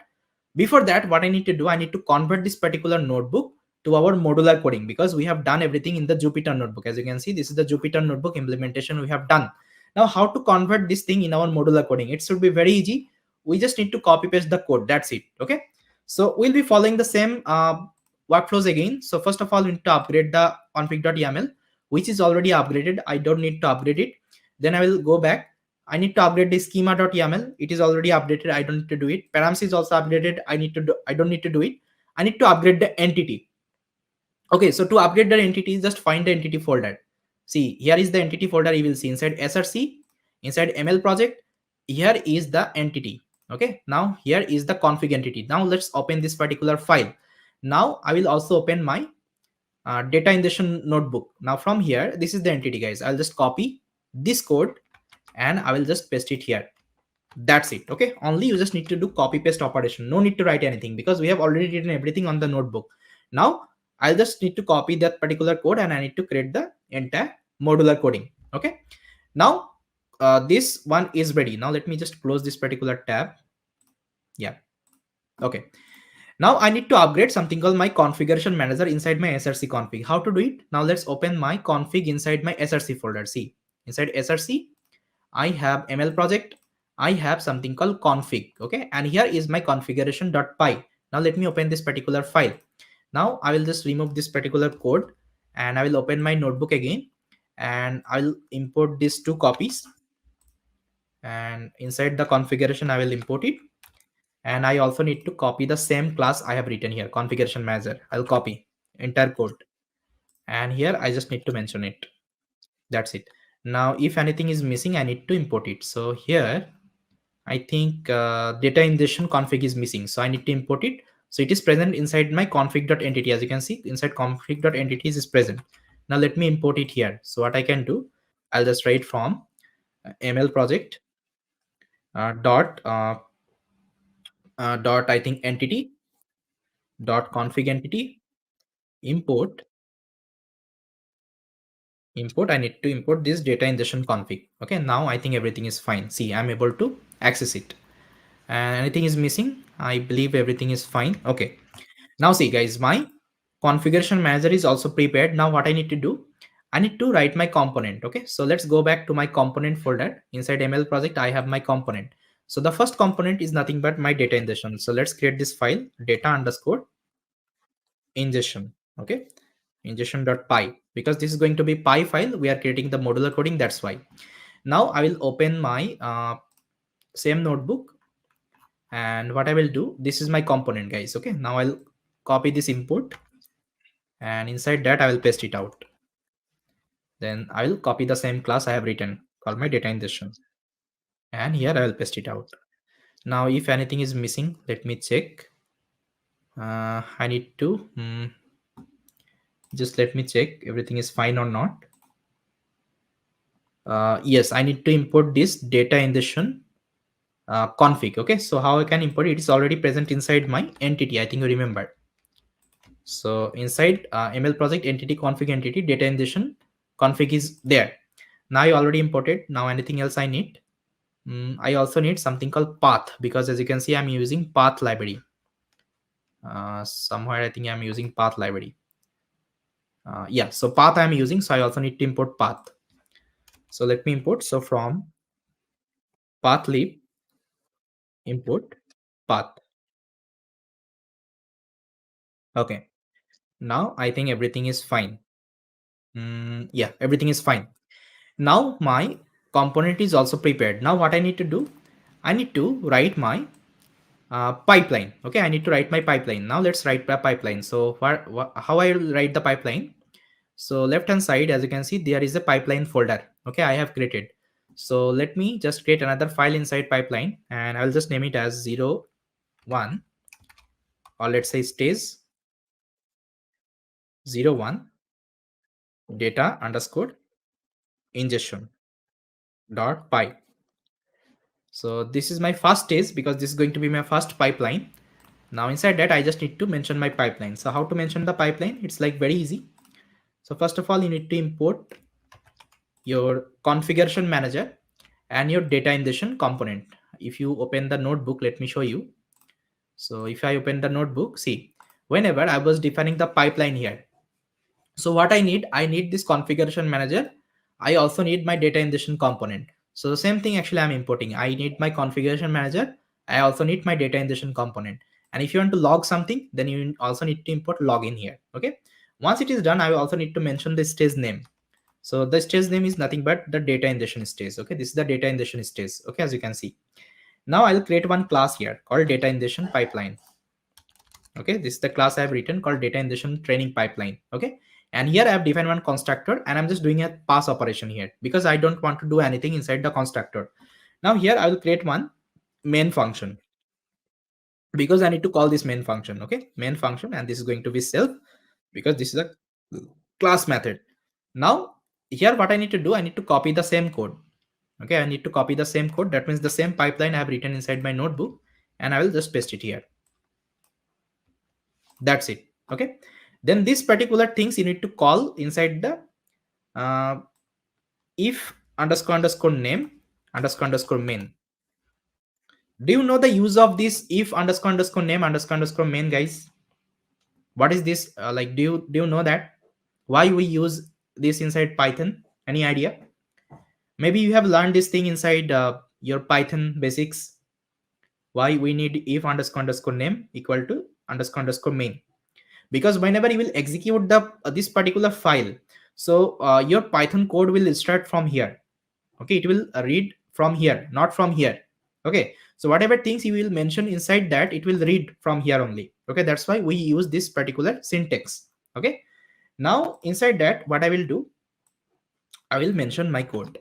before that, what I need to do, I need to convert this particular notebook to our modular coding, because we have done everything in the Jupyter notebook. As you can see, this is the Jupyter notebook implementation we have done. Now how to convert this thing in our modular coding? It should be very easy. We just need to copy paste the code. That's it. Okay, so we'll be following the same workflows again. So first of all, we need to upgrade the config.yaml, which is already upgraded. I don't need to upgrade it. Then I will go back. I need to upgrade the schema.yaml. It is already updated. I don't need to do it. Params is also updated. I don't need to do it. I need to upgrade the entity. Okay, so to upgrade the entity, just find the entity folder. See, here is the entity folder. You will see inside src, inside ml project. Here is the entity. Okay, now here is the config entity. Now let's open this particular file. Now I will also open my data ingestion notebook. Now from here, this is the entity, guys. I'll just copy this code and I will just paste it here. That's it. Okay, only you just need to do copy paste operation. No need to write anything because we have already written everything on the notebook. Now I'll just need to copy that particular code and I need to create the entire modular coding. Okay, now this one is ready. Now let me just close this particular tab. Yeah, okay. Now I need to upgrade something called my configuration manager inside my src config. How to do it? Now let's open my config inside my src folder. See, inside src I have ML project. I have something called config. Okay, and here is my configuration.py. Now let me open this particular file. Now I will just remove this particular code and I will open my notebook again and I will import these two copies, and inside the configuration I will import it. And I also need to copy the same class I have written here, configuration manager. I'll copy entire code and here I just need to mention it. That's it. Now if anything is missing I need to import it. So here I think data ingestion config is missing, so I need to import it. So it is present inside my config.entity. As you can see, inside config.entities is present. Now let me import it here. So what I can do, I'll just write from ml project dot I think entity dot config entity import. I need to import this data ingestion config. Okay, now I think everything is fine. See, I'm able to access it. And anything is missing? I believe everything is fine. Okay. Now see guys, my configuration manager is also prepared. Now what I need to do, I need to write my component. Okay, so let's go back to my component folder. Inside ML project, I have my component. So the first component is nothing but my data ingestion. So let's create this file, data underscore ingestion. Okay, ingestion.py, because this is going to be py file. We are creating the modular coding. That's why. Now I will open my same notebook. And what I will do, this is my component, guys. Okay, now I'll copy this input and inside that I will paste it out. Then I will copy the same class I have written called my data ingestion and here I will paste it out. Now if anything is missing, let me check. I need to just let me check everything is fine or not. Yes, I need to import this data ingestion config. Okay, so how I can import it? It's already present inside my entity. I think you remember. So inside ML project entity config entity data ingestion config is there. Now I already imported. Now anything else I need? I also need something called path, because as you can see I'm using path library. Somewhere I think I'm using path library. Yeah, so path I'm using, so I also need to import path. So let me import. So from path lib import path. Okay, now I think everything is fine. Yeah, everything is fine. Now my component is also prepared. Now what I need to do, I need to write my pipeline. Okay, I need to write my pipeline. Now let's write the pipeline. So how I will write the pipeline? So left hand side, as you can see, there is a pipeline folder. Okay, I have created. So let me just create another file inside pipeline and I'll just name it as 01, or let's say stage 01 data underscore ingestion dot py. So this is my first stage because this is going to be my first pipeline. Now inside that I just need to mention my pipeline. So how to mention the pipeline? It's like very easy. So first of all, you need to import your configuration manager and your data ingestion component. If you open the notebook, let me show you. So if I open the notebook, see, whenever I was defining the pipeline here, so what I need this configuration manager. I also need my data ingestion component. So the same thing actually I'm importing. I need my configuration manager. I also need my data ingestion component. And if you want to log something, then you also need to import login here. Okay. Once it is done, I also need to mention the stage name. So the stage name is nothing but the data ingestion stage. Okay. This is the data ingestion stage. Okay. As you can see. Now I'll create one class here called data ingestion pipeline. Okay, this is the class I have written called data ingestion training pipeline. Okay, and here I have defined one constructor and I'm just doing a pass operation here because I don't want to do anything inside the constructor. Now here I will create one main function because I need to call this main function. Okay, main function, and this is going to be self because this is a class method. Now here what I need to do, I need to copy the same code. Okay, I need to copy the same code. That means the same pipeline I have written inside my notebook, and I will just paste it here. That's it. Okay, then this particular things you need to call inside the uh, if underscore underscore name underscore underscore main. Do you know the use of this if underscore underscore name underscore main, guys? What is this? Like, do you know that? Why we use this inside Python? Any idea? Maybe you have learned this thing inside your Python basics. Why we need if underscore underscore name equal to underscore underscore main? Because whenever you will execute the this particular file, so your Python code will start from here. Okay, it will read from here, not from here. Okay, so whatever things you will mention inside that, it will read from here only. Okay, that's why we use this particular syntax. Okay, now inside that, what I will do, I will mention my code.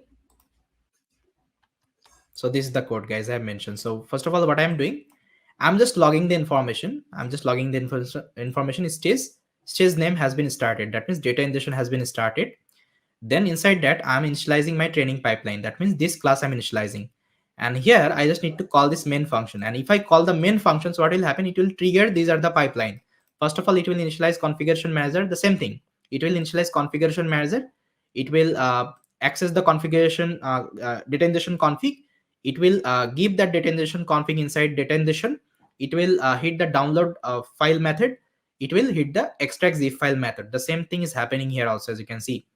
So this is the code, guys, I have mentioned. So first of all, what I'm doing, I'm just logging the information. I'm just logging the information. Stage name has been started. That means data ingestion has been started. Then inside that, I'm initializing my training pipeline. That means this class I'm initializing. And here I just need to call this main function. And if I call the main function, so what will happen? It will trigger, these are the pipeline. First of all, it will initialize configuration manager, the same thing. It will initialize configuration manager. It will access the configuration data ingestion config. It will give that data ingestion config inside data ingestion. It will hit the download file method. It will hit the extract zip file method. The same thing is happening here also, as you can see.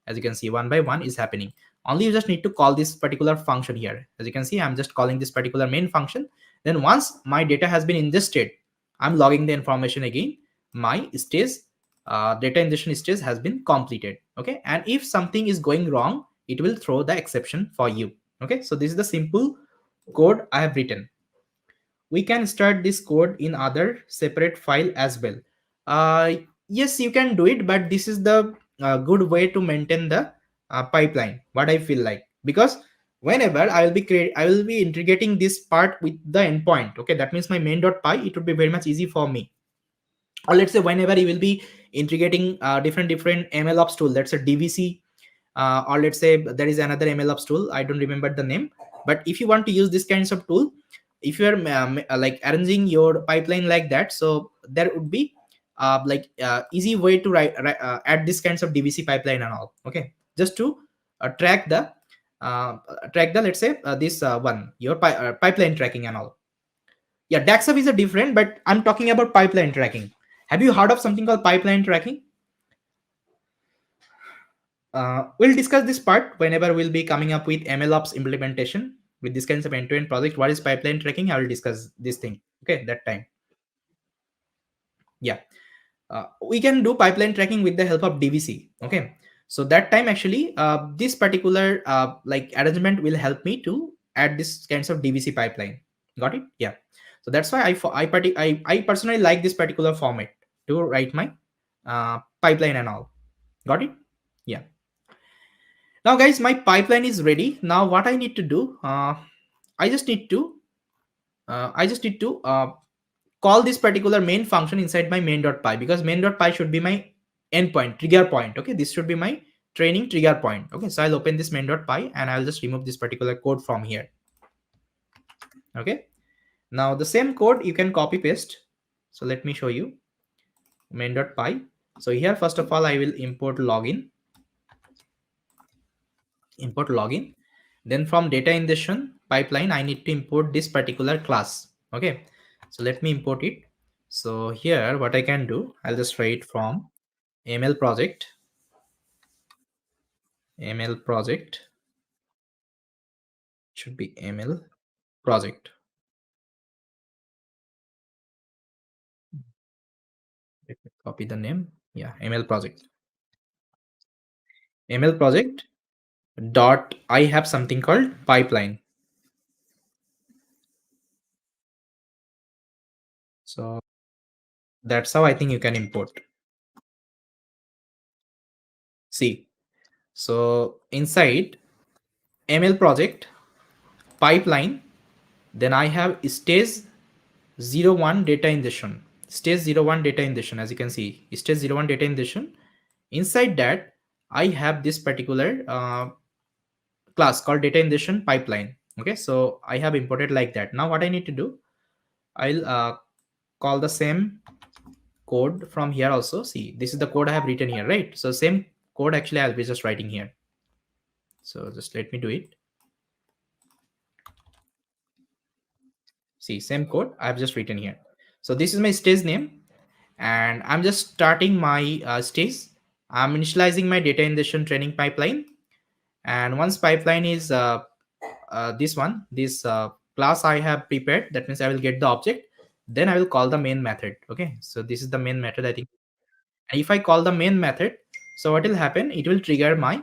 As you can see, one by one is happening. Only you just need to call this particular function here. As you can see, I'm just calling this particular main function. Then once my data has been ingested, I'm logging the information again. My stage data ingestion stage has been completed. Okay, and if something is going wrong, it will throw the exception for you. Okay, so this is the simple code I have written. We can start this code in other separate file as well. uh, yes, you can do it, but this is the good way to maintain the pipeline, what I feel like. Because whenever I will be integrating this part with the endpoint. Okay, that means my main.py, it would be very much easy for me. Or let's say whenever you will be integrating different mlops tool, let's say dvc, or let's say there is another mlops tool, I don't remember the name. But if you want to use this kinds of tool, if you are like arranging your pipeline like that, so there would be easy way to add this kinds of dvc pipeline and all. Okay, just to track the let's say this one, your pipeline tracking and all. Yeah, daxf is a different, but I'm talking about pipeline tracking. Have you heard of something called pipeline tracking? We'll discuss this part whenever we'll be coming up with MLOps implementation with this kinds of end-to-end project. What is pipeline tracking? I will discuss this thing. Okay, that time. Yeah, we can do pipeline tracking with the help of DVC. Okay, so that time actually, this particular arrangement will help me to add this kinds of DVC pipeline. Got it? Yeah. So that's why I personally like this particular format to write my pipeline and all. Got it? Yeah. Now guys, my pipeline is ready. Now what I need to do, I just need to call this particular main function inside my main.py, because main.py should be my endpoint trigger point. Okay, this should be my training trigger point. Okay, so I'll open this main.py and I'll just remove this particular code from here. Okay, now the same code you can copy paste. So let me show you main.py. So here first of all I will import login. Then from data ingestion pipeline, I need to import this particular class. Okay, so let me import it. So here what I can do, I'll just write from ml project should be ml project. Let me copy the name. Yeah, ml project dot, I have something called pipeline. So that's how I think you can import. See, so inside ml project pipeline, then I have stage 01 data ingestion. Stage 01 data ingestion, as you can see, stage 01 data ingestion. Inside that, I have this particular class called data ingestion pipeline. Okay, so I have imported like that. Now what I need to do, I'll call the same code from here also. See, this is the code I have written here, right? So same code actually I'll be just writing here. So just let me do it. See, same code I've just written here. So this is my stage name, and I'm just starting my stage. I'm initializing my data ingestion training pipeline, and once pipeline is this class I have prepared, that means I will get the object, then I will call the main method. Okay, so this is the main method, I think. And if I call the main method, so what will happen, it will trigger my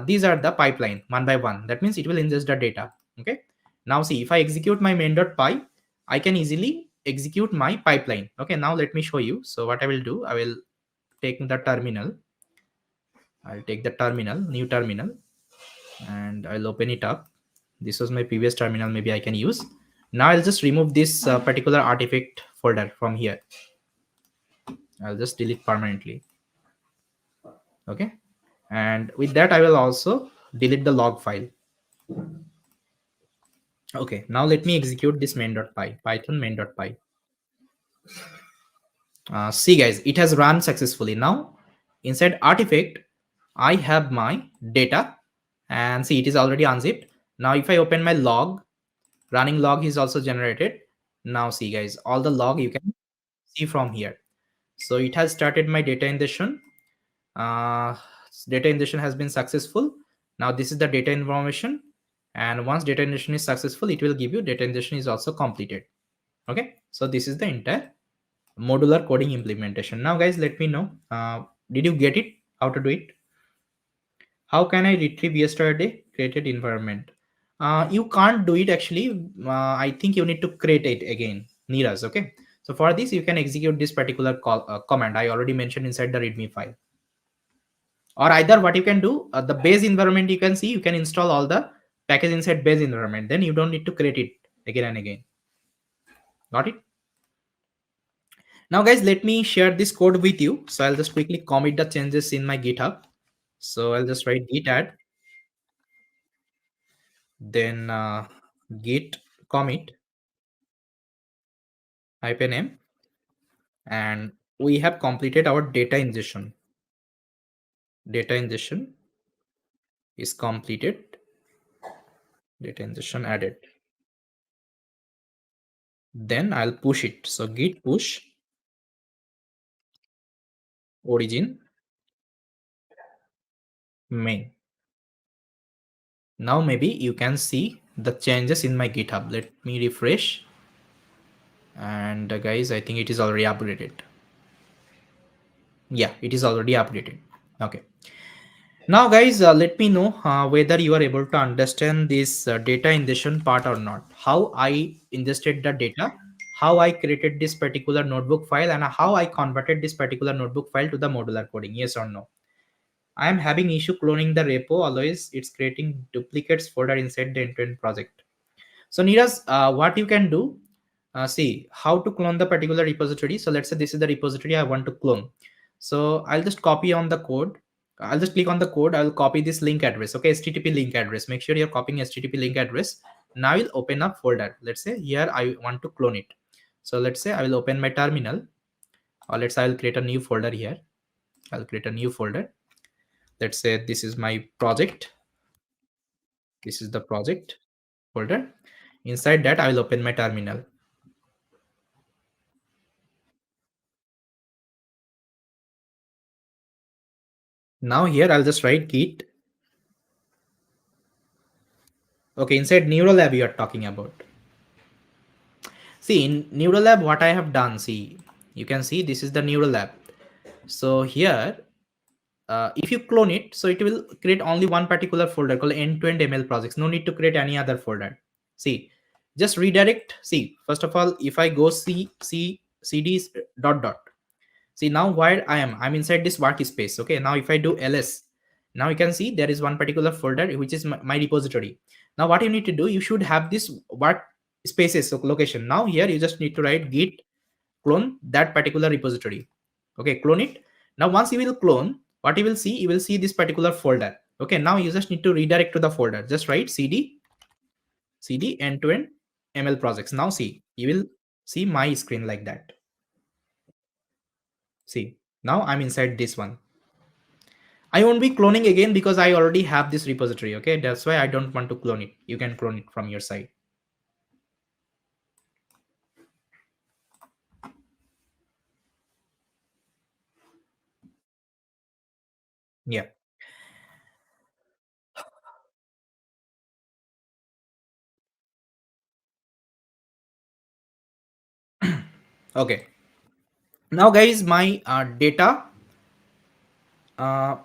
these are the pipeline one by one, that means it will ingest the data. Okay, now see, if I execute my main.py, I can easily execute my pipeline. Okay, now let me show you. So what I will do, I will take the terminal, I'll take the terminal, new terminal, and I'll open it up. This was my previous terminal, maybe I can use. Now I'll just remove this particular artifact folder from here. I'll just delete permanently. Okay, and with that I will also delete the log file. Okay, now let me execute this main.py, python main.py. See guys, it has run successfully. Now inside artifact, I have my data, and see, it is already unzipped. Now if I open my log, running log is also generated. Now see guys, all the log you can see from here. So it has started my data ingestion. uh, Data ingestion has been successful. Now this is the data information, and once data ingestion is successful, it will give you data ingestion is also completed. Okay, so this is the entire modular coding implementation. Now guys, let me know, did you get it, how to do it? How can I retrieve yesterday created environment? You can't do it actually. I think you need to create it again, Neeraj. Okay, so for this you can execute this particular command I already mentioned inside the readme file. Or either what you can do, the base environment, you can see you can install all the package inside base environment, then you don't need to create it again and again. Got it? Now guys, let me share this code with you. So I'll just quickly commit the changes in my GitHub. So I'll just write git add, then git commit -m, and we have completed our data ingestion. Data ingestion is completed. Data ingestion added. Then I'll push it. So git push origin main. Now maybe you can see the changes in my GitHub. Let me refresh. And guys, I think it is already updated. Yeah, it is already updated. Okay. Now guys, let me know whether you are able to understand this data ingestion part or not. How I ingested the data, how I created this particular notebook file, and how I converted this particular notebook file to the modular coding. Yes or no? I am having issue cloning the repo. Always it's creating duplicates folder inside the end-to-end project. So Neeraj, what you can do, see how to clone the particular repository. So let's say this is the repository I want to clone. So I'll just copy on the code. I'll just click on the code. I'll copy this link address. Okay, HTTP link address. Make sure you're copying HTTP link address. Now I'll open up folder. Let's say here I want to clone it. So let's say I will open my terminal, or let's say I'll create a new folder here. I'll create a new folder. Let's say this is my project. This is the project folder. Inside that, I will open my terminal. Now here I'll just write git. Okay, inside Neuralab you are talking about. See, in Neuralab, what I have done, see, you can see this is the Neuralab. So here, if you clone it, so it will create only one particular folder called end-to-end ML projects. No need to create any other folder. See, just redirect. See, first of all, if I go cd dot dot. See now where I'm inside this workspace. Okay, now if I do ls, now you can see there is one particular folder which is my repository. Now what you need to do, you should have this workspaces location. Now here you just need to write git clone that particular repository. Okay, clone it. Now once you will clone, what you will see this particular folder. Okay, now you just need to redirect to the folder. Just write cd end-to-end ml projects. Now see, you will see my screen like that. See, now I'm inside this one. I won't be cloning again because I already have this repository. Okay, that's why I don't want to clone it. You can clone it from your side. Yeah. Okay. Now, guys, my data. Uh,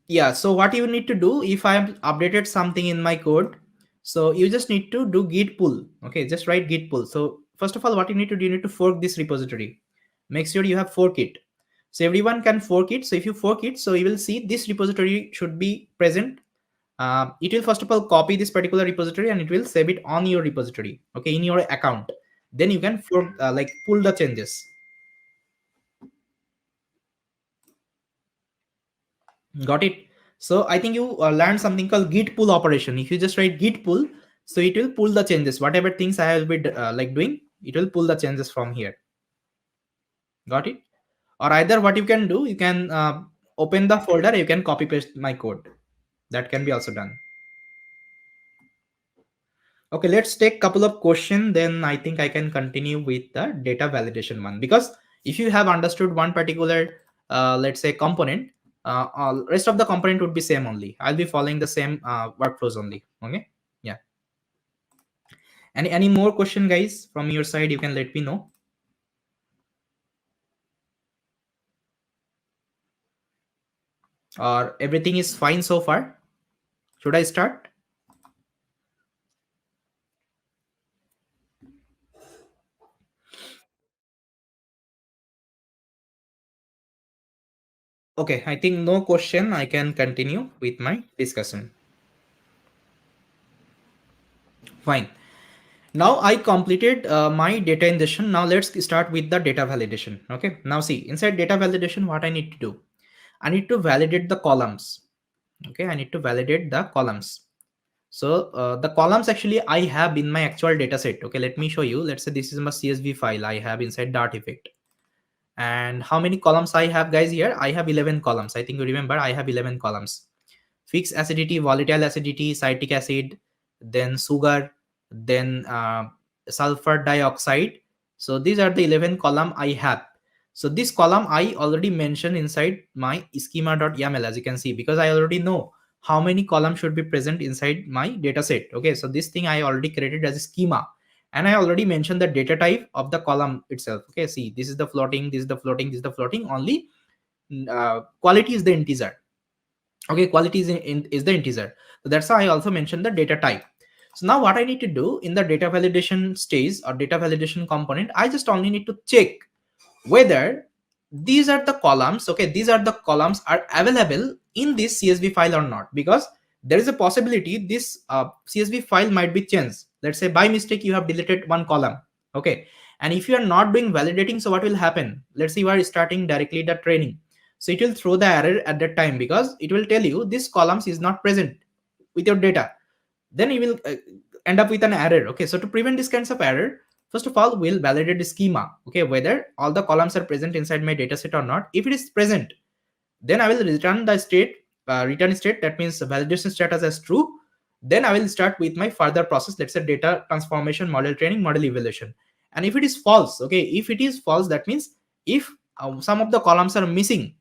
yeah. So what you need to do if I have updated something in my code, so you just need to do git pull. Okay, just write git pull. So first of all, what you need to do, you need to fork this repository. Make sure you have fork it. So everyone can fork it. So if you fork it, so you will see this repository should be present. It will first of all copy this particular repository and it will save it on your repository. Okay, in your account. Then you can fork, like pull the changes. Got it? So I think you learned something called git pull operation. If you just write git pull, so it will pull the changes. Whatever things I have been like doing, it will pull the changes from here. Got it? Or either what you can do, you can open the folder, you can copy paste my code. That can be also done. Okay, let's take couple of questions. Then I think I can continue with the data validation one, because if you have understood one particular, let's say component, all rest of the component would be same only. I'll be following the same workflows only. Okay, yeah. Any more question, guys, from your side? You can let me know. Or everything is fine so far? Should I start? Okay, I think no question. I can continue with my discussion. Fine. Now I completed my data ingestion. Now let's start with the data validation. Okay, now see, inside data validation, what I need to do, I need to validate the columns. Okay, I need to validate the columns. So the columns actually I have in my actual data set. Okay, let me show you. Let's say this is my CSV file I have inside the artifact. And how many columns I have, guys? Here I have 11 columns. I think you remember I have 11 columns. Fixed acidity, volatile acidity, citric acid, then sugar, then sulfur dioxide. So these are the 11 column I have. So this column I already mentioned inside my schema.yaml, as you can see, because I already know how many columns should be present inside my data set. Okay, so this thing I already created as a schema, and I already mentioned the data type of the column itself. Okay, see, this is the floating, this is the floating, this is the floating only. Quality is the integer. Okay, quality is the integer. So that's how I also mentioned the data type. So now what I need to do in the data validation stage or data validation component, I just only need to check whether these are the columns. Okay, these are the columns are available in this CSV file or not, because there is a possibility this CSV file might be changed. Let's say by mistake you have deleted one column. Okay, and if you are not doing validating, so what will happen? Let's say you are starting directly the training, so it will throw the error at that time, because it will tell you this columns is not present with your data. Then you will end up with an error. Okay, so to prevent this kinds of error, first of all we'll validate the schema. Okay, whether all the columns are present inside my data set or not. If it is present, then I will return the state, return state, that means validation status as true. Then I will start with my further process, let's say data transformation, model training, model evaluation. And if it is false, okay, if it is false, that means if some of the columns are missing,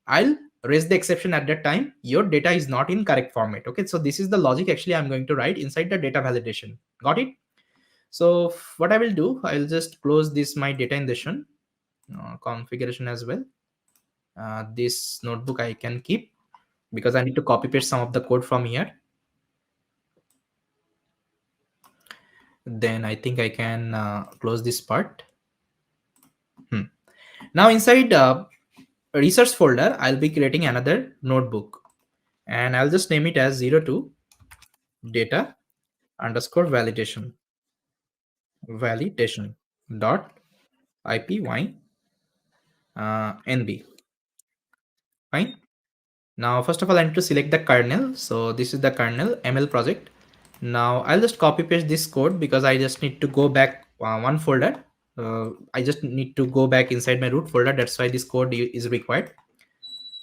I'll raise the exception at that time. Your data is not in correct format. Okay, so this is the logic actually I'm going to write inside the data validation. Got it? So what I will do, I'll just close this my data ingestion configuration as well. This notebook I can keep because I need to copy paste some of the code from here. Then I think I can close this part. Now inside research folder, I'll be creating another notebook, and I'll just name it as 02 data underscore validation dot ipy nb. Fine. Now, first of all, I need to select the kernel. So this is the kernel ML project. Now I'll just copy paste this code because I just need to go back one folder. I just need to go back inside my root folder. That's why this code is required.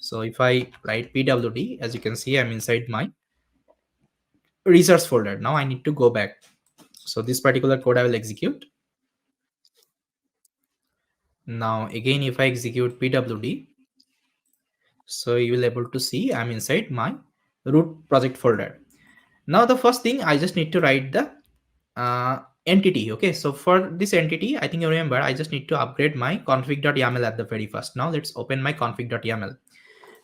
So if I write pwd, as you can see, I'm inside my resource folder. Now I need to go back. So this particular code I will execute. Now again, if I execute pwd, so you will able to see I'm inside my root project folder. Now the first thing I just need to write the entity. Okay, so for this entity, I think you remember I just need to upgrade my config.yaml at the very first. Now let's open my config.yaml.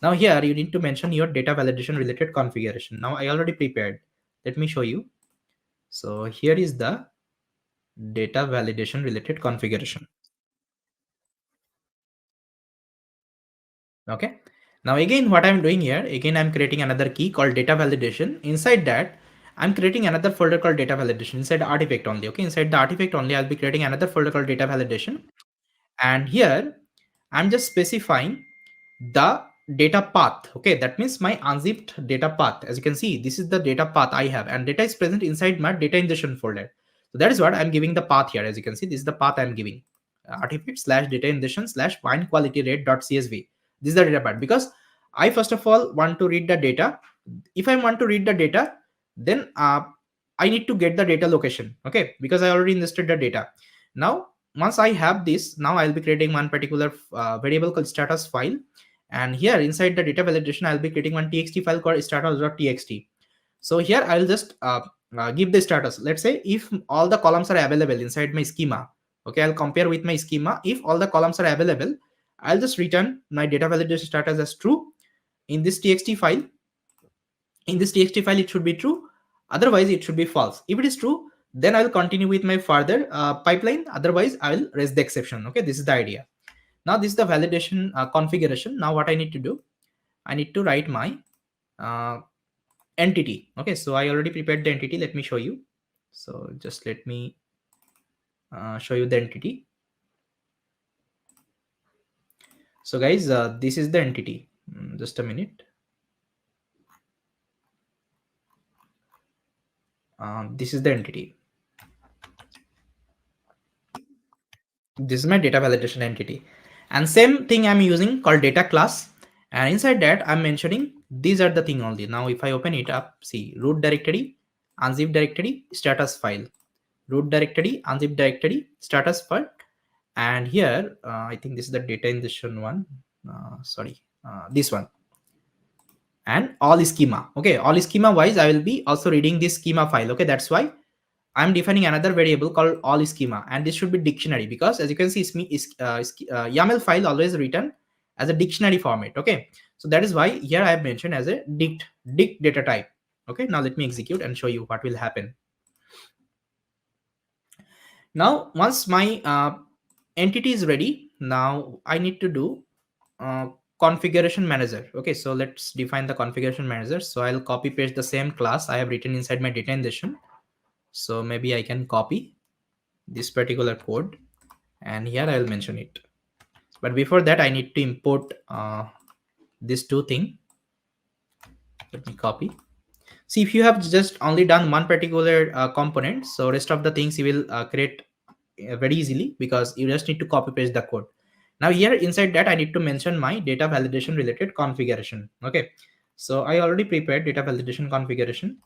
Now here you need to mention your data validation related configuration. Now I already prepared. Let me show you. So here is the data validation related configuration. Okay. Now again, what I'm doing here, again, I'm creating another key called data validation. Inside that, I'm creating another folder called data validation inside the artifact only. Okay. Inside the artifact only, I'll be creating another folder called data validation. And here I'm just specifying the data path. Okay, that means my unzipped data path. As you can see, this is the data path I have, and data is present inside my data ingestion folder. So that is what I'm giving the path here. As you can see, this is the path I'm giving. Artifact slash data ingestion slash find quality rate dot csv. This is the data part because I first of all want to read the data. If I want to read the data, then I need to get the data location. Okay, because I already ingested the data. Now once I have this, now I'll be creating one particular variable called status file, and here inside the data validation I'll be creating one txt file called status.txt. So here I'll just give the status. Let's say if all the columns are available inside my schema. Okay, I'll compare with my schema. If all the columns are available, I'll just return my data validation status as true in this txt file. In this txt file it should be true, otherwise it should be false. If it is true, then I'll continue with my further pipeline, otherwise I'll raise the exception. Okay, this is the idea. Now this is the validation configuration. Now what I need to do, I need to write my uh, entity. Okay, so I already prepared the entity. Let me show you. So just let me show you the entity. So guys, this is the entity. Just a minute. This is the entity. This is my data validation entity, and same thing I'm using called data class, and inside that I'm mentioning these are the thing only. Now if I open it up, see root directory, unzip directory, status file, root directory, unzip directory, status file, and here I think this is the data ingestion one. Sorry, this one, and all schema. Okay, all schema wise I will be also reading this schema file. Okay, that's why I'm defining another variable called all schema, and this should be dictionary because as you can see, YAML file always written as a dictionary format. Okay, so that is why here I have mentioned as a dict data type. Okay, now let me execute and show you what will happen. Now once my entity is ready, now I need to do configuration manager. Okay, so let's define the configuration manager. So I'll copy paste the same class I have written inside my data ingestion. So maybe I can copy this particular code and here I will mention it. But before that I need to import this two thing. Let me copy. See, if you have just only done one particular component, so rest of the things you will create very easily because you just need to copy paste the code. Now here inside that I need to mention my data validation related configuration. Okay, so I already prepared data validation configuration.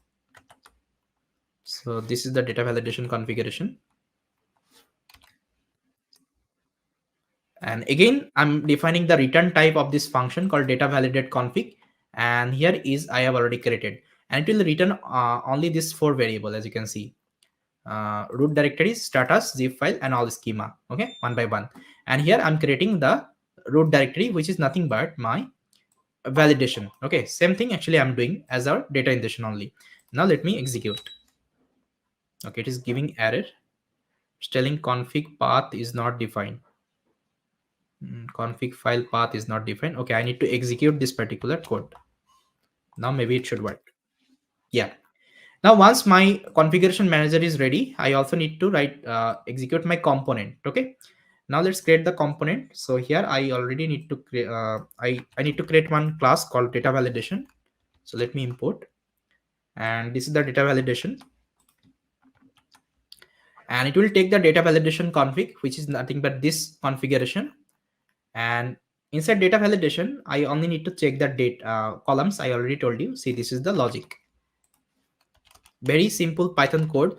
So this is the data validation configuration. And again, I'm defining the return type of this function called data validate config. And here is I have already created, and it will return only this four variable. As you can see, root directories, status, zip file, and all schema. Okay, one by one. And here I'm creating the root directory, which is nothing but my validation. Okay, same thing actually I'm doing as our data ingestion only. Now let me execute. Okay, it is giving error. It's telling config path is not defined. Config file path is not defined. Okay, I need to execute this particular code. Now maybe it should work. Yeah. Now once my configuration manager is ready, I also need to write execute my component. Okay. Now let's create the component. So here I already need to create, I need to create one class called data validation. So let me import, and this is the data validation, and it will take the data validation config, which is nothing but this configuration. And inside data validation, I only need to check the date columns. I already told you. See, this is the logic. Very simple Python code.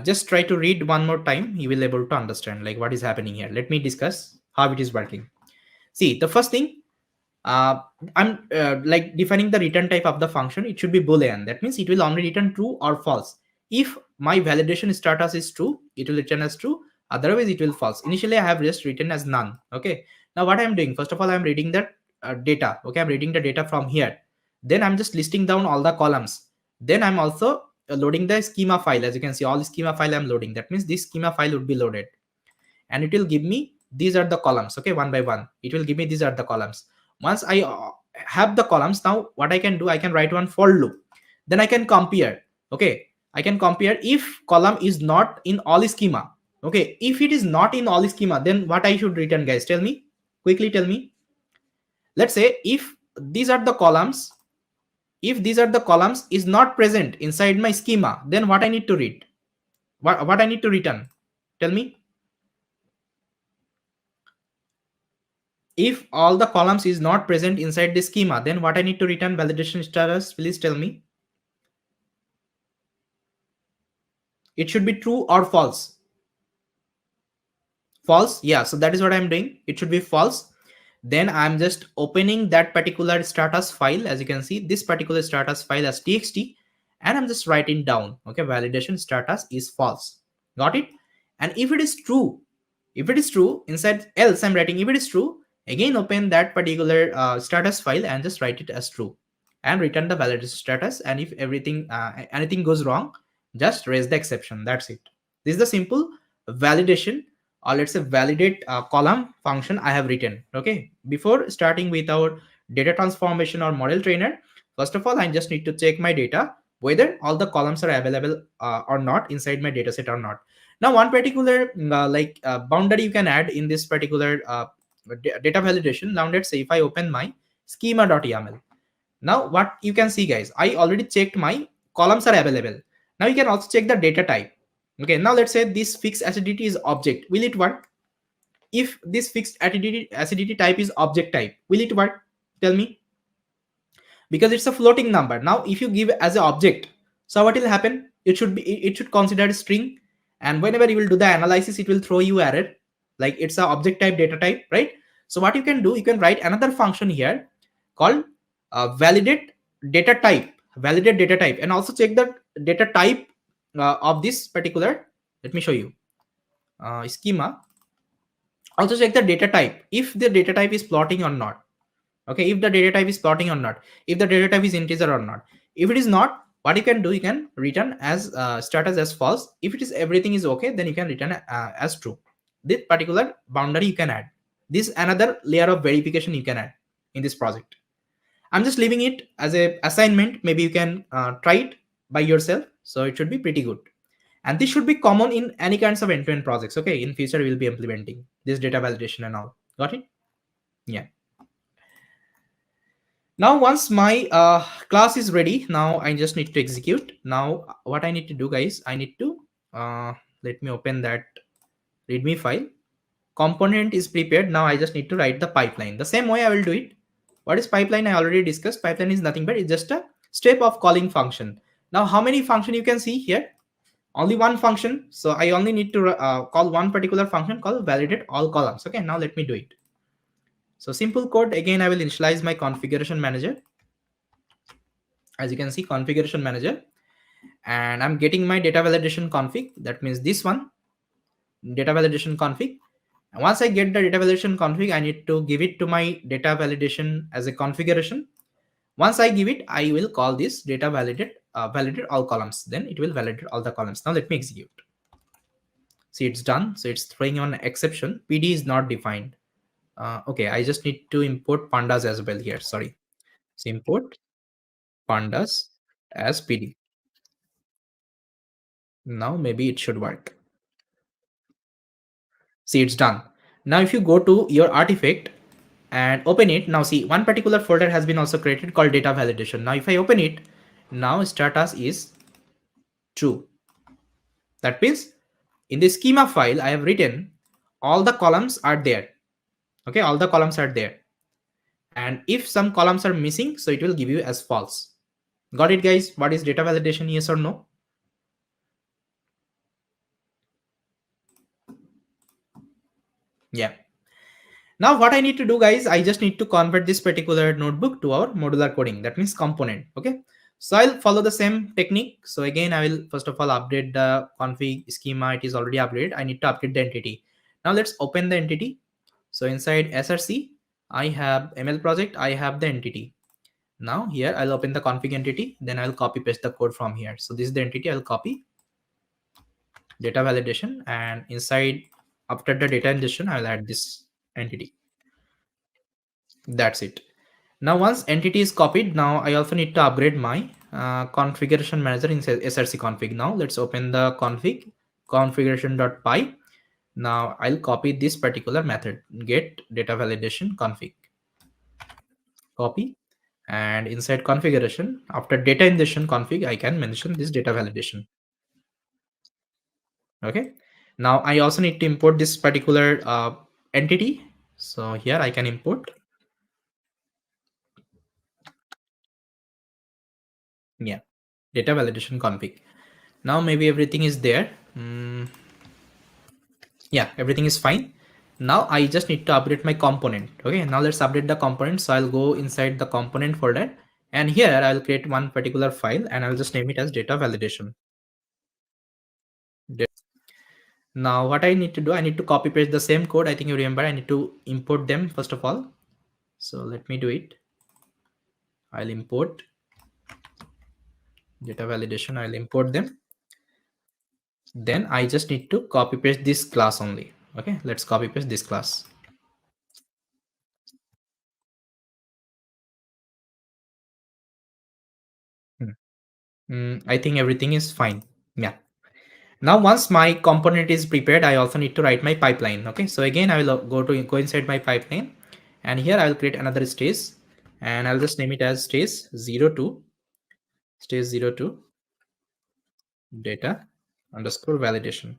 Just try to read one more time. You will able to understand like what is happening here. Let me discuss how it is working. See, the first thing, uh, I'm like defining the return type of the function. It should be boolean. That means it will only return true or false. If my validation status is true, it will return as true. Otherwise it will false. Initially I have just written as none. Okay, now what I'm doing, first of all, I'm reading that data. Okay, I'm reading the data from here. Then I'm just listing down all the columns. Then I'm also loading the schema file. As you can see, all the schema file I'm loading. That means this schema file would be loaded, and it will give me these are the columns. Okay, one by one it will give me these are the columns. Once I have the columns, now what I can do, I can write one for loop. Then I can compare. Okay, I can compare if column is not in all schema. Okay, if it is not in all schema, then what I should return, guys? Tell me, quickly tell me. Let's say if these are the columns, if these are the columns is not present inside my schema, then what I need to read, what I need to return, tell me. If all the columns is not present inside the schema, then what I need to return validation status, please tell me. It should be true or false. False, yeah, so that is what I'm doing. It should be false. Then I'm just opening that particular status file. As you can see, this particular status file as txt, and I'm just writing down, okay, validation status is false. Got it? And if it is true, if it is true, inside else I'm writing if it is true. Again open that particular status file and just write it as true, and return the validation status. And if everything anything goes wrong, just raise the exception. That's it. This is the simple validation, or let's say validate column function I have written. Okay, before starting with our data transformation or model trainer, first of all I just need to check my data, whether all the columns are available or not inside my dataset or not. Now one particular boundary you can add in this particular data validation. Now let's say if I open my schema.yaml, now what you can see, guys, I already checked my columns are available. Now you can also check the data type. Okay, now let's say this fixed acidity is object, will it work? If this fixed acidity type is object type, will it work? Tell me. Because it's a floating number. Now if you give as an object, so what will happen, it should be, it should consider a string, and whenever you will do the analysis, it will throw you error, like it's a object type data type, right? So what you can do, you can write another function here called validate data type, validate data type, and also check the data type of this particular, let me show you, schema. Also check the data type, if the data type is plotting or not. Okay, if the data type is plotting or not, if the data type is integer or not. If it is not, what you can do, you can return as status as false. If it is everything is okay, then you can return as true. This particular boundary you can add. This another layer of verification you can add in this project. I'm just leaving it as a assignment. Maybe you can try it by yourself. So it should be pretty good. And this should be common in any kinds of end-to-end projects. Okay, in future we will be implementing this data validation and all. Got it? Yeah. Now once my class is ready, now I just need to execute. Now what I need to do, guys, I need to let me open that readme file. Component is prepared. Now I just need to write the pipeline. The same way I will do it. What is pipeline? I already discussed. Pipeline is nothing but it's just a step of calling function. Now how many function you can see here? Only one function. So I only need to call one particular function called validate all columns. Okay, now let me do it. So simple code. Again, I will initialize my configuration manager. As you can see, configuration manager, and I'm getting my data validation config. That means this one, data validation config. And once I get the data validation config, I need to give it to my data validation as a configuration. Once I give it, I will call this data validate all columns. Then it will validate all the columns. Now let me execute. See, it's done. So it's throwing on exception. PD is not defined. Okay, I just need to import pandas as well here. Sorry. So import pandas as PD. Now maybe it should work. See, it's done. Now if you go to your artifact and open it, now see one particular folder has been also created called data validation. Now if I open it, now status is true. That means in the schema file I have written all the columns are there. Okay, all the columns are there. And if some columns are missing, so it will give you as false. Got it, guys? What is data validation? Yes or no? Yeah. Now what I need to do, guys, I just need to convert this particular notebook to our modular coding. That means component. Okay. So I'll follow the same technique. So again, I will first of all update the config schema. It is already updated. I need to update the entity. Now let's open the entity. So inside SRC, I have ML project. I have the entity. Now here I'll open the config entity. Then I'll copy paste the code from here. So this is the entity. I'll copy data validation, and inside after the data ingestion, I'll add this entity. That's it. Now once entity is copied, now I also need to upgrade my configuration manager in src config. Now let's open the config configuration.py. Now I'll copy this particular method, get data validation config, copy, and inside configuration after data ingestion config I can mention this data validation. Okay. Now I also need to import this particular entity. So here I can import, yeah, data validation config. Now maybe everything is there. Yeah, everything is fine. Now I just need to update my component. Okay, now let's update the component. So I'll go inside the component folder, and here I'll create one particular file and I'll just name it as data validation. Now what I need to do, I need to copy paste the same code. I think you remember I need to import them first of all. So let me do it. I'll import data validation. I'll import them. Then I just need to copy paste this class only. Okay, let's copy paste this class. I think everything is fine. Yeah. Now once my component is prepared, I also need to write my pipeline. Okay, so again I will go inside my pipeline, and here I will create another stage, and I'll just name it as stage 02, stage 02 data underscore validation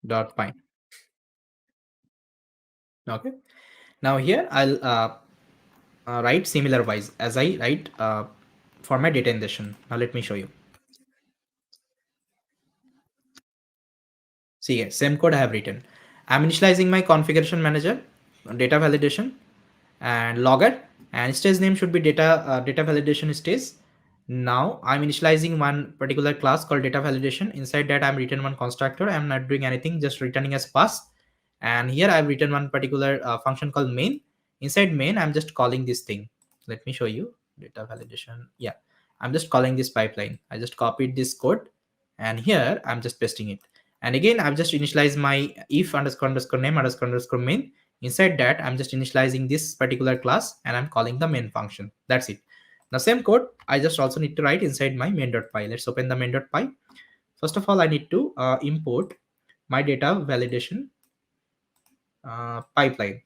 dot py. Okay, now here I'll write similar wise as I write for my data ingestion. Now let me show you. See here, same code I have written. I'm initializing my configuration manager, data validation, and logger, and stage name should be data validation stage. Now I'm initializing one particular class called data validation. Inside that I'm written one constructor. I'm not doing anything, just returning as pass. And here I've written one particular function called main. Inside main I'm just calling this thing. Let me show you data validation. Yeah, I'm just calling this pipeline. I just copied this code, and here I'm just pasting it. And again I've just initialized my if underscore underscore name underscore underscore main. Inside that I'm just initializing this particular class, and I'm calling the main function. That's it. Now same code I just also need to write inside my main.py. Let's open the main.py. First of all I need to import my data validation pipeline.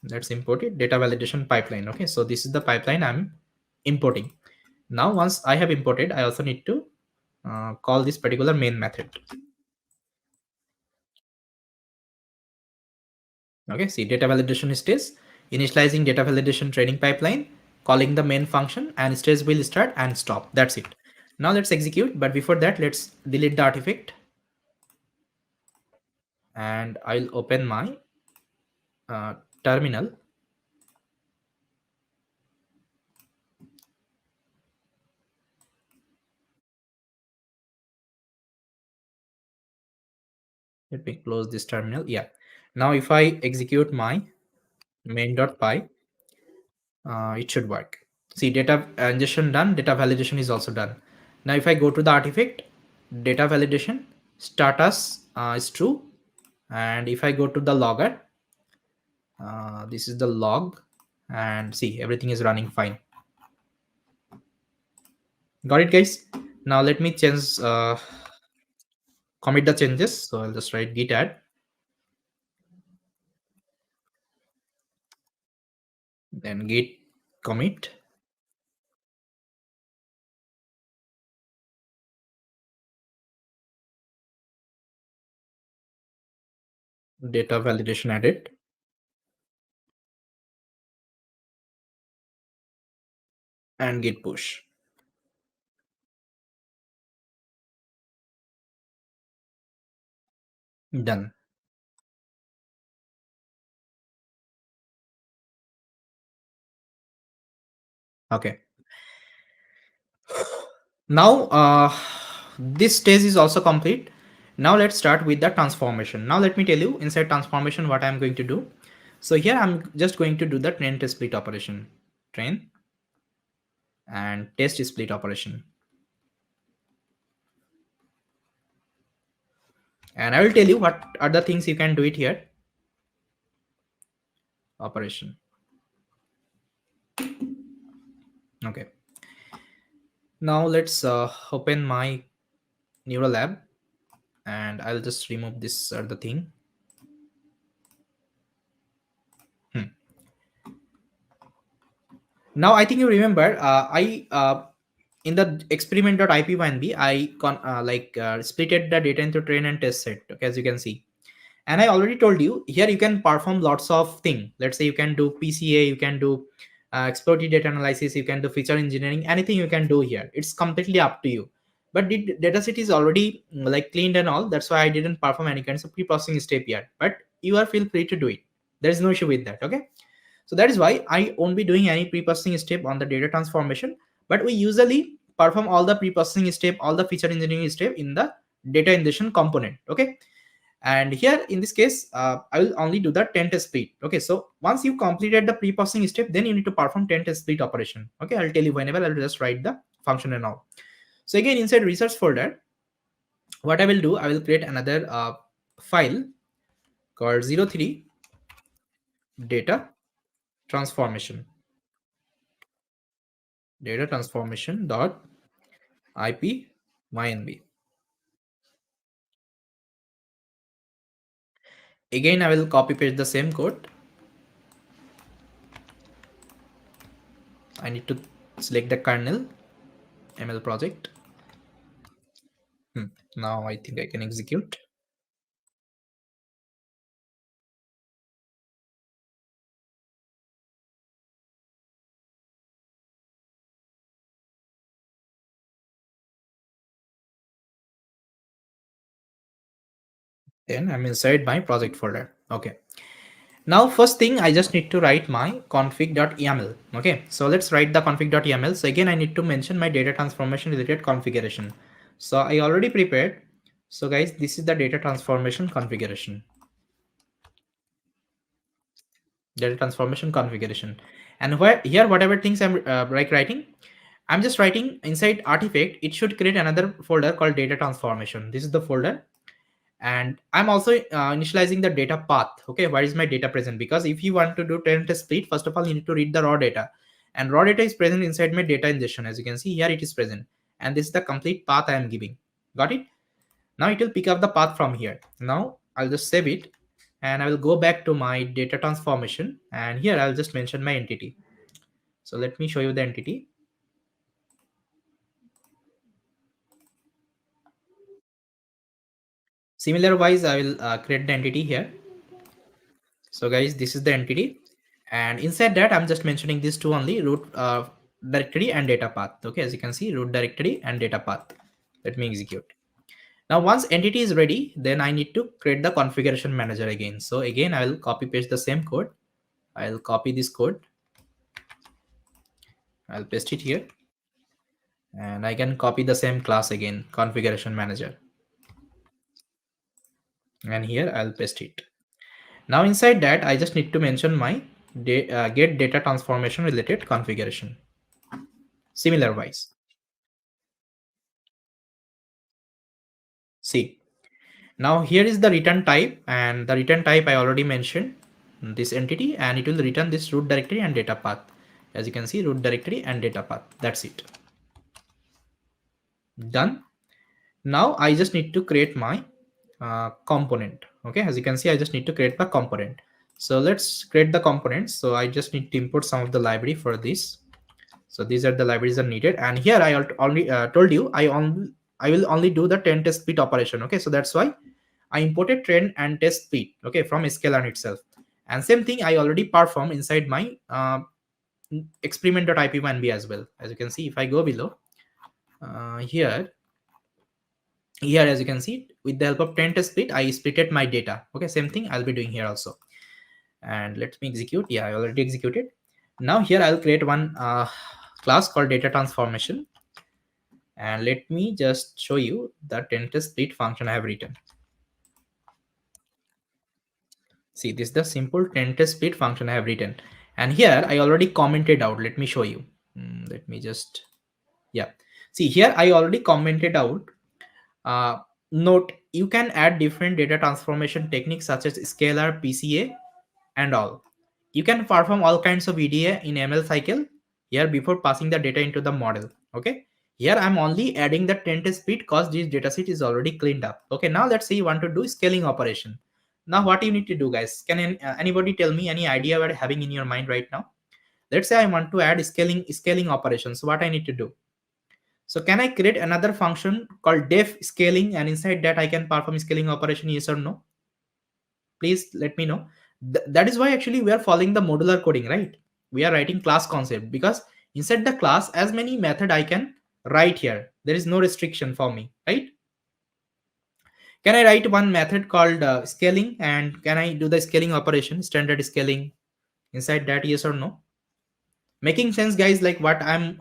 Let's import it, data validation pipeline. Okay, so this is the pipeline I'm importing. Now once I have imported, I also need to call this particular main method. Okay, see data validation stage, initializing data validation training pipeline, calling the main function, and stage will start and stop. That's it. Now let's execute, but before that let's delete the artifact, and I'll open my terminal. Let me close this terminal. Yeah, now if I execute my main.py, it should work. See, data ingestion done, data validation is also done. Now if I go to the artifact, data validation status is true, and if I go to the logger, this is the log, and see everything is running fine. Got it, guys? Now let me change commit the changes. So I'll just write git add, then git commit, data validation added, and git push. Done. Okay. Now this stage is also complete. Now let's start with the transformation. Now let me tell you inside transformation what I'm going to do. So here I'm just going to do the train test split operation. Train and test split operation. And I will tell you what are the things you can do it here. Operation. Okay. Now let's open my neural lab, and I'll just remove this other thing. Now I think you remember I in the experiment.ip1b I splitted the data into train and test set, okay, as you can see. And I already told you here you can perform lots of things. Let's say you can do PCA, you can do exploitative data analysis, you can do feature engineering, anything you can do here. It's completely up to you. But the dataset is already like cleaned and all. That's why I didn't perform any kinds of pre-processing step yet. But you are feel free to do it. There is no issue with that. Okay. So that is why I won't be doing any pre-processing step on the data transformation. But we usually perform all the pre-processing step, all the feature engineering step in the data ingestion component. Okay. And here in this case, I will only do the 10 test split. Okay, so once you completed the pre-processing step, then you need to perform 10 test split operation. Okay, I'll tell you whenever. I'll just write the function and all. So again, inside research folder, what I will do, I will create another file called 03 data transformation dot ip mynb. Again, I will copy paste the same code. I need to select the kernel ml project. Now I think I can execute. Then I'm inside my project folder. Okay. Now, first thing, I just need to write my config.yaml. Okay, so let's write the config.yaml. So again, I need to mention my data transformation related configuration. So I already prepared. So guys, this is the data transformation configuration. Data transformation configuration. And where here, whatever things I'm writing, I'm just writing inside artifact. It should create another folder called data transformation. This is the folder. And I'm also initializing the data path. Okay, where is my data present? Because if you want to do test split, first of all you need to read the raw data, and raw data is present inside my data ingestion. As you can see here, it is present, and this is the complete path I am giving. Got it? Now it will pick up the path from here. Now I'll just save it, and I will go back to my data transformation, and here I'll just mention my entity. So let me show you the entity. Similar wise, I will create the entity here. So guys, this is the entity, and inside that I'm just mentioning these two only: root directory and data path. Okay, as you can see, root directory and data path. Let me execute. Now once entity is ready, then I need to create the configuration manager again. So again, I will copy paste the same code. I'll copy this code, I'll paste it here, and I can copy the same class again, configuration manager, and here I'll paste it. Now inside that, I just need to mention my get data transformation related configuration. Similar wise, see, now here is the return type, and the return type I already mentioned this entity, and it will return this root directory and data path. As you can see, root directory and data path. That's it. Done. Now I just need to create my component. Okay, as you can see, I just need to create the component. So let's create the components. So I just need to import some of the library for this. So these are the libraries are needed, and here I already told you I will only do the train test speed operation. Okay, so that's why I imported train and test speed, okay, from sklearn itself. And same thing I already perform inside my experiment.ip1b as well. As you can see, if I go below, here as you can see, with the help of train test split, I splitted my data. Okay, same thing I'll be doing here also. And let me execute. Yeah, I already executed. Now here I'll create one class called data transformation, and let me just show you the train test split function I have written. See, this is the simple train test split function I have written, and here I already commented out. Let me show you. Let me just, yeah, see here I already commented out. uh, Note, you can add different data transformation techniques such as scalar, PCA, and all. You can perform all kinds of EDA in ML cycle here before passing the data into the model. Okay, here I'm only adding the test speed because this dataset is already cleaned up. Okay, now let's say you want to do scaling operation. Now what you need to do, guys? Can anybody tell me any idea what having in your mind right now? Let's say I want to add scaling operations. So what I need to do? So can I create another function called def scaling, and inside that I can perform scaling operation? Yes or no? Please let me know. That is why actually we are following the modular coding, right? We are writing class concept because inside the class, as many method I can write here. There is no restriction for me, right? Can I write one method called scaling, and can I do the scaling operation, standard scaling inside that? Yes or no? Making sense, guys? Like what I'm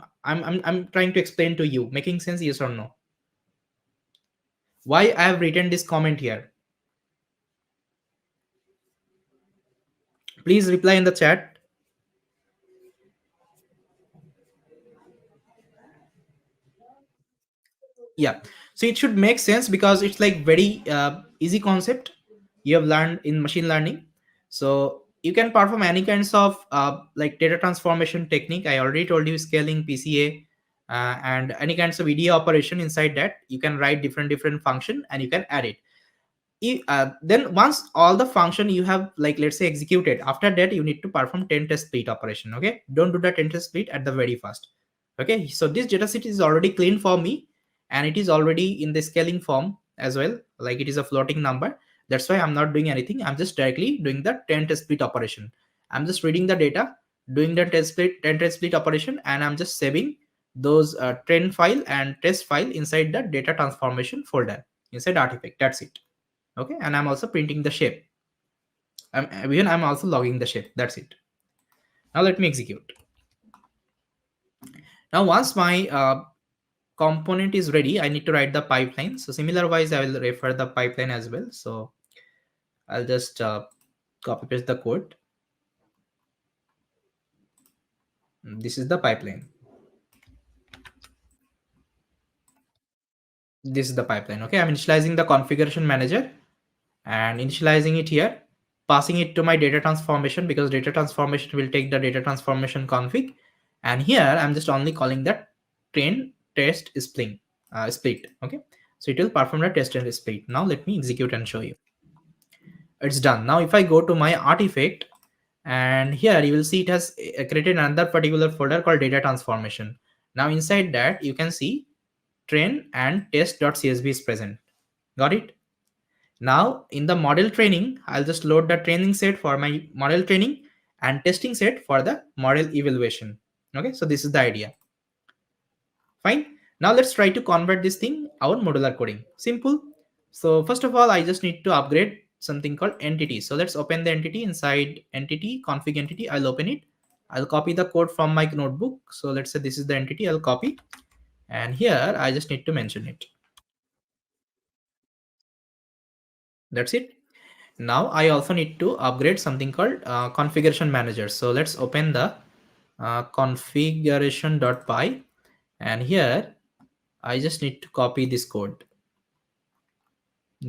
trying to explain to you. Making sense? Yes or no? Why I have written this comment here? Please reply in the chat. Yeah, so it should make sense because it's like very easy concept you have learned in machine learning. So you can perform any kinds of like data transformation technique. I already told you scaling, PCA, and any kinds of EDA operation. Inside that you can write different function and you can add it. Then once all the function you have, like let's say, executed, after that you need to perform 10 test split operation. Okay, don't do the 10 test split at the very first. Okay, so this dataset is already clean for me, and it is already in the scaling form as well, like it is a floating number. That's why I'm not doing anything. I'm just directly doing the 10 test split operation. I'm just reading the data, doing the 10 test split operation, and I'm just saving those trend file and test file inside the data transformation folder inside artifact. That's it. Okay, and I'm also printing the shape. I'm also logging the shape. That's it. Now let me execute. Now once my component is ready, I need to write the pipeline. So similar wise, I will refer the pipeline as well. So I'll just copy paste the code. This is the pipeline. This is the pipeline. Okay, I'm initializing the configuration manager and initializing it here, passing it to my data transformation because data transformation will take the data transformation config. And here I'm just only calling that train test split. Okay, so it will perform the test and split. Now let me execute and show you. It's done. Now if I go to my artifact, and here you will see it has created another particular folder called data transformation. Now inside that you can see train and test.csv is present. Got it? Now in the model training, I'll just load the training set for my model training and testing set for the model evaluation. Okay, so this is the idea. Fine. Now let's try to convert this thing our modular coding. Simple. So first of all, I just need to upgrade something called entity. So let's open the entity. Inside entity, config entity, I'll open it. I'll copy the code from my notebook. So let's say this is the entity, I'll copy. And here I just need to mention it. That's it. Now I also need to upgrade something called configuration manager. So let's open the configuration.py, and here I just need to copy this code.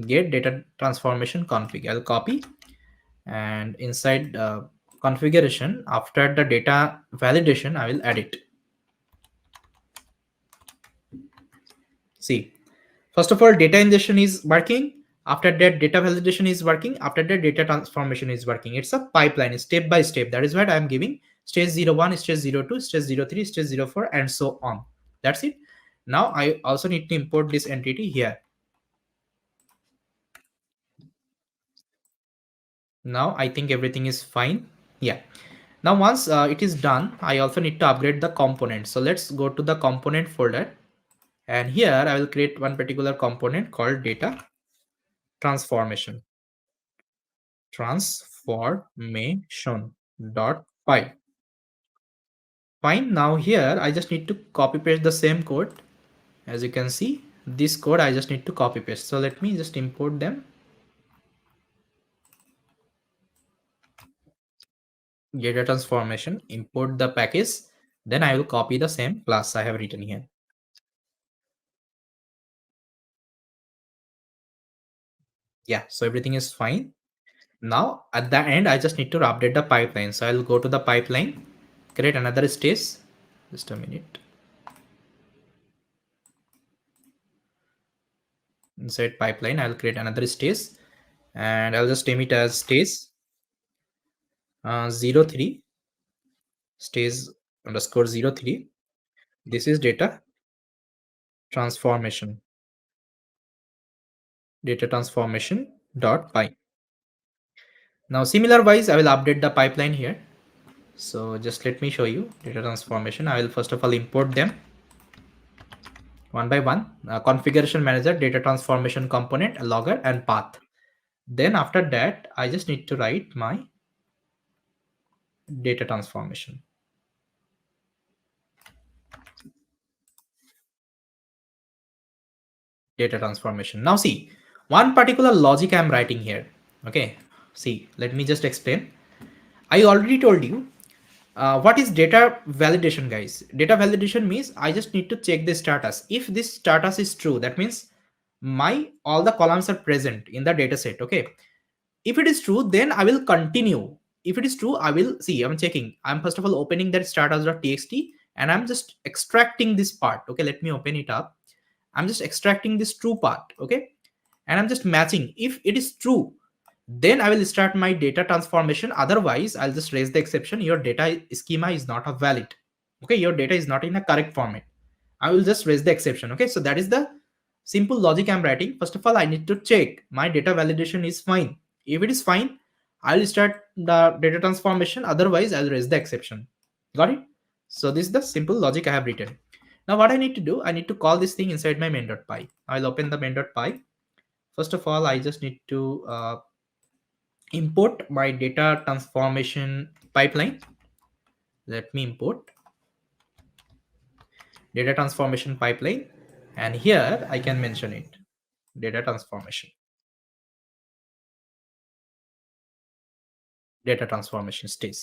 Get data transformation config. I'll copy, and inside configuration, after the data validation, I will add it. See, first of all, data ingestion is working. After that, data validation is working. After that, data transformation is working. It's a pipeline, step by step. That is what I'm giving stage 01, stage 02, stage 03, stage 04, and so on. That's it. Now I also need to import this entity here. Now I think everything is fine. Yeah. Now once it is done, I also need to upgrade the component. So let's go to the component folder, and here I will create one particular component called data transformation. Transformation dot py. Fine. Now here I just need to copy paste the same code. As you can see, this code I just need to copy paste. So let me just import them. Data transformation, import the package. Then I will copy the same class I have written here. Yeah, so everything is fine. Now at the end, I just need to update the pipeline. So I'll go to the pipeline, create another stage. Just a minute. Inside pipeline, I'll create another stage, and I'll just name it as stage 03, stage underscore 03. This is transformation, data transformation dot py. Now similar wise, I will update the pipeline here. So just let me show you data transformation. I will first of all import them one by one. Configuration manager, data transformation component, a logger, and path. Then after that, I just need to write my data transformation. Data transformation. Now see, one particular logic I'm writing here. Okay, see, let me just explain. I already told you what is data validation, guys. Data validation means I just need to check the status. If this status is true, that means my all the columns are present in the data set. Okay, if it is true, then I will continue. If it is true, I will see, I'm checking. I'm first of all opening that status.txt, and I'm just extracting this part. Okay, let me open it up. I'm just extracting this true part. Okay, and I'm just matching. If it is true, then I will start my data transformation. Otherwise, I'll just raise the exception. Your data schema is not a valid. Okay, your data is not in a correct format. I will just raise the exception. Okay, so that is the simple logic I'm writing. First of all, I need to check my data validation is fine. If it is fine, I'll start the data transformation. Otherwise, I'll raise the exception. Got it? So this is the simple logic I have written. Now what I need to do, I need to call this thing inside my main.py. I'll open the main.py. First of all, I just need to import my data transformation pipeline. Let me import data transformation pipeline, and here I can mention it, data transformation stage.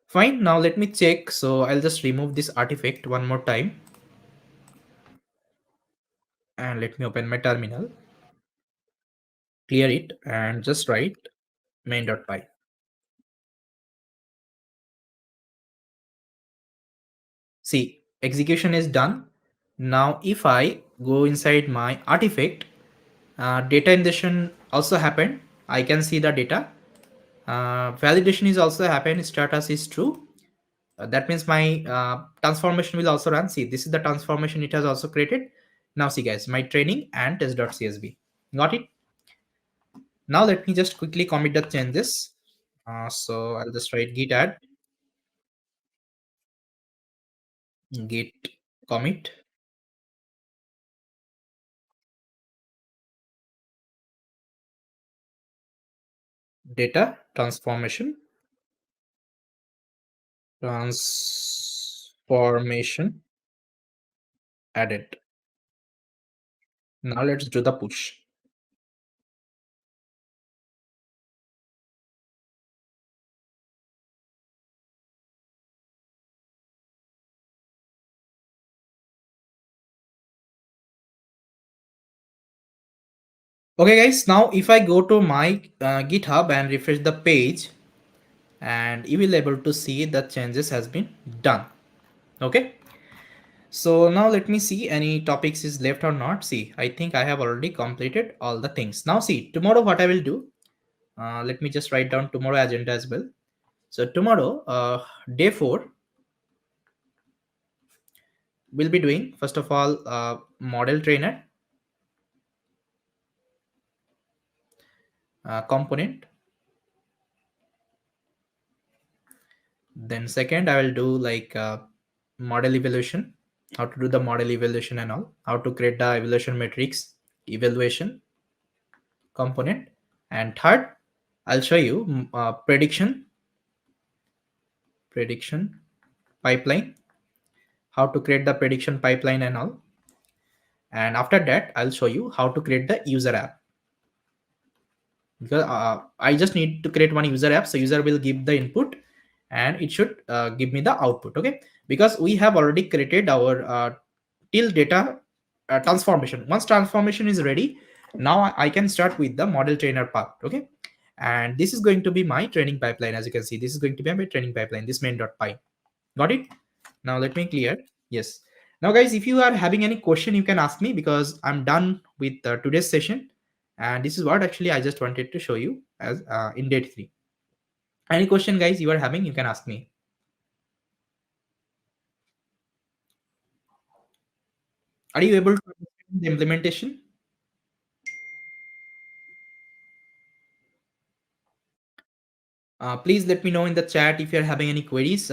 Fine. Now let me check. So I'll just remove this artifact one more time, and let me open my terminal, clear it, and just write main.py. See, execution is done. Now if I go inside my artifact, data ingestion also happened. I can see the data. Validation is also happened. Status is true. That means my transformation will also run. See, this is the transformation it has also created. Now see guys, my training and test.csv. Got it? Now let me just quickly commit the changes. So I'll just write git add, git commit, data transformation added. Now let's do the push. Okay guys, now if I go to my GitHub and refresh the page, and you will able to see the changes has been done. Okay, So now let me see any topics is left or not. See, I think I have already completed all the things. Now see, tomorrow what I will do, let me just write down tomorrow agenda as well. So tomorrow, day 4, we'll be doing first of all model trainer component. Then second, I will do like model evaluation, how to do the model evaluation and all, how to create the evaluation matrix evaluation component. And third, I'll show you prediction pipeline, how to create the prediction pipeline and all. And after that, I'll show you how to create the user app, because I just need to create one user app. So user will give the input and it should give me the output. Okay, because we have already created our till data transformation. Once transformation is ready, now I can start with the model trainer part. Okay, and this is going to be my training pipeline. As you can see, this is going to be my training pipeline, this main.py. Got it? Now let me clear. Yes. Now guys, if you are having any question, you can ask me, because I'm done with today's session. And this is what actually I just wanted to show you as in date 3. Any question guys you are having, you can ask me. Are you able to understand the implementation? Please let me know in the chat if you're having any queries.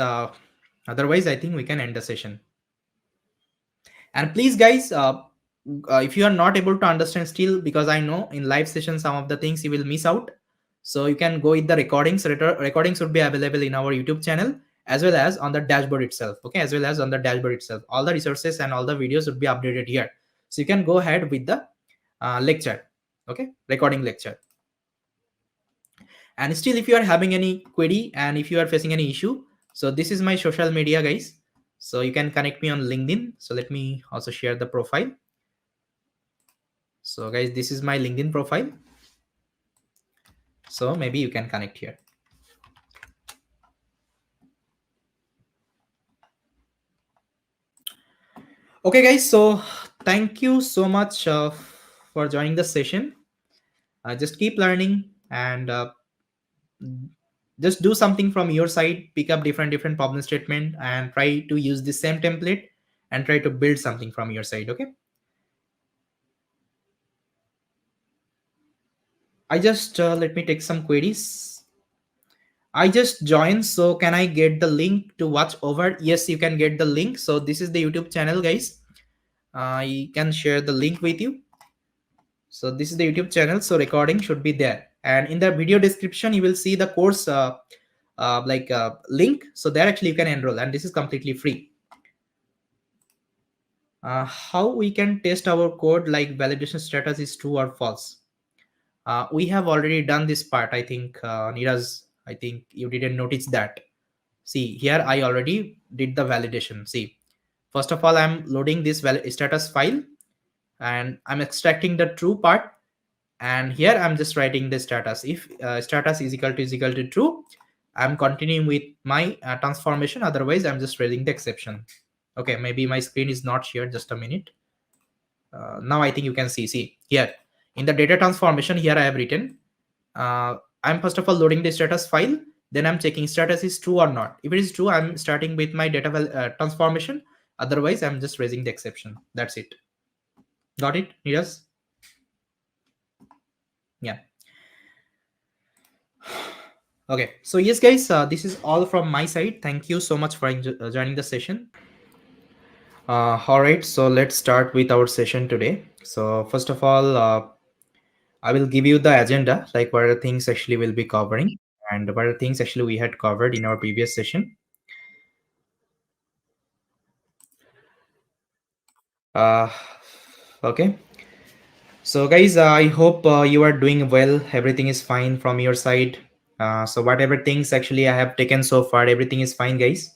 Otherwise, I think we can end the session. And please, guys, if you are not able to understand still, because I know in live session some of the things you will miss out, so you can go with the recordings. Recordings would be available in our YouTube channel as well as on the dashboard itself. Okay, as well as on the dashboard itself, all the resources and all the videos would be updated here. So you can go ahead with the lecture. Okay, recording lecture. And still, if you are having any query and if you are facing any issue, so this is my social media, guys. So you can connect me on LinkedIn. So let me also share the profile. So guys, this is my LinkedIn profile. So maybe you can connect here. Okay guys, so thank you so much for joining the session. Just keep learning and just do something from your side, pick up different problem statement and try to use the same template and try to build something from your side. Okay, I just let me take some queries. I just joined, so can I get the link to watch over? Yes, you can get the link. So this is the YouTube channel, guys. I can share the link with you. So this is the YouTube channel. So recording should be there, and in the video description you will see the course link. So there actually you can enroll, and this is completely free. How we can test our code, like validation status is true or false? We have already done this part. I think Neeraj, I think you didn't notice that. See here, I already did the validation. See, first of all, I'm loading this status file and I'm extracting the true part. And here I'm just writing the status. If status is equal to true, I'm continuing with my transformation. Otherwise, I'm just raising the exception. Okay, maybe my screen is not shared. Just a minute. Now I think you can see here in the data transformation. Here I have written. I'm first of all loading the status file. Then I'm checking status is true or not. If it is true, I'm starting with my data transformation. Otherwise, I'm just raising the exception. That's it. Got it, Neeraj? Yeah. Okay, so yes guys, this is all from my side. Thank you so much for joining the session. All right, so let's start with our session today. So first of all, I will give you the agenda, like what are the things actually we'll be covering and what are the things actually we had covered in our previous session. uh, okay, so guys, I hope you are doing well, everything is fine from your side. So whatever things actually I have taken so far, everything is fine, guys.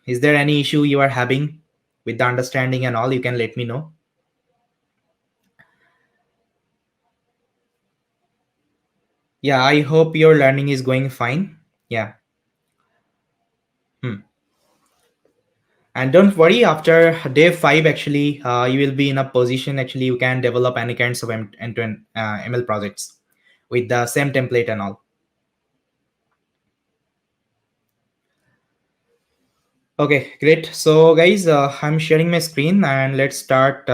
Is there any issue you are having with the understanding and all? You can let me know. Yeah, I hope your learning is going fine. Yeah. Hmm. And don't worry, after day 5, actually, you will be in a position, actually, you can develop any kinds of end-to-end ML projects with the same template and all. Okay, great. So guys, I'm sharing my screen and let's start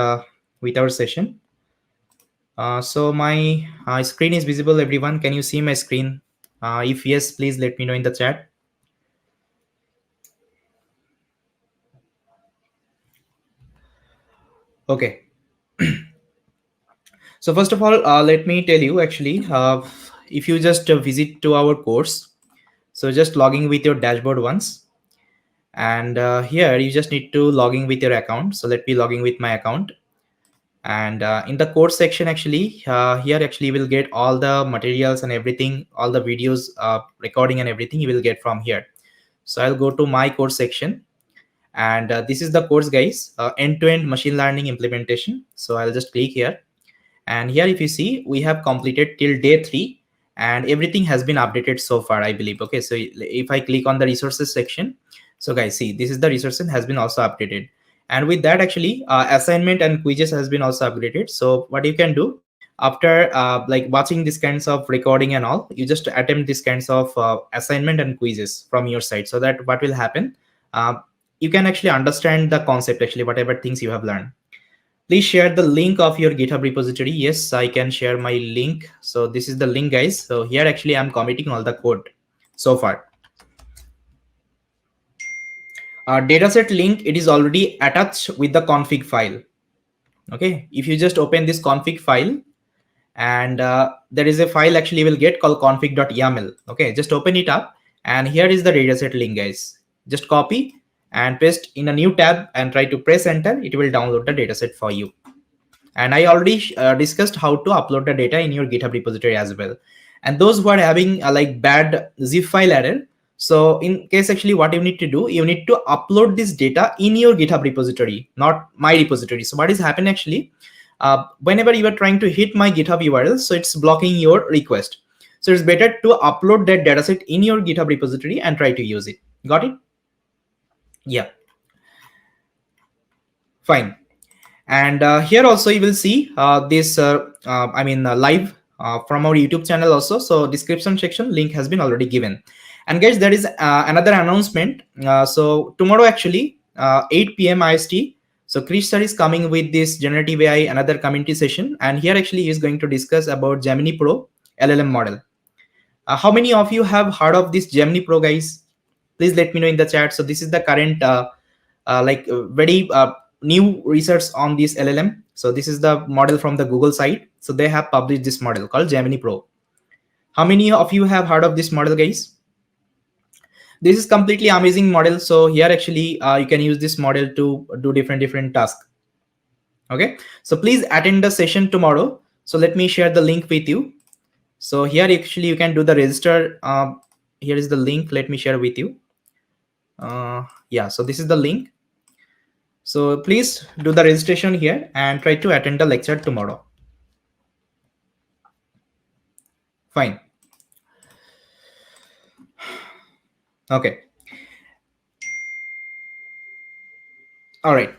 with our session. So my screen is visible, everyone. Can you see my screen? If yes, please let me know in the chat. Okay. So first of all, let me tell you, actually, if you just visit to our course, so just logging with your dashboard once, and here you just need to log in with your account. So let me log in with my account, and in the course section, actually, here actually you will get all the materials and everything, all the videos, recording and everything you will get from here. So I'll go to my course section, and this is the course, guys, end-to-end machine learning implementation. So I'll just click here, and here if you see, we have completed till day 3, and everything has been updated so far, I believe. Okay, so if I click on the resources section, so guys, see, this is the resources has been also updated, and with that, actually, assignment and quizzes has been also upgraded. So what you can do after like watching these kinds of recording and all, you just attempt these kinds of assignment and quizzes from your side, so that what will happen, uh, you can actually understand the concept, actually, whatever things you have learned. Please share the link of your GitHub repository. Yes, I can share my link. So this is the link, guys. So here actually I'm committing all the code so far. Dataset link, it is already attached with the config file. Okay, if you just open this config file, and there is a file actually you will get called config.yaml. Okay, just open it up, and here is the dataset link, guys. Just copy and paste in a new tab and try to press enter. It will download the dataset for you. And I already discussed how to upload the data in your GitHub repository as well. And those who are having like bad zip file error, so in case, actually, what you need to do, you need to upload this data in your GitHub repository, not my repository. So what is happening, actually, whenever you are trying to hit my GitHub URL, so it's blocking your request. So it's better to upload that dataset in your GitHub repository and try to use it. Got it? Yeah. Fine. And here also you will see this live from our YouTube channel also. So description section link has been already given. And guys, there is another announcement. So tomorrow, actually, 8 p.m. IST, so Krish sir is coming with this generative AI another community session, and here actually he is going to discuss about Gemini Pro LLM model. How many of you have heard of this Gemini Pro, guys? Please let me know in the chat. So this is the current very new research on this LLM. So this is the model from the Google side. So they have published this model called Gemini Pro. How many of you have heard of this model, guys? This is completely amazing model. So here actually you can use this model to do different tasks. Okay, so please attend the session tomorrow. So let me share the link with you. So here actually you can do the register. Here is the link. Let me share with you. Yeah, so this is the link. So please do the registration here and try to attend the lecture tomorrow. Fine. Okay. All right.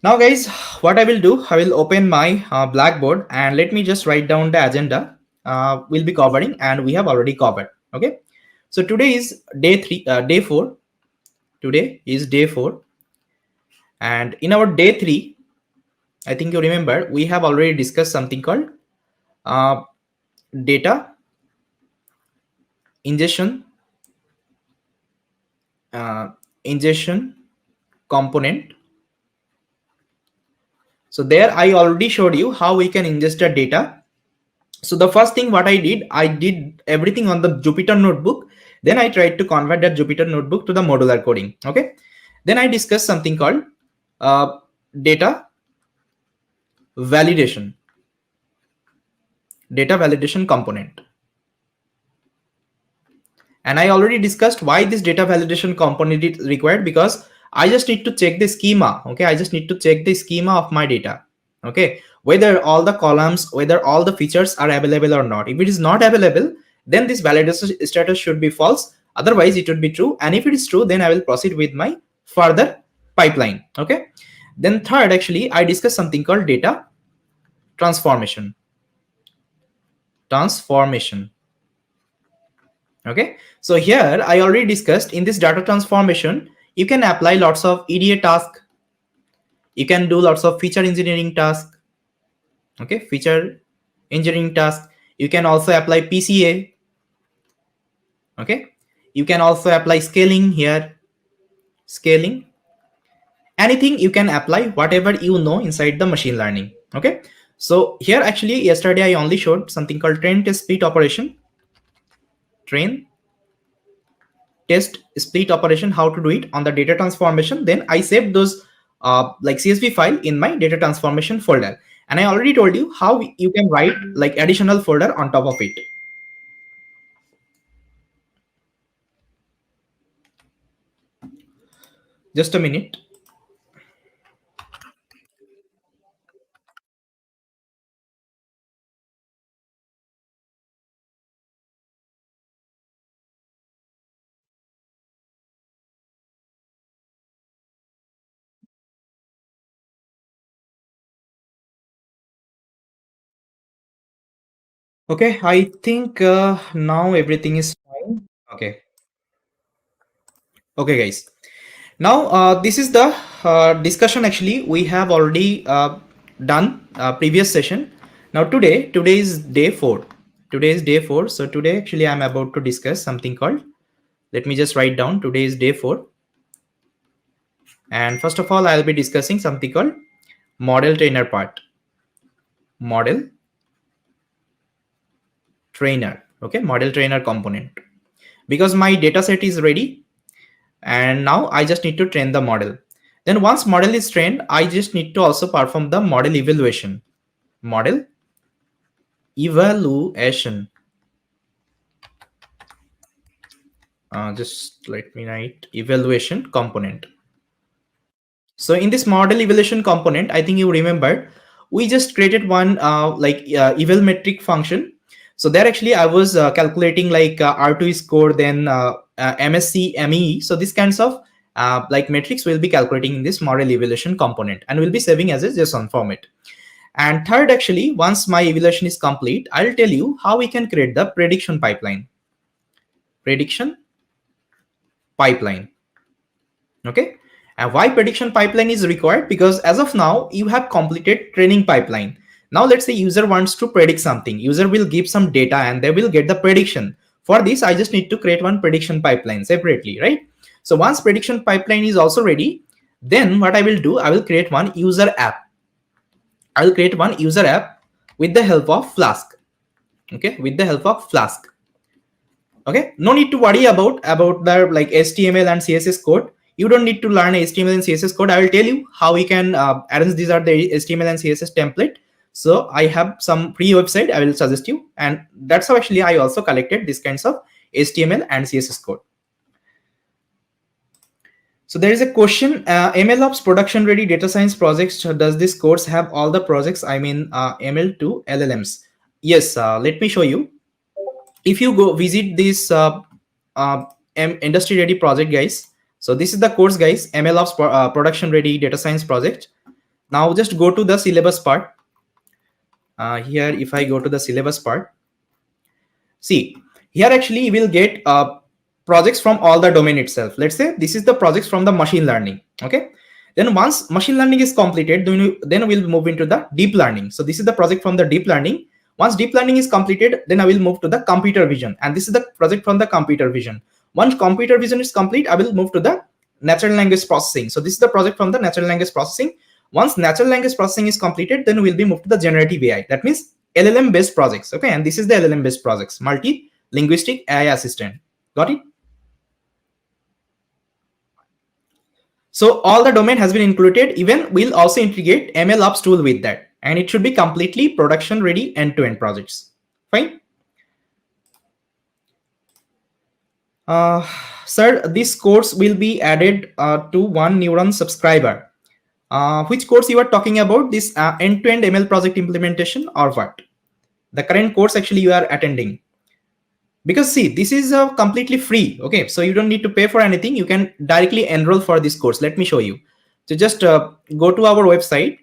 Now, guys, what I will do, I will open my Blackboard and let me just write down the agenda we'll be covering, and we have already covered. Okay. So today is day 4. Today is day 4. And in our day 3, I think you remember, we have already discussed something called data ingestion component. So there I already showed you how we can ingest the data. So the first thing what I did everything on the Jupyter notebook. Then I tried to convert that Jupyter notebook to the modular coding. Okay. Then I discussed something called data validation component. And I already discussed why this data validation component is required, because I just need to check the schema. Okay, I just need to check the schema of my data. Okay, whether all the columns, whether all the features are available or not. If it is not available, then this validation status should be false. Otherwise, it would be true. And if it is true, then I will proceed with my further pipeline. Okay. Then third, actually, I discussed something called data transformation. Okay. So here I already discussed in this data transformation, you can apply lots of EDA tasks. You can do lots of feature engineering tasks. Okay. Feature engineering tasks. You can also apply PCA. Okay. You can also apply scaling here. Scaling. Anything you can apply, whatever you know inside the machine learning. Okay. So here actually yesterday I only showed something called train test split operation. Train test split operation, how to do it on the data transformation. Then I saved those like CSV file in my data transformation folder. And I already told you how you can write like additional folder on top of it. Just a minute. Okay, I think now everything is fine. Okay. Okay, guys. Now, this is the discussion actually we have already done previous session. Now today is day 4. Today is day 4. So today actually I'm about to discuss something called, let me just write down, today is day 4. And first of all, I'll be discussing something called model trainer part. Model trainer. Okay, model trainer component. Because my data set is ready and now I just need to train the model. Then once model is trained, I just need to also perform the model evaluation. Model evaluation. Just let me write evaluation component. So in this model evaluation component, I think you remember we just created one eval metric function. So there actually I was calculating like R2 score, then MSC, ME. So these kinds of like metrics will be calculating in this model evaluation component and will be saving as a JSON format. And third, actually, once my evaluation is complete, I'll tell you how we can create the prediction pipeline. Prediction pipeline. Okay. And why prediction pipeline is required? Because as of now, you have completed training pipeline. Now let's say user wants to predict something. User will give some data and they will get the prediction. For this, I just need to create one prediction pipeline separately, right? So once prediction pipeline is also ready, then what I will do, I will create one user app. I will create one user app with the help of Flask. Okay, with the help of Flask. Okay, no need to worry about the like HTML and CSS code. You don't need to learn HTML and CSS code. I will tell you how we can arrange. These are the HTML and CSS template. So I have some free website I will suggest you, and that's how actually I also collected these kinds of HTML and CSS code. So there is a question, MLOps production ready data science projects. Does this course have all the projects? I mean ML to LLMs. Yes, let me show you. If you go visit this industry ready project, guys. So this is the course, guys, MLOps production ready data science project. Now just go to the syllabus part. Here, if I go to the syllabus part, see here actually you will get projects from all the domain itself. Let's say this is the projects from the machine learning. Okay. Then once machine learning is completed, then we'll move into the deep learning. So this is the project from the deep learning. Once deep learning is completed, then I will move to the computer vision. And this is the project from the computer vision. Once computer vision is complete, I will move to the natural language processing. So this is the project from the natural language processing. Once natural language processing is completed, then we'll be moved to the generative AI. That means LLM based projects. Okay. And this is the LLM based projects, multi-linguistic AI assistant. Got it? So all the domain has been included. Even we'll also integrate MLOps tool with that. And it should be completely production ready end-to-end projects. Fine. Sir, this course will be added to OneNeuron subscriber. Which course you are talking about? This end-to-end ML project implementation or what? The current course actually you are attending. Because see, this is completely free. Okay, so you don't need to pay for anything. You can directly enroll for this course. Let me show you. So just go to our website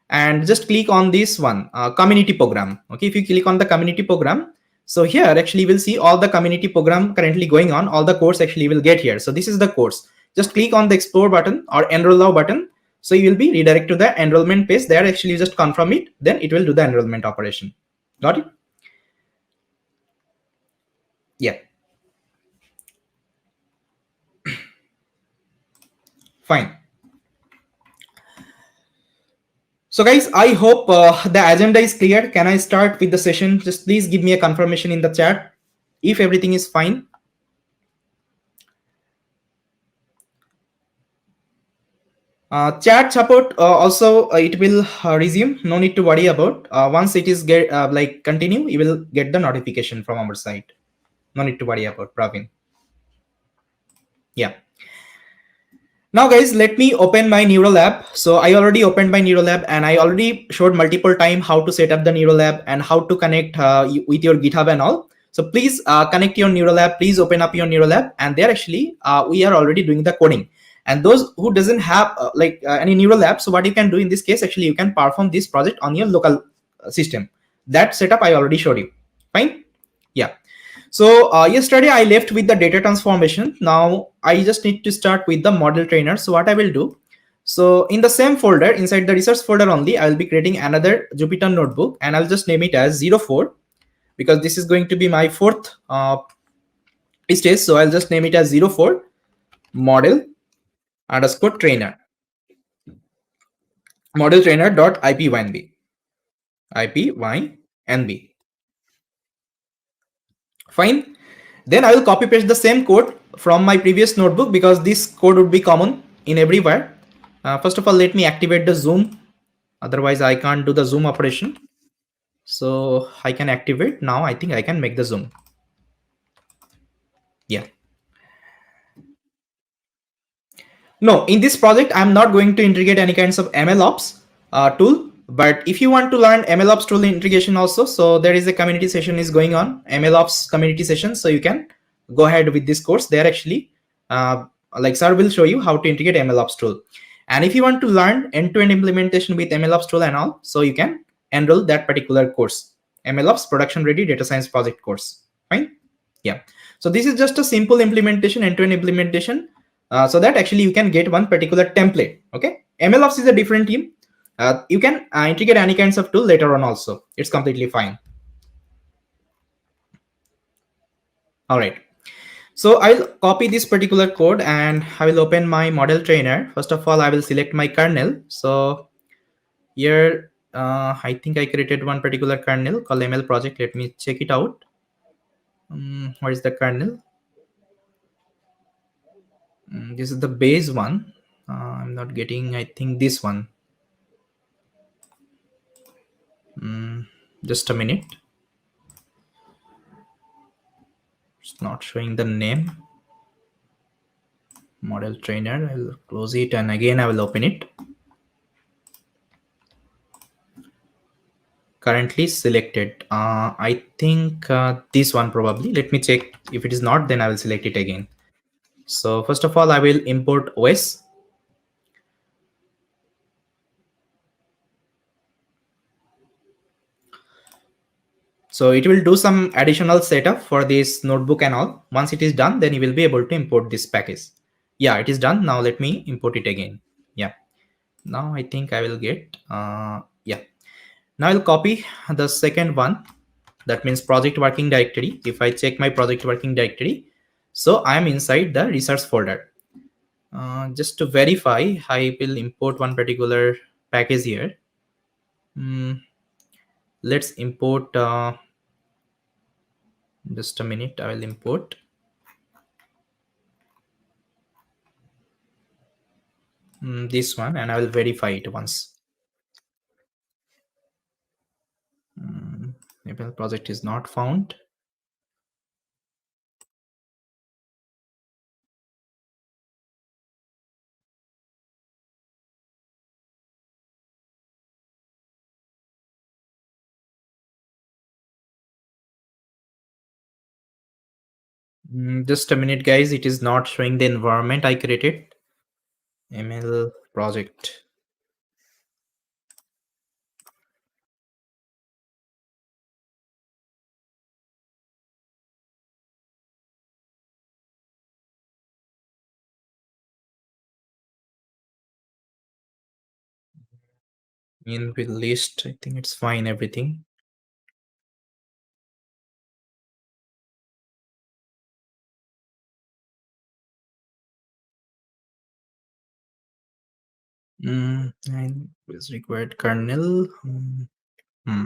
and just click on this one, community program. Okay, if you click on the community program, so here actually we'll see all the community program currently going on, all the course actually will get here. So this is the course. Just click on the explore button or enroll now button. So you will be redirected to the enrollment page. There actually you just confirm it, then it will do the enrollment operation. Got it? Yeah, fine. So guys, I hope the agenda is clear. Can I start with the session? Just please give me a confirmation in the chat if everything is fine. Chat support also it will resume. No need to worry about. Once it is get like continue, you will get the notification from our side. No need to worry about, Praveen. Yeah. Now guys, let me open my neural lab. So I already opened my neural lab and I already showed multiple time how to set up the neural lab and how to connect with your GitHub and all. So please connect your neural lab. Please open up your neural lab, and there actually we are already doing the coding. And those who doesn't have any neural lab, so what you can do in this case, actually you can perform this project on your local system. That setup I already showed you. Fine. Yeah. So yesterday I left with the data transformation. Now I just need to start with the model trainer. So what I will do, so in the same folder, inside the research folder only, I will be creating another Jupyter notebook, and I'll just name it as 04, because this is going to be my fourth stage. So I'll just name it as 04 model underscore trainer, model trainer dot ipynb, ipynb. Fine. Then I will copy paste the same code from my previous notebook, because this code would be common in everywhere. First of all, let me activate the zoom. Otherwise, I can't do the zoom operation. So I can activate now. I think I can make the zoom. Yeah. No, in this project, I'm not going to integrate any kinds of MLOps tool. But if you want to learn MLOps tool integration also, so there is a community session is going on, MLOps community session. So you can go ahead with this course. There actually, like sir will show you how to integrate MLOps tool. And if you want to learn end-to-end implementation with MLOps tool and all, so you can enroll that particular course, MLOps production ready data science project course. Fine. Yeah. So this is just a simple implementation, end-to-end implementation, so that actually you can get one particular template. Okay. MLOps is a different team. You can integrate any kinds of tool later on also. It's completely fine. All right. So I'll copy this particular code and I will open my model trainer. First of all, I will select my kernel. So here, I think I created one particular kernel called ML project. Let me check it out. Where is the kernel? This is the base one. I'm not getting, I think this one. Just a minute. It's not showing the name. Model trainer. I'll close it and again I will open it. Currently selected. I think this one probably. Let me check. If it is not, then I will select it again. So first of all, I will import OS. So it will do some additional setup for this notebook and all. Once it is done, then you will be able to import this package. Yeah, it is done. Now let me import it again. Yeah. Now I think I will get, yeah. Now I'll copy the second one. That means project working directory. If I check my project working directory, so I am inside the research folder. Just to verify, I will import one particular package here. Let's import, just a minute, I will import. This one, and I will verify it once. Maybe the project is not found. Just a minute, guys. It is not showing the environment I created. ML project. In with list, I think it's fine, everything. And is required kernel. Hmm.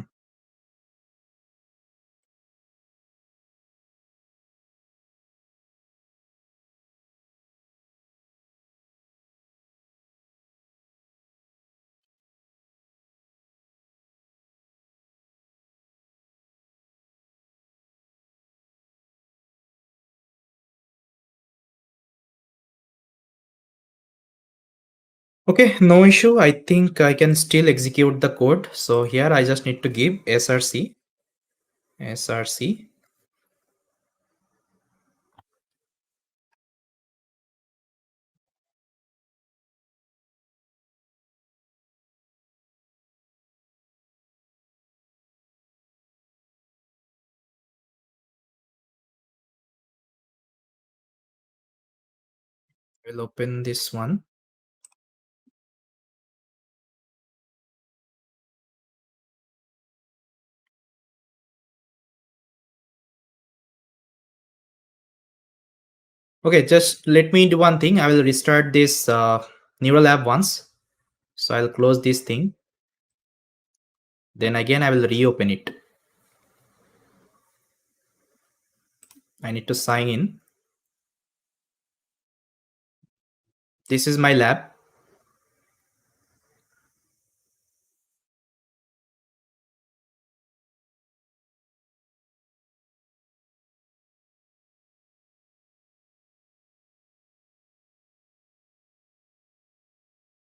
Okay, no issue. I think I can still execute the code. So here I just need to give src. We'll open this one. Okay, just let me do one thing. I will restart this neural app once. So I'll close this thing. Then again, I will reopen it. I need to sign in. This is my lab.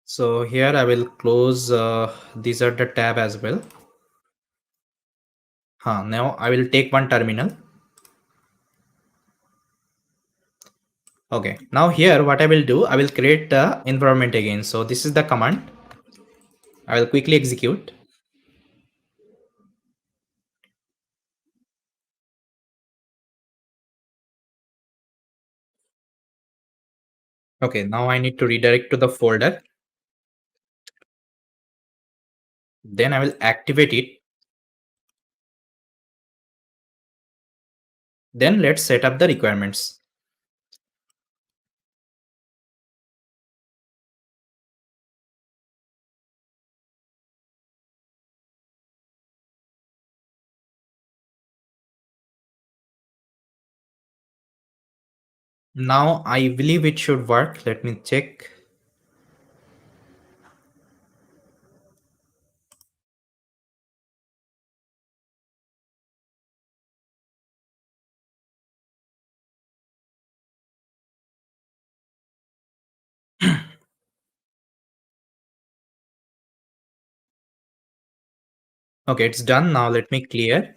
So here I will close these are the tab as well. Now I will take one terminal. Okay, now here what I will do, I will create the environment again. So this is the command. I will quickly execute. Okay, now I need to redirect to the folder. Then I will activate it. Then let's set up the requirements. Now I believe it should work. Let me check. Okay, it's done. Now let me clear.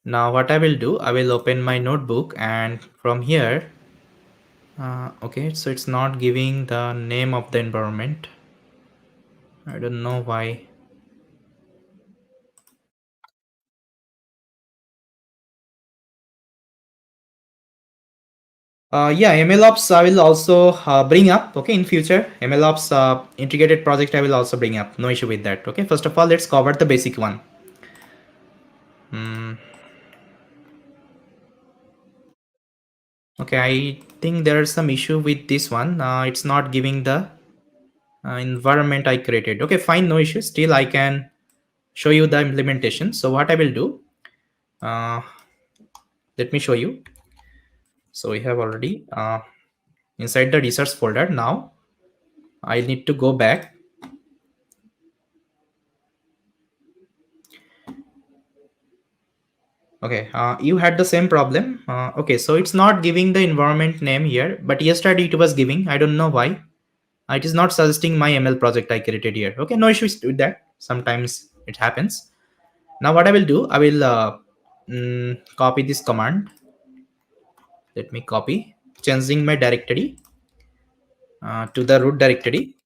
Now what I will do, I will open my notebook, and from here, okay, so it's not giving the name of the environment. I don't know why. Yeah, MLOps I will also bring up, okay, in future. MLOps integrated project I will also bring up. No issue with that. Okay, first of all, let's cover the basic one. Okay, I think there is some issue with this one. It's not giving the environment I created. Okay, fine, no issue. Still, I can show you the implementation. So what I will do, uh, let me show you. So we have already inside the research folder. Now I need to go back. Okay, you had the same problem. Okay, so it's not giving the environment name here, but yesterday it was giving. I don't know why. It is not suggesting my ML project I created here. Okay, no issues with that. Sometimes it happens. Now what I will do, I will copy this command. Let me copy, changing my directory to the root directory.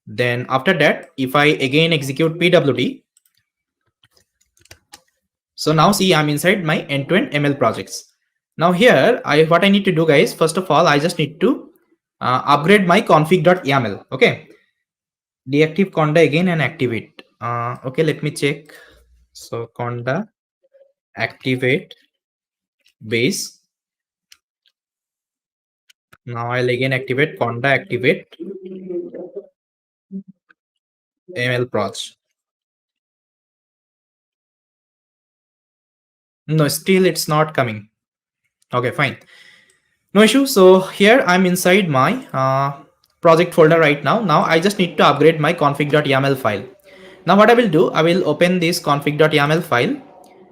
Then after that, if I again execute pwd, so now see I'm inside my end-to-end ML projects. Now here, what I need to do, guys, first of all, I just need to upgrade my config.yaml. Okay, deactive conda again and activate. Okay, let me check. So conda activate base. Now I'll again activate conda activate ML proj. No, still it's not coming. Okay, fine. No issue. So here I'm inside my project folder right now. Now I just need to upgrade my config.yaml file. Now what I will do, I will open this config.yaml file,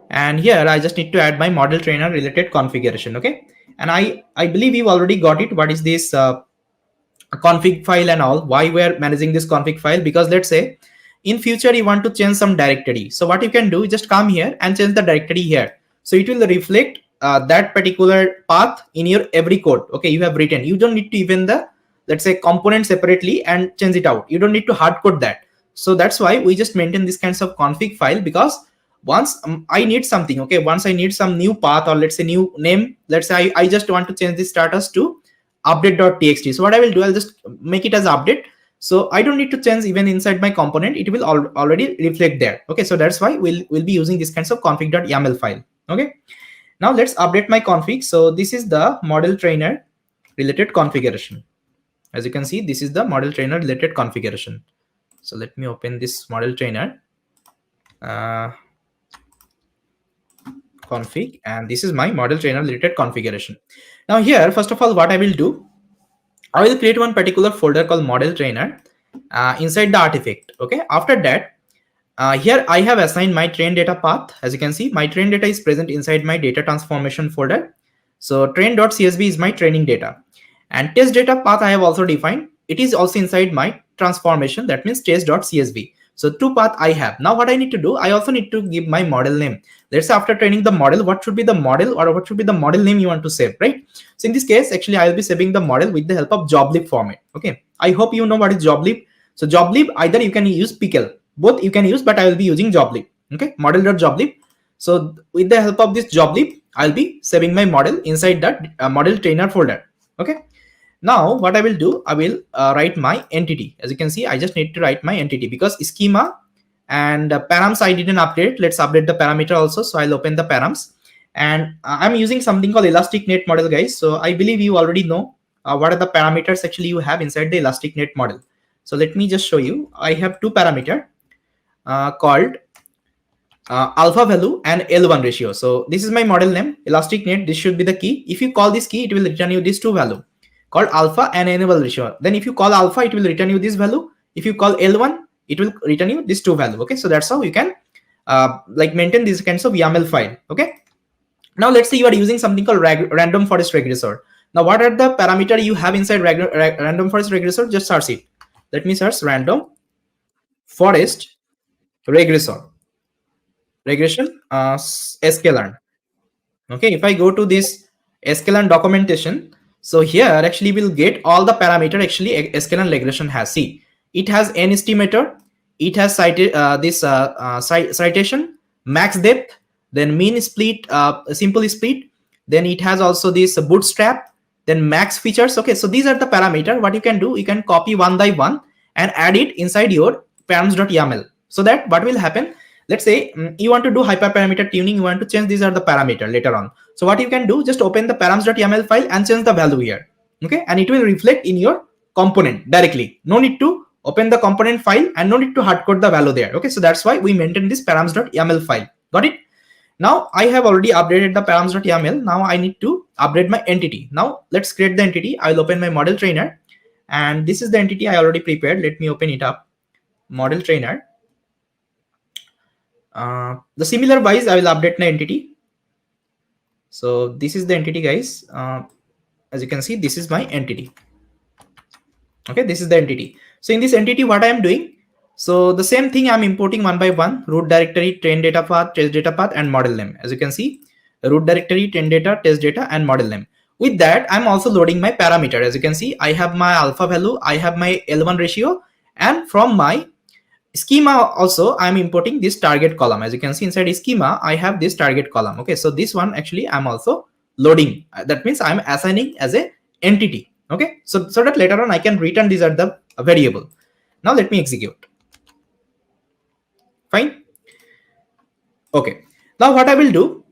and here I just need to add my model trainer related configuration. Okay, and I believe you already got it. What is this config file and all? Why we're managing this config file? Because let's say in future you want to change some directory. So what you can do, just come here and change the directory here. So it will reflect that particular path in your every code. Okay, you have written. You don't need to even the, let's say, component separately and change it out. You don't need to hard code that. So that's why we just maintain this kinds of config file, because once I need something, okay, once I need some new path, or let's say new name, let's say I just want to change the status to update.txt. So what I will do, I'll just make it as update. So I don't need to change even inside my component. It will already reflect there. Okay, so that's why we'll be using this kinds of config.yaml file. Okay, now let's update my config. So this is the model trainer related configuration. As you can see, this is the model trainer related configuration. So let me open this model trainer config, and this is my model trainer related configuration. Now here, first of all, what I will do, I will create one particular folder called model trainer inside the artifact. Okay, after that, here I have assigned my train data path. As you can see, my train data is present inside my data transformation folder. So train.csv is my training data, and test data path I have also defined. It is also inside my transformation. That means test.csv. So two path I have. Now what I need to do, I also need to give my model name. Let's say after training the model, what should be the model, or what should be the model name you want to save, right? So in this case, actually I will be saving the model with the help of joblib format. Okay, I hope you know what is joblib. So joblib, either you can use pickle, both you can use, but I will be using joblib. Okay, model.joblib. So with the help of this joblib, I'll be saving my model inside that model trainer folder. Okay, now what I will do, I will write my entity. As you can see, I just need to write my entity, because schema and params I didn't update. Let's update the parameter also. So I'll open the params, and I'm using something called elastic net model, guys. So I believe you already know what are the parameters actually you have inside the elastic net model. So let me just show you. I have two parameter called alpha value and L1 ratio. So this is my model name, elastic net. This should be the key. If you call this key, it will return you these two value called alpha and enable ratio. Then if you call alpha, it will return you this value. If you call L1, it will return you this two value. Okay, so that's how you can like maintain these kinds of YAML file. Okay, now let's say you are using something called random forest regressor. Now what are the parameter you have inside random forest regressor? Just search it. Let me search random forest regressor regression sklearn. Okay, if I go to this sklearn documentation, so here actually we'll get all the parameter actually sklearn regression has. See, it has n estimator, it has citation, max depth, then mean split, simple split, then it has also this bootstrap, then max features. Okay, so these are the parameter. What you can do, you can copy one by one and add it inside your params.yaml. So that what will happen, let's say you want to do hyperparameter tuning, you want to change these are the parameter later on. So what you can do, just open the params.yaml file and change the value here. Okay, and it will reflect in your component directly. No need to open the component file and no need to hard code the value there. Okay, so that's why we maintain this params.yaml file. Got it? Now I have already updated the params.yaml. Now I need to update my entity. Now let's create the entity. I'll open my model trainer, and this is the entity I already prepared. Let me open it up. Model trainer. The similar wise, I will update my entity. So this is the entity, guys. As you can see, this is my entity. Okay, this is the entity. So in this entity, what I am doing, so the same thing I'm importing one by one: root directory, train data path, test data path, and model name. As you can see, root directory, train data, test data, and model name. With that, I'm also loading my parameter. As you can see, I have my alpha value, I have my L1 ratio, And from my schema also I'm importing this target column. As you can see inside schema, I have this target column. Okay, so this one actually I'm also loading. That means I'm assigning as a entity. Okay, so that later on I can return these are the variable. Now let me execute. Fine. Okay, now what I will do,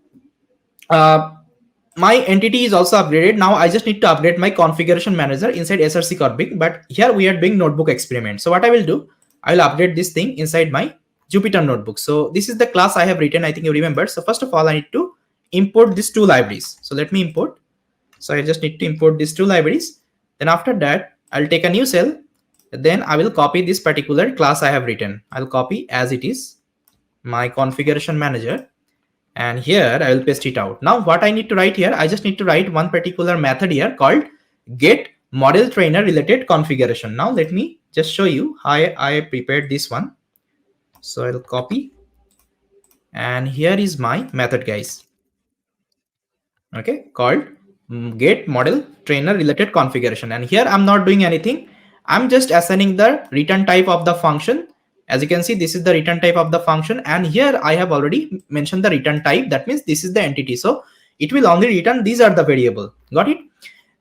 my entity is also upgraded. Now I just need to upgrade my configuration manager inside src config, but here we are doing notebook experiment. So what I will do, I will update this thing inside my Jupyter notebook. So this is the class I have written, I think you remember. So first of all, I need to import these two libraries. So let me import. So I just need to import these two libraries. Then after that, I'll take a new cell. Then I will copy this particular class I have written. I'll copy as it is my configuration manager. And here I will paste it out. Now what I need to write here, I just need to write one particular method here called get model trainer related configuration. Now let me just show you how I prepared this one. So I'll copy, and here is my method, guys. Okay, called get model trainer related configuration. And here I'm not doing anything. I'm just assigning the return type of the function. As you can see, this is the return type of the function, and here I have already mentioned the return type. That means this is the entity, so it will only return these are the variable. Got it?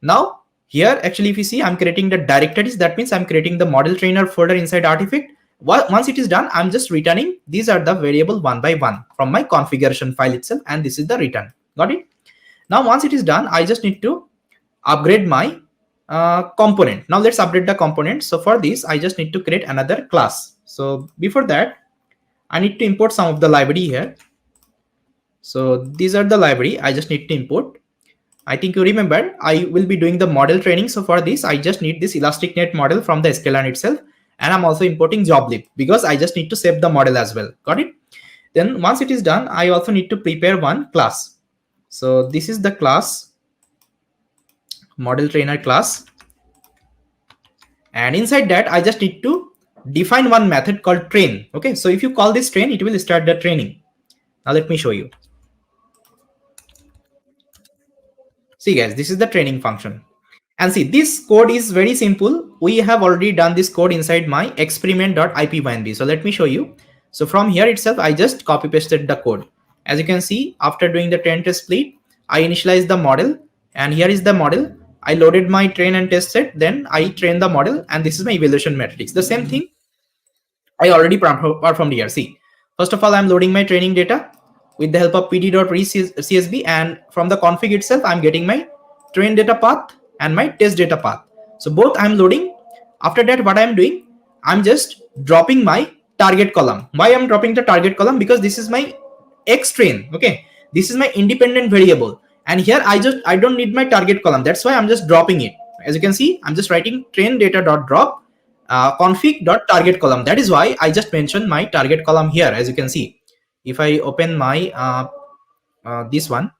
Now here actually if you see, I'm creating the directories. That means I'm creating the model trainer folder inside artifact. Once it is done, I'm just returning these are the variable one by one from my configuration file itself, and this is the return. Got it? Now once it is done, I just need to upgrade my component. Now let's update the component. So for this, I just need to create another class. So before that, I need to import some of the library here. So these are the library I just need to import. I think you remember I will be doing the model training. So for this, I just need this elastic net model from the sklearn itself, and I'm also importing joblib because I just need to save the model as well. Got it? Then once it is done, I also need to prepare one class. So this is the class, model trainer class, and inside that I just need to define one method called train. Okay, so if you call this train, it will start the training. Now let me show you. See guys, this is the training function, and see this code is very simple. We have already done this code inside my experiment.ipynb. So let me show you. So from here itself, I just copy pasted the code. As you can see, after doing the train test split, I initialized the model, and here is the model. I loaded my train and test set, then I trained the model, and this is my evaluation matrix. The same thing I already performed here. See, first of all, I'm loading my training data with the help of pd.read.csv, and from the config itself, I'm getting my train data path and my test data path. So both I'm loading. After that, what I'm doing, I'm just dropping my target column. Why I'm dropping the target column? Because this is my X train. Okay, this is my independent variable, and here I don't need my target column. That's why I'm just dropping it. As you can see, I'm just writing train data dot drop config dot target column. That is why I just mentioned my target column here. As you can see, if I open my this one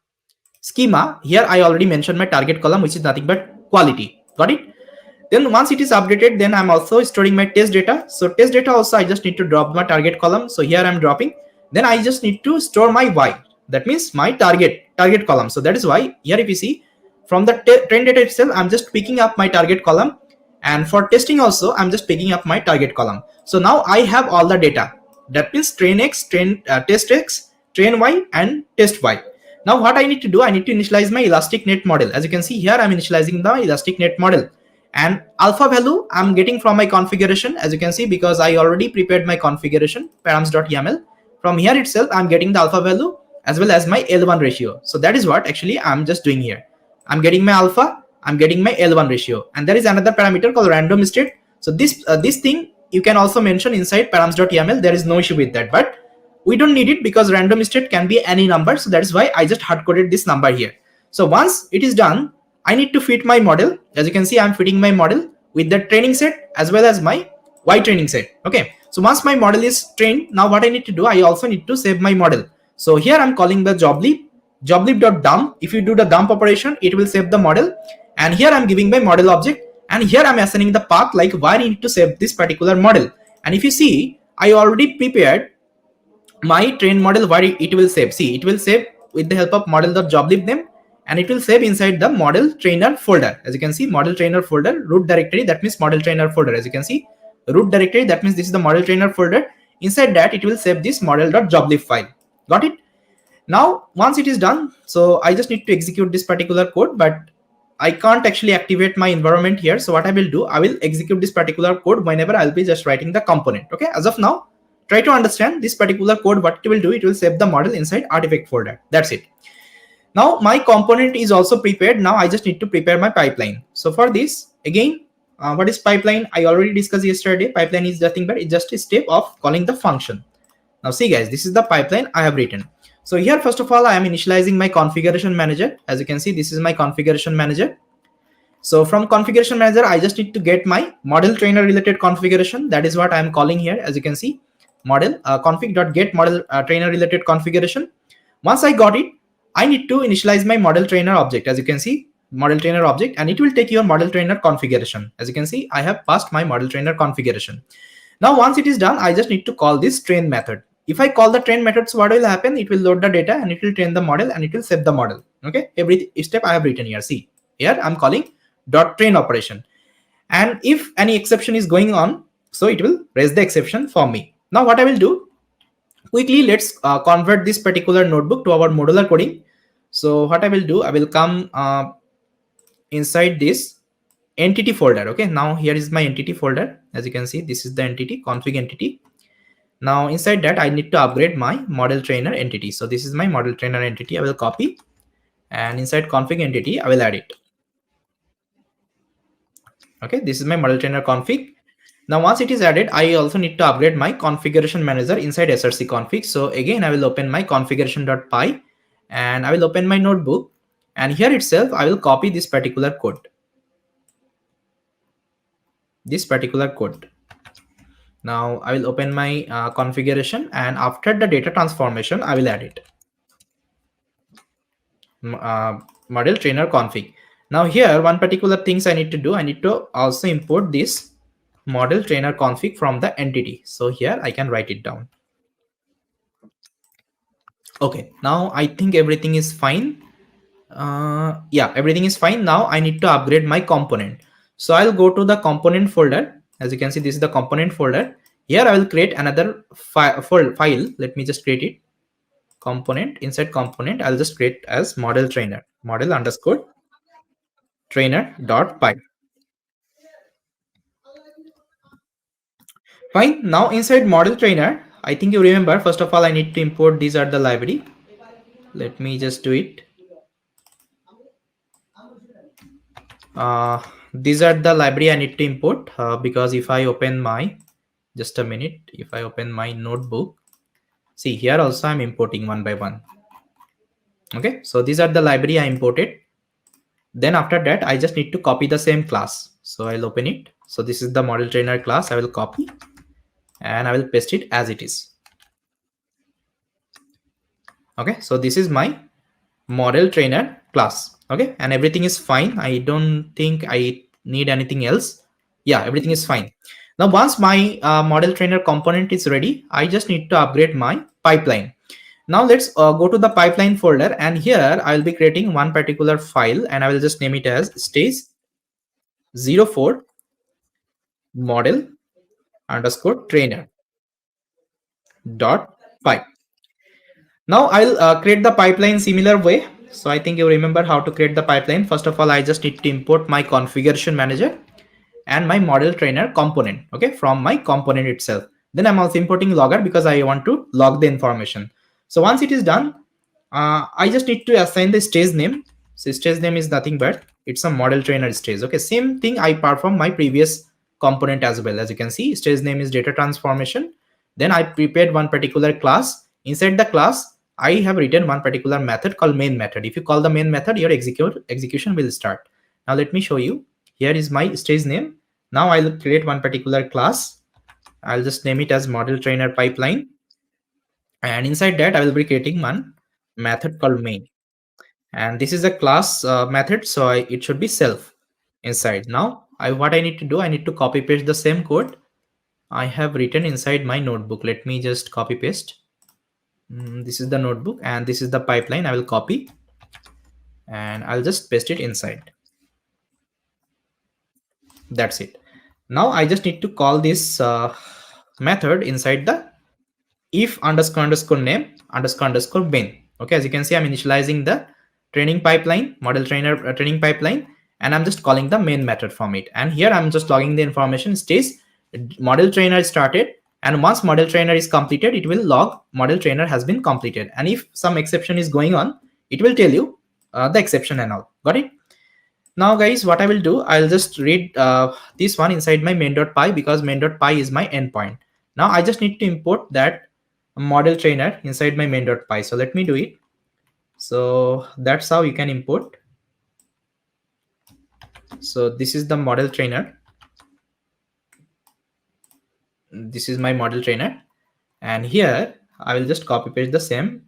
schema, here I already mentioned my target column, which is nothing but quality. Got it? Then once it is updated, then I'm also storing my test data. So test data also I just need to drop my target column. So here I'm dropping. Then I just need to store my Y. That means my target column. So that is why here if you see, from the train data itself, I'm just picking up my target column, and for testing also I'm just picking up my target column. So now I have all the data. That means train X, test X, train Y, and test Y. Now what I need to do, I need to initialize my elastic net model. As you can see here, I'm initializing the elastic net model, and alpha value I'm getting from my configuration. As you can see, because I already prepared my configuration params.yaml. From here itself, I'm getting the alpha value as well as my L1 ratio. So that is what actually I'm just doing here. I'm getting my alpha, I'm getting my L1 ratio, and there is another parameter called random state. So this thing you can also mention inside params.yaml. There is no issue with that, but we don't need it because random state can be any number. So that is why I just hard coded this number here. So once it is done, I need to fit my model. As you can see, I'm fitting my model with the training set as well as my Y training set. Okay. So once my model is trained, now what I need to do, I also need to save my model. So here I'm calling the joblib.dump. If you do the dump operation, it will save the model. And here I'm giving my model object, and here I'm assigning the path like where you need to save this particular model. And if you see, I already prepared my train model where it will save. See, it will save with the help of model.joblib name, and it will save inside the model trainer folder. As you can see, model trainer folder root directory, that means model trainer folder. As you can see, root directory. That means this is the model trainer folder. Inside that, it will save this model.joblib file. Got it? Now, once it is done, so I just need to execute this particular code, but I can't actually activate my environment here. So what I will do, I will execute this particular code whenever I'll be just writing the component. Okay, as of now, try to understand this particular code. What it will do, it will save the model inside artifact folder. That's it. Now my component is also prepared. Now I just need to prepare my pipeline. So for this, again, what is pipeline? I already discussed yesterday. Pipeline is nothing but it's just a step of calling the function. Now see guys, this is the pipeline I have written. So here, first of all, I am initializing my configuration manager. As you can see, this is my configuration manager. So from configuration manager, I just need to get my model trainer related configuration. That is what I am calling here. As you can see, model config.get model trainer related configuration. Once I got it, I need to initialize my model trainer object. As you can see, model trainer object, and it will take your model trainer configuration. As you can see, I have passed my model trainer configuration. Now, once it is done, I just need to call this train method. If I call the train method, so what will happen? It will load the data and it will train the model and it will save the model. Okay, every step I have written here. See, here I'm calling dot train operation. And if any exception is going on, so it will raise the exception for me. Now, what I will do, quickly, let's convert this particular notebook to our modular coding. So what I will do, I will come inside this entity folder. Okay, now here is my entity folder. As you can see, this is the entity, config entity. Now inside that, I need to upgrade my model trainer entity. So this is my model trainer entity. I will copy, and inside config entity, I will add it. Okay, this is my model trainer config. Now once it is added, I also need to upgrade my configuration manager inside src config. So again, I will open my configuration.py and I will open my notebook, and here itself I will copy this particular code. Now I will open my configuration, and after the data transformation, I will add it. Model trainer config. Now here, one particular things I need to do, I need to also import this model trainer config from the entity. So here I can write it down. Okay, now I think everything is fine. Yeah, everything is fine. Now I need to upgrade my component. So I'll go to the component folder. As you can see, this is the component folder. Here I will create another file. Let me just create it. Component, inside component, I'll just create as model trainer, model underscore trainer.py. Fine. Now inside model trainer, I think you remember, first of all, I need to import these are the library. Let me just do it. These are the library I need to import because if I open my, just a minute, if I open my notebook, see here also I'm importing one by one. Okay, so these are the library I imported. Then after that, I just need to copy the same class. So I'll open it. So this is the model trainer class. I will copy and I will paste it as it is. Okay, so this is my model trainer class. Okay, and everything is fine. I don't think I need anything else. Yeah, everything is fine. Now, once my model trainer component is ready, I just need to upgrade my pipeline. Now let's go to the pipeline folder, and here I will be creating one particular file, and I will just name it as stage 04 model underscore trainer dot py. Now I'll create the pipeline similar way. So I think you remember how to create the pipeline. First of all, I just need to import my configuration manager and my model trainer component, okay, from my component itself. Then I'm also importing logger because I want to log the information. So once it is done, I just need to assign the stage name. So stage name is nothing but it's a model trainer stage. Okay, same thing I perform my previous component as well. As you can see, stage name is data transformation. Then I prepared one particular class. Inside the class, I have written one particular method called main method. If you call the main method, your execution will start. Now let me show you. Here is my stage name. Now I'll create one particular class. I'll just name it as model trainer pipeline. And inside that, I will be creating one method called main. And this is a class method, so it should be self inside. Now, what I need to do, I need to copy paste the same code I have written inside my notebook. Let me just copy paste. This is the notebook and this is the pipeline. I will copy and I'll just paste it inside. That's it. Now I just need to call this method inside the if underscore underscore name underscore underscore main. Okay, as you can see, I'm initializing the training pipeline, model trainer training pipeline, and I'm just calling the main method from it. And here I'm just logging the information stays model trainer started, and once model trainer is completed, it will log model trainer has been completed. And if some exception is going on, it will tell you the exception and all. Got it? Now guys, what I will do, I'll just read this one inside my main.py, because main.py is my endpoint. Now I just need to import that model trainer inside my main.py. So let me do it. So that's how you can import. So this is the model trainer. This is my model trainer. And here I will just copy paste the same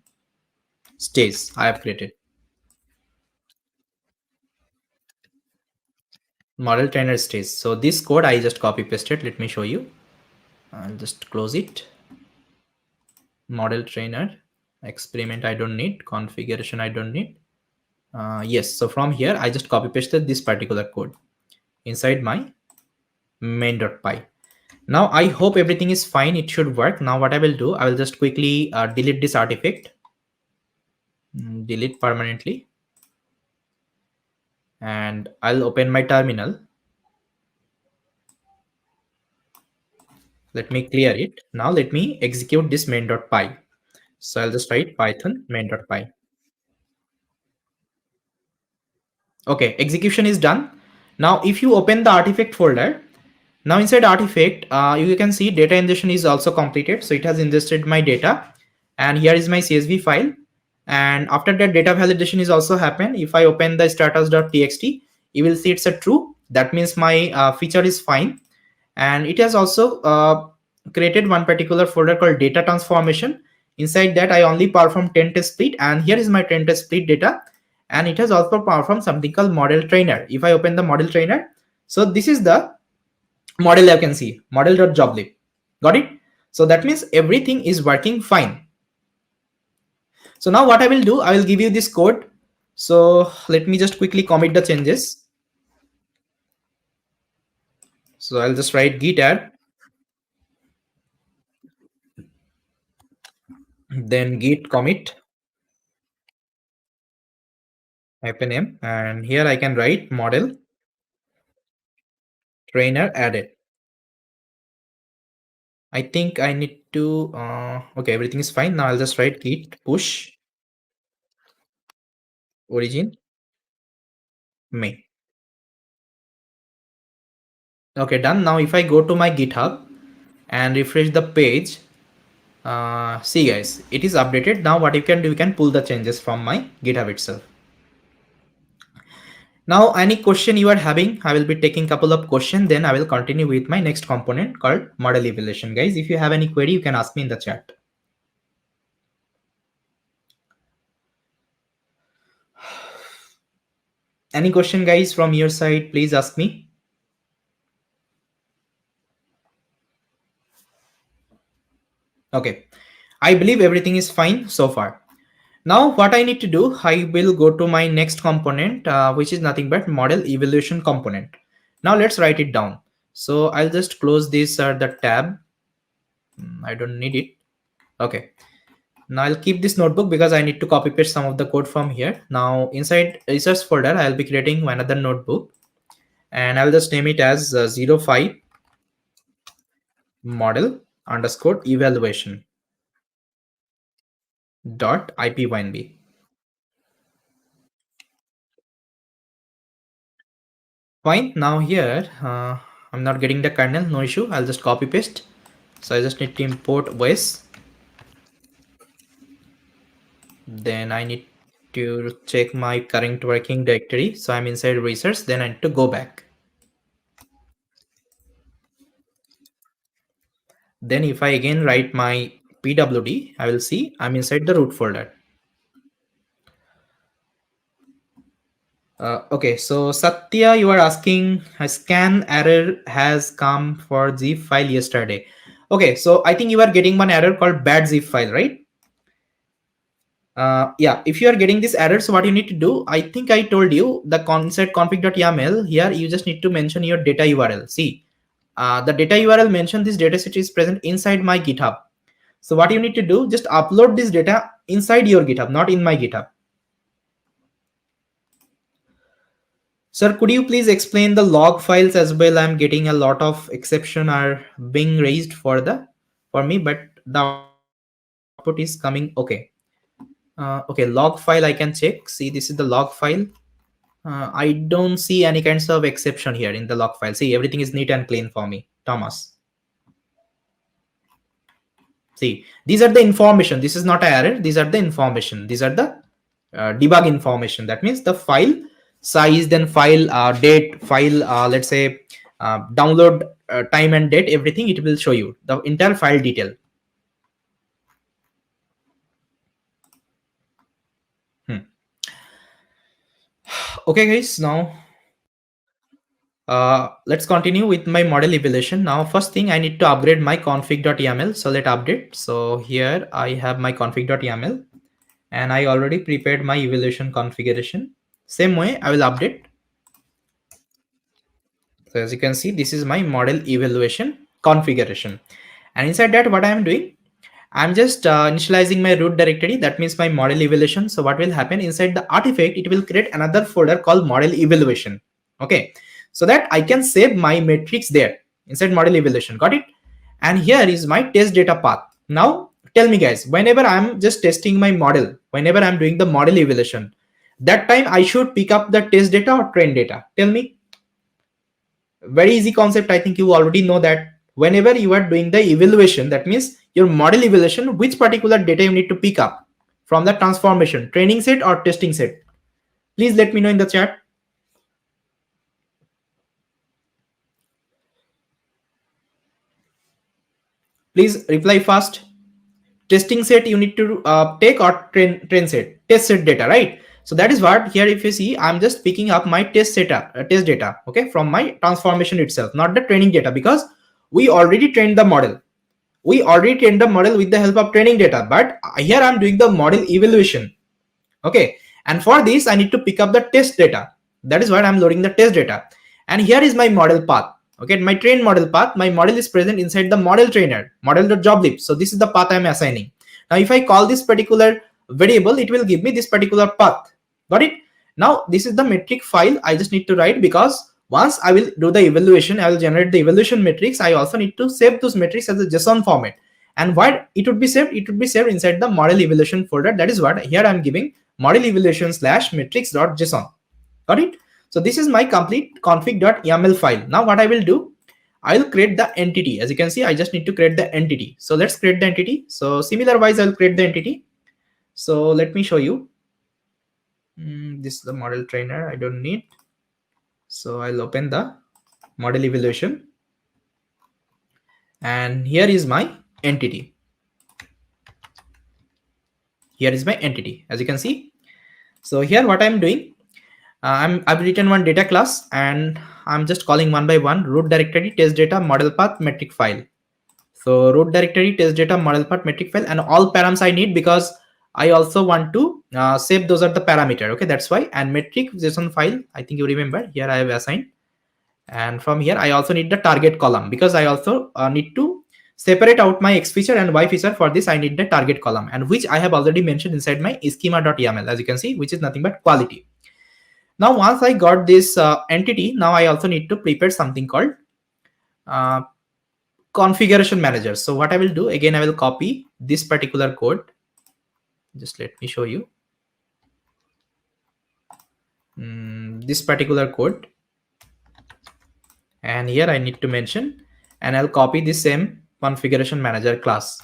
stage I have created. Model trainer stage. So this code I just copy pasted. Let me show you. I'll just close it. Model trainer experiment I don't need, configuration I don't need. Yes, so from here I just copy pasted this particular code inside my main.py. Now I hope everything is fine, it should work. Now what I will do, I will just quickly delete this artifact, delete permanently, and I'll open my terminal. Let me clear it. Now let me execute this main.py. So I'll just write python main.py. Okay, execution is done. Now if you open the artifact folder, now inside artifact, you can see data ingestion is also completed. So it has ingested my data, and here is my CSV file. And after that, data validation is also happened. If I open the status.txt, you will see it's a true. That means my feature is fine. And it has also created one particular folder called data transformation. Inside that, I only perform 10 test split, and here is my 10 test split data. And it has also performed something called model trainer. If I open the model trainer, so this is the model you can see, model.joblib. Got it? So that means everything is working fine. So now what I will do, I will give you this code. So let me just quickly commit the changes. So I'll just write git add, then git commit -m, and here I can write model trainer added. I think I need to, okay, everything is fine. Now I'll just write git push origin main. Okay, done. Now if I go to my GitHub and refresh the page, see guys, it is updated. Now what you can do, you can pull the changes from my GitHub itself. Now any question you are having, I will be taking couple of questions, then I will continue with my next component called model evaluation. Guys, if you have any query, you can ask me in the chat. Any question guys from your side, please ask me. Okay, I believe everything is fine so far. Now what I need to do, I will go to my next component, which is nothing but model evaluation component. Now let's write it down. So I'll just close this the tab. I don't need it. Okay. Now I'll keep this notebook because I need to copy paste some of the code from here. Now inside research folder, I'll be creating another notebook, and I'll just name it as 05 model underscore evaluation dot ipynb. Fine. Now here, I'm not getting the kernel, no issue. I'll just copy paste. So I just need to import OS. Then I need to check my current working directory. So I'm inside research. Then I need to go back. Then if I again write my pwd, I will see I'm inside the root folder. Okay, so Satya, you are asking a scan error has come for zip file yesterday. Okay, so I think you are getting one error called bad zip file, right? Yeah, if you are getting this error, so what you need to do, I think I told you the concept config.yaml. Here you just need to mention your data URL. See, the data URL mentioned, this dataset is present inside my GitHub. So what you need to do, just upload this data inside your GitHub, not in my GitHub. Sir, could you please explain the log files as well? I'm getting a lot of exception are being raised for me, but the output is coming okay. Okay, log file I can check. See, this is the log file. I don't see any kinds of exception here in the log file. See, everything is neat and clean for me, Thomas. See, these are the information. This is not an error. These are the information. These are the debug information. That means the file size, then file date, file let's say download time and date, everything it will show you the entire file detail. Okay, guys. Now let's continue with my model evaluation. Now, first thing I need to upgrade my config.yaml. So let update. So here I have my config.yaml, and I already prepared my evaluation configuration. Same way I will update. So as you can see, this is my model evaluation configuration, and inside that what I am doing, I'm just initializing my root directory. That means my model evaluation. So what will happen inside the artifact, it will create another folder called model evaluation. Okay, so that I can save my metrics there inside model evaluation. Got it? And here is my test data path. Now tell me guys, whenever I'm just testing my model, whenever I'm doing the model evaluation, that time I should pick up the test data or train data. Tell me. Very easy concept. I think you already know that whenever you are doing the evaluation, that means your model evaluation, which particular data you need to pick up from the transformation, training set or testing set. Please let me know in the chat. Please reply fast. Testing set you need to take, or train set, test set data, right? So that is what here, if you see, I'm just picking up my test data, okay, from my transformation itself, not the training data, because we already trained the model. We already trained the model with the help of training data, but here I'm doing the model evaluation. Okay, and for this I need to pick up the test data. That is why I'm loading the test data. And here is my model path. Okay, my train model path, my model is present inside the model trainer, model.joblib. So this is the path I'm assigning. Now if I call this particular variable, it will give me this particular path. Got it? Now this is the metric file I just need to write, because once I will do the evaluation, I will generate the evaluation metrics. I also need to save those metrics as a JSON format. And why it would be saved? It would be saved inside the model evaluation folder. That is what here I'm giving model evaluation / metrics.json. Got it? So this is my complete config.yaml file. Now what I will do, I will create the entity. As you can see, I just need to create the entity. So let's create the entity. So similar wise, I'll create the entity. So let me show you. This is the model trainer. I don't need. So I'll open the model evaluation. And here is my entity. Here is my entity, as you can see. So here what I'm doing, I've written one data class, and I'm just calling one by one: root directory, test data, model path, metric file. So root directory, test data, model path, metric file, and all params I need, because I also want to save those are the parameter. Okay, that's why. And metric JSON file, I think you remember, here I have assigned. And from here I also need the target column, because I also need to separate out my X feature and Y feature. For this I need the target column, and which I have already mentioned inside my schema.yaml, as you can see, which is nothing but quality. Now once I got this entity, now I also need to prepare something called configuration manager. So what I will do, again I will copy this particular code. Just let me show you this particular code, and here I need to mention, and I'll copy the same configuration manager class.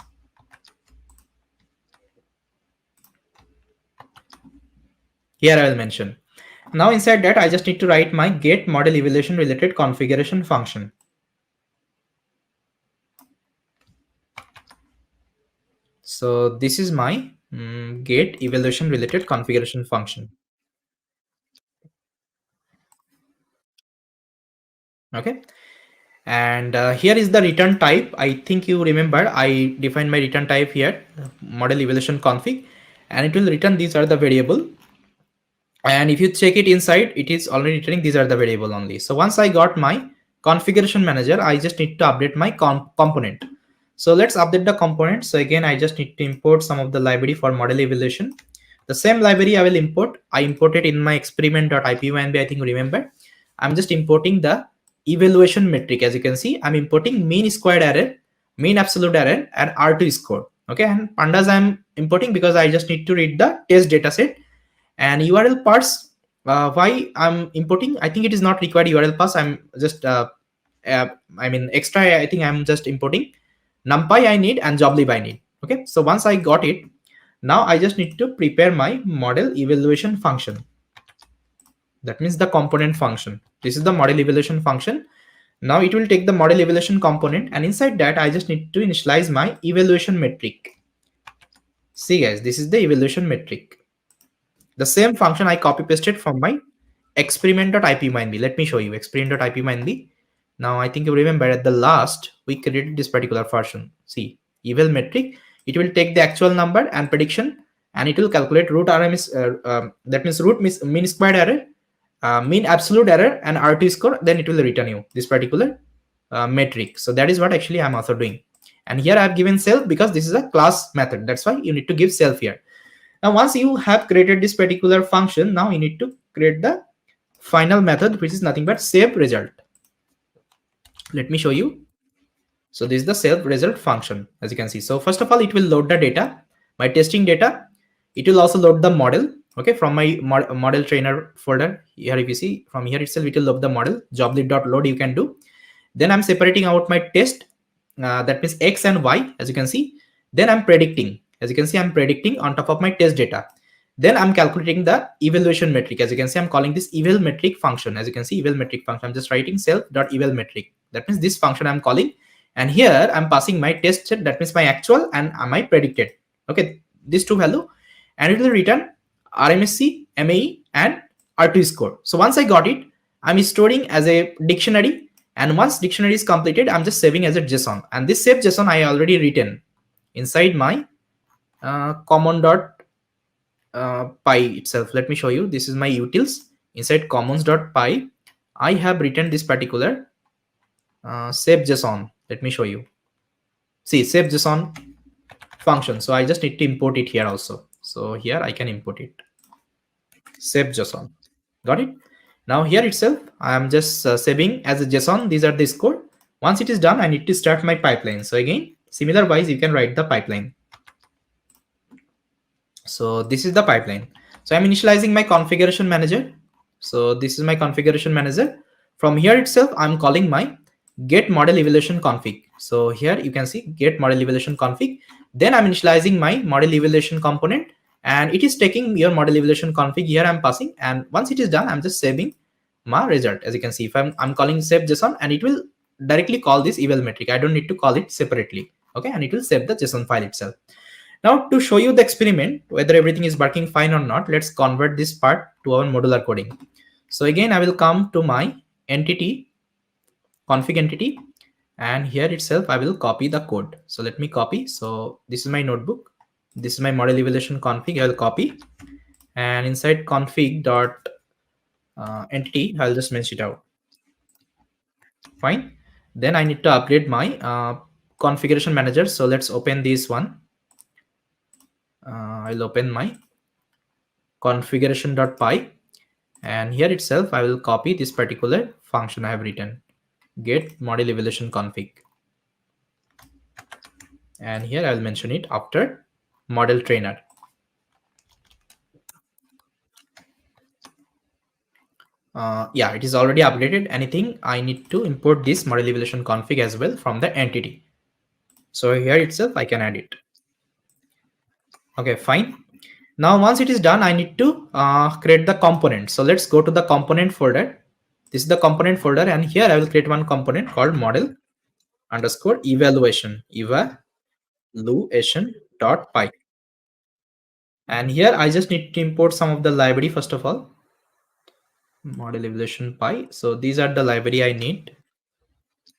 Here I will mention. Now inside that I just need to write my get model evaluation related configuration function. So this is my get evaluation related configuration function. Okay, and here is the return type. I think you remember I defined my return type here, model evaluation config, and it will return these are the variable. And if you check it inside, it is already returning these are the variable only. So once I got my configuration manager, I just need to update my component. So let's update the component. So again, I just need to import some of the library for model evaluation. The same library I will import. I imported in my experiment.ipynb, I think, remember. I'm just importing the evaluation metric. As you can see, I'm importing mean squared error, mean absolute error, and R2 score. Okay, and pandas I'm importing because I just need to read the test dataset. And URL parse, why I'm importing, I think it is not required URL parse. I'm just I mean extra, I think I'm just importing numpy I need and joblib I need. Okay, so once I got it, now I just need to prepare my model evaluation function. That means the component function. This is the model evaluation function. Now it will take the model evaluation component, and inside that I just need to initialize my evaluation metric. See guys, this is the evaluation metric. The same function I copy pasted from my experiment.ipynb. Let me show you experiment.ipynb. Now I think you remember at the last we created this particular version. See, eval metric, it will take the actual number and prediction, and it will calculate root RMS, that means root mean squared error, mean absolute error, and R2 score. Then it will return you this particular metric. So that is what actually I'm also doing. And here I have given self because this is a class method. That's why you need to give self here. Now, once you have created this particular function, now you need to create the final method, which is nothing but save result. Let me show you. So this is the save result function, as you can see. So first of all, it will load the data, my testing data. It will also load the model, okay, from my model trainer folder. Here, if you see from here itself, it will load the model, joblib.load you can do. Then I'm separating out my test, that means X and Y, as you can see. Then I'm predicting. As you can see, I'm predicting on top of my test data. Then I'm calculating the evaluation metric. As you can see, I'm calling this eval metric function. As you can see, eval metric function. I'm just writing self.eval metric. That means this function I'm calling. And here I'm passing my test set. That means my actual and my predicted. Okay, these two value. And it will return RMSC, MAE, and R2 score. So once I got it, I'm storing as a dictionary. And once dictionary is completed, I'm just saving as a JSON. And this saved JSON I already written inside my common.py itself. Let me show you. This is my utils. Inside commons.py, I have written this particular save JSON. Let me show you. See, save JSON function. So I just need to import it here also. So here I can import it. Save JSON. Got it? Now here itself, I am just saving as a JSON. These are the score. Once it is done, I need to start my pipeline. So again, similar wise, you can write the pipeline. So this is the pipeline. So I'm initializing my configuration manager. So this is my configuration manager. From here itself, I'm calling my get model evaluation config. So here you can see get model evaluation config. Then I'm initializing my model evaluation component, and it is taking your model evaluation config. Here I'm passing, and once it is done, I'm just saving my result. As you can see, if I'm calling save JSON, and it will directly call this eval metric. I don't need to call it separately. Okay, and it will save the JSON file itself. Now to show you the experiment, whether everything is working fine or not, let's convert this part to our modular coding. So again, I will come to my entity, config entity, and here itself, I will copy the code. So let me copy. So this is my notebook. This is my model evaluation config. I will copy, and inside config dot entity, I'll just mention it out. Fine. Then I need to upgrade my configuration manager. So let's open this one. I'll open my configuration.py, and here itself I will copy this particular function I have written, get model evaluation config, and here I will mention it after model trainer. Yeah, it is already updated. Anything I need to import this model evaluation config as well from the entity. So here itself I can add it. Okay, fine. Now once it is done, I need to create the component. So let's go to the component folder. This is the component folder, and here I will create one component called model underscore evaluation, evaluation.py. And here I just need to import some of the library first of all. Model evaluation py. So these are the library I need.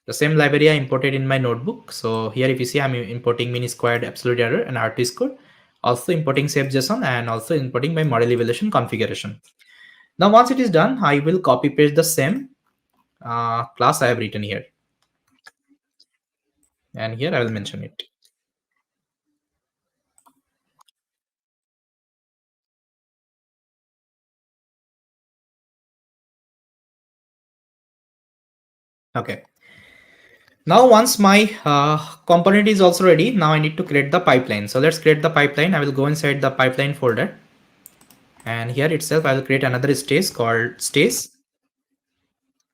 The same library I imported in my notebook. So here if you see, I'm importing mean squared absolute error and R2 score. Also importing save JSON, and also importing my model evaluation configuration. Now once it is done, I will copy paste the same class I have written here, and here I will mention it. Okay. Now once my component is also ready, now I need to create the pipeline. So let's create the pipeline. I will go inside the pipeline folder, and here itself I will create another stage called stage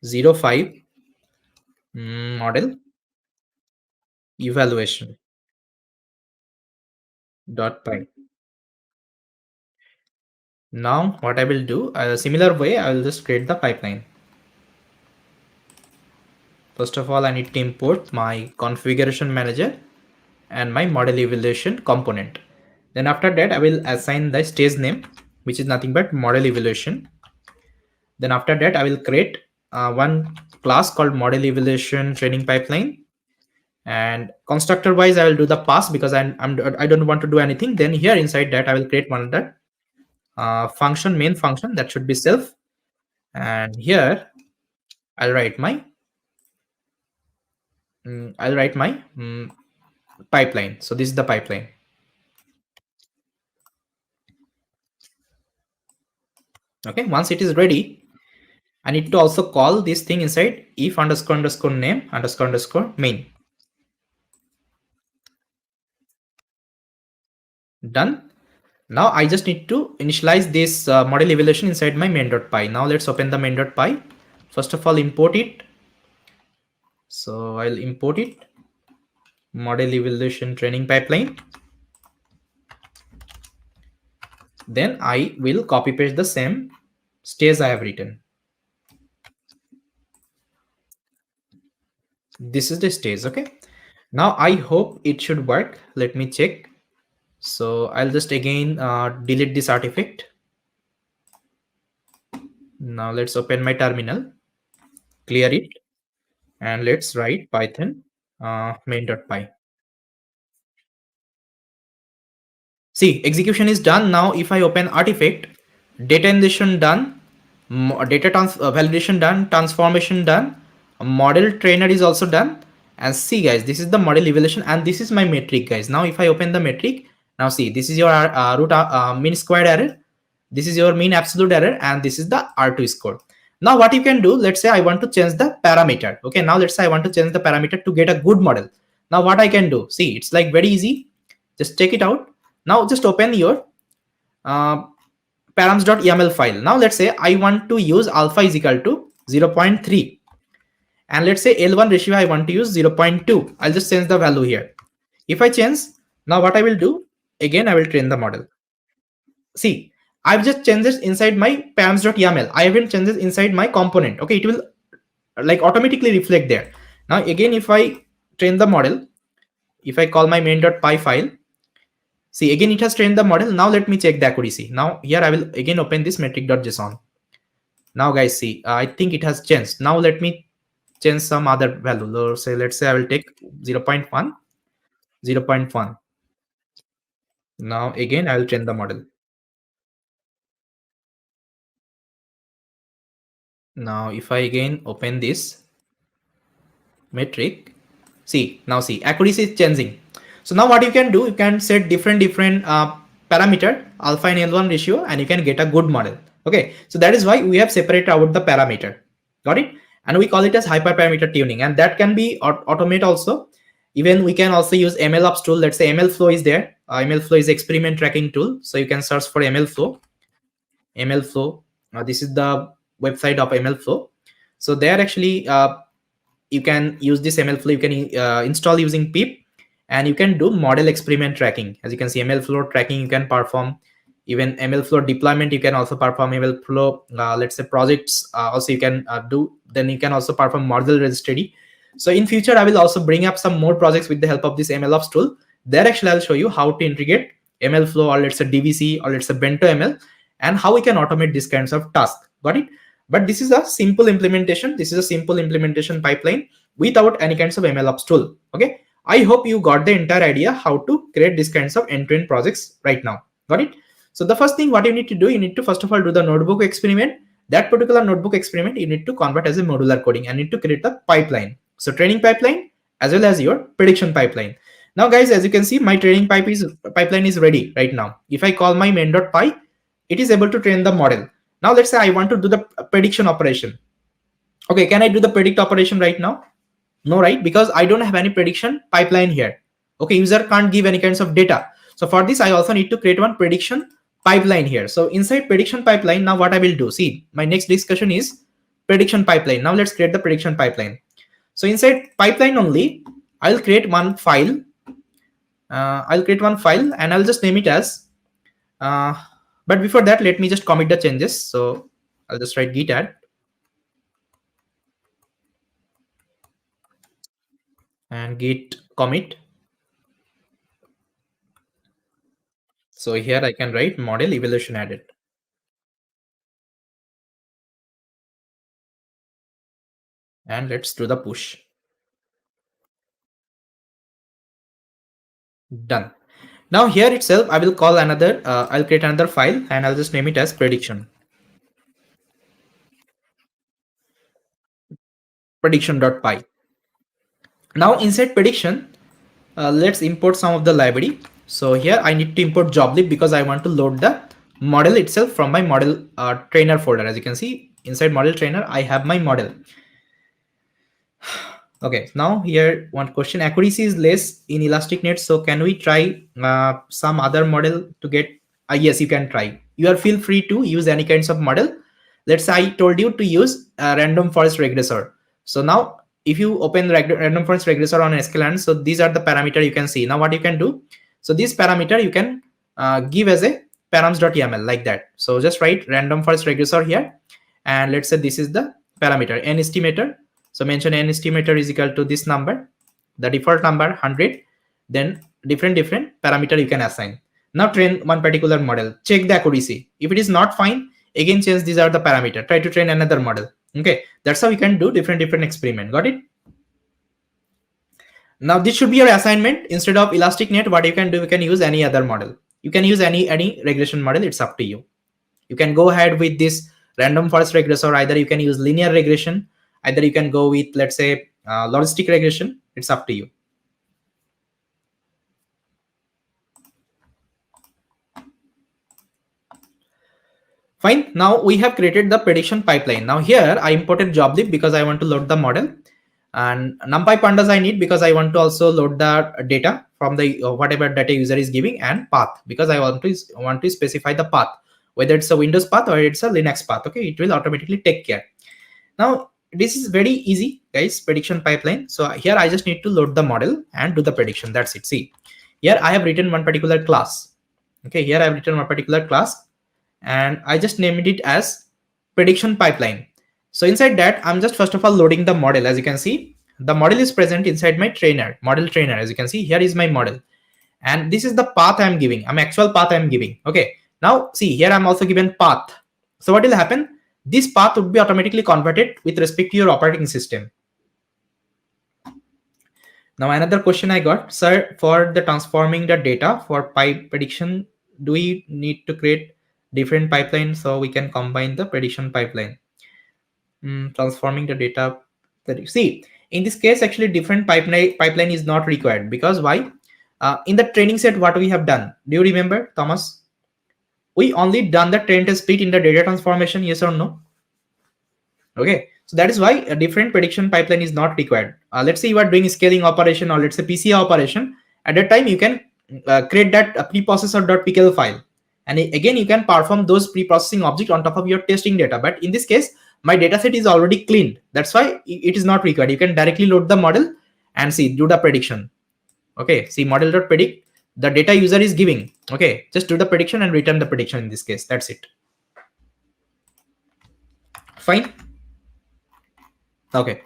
05 model evaluation dot py. Now what I will do, similar way I will just create the pipeline. First of all, I need to import my configuration manager and my model evaluation component. Then after that, I will assign the stage name, which is nothing but model evaluation. Then after that, I will create one class called model evaluation training pipeline. And constructor wise, I will do the pass because I don't want to do anything. Then here inside that, I will create one that function, main function that should be self. And here I'll write my pipeline. So this is the pipeline. Okay, once it is ready, I need to also call this thing inside if underscore underscore name underscore underscore main. Done. Now I just need to initialize this model evaluation inside my main.py. Now let's open the main.py. First of all, import it. So I'll import it. Model evaluation training pipeline. Then I will copy paste the same stage I have written. This is the stage. Okay. Now I hope it should work. Let me check. So I'll just again delete this artifact. Now let's open my terminal, clear it, and let's write Python main.py. See, execution is done. Now if I open artifact, data ingestion done, data validation done, transformation done, model trainer is also done. And see guys, this is the model evaluation and this is my metric guys. Now if I open the metric, now see, this is your root mean squared error, this is your mean absolute error, and this is the R2 score. Now what you can do, let's say I want to change the parameter. Okay, now let's say I want to change the parameter to get a good model. Now what I can do, see, it's like very easy. Just check it out. Now just open your params.yaml file. Now let's say I want to use alpha is equal to 0.3. And let's say L1 ratio I want to use 0.2. I'll just change the value here. If I change, now what I will do, again I will train the model. See, I've just changed this inside my params.yaml. I haven't changed this inside my component. Okay, it will like automatically reflect there. Now again, if I train the model, if I call my main.py file, see, again it has trained the model. Now let me check the accuracy. Now here I will again open this metric.json. Now guys, see, I think it has changed. Now let me change some other value. Let's say I will take 0.1, 0.1. Now again I will train the model. Now if I again open this metric, see, now see, accuracy is changing. So now what you can do, you can set different parameter, alpha and L1 ratio, and you can get a good model. Okay, so that is why we have separated out the parameter. Got it? And we call it as hyperparameter tuning, and that can be automate also. Even we can also use MLOps tool. Let's say MLflow is there. MLflow is experiment tracking tool, so you can search for MLflow. MLflow. This is the website of MLflow. So there actually you can use this MLflow. You can install using pip, and you can do model experiment tracking. As you can see, MLflow tracking you can perform. Even MLflow deployment you can also perform. MLflow let's say projects also you can do. Then you can also perform model registry. So in future I will also bring up some more projects with the help of this MLOps tool. There actually I'll show you how to integrate MLflow, or let's say DVC, or let's say Bento ML, and how we can automate these kinds of tasks. Got it? But this is a simple implementation. This is a simple implementation pipeline without any kinds of MLOps tool. Okay, I hope you got the entire idea how to create these kinds of end-to-end projects right now. Got it? So the first thing what you need to do, you need to first of all do the notebook experiment. that particular notebook experiment you need to convert as a modular coding and need to create a pipeline. So training pipeline as well as your prediction pipeline. Now guys, as you can see, my training pipeline is ready right now. If I call my main.py, it is able to train the model. Now let's say I want to do the prediction operation. Okay, can I do the predict operation right now? No, right? Because I don't have any prediction pipeline here. Okay, user can't give any kinds of data. So for this, I also need to create one prediction pipeline here. So inside prediction pipeline, now what I will do, see, my next discussion is prediction pipeline. Now let's create the prediction pipeline. So inside pipeline only, I'll create one file. And I'll just name it as, but before that, let me just commit the changes. So I'll just write git add and git commit. So here I can write model evaluation added. And let's do the push. Done. Now here itself, I will call another, I'll create another file and I'll just name it as prediction.py. Now inside prediction, let's import some of the library. So here I need to import joblib because I want to load the model itself from my model trainer folder. As you can see, inside model trainer, I have my model. Okay, now here one question, accuracy is less in elastic net, so can we try some other model to get, yes, you can try. You are feel free to use any kinds of model. Let's say I told you to use a random forest regressor. So now if you open random forest regressor on sklearn, so these are the parameter you can see. Now what you can do, so this parameter you can give as a params.yaml like that. So just write random forest regressor here, and let's say this is the parameter n estimator. So mention n estimator is equal to this number, the default number 100, then different parameter you can assign. Now train one particular model, check the accuracy. If it is not fine, again change these are the parameter, try to train another model. Okay, that's how you can do different experiment. Got it? Now this should be your assignment. Instead of elastic net, what you can do, you can use any other model. You can use any regression model, it's up to you. You can go ahead with this random forest regressor, either you can use linear regression, either you can go with, let's say, logistic regression. It's up to you. Fine. Now we have created the prediction pipeline. Now here I imported joblib because I want to load the model, and numpy pandas I need because I want to also load the data from the whatever data user is giving, and path because I want to specify the path, whether it's a Windows path or it's a Linux path. Okay, it will automatically take care. Now this is very easy, guys, prediction pipeline. So here I just need to load the model and do the prediction. That's it. See, here I have written one particular class. Okay, here I have written one particular class, and I just named it as prediction pipeline. So inside that, I'm just first of all loading the model. As you can see, the model is present inside my model trainer. As you can see, here is my model, and this is the path I'm giving. Actual path I'm giving. Okay, now see here I'm also given path. So what will happen? This path would be automatically converted with respect to your operating system. Now another question I got, sir, for the transforming the data for pipe prediction, do we need to create different pipelines so we can combine the prediction pipeline? Transforming the data, that you see in this case, actually different pipeline is not required. Because why? In the training set, what we have done, do you remember, Thomas? We only done the train test split in the data transformation, yes or no? Okay, so that is why a different prediction pipeline is not required. Let's say you are doing scaling operation, or let's say PCA operation. At that time, you can create that preprocessor.pkl file, and again you can perform those pre-processing object on top of your testing data. But in this case, my data set is already cleaned. That's why it is not required. You can directly load the model and see, do the prediction. Okay, see model.predict, the data user is giving. Okay, just do the prediction and return the prediction in this case. That's it. Fine. Okay,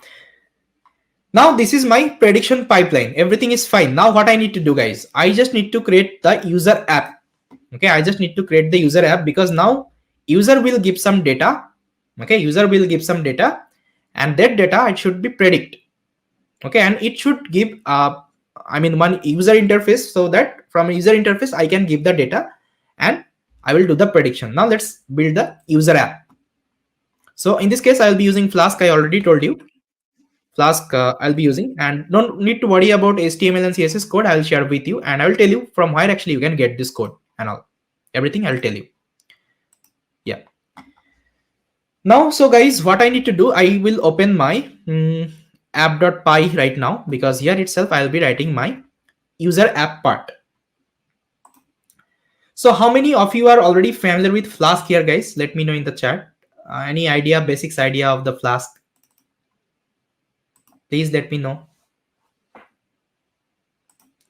now this is my prediction pipeline. Everything is fine. Now what I need to do, guys, I just need to create the user app. Okay, I just need to create the user app, because now user will give some data. Okay, user will give some data, and that data, it should be predict. Okay, and it should give one user interface, so that from a user interface I can give the data and I will do the prediction. Now let's build the user app. So in this case, I'll be using Flask. I already told you Flask I'll be using, and don't need to worry about HTML and CSS code. I'll share with you, and I will tell you from where actually you can get this code and all. Everything I'll tell you. Yeah. Now, so guys, what I need to do, I will open my app.py right now, because here itself I'll be writing my user app part. So how many of you are already familiar with Flask here, guys? Let me know in the chat. Any idea, basics idea of the Flask? Please let me know.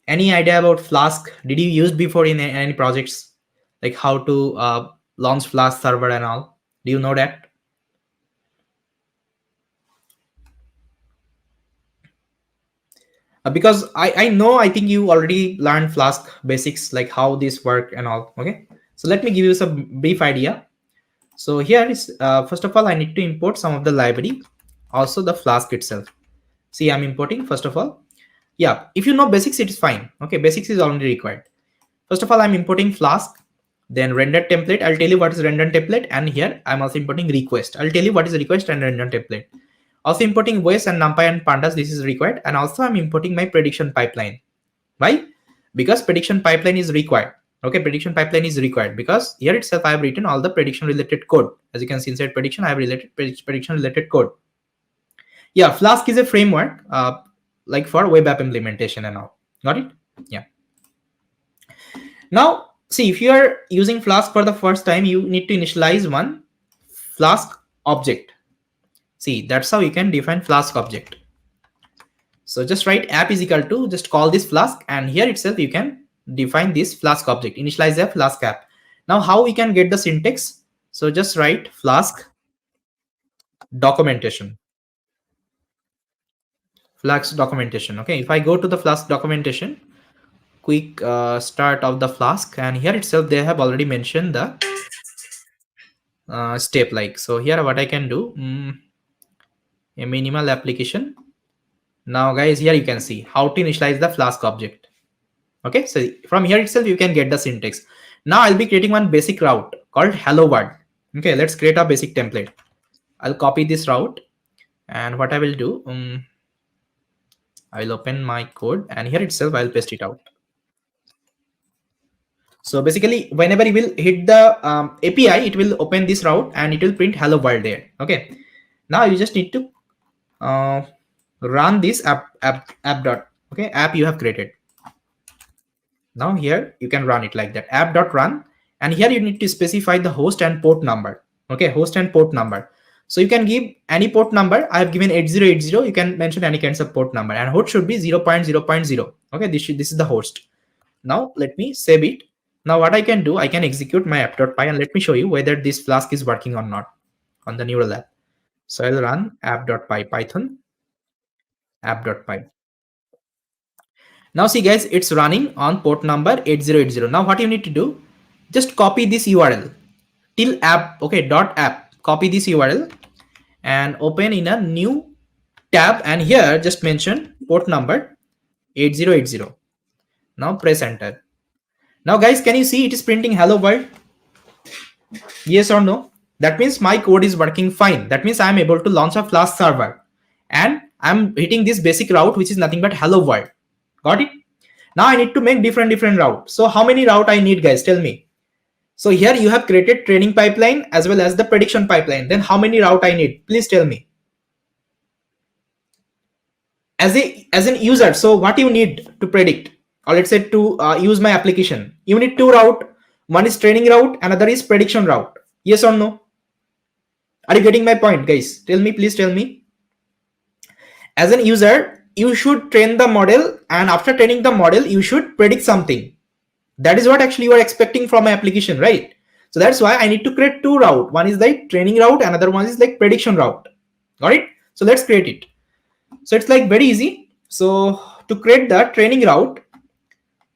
Any idea about Flask? Did you use before in any projects? Like how to launch Flask server and all? Do you know that? Because I know, I think you already learned Flask basics, like how this work and all. Okay, so let me give you some brief idea. So here is first of all, I need to import some of the library, also the Flask itself. See, I'm importing first of all. Yeah, if you know basics, it is fine. Okay, basics is already required. First of all, I'm importing Flask, then render template. I'll tell you what is render template, and here I'm also importing request. I'll tell you what is request and render template. Also importing Waze and NumPy and Pandas, this is required. And also I'm importing my prediction pipeline. Why? Because prediction pipeline is required. Okay, prediction pipeline is required because here itself I have written all the prediction related code. As you can see inside prediction, I have related prediction related code. Yeah, Flask is a framework like for web app implementation and all. Got it? Yeah. Now, see, if you are using Flask for the first time, you need to initialize one Flask object. See, that's how you can define Flask object. So just write app is equal to, just call this Flask, and here itself you can define this Flask object, initialize a Flask app. Now how we can get the syntax? So just write Flask documentation. Flask documentation. Okay, if I go to the Flask documentation, quick start of the Flask, and here itself they have already mentioned the step. Like, so here what I can do, a minimal application. Now guys, here you can see how to initialize the Flask object. Okay, so from here itself you can get the syntax. Now I'll be creating one basic route called hello world. Okay, let's create a basic template. I'll copy this route, and what I will do, I will open my code, and here itself I'll paste it out. So basically, whenever you will hit the API, it will open this route and it will print hello world there. Okay, now you just need to run this app you have created. Now here you can run it like that, app.run, and here you need to specify the host and port number. Okay, host and port number. So you can give any port number. I have given 8080. You can mention any kinds of port number, and host should be 0.0.0. Okay, this is the host. Now let me save it. Now what I can do, I can execute my app.py, and let me show you whether this Flask is working or not on the neural app. So I'll run app.py python app.py. Now see guys, it's running on port number 8080. Now what you need to do, just copy this URL till app, okay, .app, copy this URL and open in a new tab, and here just mention port number 8080. Now press enter. Now guys, can you see it is printing hello world? Yes or no? That means my code is working fine. That means I am able to launch a Flask server, and I'm hitting this basic route, which is nothing but hello world. Got it? Now I need to make different routes. So how many route I need, guys? Tell me. So here you have created training pipeline as well as the prediction pipeline. Then how many route I need? Please tell me. As an user, so what you need to predict, or let's say to use my application, you need two route. One is training route, another is prediction route. Yes or no? Are you getting my point, guys? Tell me, please tell me. As an user, you should train the model, and after training the model, you should predict something. That is what actually you are expecting from my application, right? So that's why I need to create two route. One is like training route, another one is like prediction route. Got it? So let's create it. So it's like very easy. So to create the training route,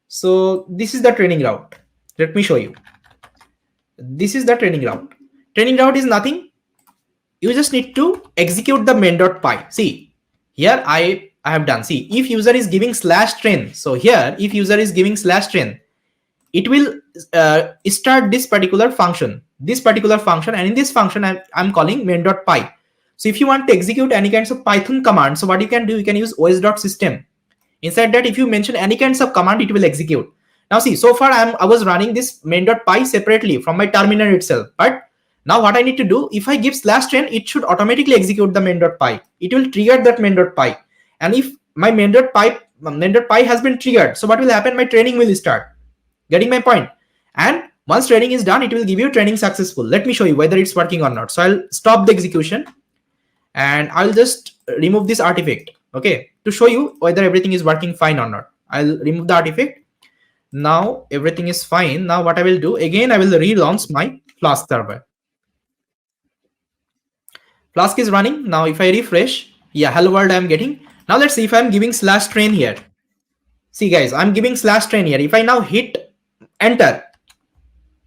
so this is the training route. Let me show you. This is the training route. Training route is nothing. You just need to execute the main.py. See, here I have done. See, if user is giving /train. So here, if user is giving /train, it will start this particular function. this particular function, and in this function I'm calling main.py. So if you want to execute any kinds of Python command, so what you can do, you can use os.system. Inside that, if you mention any kinds of command, it will execute. Now see, so far I was running this main.py separately from my terminal itself, but now what I need to do, if I give /train, it should automatically execute the main.py. It will trigger that main.py, and if my main.py has been triggered, so what will happen, my training will start. Getting my point? And once training is done, it will give you training successful. Let me show you whether it's working or not. So I'll stop the execution and I'll just remove this artifact, okay, to show you whether everything is working fine or not. I'll remove the artifact. Now everything is fine. Now what I will do, again I will relaunch my Flask server. Flask is running. Now if I refresh, yeah, hello world I'm getting. Now let's see if I'm giving /train here. See guys, I'm giving /train here. If I now hit enter,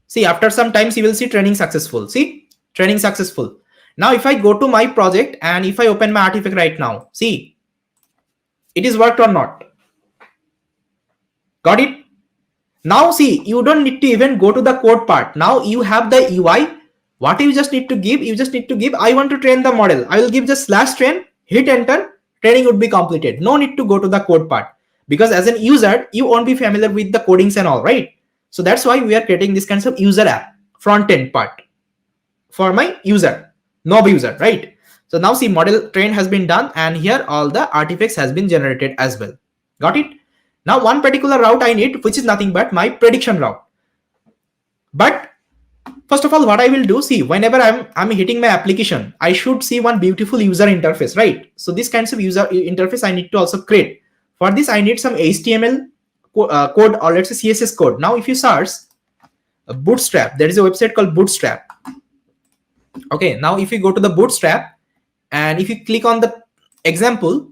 see, after some times you will see training successful. See, training successful. Now if I go to my project and if I open my artifact right now, see, it is worked or not. Got it? Now see, you don't need to even go to the code part. Now you have the UI. What you just need to give, I want to train the model. I will give just /train, hit enter, training would be completed. No need to go to the code part, because as an user, you won't be familiar with the codings and all, right? So that's why we are creating this kind of user app, front end part for my user, knob user, right? So now see, model train has been done, and here all the artifacts has been generated as well. Got it? Now one particular route I need, which is nothing but my prediction route. But first of all, what I will do, see, whenever I'm hitting my application, I should see one beautiful user interface, right? So this kinds of user interface I need to also create. For this, I need some HTML code, or let's say CSS code. Now if you search Bootstrap, there is a website called Bootstrap. Okay, now if you go to the Bootstrap and if you click on the example,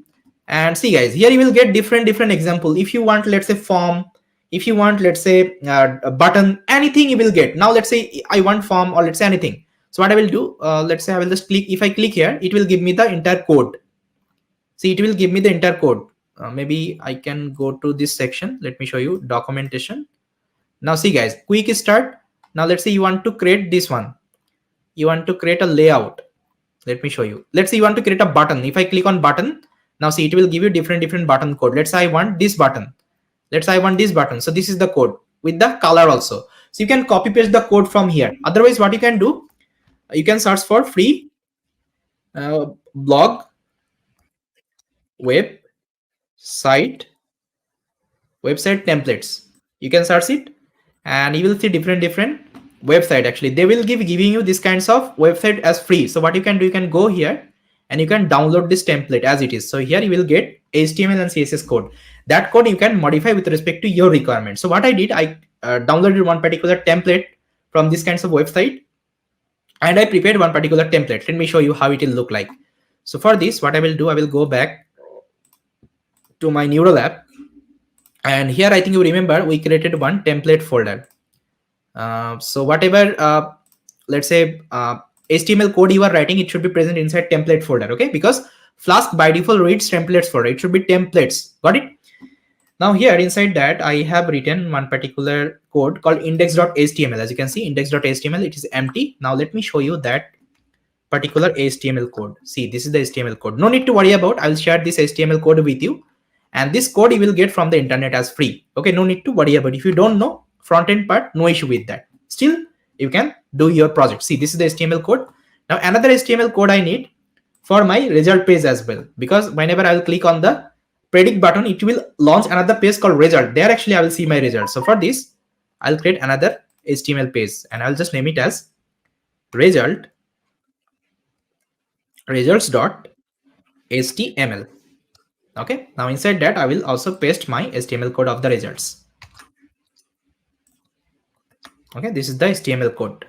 and see guys, here you will get different example. If you want, let's say form, if you want, let's say a button, anything you will get. Now let's say I want form, or let's say anything. So what I will do, let's say I will just click, if I click here, it will give me the entire code. See, it will give me the entire code. Maybe I can go to this section. Let me show you documentation. Now see guys, quick start. Now let's say you want to create this one. You want to create a layout. Let me show you. Let's say you want to create a button. If I click on button, now see, it will give you different button code. Let's say I want this button. Let's say I want this button. So this is the code with the color also. So you can copy paste the code from here. Otherwise, what you can do, you can search for free blog website templates. You can search it and you will see different website. Actually, they will giving you this kinds of website as free. So what you can do, you can go here and you can download this template as it is. So here you will get HTML and CSS code. That code you can modify with respect to your requirement. So what I did, I downloaded one particular template from this kinds of website, and I prepared one particular template. Let me show you how it will look like. So for this, what I will do, I will go back to my neural app, and here I think you remember we created one template folder. So whatever let's say HTML code you are writing, it should be present inside template folder, okay? Because Flask by default reads templates folder. It should be templates. Got it? Now here inside that, I have written one particular code called index.html. As you can see, index.html, it is empty. Now let me show you that particular HTML code. See, this is the HTML code. No need to worry about. I will share this HTML code with you, and this code you will get from the internet as free. Okay, no need to worry about. If you don't know front end part, no issue with that. Still, you can do your project. See, this is the HTML code. Now another HTML code I need for my result page as well, because whenever I will click on the predict button, it will launch another page called result. There actually I will see my result. So for this, I'll create another HTML page and I'll just name it as results.html. Okay, now inside that I will also paste my HTML code of the results. Okay, this is the HTML code.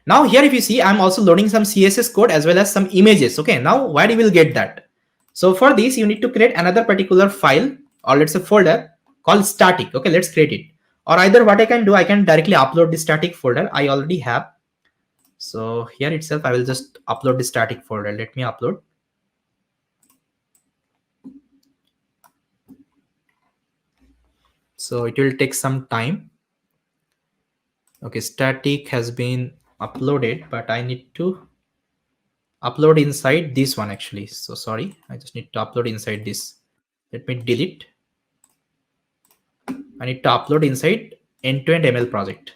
Now here if you see, I'm also loading some CSS code as well as some images. Okay, now where you will get that? So for this, you need to create another particular file, or let's say folder called static. Okay, let's create it. Or either what I can do, I can directly upload the static folder I already have. So here itself, I will just upload the static folder. Let me upload. So it will take some time. Okay, static has been uploaded, but I need to upload inside this one actually. So sorry, I just need to upload inside this. Let me delete. I need to upload inside end-to-end ML project.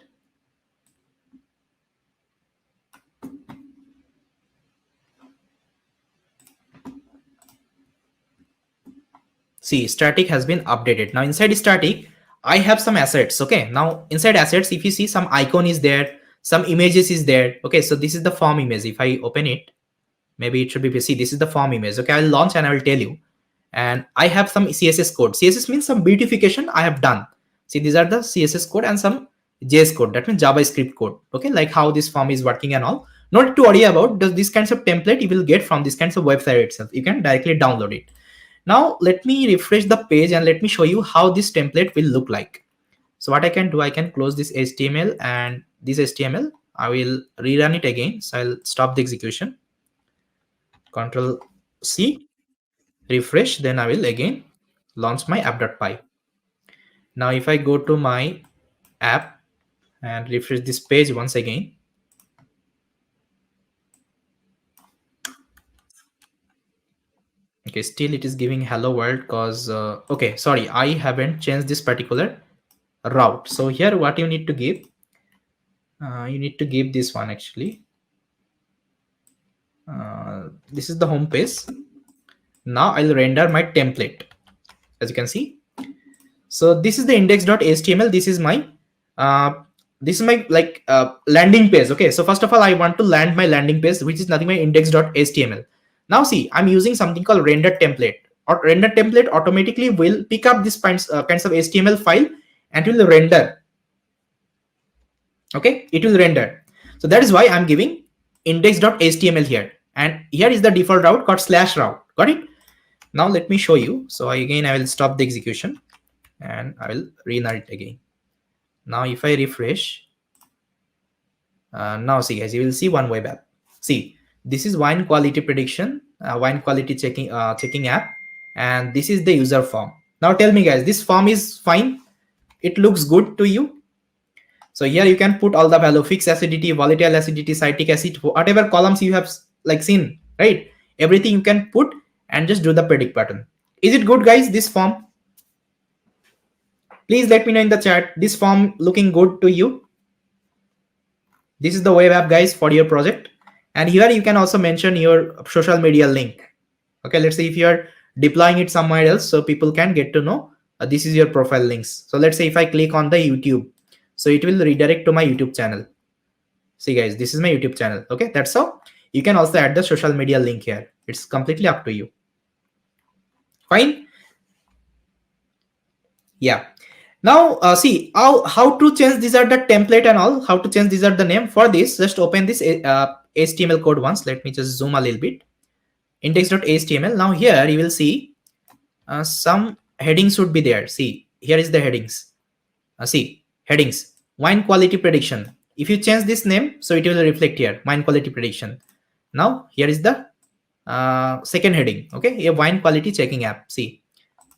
See, static has been updated. Now inside static, I have some assets. Okay, now inside assets, if you see, some icon is there, some images is there. Okay, so this is the form image. If I open it, maybe it should be, see, this is the form image. Okay, I'll launch and I will tell you. And I have some CSS code. CSS means some beautification I have done. See, these are the CSS code and some JS code. That means JavaScript code. Okay, like how this form is working and all. Not to worry about this kinds of template you will get from this kinds of website itself. You can directly download it. Now let me refresh the page and let me show you how this template will look like. So what I can do, I can close this HTML, and this HTML, I will rerun it again. So I'll stop the execution. Control C, refresh, then I will again launch my app.py. Now if I go to my app and refresh this page once again, okay, still it is giving hello world because okay, sorry, I haven't changed this particular route. So here what you need to give, you need to give this one actually. This is the home page. Now I'll render my template, as you can see. So this is the index.html. This is my like landing page. Okay, so first of all, I want to land my landing page, which is nothing but index.html. Now see, I'm using something called render template. Or render template automatically will pick up this kinds of HTML file and will render. Okay, it will render. So that is why I'm giving index.html here, and here is the default route called slash route. Got it? Now let me show you. So again, I will stop the execution and I will rerun it again. Now if I refresh, now see guys, you will see one web app. See, this is wine quality prediction, wine quality checking app, and this is the user form. Now tell me guys, this form is fine? It looks good to you? So here you can put all the value, fixed acidity, volatile acidity, citric acid, whatever columns you have like seen, right? Everything you can put and just do the predict button. Is it good guys, this form? Please let me know in the chat, this form looking good to you? This is the web app guys for your project. And here you can also mention your social media link. Okay, let's say if you're deploying it somewhere else so people can get to know this is your profile links. So let's say if I click on the YouTube, so it will redirect to my YouTube channel. See guys, this is my YouTube channel. Okay, that's how you can also add the social media link here. It's completely up to you. Fine. Yeah. Now see how to change these are the template and all, how to change these are the name. For this, just open this HTML code once. Let me just zoom a little bit. Index.html. Now here you will see some headings should be there. See, here is the headings. See, headings, wine quality prediction. If you change this name, so it will reflect here, wine quality prediction. Now here is the second heading. Okay, a wine quality checking app. See,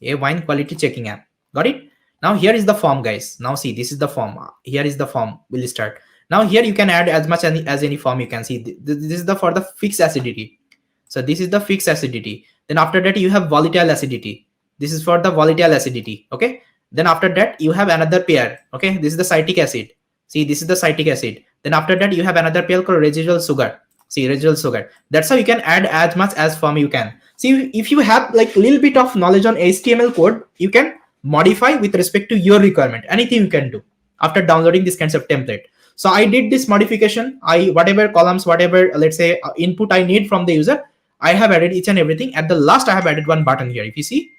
a wine quality checking app. Got it? Now here is the form guys. Now see, this is the form. Here is the form. We'll start. Now here you can add as much as any form you can see. This is the for the fixed acidity. So this is the fixed acidity. Then after that you have volatile acidity. This is for the volatile acidity. Okay. Then after that you have another pair. Okay. This is the citric acid. See, this is the citric acid. Then after that you have another pair called residual sugar. See, residual sugar. That's how you can add as much as form you can. See, if you have like a little bit of knowledge on HTML code, you can modify with respect to your requirement. Anything you can do after downloading this kinds of template. So I did this modification. Whatever columns, whatever let's say input I need from the user, I have added each and everything. At the last, I have added one button here. If you see,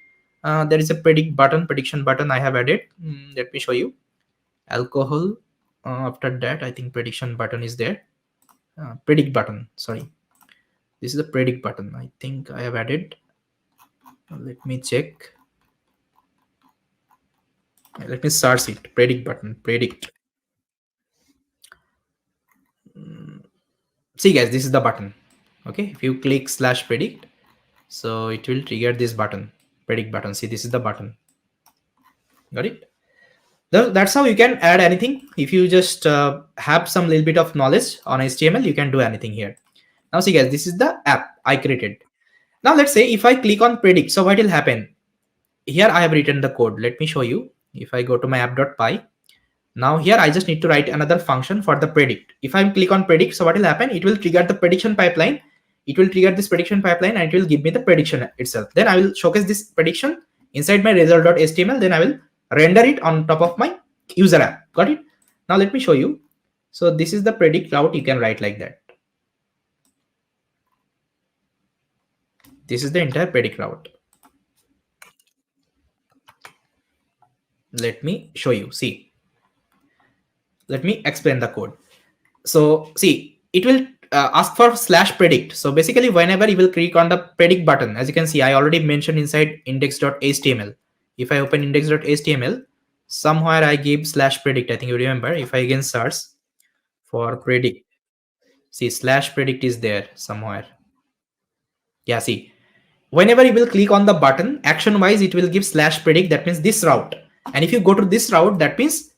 there is a prediction button I have added. Let me show you. Alcohol. After that, I think prediction button is there. Predict button. Sorry, this is the predict button. I think I have added. Let me check. Let me search it. Predict button. Predict. See guys, this is the button. Okay, if you click /predict, so it will trigger this button, predict button. See, this is the button. Got it? That's how you can add anything. If you just have some little bit of knowledge on HTML, you can do anything here. Now see guys, this is the app I created. Now let's say if I click on predict, so what will happen? Here I have written the code. Let me show you. If I go to my app.py, now here I just need to write another function for the predict. If I click on predict, so what will happen? It will trigger the prediction pipeline. It will trigger this prediction pipeline and it will give me the prediction itself. Then I will showcase this prediction inside my result.html. Then I will render it on top of my user app. Got it? Now let me show you. So this is the predict route. You can write like that. This is the entire predict route. Let me show you. See, let me explain the code. So see, it will ask for slash predict. So basically whenever you will click on the predict button, as you can see, I already mentioned inside index.html. If I open index.html, somewhere I give slash predict. I think you remember. If I again search for predict, see slash predict is there somewhere. Yeah, see, whenever you will click on the button, action wise it will give slash predict. That means this route. And if you go to this route, that means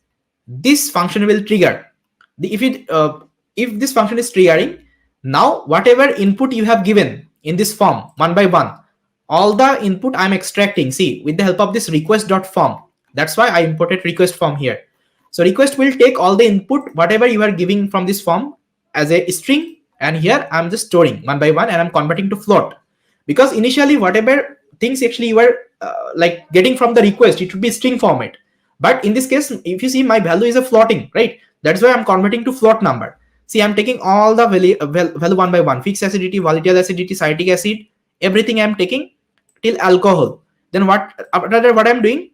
this function will trigger. If this function is triggering, now whatever input you have given in this form one by one, all the input I'm extracting, see, with the help of this request.form. That's why I imported request form here. So request will take all the input whatever you are giving from this form as a string, and here I'm just storing one by one and I'm converting to float. Because initially whatever things actually you were like getting from the request, it would be string format. But in this case, if you see, my value is a floating, right? That's why I'm converting to float number. See, I'm taking all the value one by one: fixed acidity, volatile acidity, citric acid, everything I'm taking till alcohol. Then after that, what I'm doing,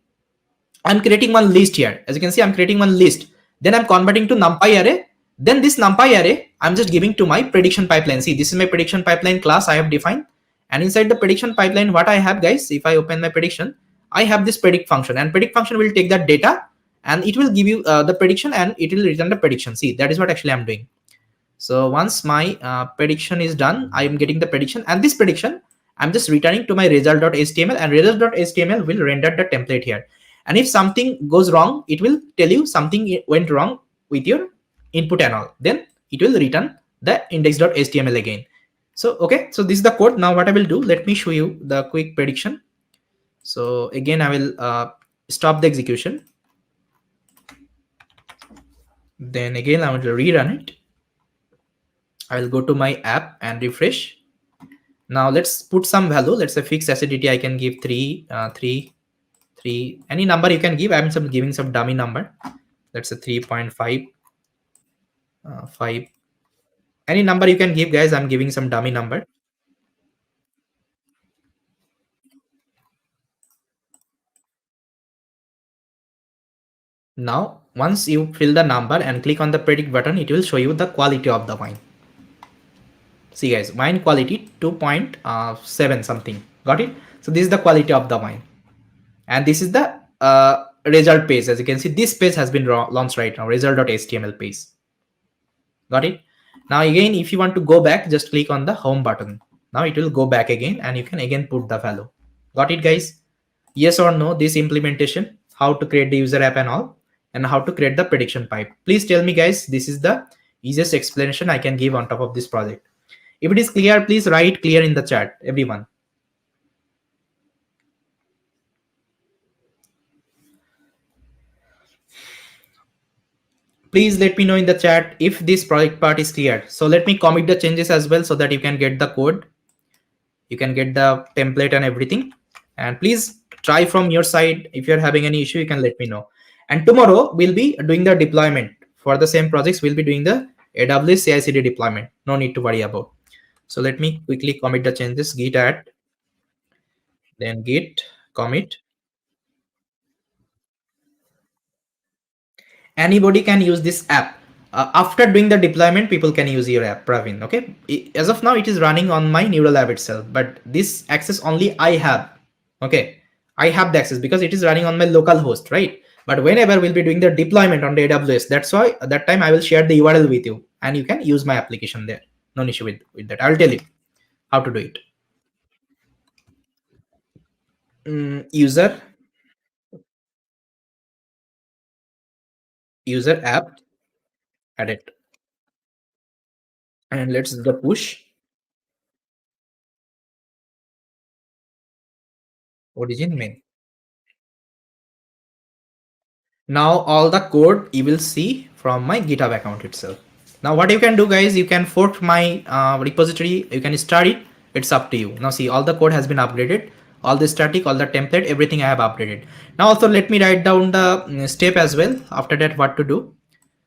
I'm creating one list here. As you can see, I'm creating one list. Then I'm converting to numpy array. Then this numpy array, I'm just giving to my prediction pipeline. See, this is my prediction pipeline class I have defined. And inside the prediction pipeline, what I have, guys, if I open my prediction, I have this predict function. And predict function will take that data and it will give you the prediction and it will return the prediction. See, that is what actually I'm doing. So once my prediction is done, I am getting the prediction, and this prediction I'm just returning to my result.html, and result.html will render the template here. And if something goes wrong, it will tell you something went wrong with your input and all. Then it will return the index.html again. So okay, so this is the code. Now what I will do, let me show you the quick prediction. So again, I will stop the execution. Then again, I will rerun it. I will go to my app and refresh. Now let's put some value. Let's say fixed acidity. I can give 3, 3, 3. Any number you can give. I'm giving some dummy number. Let's say 3.5, 5. Any number you can give, guys. I'm giving some dummy number. Now, once you fill the number and click on the predict button, it will show you the quality of the wine. See, guys, wine quality 2.7 something. Got it? So this is the quality of the wine, and this is the result page. As you can see, this page has been launched right now. Result.html page. Got it? Now again, if you want to go back, just click on the home button. Now it will go back again and you can again put the value. Got it, guys? Yes or no, this implementation, how to create the user app and all, and how to create the prediction pipe. Please tell me, guys. This is the easiest explanation I can give on top of this project. If it is clear, please write clear in the chat, everyone. Please let me know in the chat if this project part is clear. So let me commit the changes as well so that you can get the code. You can get the template and everything. And please try from your side. If you're having any issue, you can let me know. And tomorrow we'll be doing the deployment for the same projects. We'll be doing the AWS CI/CD deployment. No need to worry about. So let me quickly commit the changes. Git add, then git commit. Anybody can use this app. After doing the deployment, people can use your app, Praveen. Okay. As of now, it is running on my neural app itself, but this access only I have. Okay. I have the access because it is running on my local host, right? But whenever we'll be doing the deployment on the AWS, that's why at that time I will share the URL with you and you can use my application there. No issue with that. I'll tell you how to do it. User user app, add it, and let's do the push origin main. Now all the code you will see from my GitHub account itself. Now what you can do, guys, you can fork my repository, you can start it, it's up to you. Now see, all the code has been upgraded, all the static, all the template, everything I have updated. Now also let me write down the step as well, after that what to do.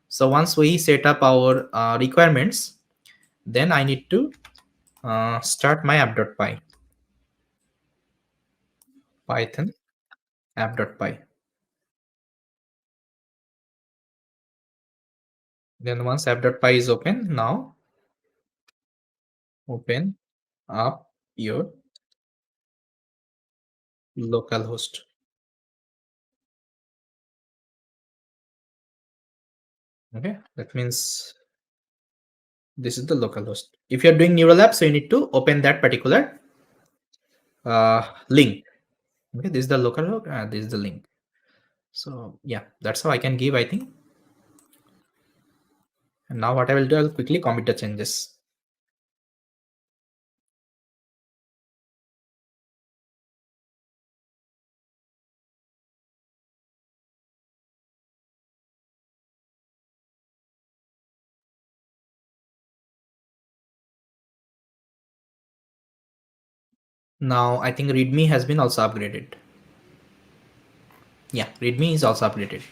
So once we set up our requirements, then I need to start my app.py, python app.py. Then once app.py is open, now open up your localhost. Okay, that means this is the localhost. If you're doing neural app, so you need to open that particular link. Okay, this is the localhost, this is the link. So yeah, that's how I can give, I think. And now what I will do, I'll quickly commit the changes. Now I think readme has been also upgraded. Yeah, readme is also upgraded.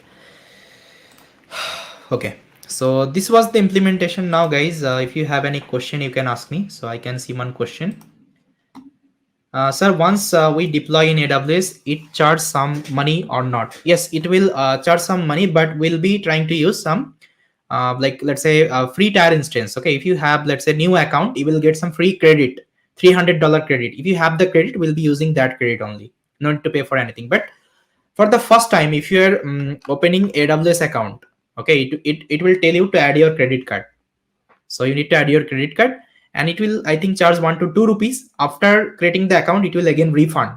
Okay, so this was the implementation. Now guys, if you have any question, you can ask me. So I can see one question. Sir, once we deploy in AWS, it charge some money or not? Yes, it will charge some money, but we'll be trying to use some, like let's say a free tier instance. Okay, if you have, let's say, new account, you will get some free credit, $300 credit. If you have the credit, we'll be using that credit only. No need to pay for anything. But for the first time, if you're opening AWS account, okay, it will tell you to add your credit card. So you need to add your credit card, and it will, I think, charge 1 to 2 rupees. After creating the account, it will again refund.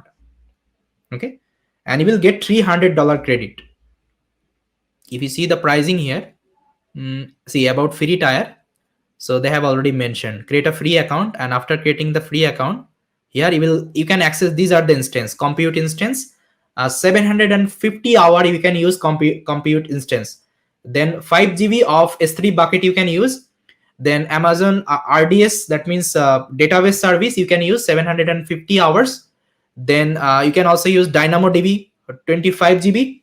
Okay, and you will get $300 credit. If you see the pricing here, see about free tier. So they have already mentioned create a free account, and after creating the free account, here you can access, these are the instance, compute instance, 750 hour you can use compute instance, then 5 GB of S3 bucket you can use, then Amazon RDS, that means database service, you can use 750 hours, then you can also use DynamoDB 25 GB,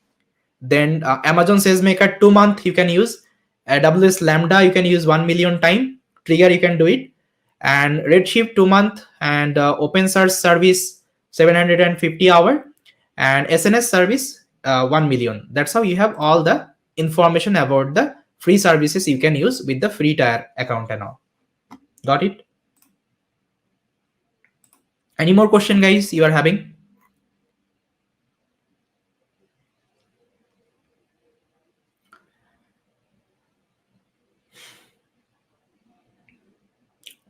then Amazon SageMaker 2 month you can use, AWS Lambda you can use 1 million time, trigger you can do it, and Redshift 2 month, and OpenSearch service 750 hour, and SNS service 1 million. That's how you have all the information about the free services you can use with the free tier account and all. Got it? Any more question, guys, you are having?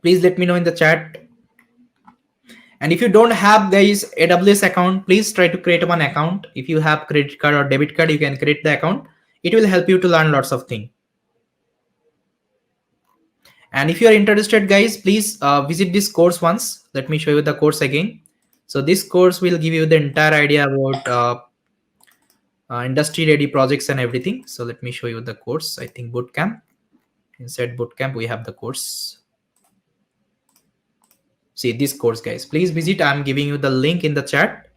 Please let me know in the chat. And if you don't have, guys, AWS account, please try to create one account. If you have credit card or debit card, you can create the account. It will help you to learn lots of things. And if you are interested, guys, please visit this course once. Let me show you the course again. So this course will give you the entire idea about industry ready projects and everything. So let me show you the course. I think bootcamp. Inside bootcamp, we have the course. See this course, guys. Please visit. I'm giving you the link in the chat.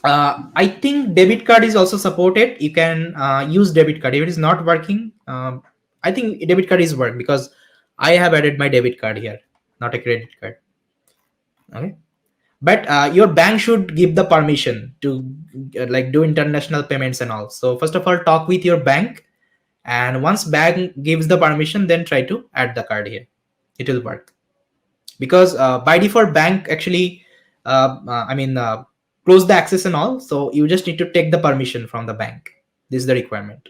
I think debit card is also supported. You can use debit card if it is not working. I think debit card is work because I have added my debit card here, not a credit card. Okay, but your bank should give the permission to like do international payments and all. So first of all, talk with your bank, and once bank gives the permission, then try to add the card here. It will work because by default bank actually I mean close the access and all, so you just need to take the permission from the bank. This is the requirement.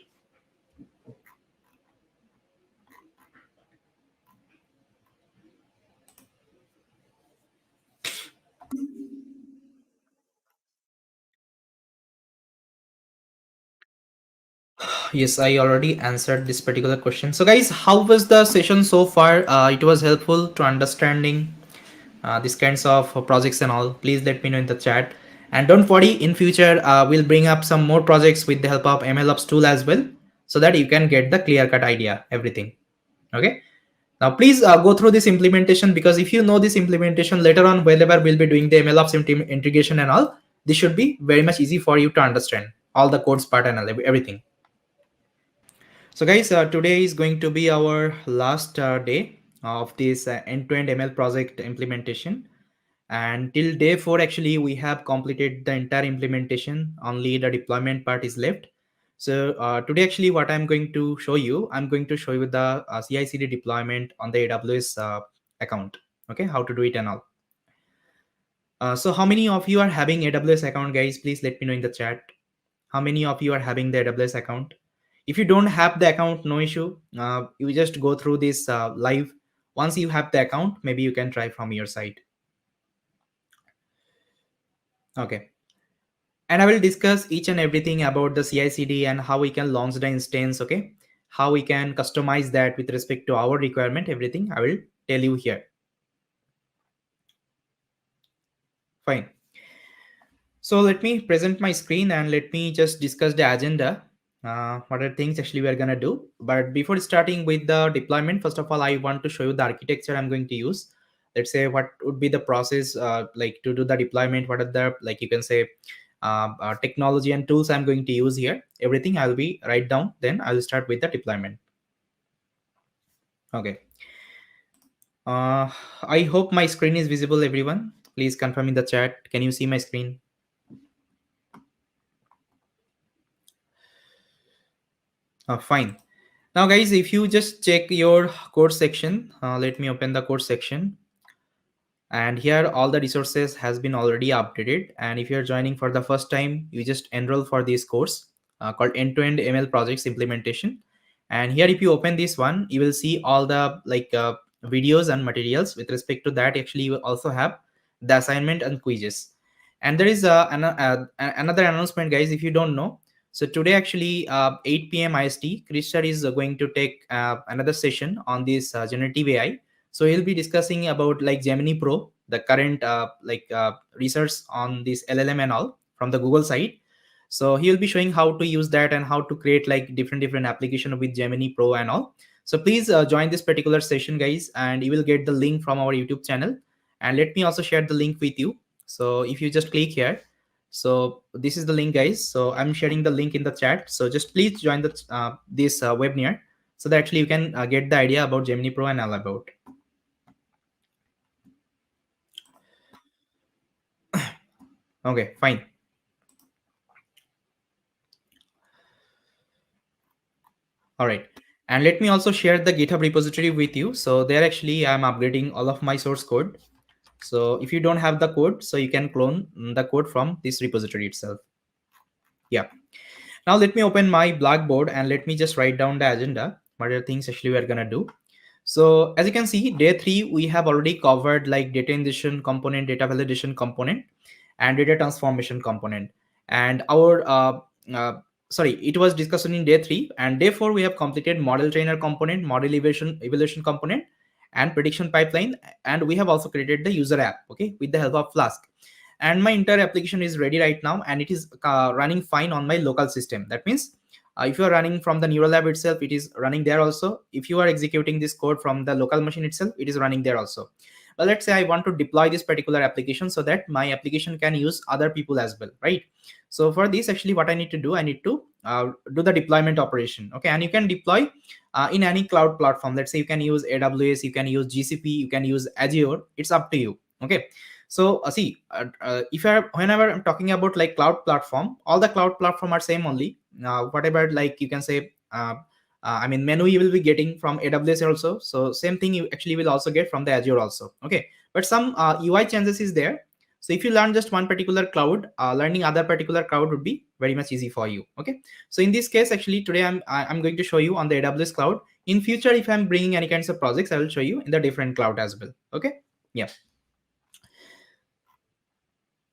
Yes, I already answered this particular question. So, guys, how was the session so far? It was helpful to understanding these kinds of projects and all. Please let me know in the chat. And don't worry, in future, we'll bring up some more projects with the help of MLOps tool as well, so that you can get the clear cut idea, everything. Okay. Now, please go through this implementation, because if you know this implementation later on, whenever we'll be doing the MLOps integration and all, this should be very much easy for you to understand all the codes part and all, everything. So guys, today is going to be our last day of this end-to-end ML project implementation. And till day 4, actually, we have completed the entire implementation. Only the deployment part is left. So today, actually, what I'm going to show you, I'm going to show you the CI/CD deployment on the AWS account. Okay, how to do it and all. So how many of you are having AWS account, guys? Please let me know in the chat. How many of you are having the AWS account? If you don't have the account, no issue. You just go through this live. Once you have the account, maybe you can try from your side. Okay. And I will discuss each and everything about the CI/CD and how we can launch the instance. Okay. How we can customize that with respect to our requirement. Everything I will tell you here. Fine. So let me present my screen and let me just discuss the agenda. What are things actually we are gonna do? But before starting with the deployment, first of all, I want to show you the architecture I'm going to use. Let's say what would be the process like to do the deployment. What are the, like, you can say technology and tools I'm going to use here. Everything I'll be write down. Then I'll start with the deployment. Okay. I hope my screen is visible, everyone. Please confirm in the chat. Can you see my screen? Fine. Now, guys, if you just check your code section, let me open the code section. And here all the resources has been already updated. And if you're joining for the first time, you just enroll for this course called End-to-End ML Projects Implementation. And here, if you open this one, you will see all the videos and materials. With respect to that, actually, you also have the assignment and quizzes. And there is another announcement, guys, if you don't know. So today, actually, 8 p.m. IST, Krishna is going to take another session on this generative AI. So he'll be discussing about like Gemini Pro, the current research on this LLM and all from the Google side. So he'll be showing how to use that and how to create like different application with Gemini Pro and all. So please join this particular session, guys, and you will get the link from our YouTube channel. And let me also share the link with you. So if you just click here, so this is the link, guys. So I'm sharing the link in the chat. So just please join the this webinar, so that actually you can get the idea about Gemini Pro and all about. Okay, fine. All right. And let me also share the GitHub repository with you. So there actually I'm upgrading all of my source code. So if you don't have the code, so you can clone the code from this repository itself. Yeah. Now let me open my Blackboard and let me just write down the agenda. What are the things actually we're gonna do? So as you can see, day 3, we have already covered like data ingestion component, data validation component, and data transformation component. And our sorry, it was discussed in day 3, and day 4 we have completed model trainer component, model evaluation component, and prediction pipeline. And we have also created the user app, okay, with the help of Flask. And my entire application is ready right now, and it is running fine on my local system. That means if you are running from the neural lab itself, it is running there also. If you are executing this code from the local machine itself, it is running there also. But let's say I want to deploy this particular application so that my application can use other people as well, right? So for this, actually, what I need to do, I need to do the deployment operation. Okay, and you can deploy in any cloud platform. Let's say you can use AWS, you can use GCP, you can use Azure. It's up to you. Okay. So see, if whenever I'm talking about like cloud platform, all the cloud platform are same only. Whatever, like you can say, I mean, menu you will be getting from AWS also. So same thing you actually will also get from the Azure also. Okay, but some UI changes is there. So if you learn just one particular cloud, learning other particular cloud would be very much easy for you. Okay, so in this case, actually today I'm going to show you on the AWS cloud. In future, if I'm bringing any kinds of projects, I will show you in the different cloud as well. Okay, yeah.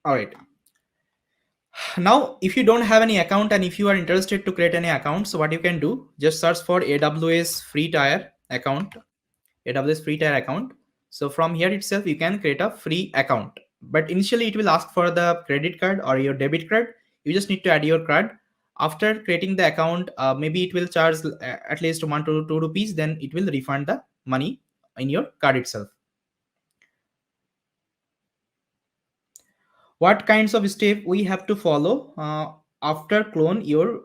All right. now if you don't have any account and if you are interested to create any account, so what you can do, just search for AWS free tier account, AWS free tier account. So from here itself you can create a free account, but initially it will ask for the credit card or your debit card. You just need to add your card. After creating the account, maybe it will charge at least 1 to 2 rupees, then it will refund the money in your card itself. What kinds of step we have to follow after clone your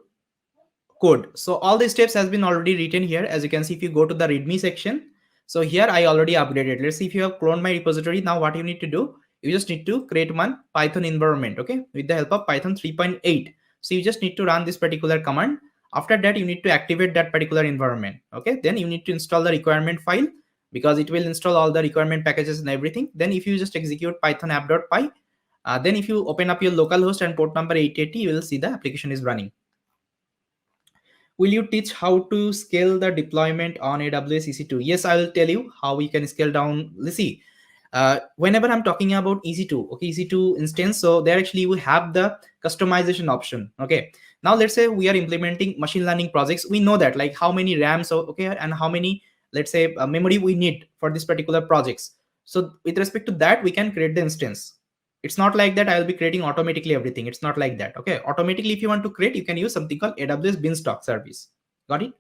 code? So all the steps has been already written here. As you can see, if you go to the readme section, so here I already updated. Let's see, if you have cloned my repository, now what you need to do, you just need to create one Python environment, okay, with the help of Python 3.8. So you just need to run this particular command. After that, you need to activate that particular environment, okay. Then you need to install the requirement file, because it will install all the requirement packages and everything. Then if you just execute python app.py, then if you open up your localhost and port number 880, you will see the application is running. Will you teach how to scale the deployment on AWS EC2? Yes, I will tell you how we can scale down. Let's see. Whenever I'm talking about EC2, okay, EC2 instance, so there actually we have the customization option. Okay, now let's say we are implementing machine learning projects. We know that like how many RAM, so okay, and how many, let's say, memory we need for this particular projects. So with respect to that, we can create the instance. It's not like that I'll be creating automatically everything. It's not like that. Okay, automatically if you want to create, you can use something called AWS Beanstalk service. Got it?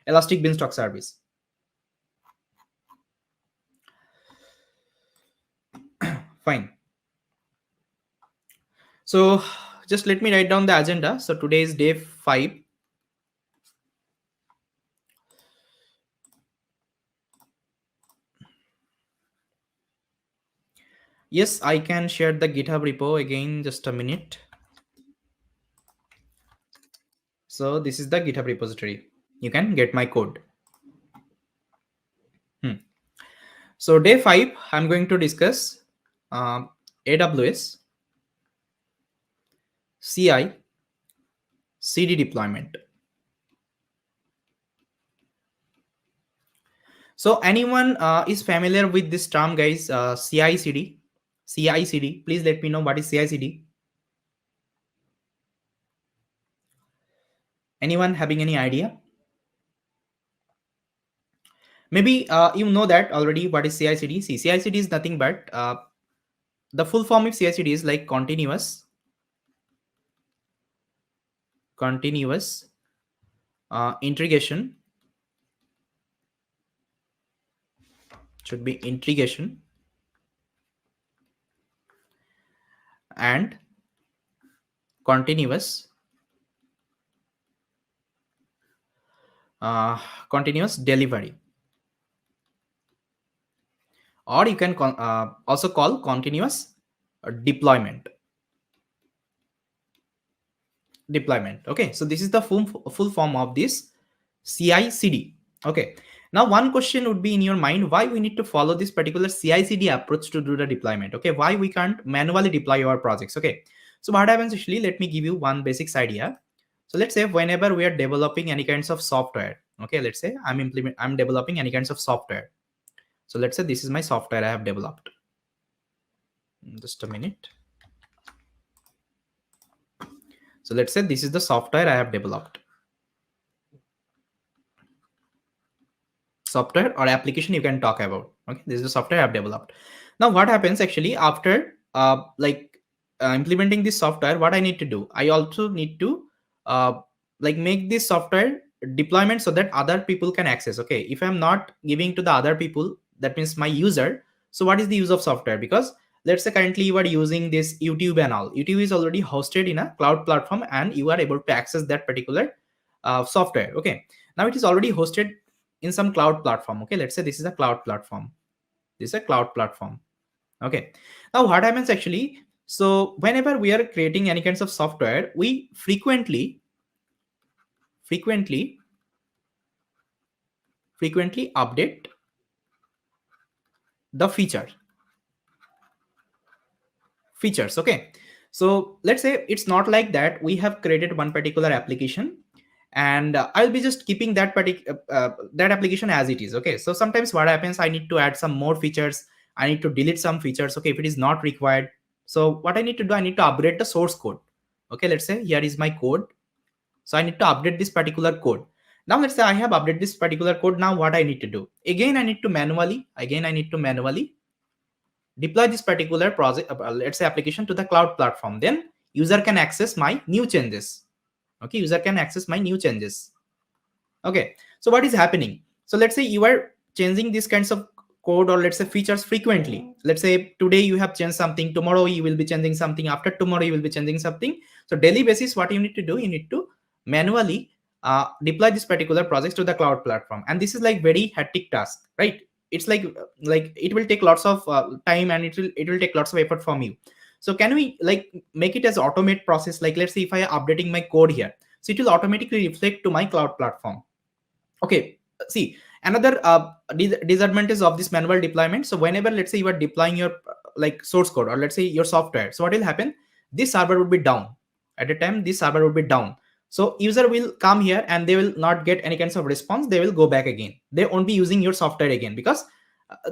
Elastic Beanstalk service. Fine. So just let me write down the agenda. So today is day 5. Yes, I can share the GitHub repo again. Just a minute. So this is the GitHub repository. You can get my code. So day 5, I'm going to discuss AWS CI CD deployment. So anyone is familiar with this term, guys? CI CD. CI CD. Please let me know what is CI CD. Anyone having any idea? Maybe you know that already. What is CI CD? See, CI CD is nothing but the full form of CI CD is like continuous integration. Should be integration and continuous delivery, or you can also call continuous deployment. Okay, so this is the full form of this CI CD. Okay, now one question would be in your mind, why we need to follow this particular CI CD approach to do the deployment? Okay, why we can't manually deploy our projects? Okay, so what happens actually, let me give you one basics idea. So let's say whenever we are developing any kinds of software, okay, let's say I'm developing any kinds of software. So let's say this is my software I have developed. Just a minute. So let's say this is the software I have developed. Software or application you can talk about. Okay, this is the software I have developed. Now what happens actually after implementing this software, what I need to do, I also need to make this software deployment so that other people can access. Okay, if I'm not giving to the other people, that means my user. So what is the use of software? Because let's say currently you are using this YouTube and all. YouTube is already hosted in a cloud platform and you are able to access that particular software. Okay, now it is already hosted in some cloud platform. Okay, let's say this is a cloud platform. This is a cloud platform. Okay, now what happens actually, so whenever we are creating any kinds of software, we frequently update the features. Okay, so let's say it's not like that we have created one particular application and I'll be just keeping that that application as it is. Okay, so sometimes what happens, I need to add some more features, I need to delete some features. Okay, if it is not required, so what I need to do, I need to upgrade the source code. Okay, let's say here is my code. So I need to update this particular code. Now let's say I have updated this particular code. Now what I need to do? Again, I need to manually deploy this particular project, let's say application, to the cloud platform. Then user can access my new changes. Okay, user can access my new changes. Okay, so what is happening? So let's say you are changing these kinds of code, or let's say features, frequently. Let's say today you have changed something, tomorrow you will be changing something, after tomorrow you will be changing something. So daily basis, what you need to do, you need to manually deploy this particular project to the cloud platform. And this is like very hectic task, right? It's like it will take lots of time, and it will take lots of effort from you. So can we like make it as automate process? Like let's say if I am updating my code here, so it will automatically reflect to my cloud platform. Okay, see, another disadvantage of this manual deployment. So whenever, let's say, you are deploying your like source code, or let's say your software, so what will happen? This server would be down. At a time, this server would be down. So user will come here and they will not get any kinds of response. They will go back again. They won't be using your software again, because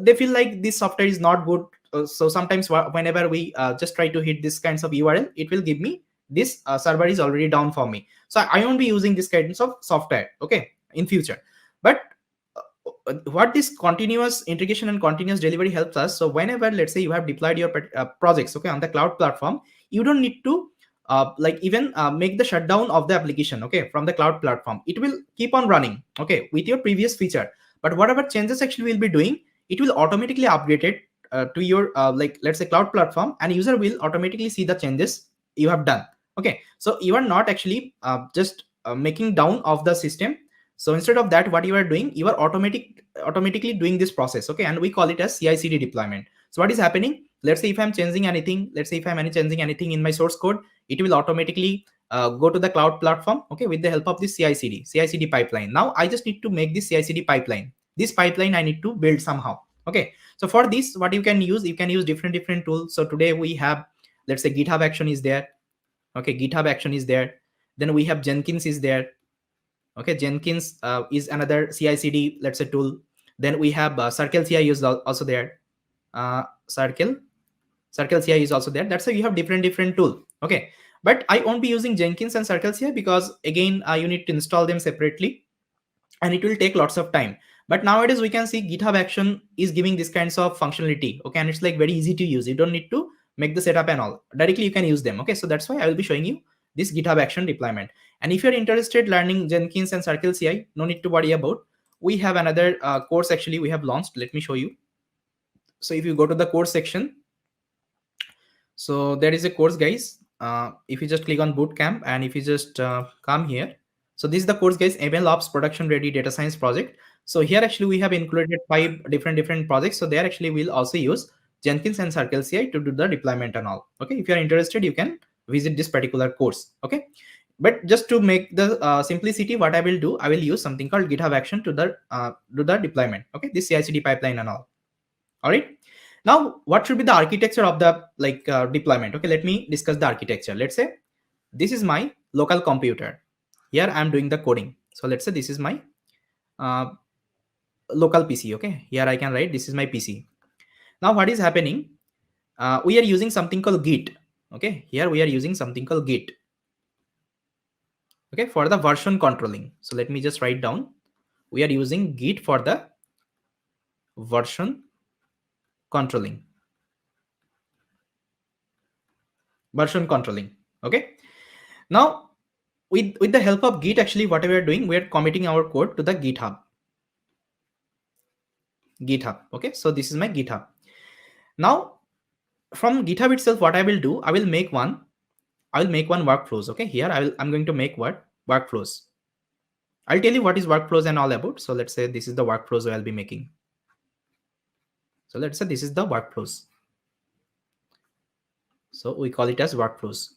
they feel like this software is not good. So sometimes whenever we just try to hit this kinds of URL, it will give me this server is already down for me. So I won't be using this kinds of software, okay, in future. But what this continuous integration and continuous delivery helps us. So whenever, let's say, you have deployed your projects, okay, on the cloud platform, you don't need to like even make the shutdown of the application, okay, from the cloud platform. It will keep on running, okay, with your previous feature. But whatever changes actually will be doing, it will automatically update it to your like let's say cloud platform, and user will automatically see the changes you have done. Okay, so you are not actually just making down of the system. So instead of that, what you are doing, you are automatically doing this process, okay, and we call it as CI/CD deployment. So what is happening? Let's say if I'm changing anything, let's say if I'm changing anything in my source code, it will automatically go to the cloud platform, okay, with the help of this CI/CD pipeline. Now I just need to make this CI/CD pipeline. This pipeline I need to build somehow. Okay, so for this, what you can use different tools. So today we have, let's say, GitHub Action is there. Okay, GitHub Action is there. Then we have Jenkins is there. Okay, Jenkins is another CI/CD, let's say, tool. Then we have Circle CI is also there. Circle CI is also there. That's how you have different tool. Okay, but I won't be using Jenkins and Circle CI, because again you need to install them separately, and it will take lots of time. But nowadays we can see GitHub Action is giving this kinds of functionality, okay, and it's like very easy to use. You don't need to make the setup and all. Directly you can use them. Okay, so that's why I will be showing you this GitHub Action deployment. And if you're interested learning Jenkins and Circle CI, no need to worry about. We have another course actually we have launched. Let me show you. So if you go to the course section, so there is a course, guys. If you just click on bootcamp, and if you just come here, so this is the course, guys, ML Ops Production Ready Data Science Project. So here actually we have included 5 different projects. So there actually we'll also use Jenkins and Circle CI to do the deployment and all. Okay, if you're interested, you can visit this particular course. Okay, but just to make the simplicity, what I will do, I will use something called GitHub Action to do the deployment. Okay, this CI/CD pipeline and all. All right. Now, what should be the architecture of the deployment? Okay, let me discuss the architecture. Let's say this is my local computer. Here I'm doing the coding. So let's say this is my local PC. Okay, here I can write this is my PC. Now what is happening? We are using something called Git. Okay, here we are using something called Git. Okay, for the version controlling. So let me just write down. We are using Git for the version controlling. Okay, now with the help of Git, actually what we are doing, we are committing our code to the GitHub. Okay, so this is my GitHub. Now from GitHub itself, what I will do, I will make one workflows. Okay, here I'm going to make workflows. I'll tell you what is workflows and all about. So let's say this is the workflows I'll be making. So let's say this is the workflows. So we call it as workflows.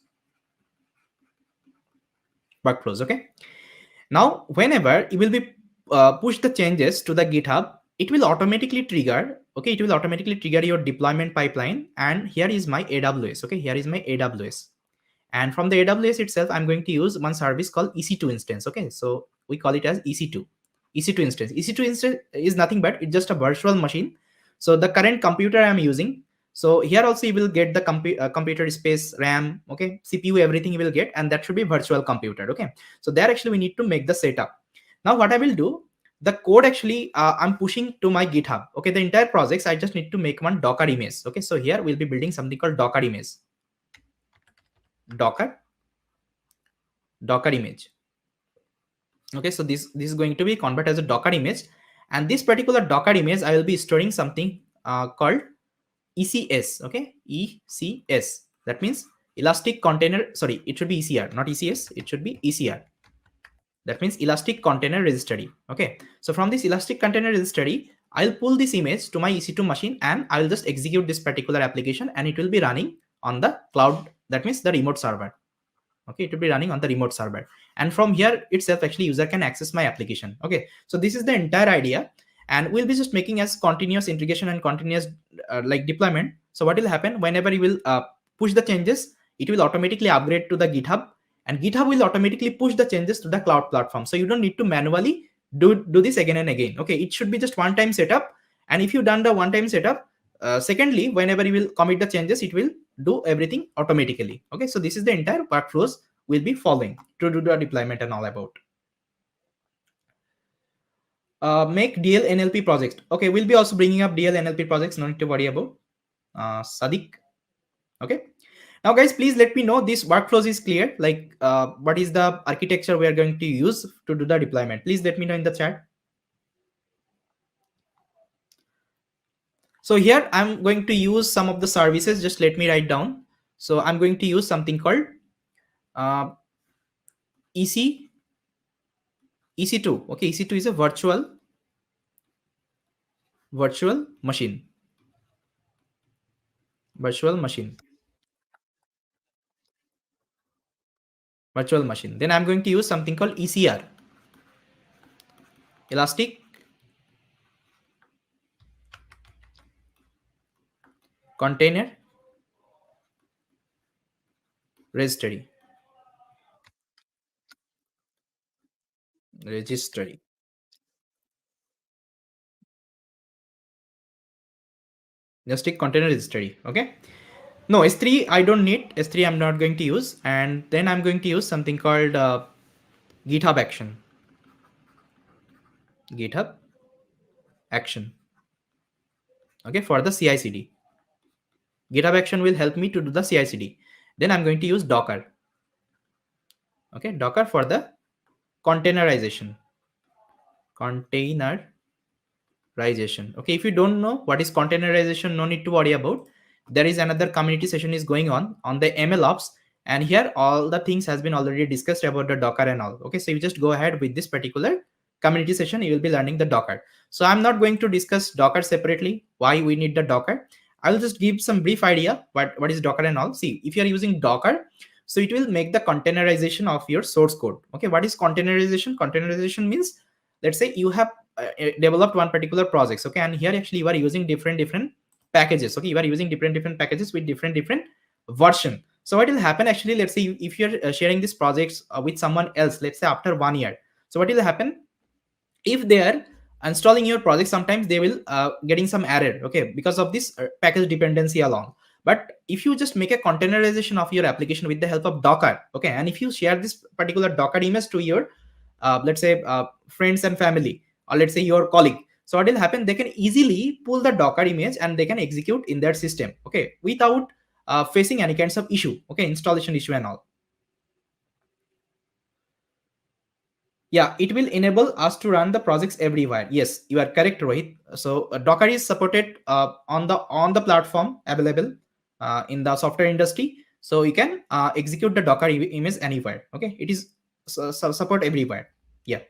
Okay, now whenever you will be push the changes to the GitHub, it will automatically trigger. Okay, it will automatically trigger your deployment pipeline. And here is my AWS. Okay, here is my AWS. And from the AWS itself, I'm going to use one service called EC2 instance. Okay, so we call it as EC2 instance. EC2 instance is nothing but it's just a virtual machine. So the current computer I'm using, So here also you will get the computer space, RAM, okay, CPU, everything you will get, and that should be virtual computer. Okay, so there actually we need to make the setup. Now what I will do, the code actually I'm pushing to my GitHub. Okay, the entire projects I just need to make one Docker image. Okay, so here we'll be building something called Docker image. Docker image. Okay, so this is going to be converted as a Docker image, and this particular Docker image I will be storing something called ECS. Okay, ECS, that means elastic container, sorry, it should be ECR, not ECS, it should be ECR. That means elastic container registry. Okay, so from this elastic container registry I'll pull this image to my EC2 machine, and I'll just execute this particular application, and it will be running on the cloud, that means the remote server. Okay, it will be running on the remote server, and from here itself actually user can access my application. Okay, so this is the entire idea, and we'll be just making as continuous integration and continuous like deployment. So what will happen, whenever you will push the changes, it will automatically upgrade to the GitHub, and GitHub will automatically push the changes to the cloud platform, so you don't need to manually do this again and again. Okay, it should be just one time setup, and if you done the one time setup, secondly, whenever you will commit the changes, it will do everything automatically. Okay, so this is the entire workflows we'll be following to do the deployment and all about. Make DL NLP projects. Okay, we'll be also bringing up DL NLP projects, no need to worry about. Sadiq. Okay, now guys, please let me know this workflows is clear, like what is the architecture we are going to use to do the deployment. Please let me know in the chat. So here I'm going to use some of the services, just let me write down. So I'm going to use something called EC2. Okay, EC2 is a virtual machine. Virtual machine. Then I'm going to use something called ECR. Elastic Container Registry. Elastic Container Registry. Okay. No, S3 I don't need. S3 I'm not going to use. And then I'm going to use something called GitHub Action. GitHub Action. Okay, for the CI/CD. GitHub Action will help me to do the CI/CD. Then I'm going to use Docker. Okay, Docker for the containerization. Okay, if you don't know what is containerization, no need to worry about. There is another community session is going on the ML ops, and here all the things has been already discussed about the Docker and all. Okay, so you just go ahead with this particular community session, you will be learning the Docker. So I'm not going to discuss Docker separately, why we need the Docker. I'll just give some brief idea what is Docker and all. See, if you're using Docker, so it will make the containerization of your source code. Okay, what is containerization? Containerization means, let's say you have developed one particular projects. Okay, and here actually you are using different packages. Okay, you are using different packages with different version. So what will happen actually, let's say if you're sharing these projects with someone else, let's say after 1 year, so what will happen, if they are installing your project, sometimes they will getting some error, okay, because of this package dependency along. But if you just make a containerization of your application with the help of Docker, okay, and if you share this particular Docker image to your let's say friends and family, or let's say your colleague, so what will happen, they can easily pull the Docker image and they can execute in their system, okay, without facing any kinds of issue, okay, installation issue and all. Yeah, it will enable us to run the projects everywhere. Yes, you are correct, Rohit. So Docker is supported on the platform available in the software industry. So you can execute the Docker image anywhere. Okay, it is support everywhere. Yeah,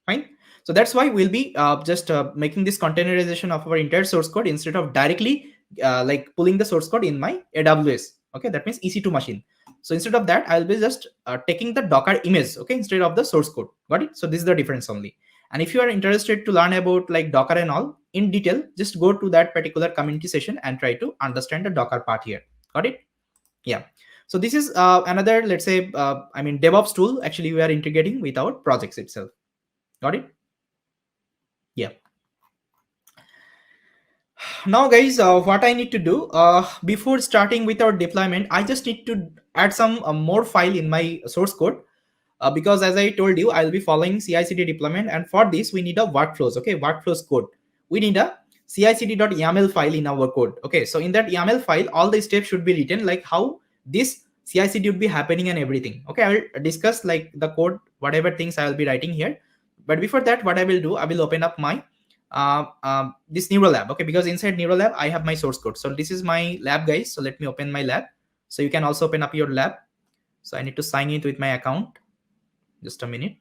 fine. So that's why we'll be just making this containerization of our entire source code instead of directly like pulling the source code in my AWS. Okay, that means EC2 machine. So instead of that, I'll be just taking the Docker image, okay, instead of the source code. Got it? So this is the difference only. And if you are interested to learn about like Docker and all in detail, just go to that particular community session and try to understand the Docker part here. Got it? Yeah. So this is another, let's say, I mean, DevOps tool actually we are integrating with our projects itself. Got it? Yeah. Now guys, what I need to do before starting with our deployment, I just need to add some more file in my source code, because as I told you, I'll be following CI/CD deployment, and for this we need a workflows. Okay, workflows code. We need a CI/CD.yaml file in our code. Okay, so in that YAML file, all the steps should be written, like how this CI/CD would be happening and everything. Okay, I will discuss like the code, whatever things I will be writing here. But before that, what I will do, I will open up my this neural lab. Okay, because inside neural lab I have my source code. So this is my lab, guys. So let me open my lab. So you can also open up your lab. So I need to sign in with my account. Just a minute.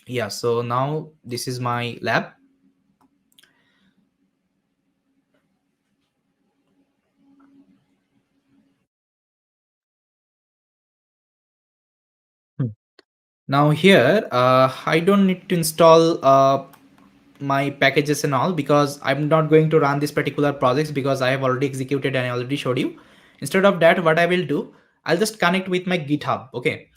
Yeah, so now this is my lab. Hmm. Now here, I don't need to install my packages and all, because I'm not going to run this particular projects, because I have already executed and I already showed you. Instead of that, what I will do, I'll just connect with my GitHub. Okay,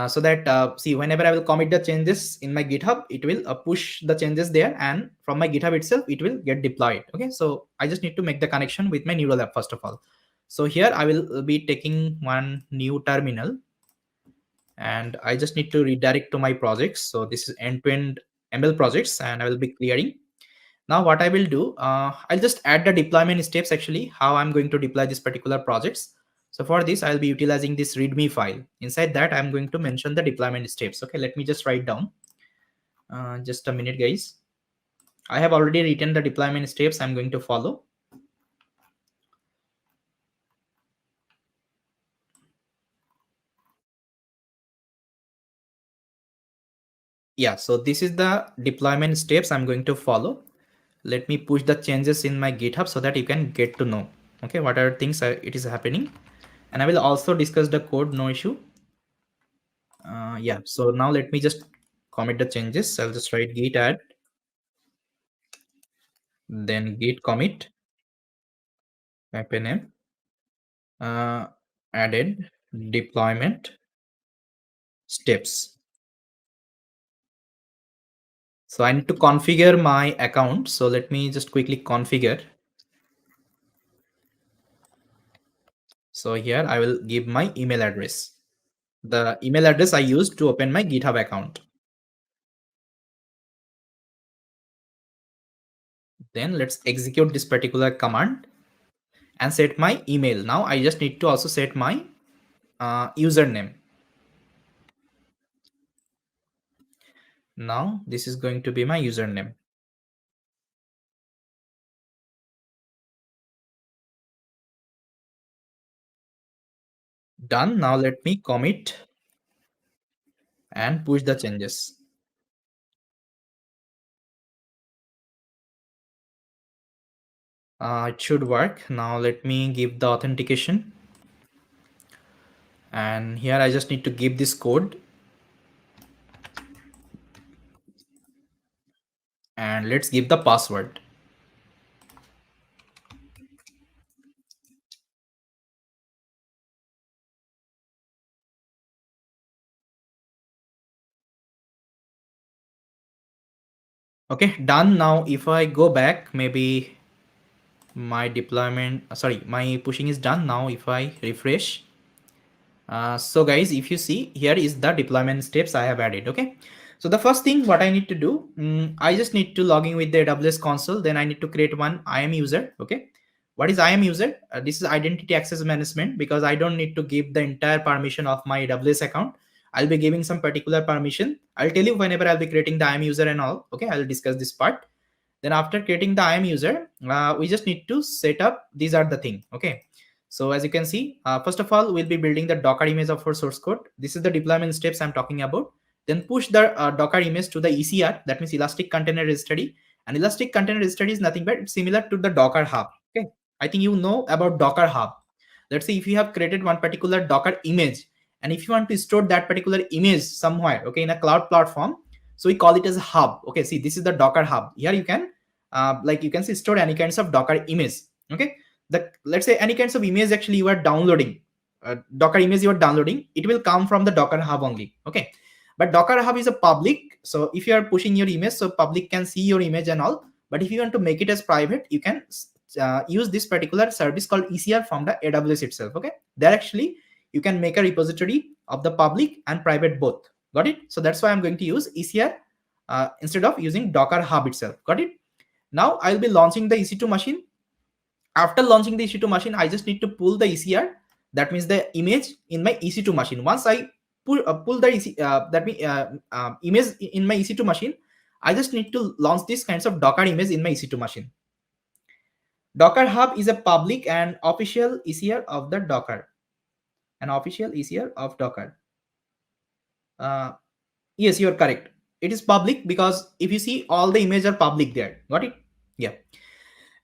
so that see, whenever I will commit the changes in my GitHub, it will push the changes there, and from my GitHub itself it will get deployed. Okay, so I just need to make the connection with my neural app first of all. So here I will be taking one new terminal, and I just need to redirect to my projects. So this is end-to-end ML projects, and I will be clearing. Now what I will do, I'll just add the deployment steps, actually how I'm going to deploy this particular projects. So for this, I'll be utilizing this readme file. Inside that, I'm going to mention the deployment steps. Okay, let me just write down. Just a minute, guys. I have already written the deployment steps I'm going to follow. Yeah, so this is the deployment steps I'm going to follow. Let me push the changes in my GitHub so that you can get to know, okay, what are things it is happening. And I will also discuss the code, no issue. Yeah, so now let me just commit the changes. I'll just write git add, then git commit npm added deployment steps. So I need to configure my account. So let me just quickly configure. So here I will give my email address, the email address I used to open my GitHub account. Then let's execute this particular command and set my email. Now I just need to also set my username. Now this is going to be my username. Done. Now let me commit and push the changes. It should work. Now let me give the authentication. And here I just need to give this code. And let's give the password. Okay, done. Now if I go back, maybe my deployment, sorry, my pushing is done. Now if I refresh, so guys, if you see, here is the deployment steps I have added. Okay, so the first thing what I need to do, I just need to log in with the AWS console. Then I need to create one IAM user. Okay, what is IAM user? This is identity access management, because I don't need to give the entire permission of my AWS account. I'll be giving some particular permission. I'll tell you whenever I'll be creating the IAM user and all. Okay, I'll discuss this part. Then after creating the IAM user, we just need to set up, these are the thing. Okay, so as you can see, first of all, we'll be building the Docker image of our source code. This is the deployment steps I'm talking about. Then push the Docker image to the ECR, that means Elastic Container Registry. And Elastic Container Registry is nothing but it's similar to the Docker Hub. Okay, I think you know about Docker Hub. Let's say if you have created one particular Docker image, and if you want to store that particular image somewhere, okay, in a cloud platform, so we call it as a hub. Okay, see, this is the Docker Hub. Here you can like you can see store any kinds of Docker image. Okay, the, let's say any kinds of image actually you are downloading, Docker image you are downloading, it will come from the Docker Hub only. Okay, But Docker Hub is a public, so if you are pushing your image, so public can see your image and all. But if you want to make it as private, you can use this particular service called ECR from the AWS itself. Okay, there actually you can make a repository of the public and private both. Got it? So that's why I'm going to use ECR instead of using Docker Hub itself. Got it? Now I'll be launching the EC2 machine. After launching the EC2 machine, I just need to pull the ECR, that means the image, in my EC2 machine. Once I pull the image in my EC2 machine, I just need to launch this kinds of Docker image in my EC2 machine. Docker Hub is a public and official ECR of the Docker. An official ECR of Docker. Yes, you are correct. It is public because if you see, all the images are public there. Got it? Yeah.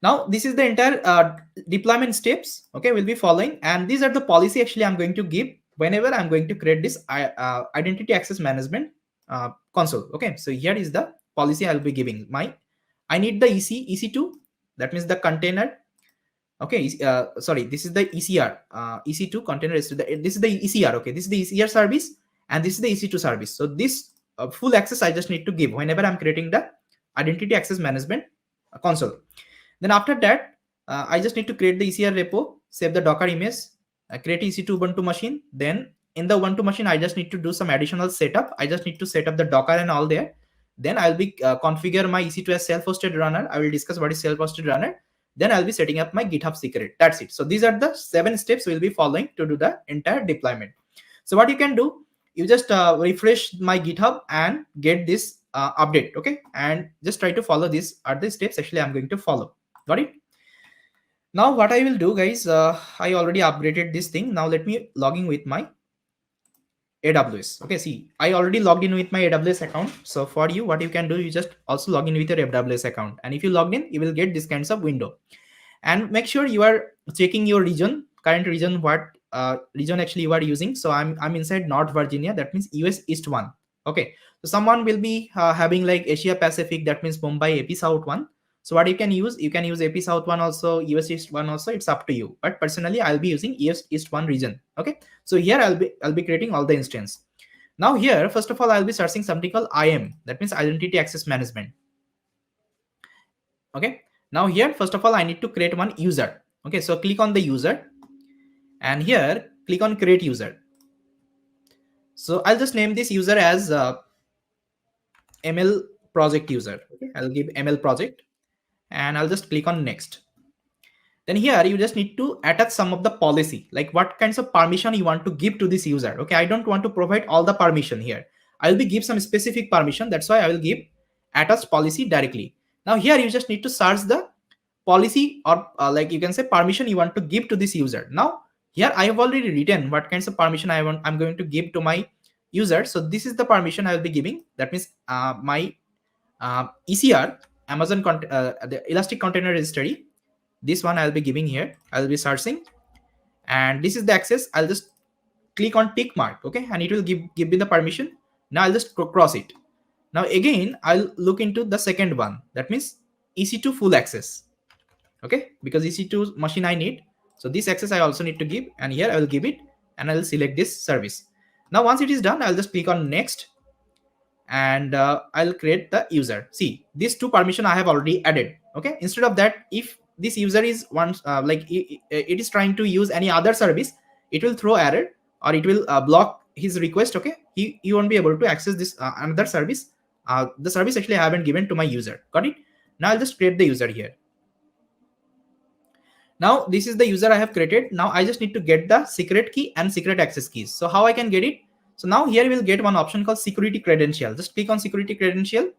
Now this is the entire deployment steps. Okay, we'll be following, and these are the policy actually I'm going to give whenever I'm going to create this identity access management console. Okay, so here is the policy I'll be giving. I need the EC2, that means the container. Okay, sorry, this is the ECR, EC2 container is this is the ECR. Okay, this is the ECR service, and this is the EC2 service. So this full access I just need to give whenever I'm creating the identity access management console. Then after that, I just need to create the ECR repo, save the Docker image, create EC2 Ubuntu machine. Then in the Ubuntu machine, I just need to do some additional setup. I just need to set up the Docker and all there. Then I'll be configure my EC2 as self-hosted runner. I will discuss what is self-hosted runner. Then I'll be setting up my GitHub secret. That's it. So these are the 7 steps we'll be following to do the entire deployment. So what you can do, you just refresh my GitHub and get this update. Okay, and just try to follow these are the steps actually I'm going to follow. Got it? Now what I will do, guys, I already upgraded this thing. Now let me log in with my AWS. Okay, see, I already logged in with my AWS account. So for you, what you can do, you just also log in with your AWS account. And if you logged in, you will get this kinds of window. And make sure you are checking your region, current region, what region actually you are using. So I'm inside North Virginia. That means US East 1. Okay, so someone will be having like Asia Pacific. That means Mumbai AP South 1. So what you can use AP South 1 also, US East 1 also. It's up to you. But personally, I'll be using US East 1 region. Okay. So here I'll be creating all the instance. Now here, first of all, I'll be searching something called IAM. That means Identity Access Management. Okay. Now here, first of all, I need to create one user. Okay. So click on the user, and here click on create user. So I'll just name this user as ML project user. Okay. I'll give ML project. And I'll just click on next. Then here you just need to attach some of the policy, like what kinds of permission you want to give to this user. Okay, I don't want to provide all the permission here. I'll be give some specific permission. That's why I will give attach policy directly. Now here you just need to search the policy or like you can say permission you want to give to this user. Now here I have already written what kinds of permission I'm going to give to my user. So this is the permission I will be giving. That means my ECR Amazon the Elastic Container Registry. This one I'll be giving here. I'll be searching, and this is the access. I'll just click on tick mark. Okay, and it will give me the permission. Now I'll just cross it. Now again I'll look into the second one. That means EC2 full access. Okay, because EC2 machine I need. So this access I also need to give, and here I will give it, and I will select this service. Now once it is done, I'll just click on next, and I'll create the user. See, these 2 permission I have already added. Okay, instead of that, if this user is once like it is trying to use any other service, it will throw error or it will block his request. Okay, he won't be able to access this another service, the service actually I haven't given to my user. Got it? Now I'll just create the user here. Now this is the user I have created. Now I just need to get the secret key and secret access keys. So how I can get it? So now here you will get one option called security credential. Just click on security credential,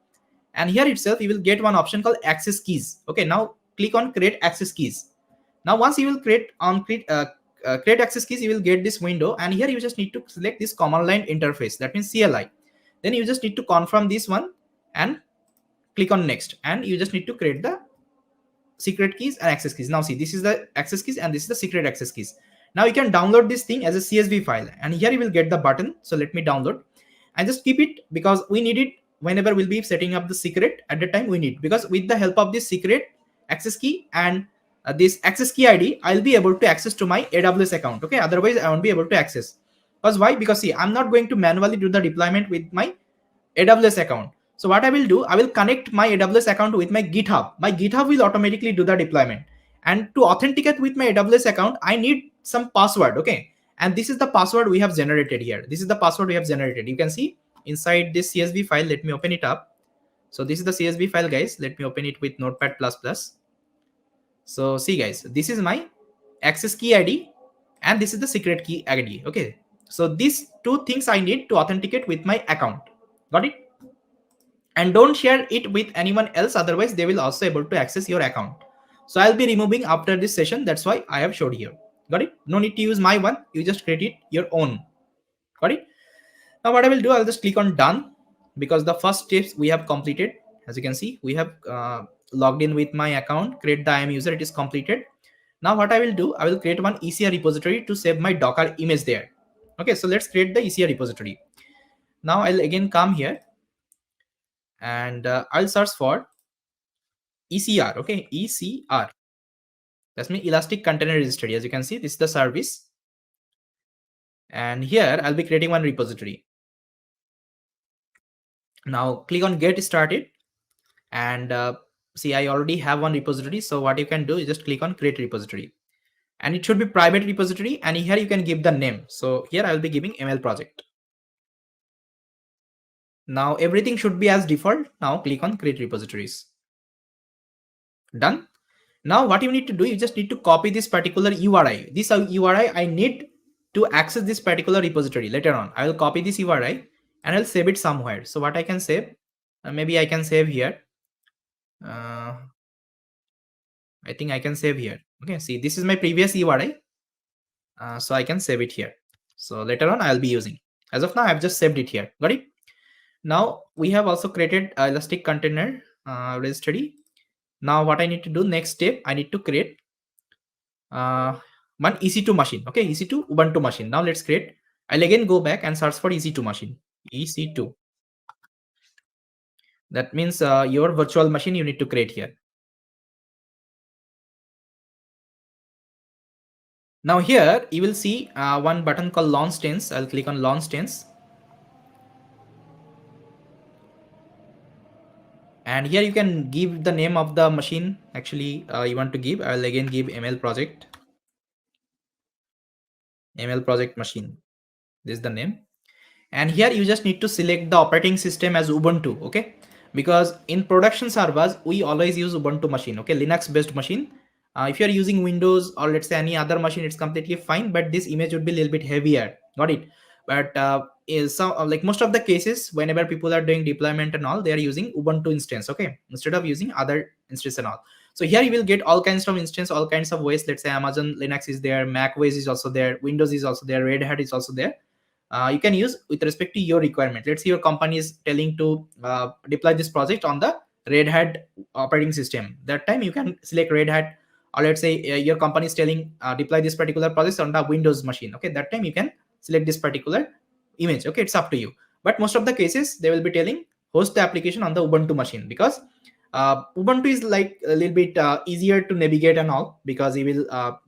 and here itself you will get one option called access keys. Okay, now click on create access keys. Now once you will create access keys, you will get this window, and here you just need to select this command line interface. That means CLI. Then you just need to confirm this one and click on next, and you just need to create the secret keys and access keys. Now see, this is the access keys and this is the secret access keys. Now you can download this thing as a CSV file, and here you will get the button. So let me download and just keep it, because we need it whenever we'll be setting up the secret. At the time we need, because with the help of this secret access key and this access key ID, I'll be able to access to my AWS account. Okay, otherwise I won't be able to access. Because why? Because see, I'm not going to manually do the deployment with my AWS account. So what I will do, I will connect my AWS account with my GitHub. My GitHub will automatically do the deployment. And to authenticate with my AWS account, I need some password. Okay. And this is the password we have generated here. This is the password we have generated. You can see inside this CSV file. Let me open it up. So this is the CSV file, guys. Let me open it with Notepad++. So see, guys, this is my access key ID and this is the secret key ID. Okay. So these two things I need to authenticate with my account. Got it? And don't share it with anyone else, otherwise they will also able to access your account. So I'll be removing after this session. That's why I have showed here. Got it? No need to use my one. You just create it your own. Got it? Now what I will do, I'll just click on done because the first steps we have completed. As you can see, we have logged in with my account, create the IAM user, it is completed. Now what I will do, I will create one ECR repository to save my Docker image there. Okay, so let's create the ECR repository. Now I'll again come here and I'll search for ECR. Okay, ECR. That's mean Elastic Container Registry. As you can see, this is the service. And here I'll be creating one repository. Now click on get started and see, I already have one repository. So what you can do is just click on create repository and it should be private repository. And here you can give the name. So here I'll be giving ML project. Now everything should be as default. Now click on create repositories. Done. Now what you need to do, you just need to copy this particular URI. This URI I need to access this particular repository later on. I will copy this URI and I'll save it somewhere. So what I can save, maybe I can save here. I think I can save here. Okay, see, this is my previous URI. So I can save it here. So later on I'll be using. As of now, I've just saved it here. Got it? Now we have also created Elastic Container Registry. Now what I need to do, next step, I need to create one EC2 machine. Okay, EC2 Ubuntu machine. Now let's create. I'll again go back and search for EC2 machine. EC2. That means your virtual machine you need to create here. Now here you will see one button called launch tense. I'll click on launch tense. And here you can give the name of the machine actually you want to give. I'll again give ML project machine. This is the name. And here you just need to select the operating system as Ubuntu. Okay, because in production servers we always use Ubuntu machine. Okay, Linux based machine. If you're using Windows or let's say any other machine, it's completely fine, but this image would be a little bit heavier. Got it? But is some like most of the cases whenever people are doing deployment and all, they are using Ubuntu instance. Okay, instead of using other instance and all. So here you will get all kinds of instance, all kinds of ways. Let's say Amazon Linux is there, Mac OS is also there, Windows is also there, Red Hat is also there. You can use with respect to your requirement. Let's say your company is telling to deploy this project on the Red Hat operating system. That time you can select Red Hat, or let's say your company is telling deploy this particular project on the Windows machine. Okay, that time you can select this particular image. Okay, it's up to you. But most of the cases they will be telling host the application on the Ubuntu machine, because Ubuntu is like a little bit easier to navigate and all, because you will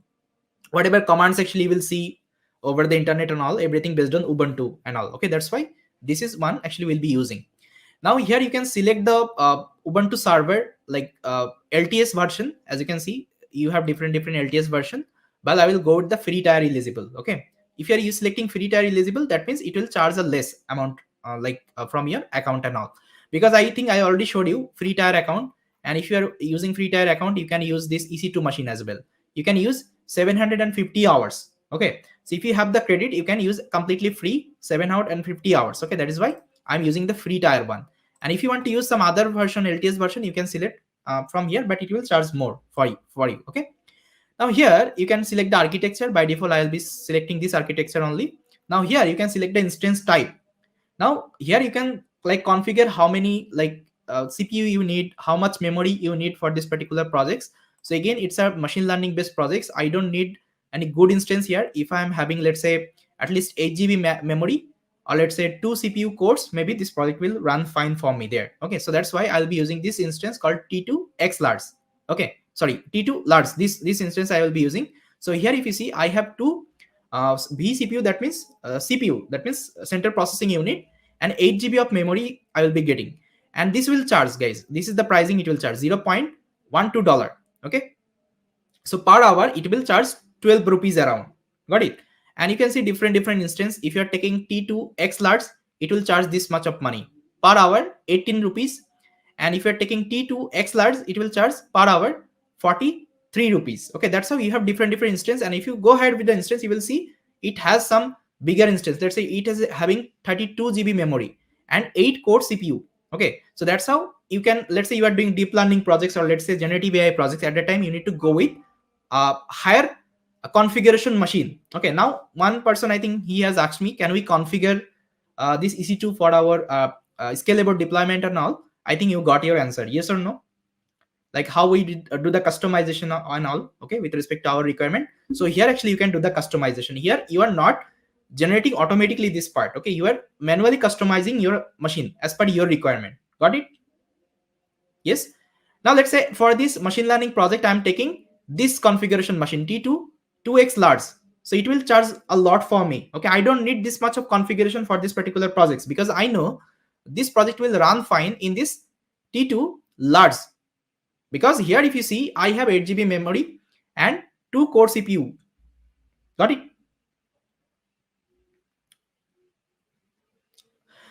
whatever commands actually you will see over the internet and all, everything based on Ubuntu and all. Okay, that's why this is one actually we'll be using. Now here you can select the Ubuntu server like LTS version. As you can see, you have different LTS version, but I will go with the free tier eligible. Okay, if you are selecting free tier eligible, that means it will charge a less amount from your account and all, because I think I already showed you free tier account. And if you are using free tier account, you can use this EC2 machine as well. You can use 750 hours. Okay, so if you have the credit, you can use completely free 750 hours. Okay, that is why I'm using the free tier one. And if you want to use some other version, LTS version, you can select from here, but it will charge more for you. Okay, now here you can select the architecture. By default I will be selecting this architecture only. Now here you can select the instance type. Now here you can like configure how many CPU you need, how much memory you need for this particular projects. So again, it's a machine learning based projects. I don't need any good instance here. If I'm having, let's say, at least 8 GB memory, or let's say 2 CPU cores, maybe this project will run fine for me there. Okay, so that's why I'll be using this instance called T2X large. Okay, sorry, T2 large. This instance I will be using. So here if you see, I have two vCPU, that means CPU, that means central processing unit, and 8 GB of memory I will be getting. And this will charge, guys, this is the pricing, it will charge $0.12. Okay, so per hour it will charge 12 rupees around. Got it? And you can see different instance. If you are taking T2X large, it will charge this much of money per hour, 18 rupees. And if you're taking T2X large, it will charge per hour 43 rupees. Okay, that's how you have different instance. And if you go ahead with the instance, you will see it has some bigger instance. Let's say it is having 32 GB memory and 8 core CPU. Okay, so that's how you can, let's say you are doing deep learning projects, or let's say generative AI projects. At that time you need to go with higher configuration machine. Okay, now one person, I think he has asked me, can we configure this EC2 for our scalable deployment and all? I think you got your answer, yes or no? Like how we did, do the customization and all, okay, with respect to our requirement. So here actually you can do the customization. Here you are not generating automatically this part. Okay, you are manually customizing your machine as per your requirement. Got it? Yes. Now let's say for this machine learning project, I'm taking this configuration machine T2 2x large. So it will charge a lot for me. Okay, I don't need this much of configuration for this particular projects, because I know this project will run fine in this T2 large. Because here if you see, I have 8 GB memory and 2 core CPU. Got it?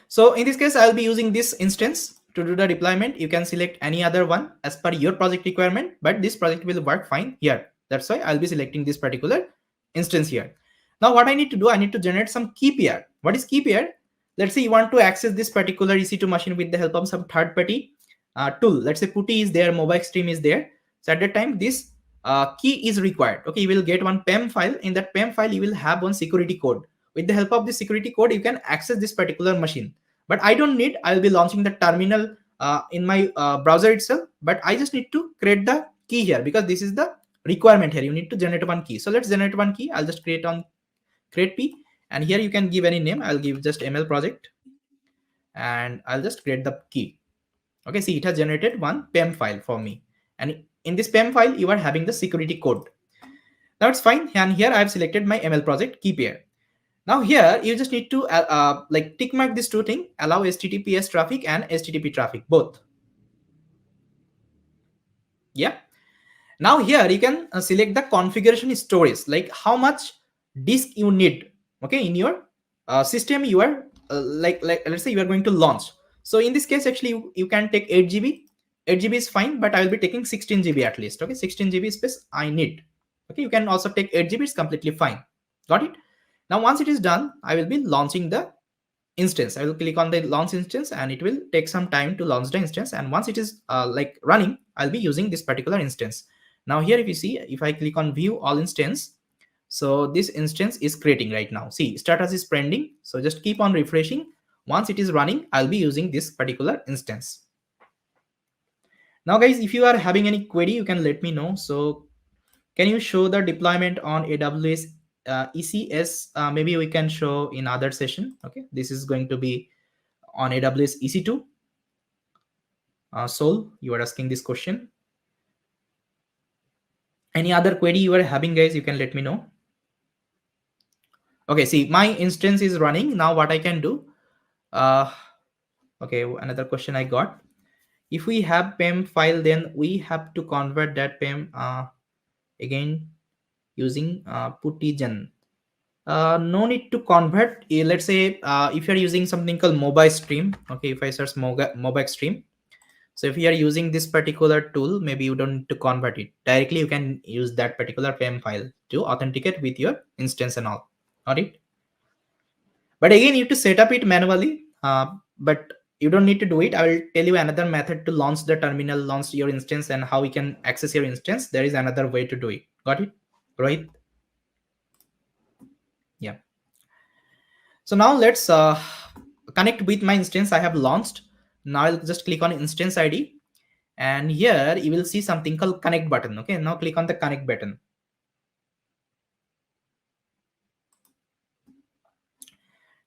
So in this case, I'll be using this instance to do the deployment. You can select any other one as per your project requirement, but this project will work fine here. That's why I'll be selecting this particular instance here. Now what I need to do, I need to generate some key pair. What is key pair? Let's say you want to access this particular EC2 machine with the help of some third-party tool. Let's say Putty is there, Mobile Stream is there. So at that time, this key is required. Okay, you will get one PEM file. In that PEM file, you will have one security code. With the help of this security code, you can access this particular machine. But I don't need, I'll be launching the terminal in my browser itself, but I just need to create the key here, because this is the requirement here. You need to generate one key. So let's generate one key. I'll just create P, and here you can give any name. I'll give just ML project, and I'll just create the key. Okay, see, it has generated one PEM file for me, and in this PEM file you are having the security code. Now it's fine, and here I've selected my ML project key pair. Now here you just need to like tick mark these two things, allow HTTPS traffic and HTTP traffic both. Yeah. Now here you can select the configuration storage, like how much disk you need. Okay, in your system you are like let's say you are going to launch. So in this case actually you can take 8 GB. 8 GB is fine, but I will be taking 16 GB at least. Okay, 16 GB space I need. Okay, you can also take 8 GB, it's completely fine. Got it? Now once it is done, I will be launching the instance. I will click on the launch instance, and it will take some time to launch the instance. And once it is like running, I'll be using this particular instance. Now here if you see, if I click on view all instance, so this instance is creating right now. See, status is pending. So just keep on refreshing. Once it is running, I'll be using this particular instance. Now guys, if you are having any query, you can let me know. So can you show the deployment on AWS ECS? Maybe we can show in other session. Okay, this is going to be on AWS EC2. Sol, you are asking this question. Any other query you are having, guys, you can let me know. Okay, see, my instance is running. Now what I can do, okay, another question I got. If we have PEM file, then we have to convert that PEM again using Putigen. No need to convert. Let's say if you're using something called mobile stream. Okay, if I search mobile stream, so if you are using this particular tool, maybe you don't need to convert it directly. You can use that particular PEM file to authenticate with your instance and all. Got it? But again, you have to set up it manually. But you don't need to do it. I will tell you another method to launch the terminal, launch your instance, and how we can access your instance. There is another way to do it. Got it? Right? Yeah. So now let's connect with my instance I have launched. Now I'll just click on instance ID, and here you will see something called connect button. Okay, now click on the connect button.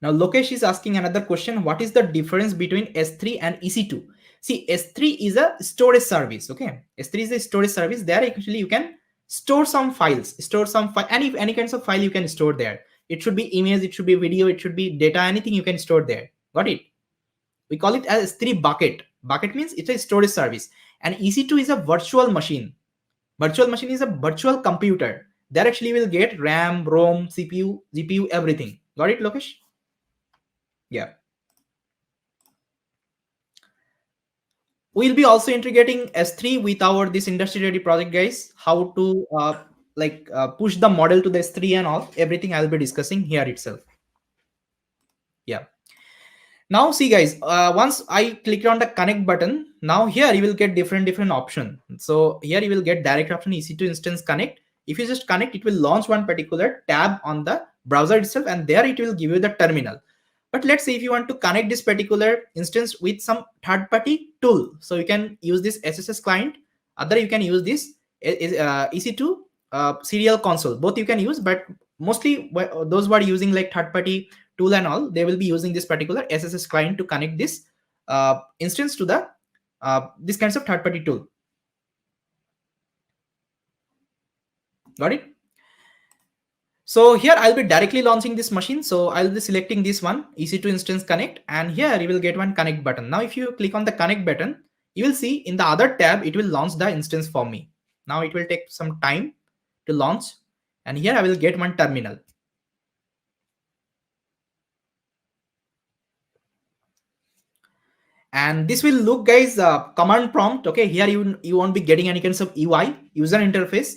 Now Lokesh is asking another question. What is the difference between S3 and EC2? See, S3 is a storage service. Okay, S3 is a storage service. There actually you can store some files, store some any kinds of file you can store there. It should be image, it should be video, it should be data, anything you can store there. Got it? We call it as S3 bucket. Bucket means it's a storage service. And EC2 is a virtual machine. Virtual machine is a virtual computer. There actually will get RAM, ROM, CPU, GPU, everything. Got it, Lokesh? Yeah. We'll be also integrating S3 with our this industry ready project, guys. How to push the model to the S3 and all. Everything I'll be discussing here itself. Yeah. Now see guys, once I click on the connect button, now here you will get different option. So here you will get direct option EC2 instance connect. If you just connect, it will launch one particular tab on the browser itself, and there it will give you the terminal. But let's say if you want to connect this particular instance with some third-party tool, so you can use this SSS client, other you can use this EC2 serial console. Both you can use, but mostly those who are using like third-party tool and all, they will be using this particular SSS client to connect this instance to the this kinds of third-party tool. Got it? So here I'll be directly launching this machine. So I'll be selecting this one, EC2 instance connect, and here you will get one connect button. Now if you click on the connect button, you will see in the other tab it will launch the instance for me. Now it will take some time to launch, and here I will get one terminal. And this will look guys command prompt. Okay, here you won't be getting any kinds of UI, user interface.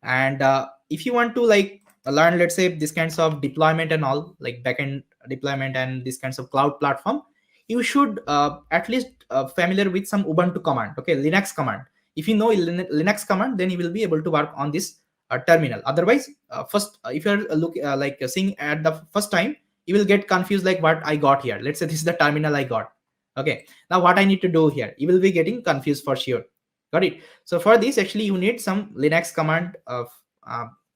And if you want to like learn, let's say this kinds of deployment and all, like backend deployment and this kinds of cloud platform, you should at least familiar with some Ubuntu command. Okay, Linux command. If you know Linux command, then you will be able to work on this terminal. Otherwise, first if you're seeing at the first time, you will get confused like what I got here. Let's say this is the terminal I got. Okay, now what I need to do here, you will be getting confused for sure. Got it? So for this actually you need some Linux command of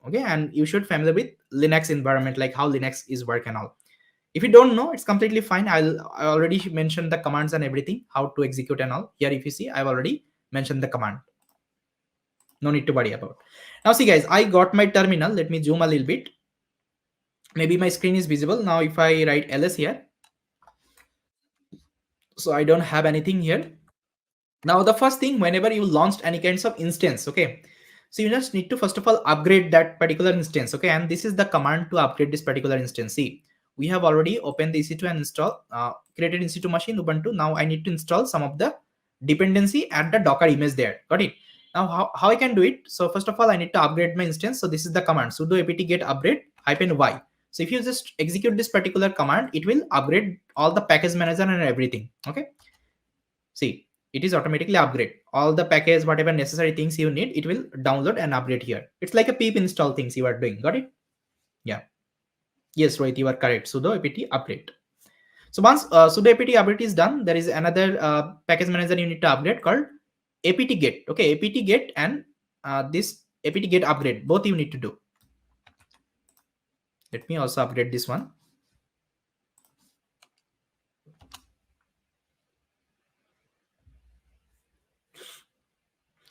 okay, and you should familiar with Linux environment, like how Linux is work and all. If you don't know, it's completely fine. I already mentioned the commands and everything, how to execute and all. Here if you see, I've already mentioned the command. No need to worry about. Now see guys, I got my terminal. Let me zoom a little bit. Maybe my screen is visible. Now if I write ls here, so I don't have anything here. Now the first thing, whenever you launched any kinds of instance, okay, so you just need to first of all upgrade that particular instance. Okay, and this is the command to upgrade this particular instance. See, we have already opened the EC2 and install created EC2 machine Ubuntu. Now I need to install some of the dependency at the Docker image there. Got it? Now how I can do it? So first of all, I need to upgrade my instance. So this is the command sudo apt get upgrade -y. So if you just execute this particular command, it will upgrade all the package manager and everything. Okay, see, it is automatically upgrade all the package, whatever necessary things you need, it will download and upgrade here. It's like a pip install things you are doing. Got it? Yeah. Yes, right, you are correct. Sudo apt upgrade. So once sudo apt upgrade is done, there is another package manager you need to upgrade called apt get. Okay, apt get and this apt get upgrade, both you need to do. Let me also upgrade this one.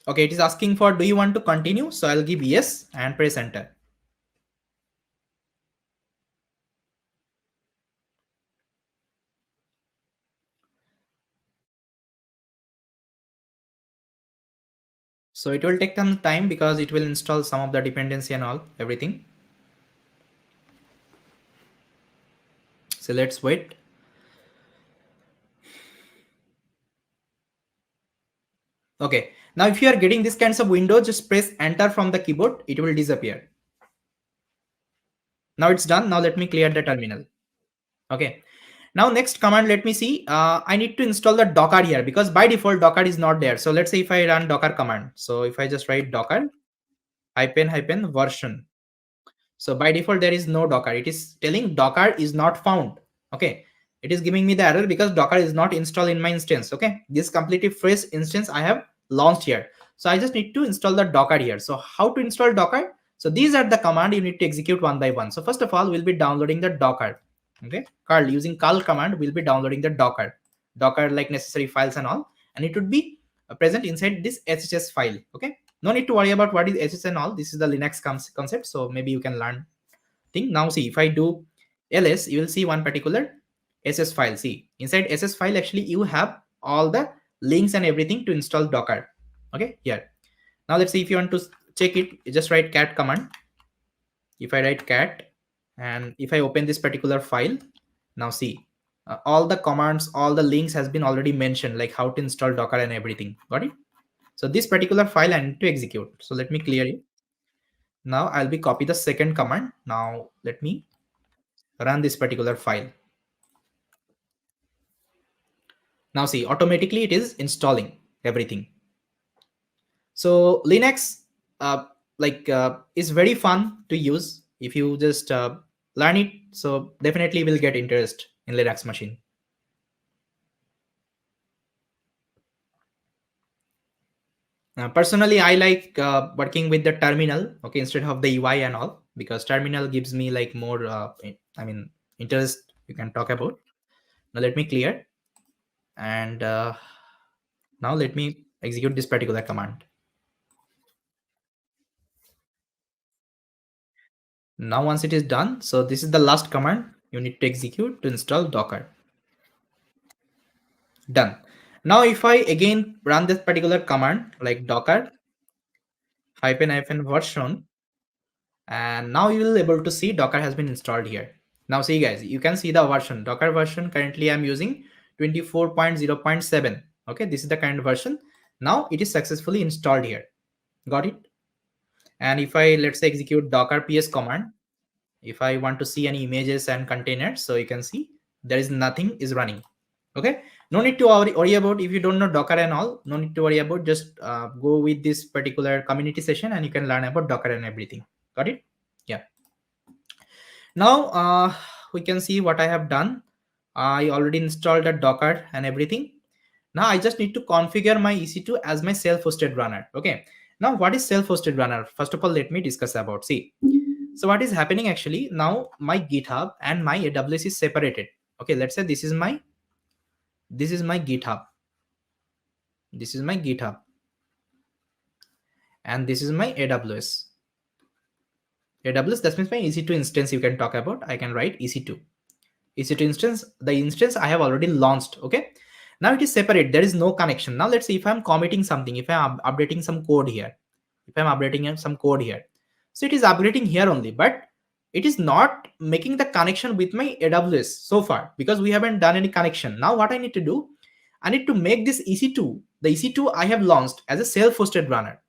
Okay, it is asking for do you want to continue? So I'll give yes and press enter. So it will take some time because it will install some of the dependency and all, everything. So let's wait. Okay, now if you are getting this kinds of window, just press enter from the keyboard, it will disappear. Now it's done. Now let me clear the terminal. Okay, now next command, let me see. I need to install the Docker here because by default Docker is not there. So let's say if I run Docker command. So if I just write Docker --- version. So by default there is no Docker. It is telling Docker is not found. Okay, it is giving me the error because Docker is not installed in my instance. Okay, this completely fresh instance I have launched here. So I just need to install the Docker here. So how to install Docker? So these are the command you need to execute one by one. So first of all, we'll be downloading the Docker. Okay, curl, using curl command, we'll be downloading the Docker like necessary files and all, and it would be present inside this SSS file. Okay, No need to worry about what is ss and all. This is the Linux concept, so maybe you can learn thing. Now see, if I do ls, you will see one particular ss file. See, inside ss file actually you have all the links and everything to install Docker. Okay, here. Now let's see, if you want to check it, you just write cat command. If I write cat and if I open this particular file, now see, all the commands, all the links has been already mentioned, like how to install Docker and everything. Got it? So this particular file I need to execute. So let me clear it. Now I'll be copy the second command. Now let me run this particular file. Now see, automatically it is installing everything. So Linux is very fun to use if you just learn it. So definitely will get interest in Linux machine. Personally, I like working with the terminal, okay, instead of the UI and all, because terminal gives me like more, interest you can talk about. Now let me clear, and now let me execute this particular command. Now once it is done, so this is the last command you need to execute to install Docker. Done. Now if I again run this particular command like docker hyphen version, and now you will able to see Docker has been installed here. Now see guys, you can see the version, Docker version currently I'm using 24.0.7. okay, this is the current version. Now it is successfully installed here. Got it? And if I, let's say, execute docker ps command, if I want to see any images and containers, so you can see there is nothing is running. Okay, no need to worry about. If you don't know Docker and all, no need to worry about. Just go with this particular community session and you can learn about Docker and everything. Got it? Yeah. Now we can see what I have done. I already installed the Docker and everything. Now I just need to configure my EC2 as my self-hosted runner. Okay, now what is self-hosted runner? First of all, let me discuss about. See, so what is happening actually, now my GitHub and my AWS is separated. Okay, let's say this is my GitHub, this is my GitHub, and this is my AWS. That means my EC2 instance you can talk about. I can write EC2 instance. The instance I have already launched. Okay, now it is separate, there is no connection. Now let's see, if I'm committing something, if I'm updating some code here, so it is updating here only, but it is not making the connection with my AWS so far, because we haven't done any connection. Now what I need to do, I need to make this EC2, the EC2 I have launched as a self-hosted runner.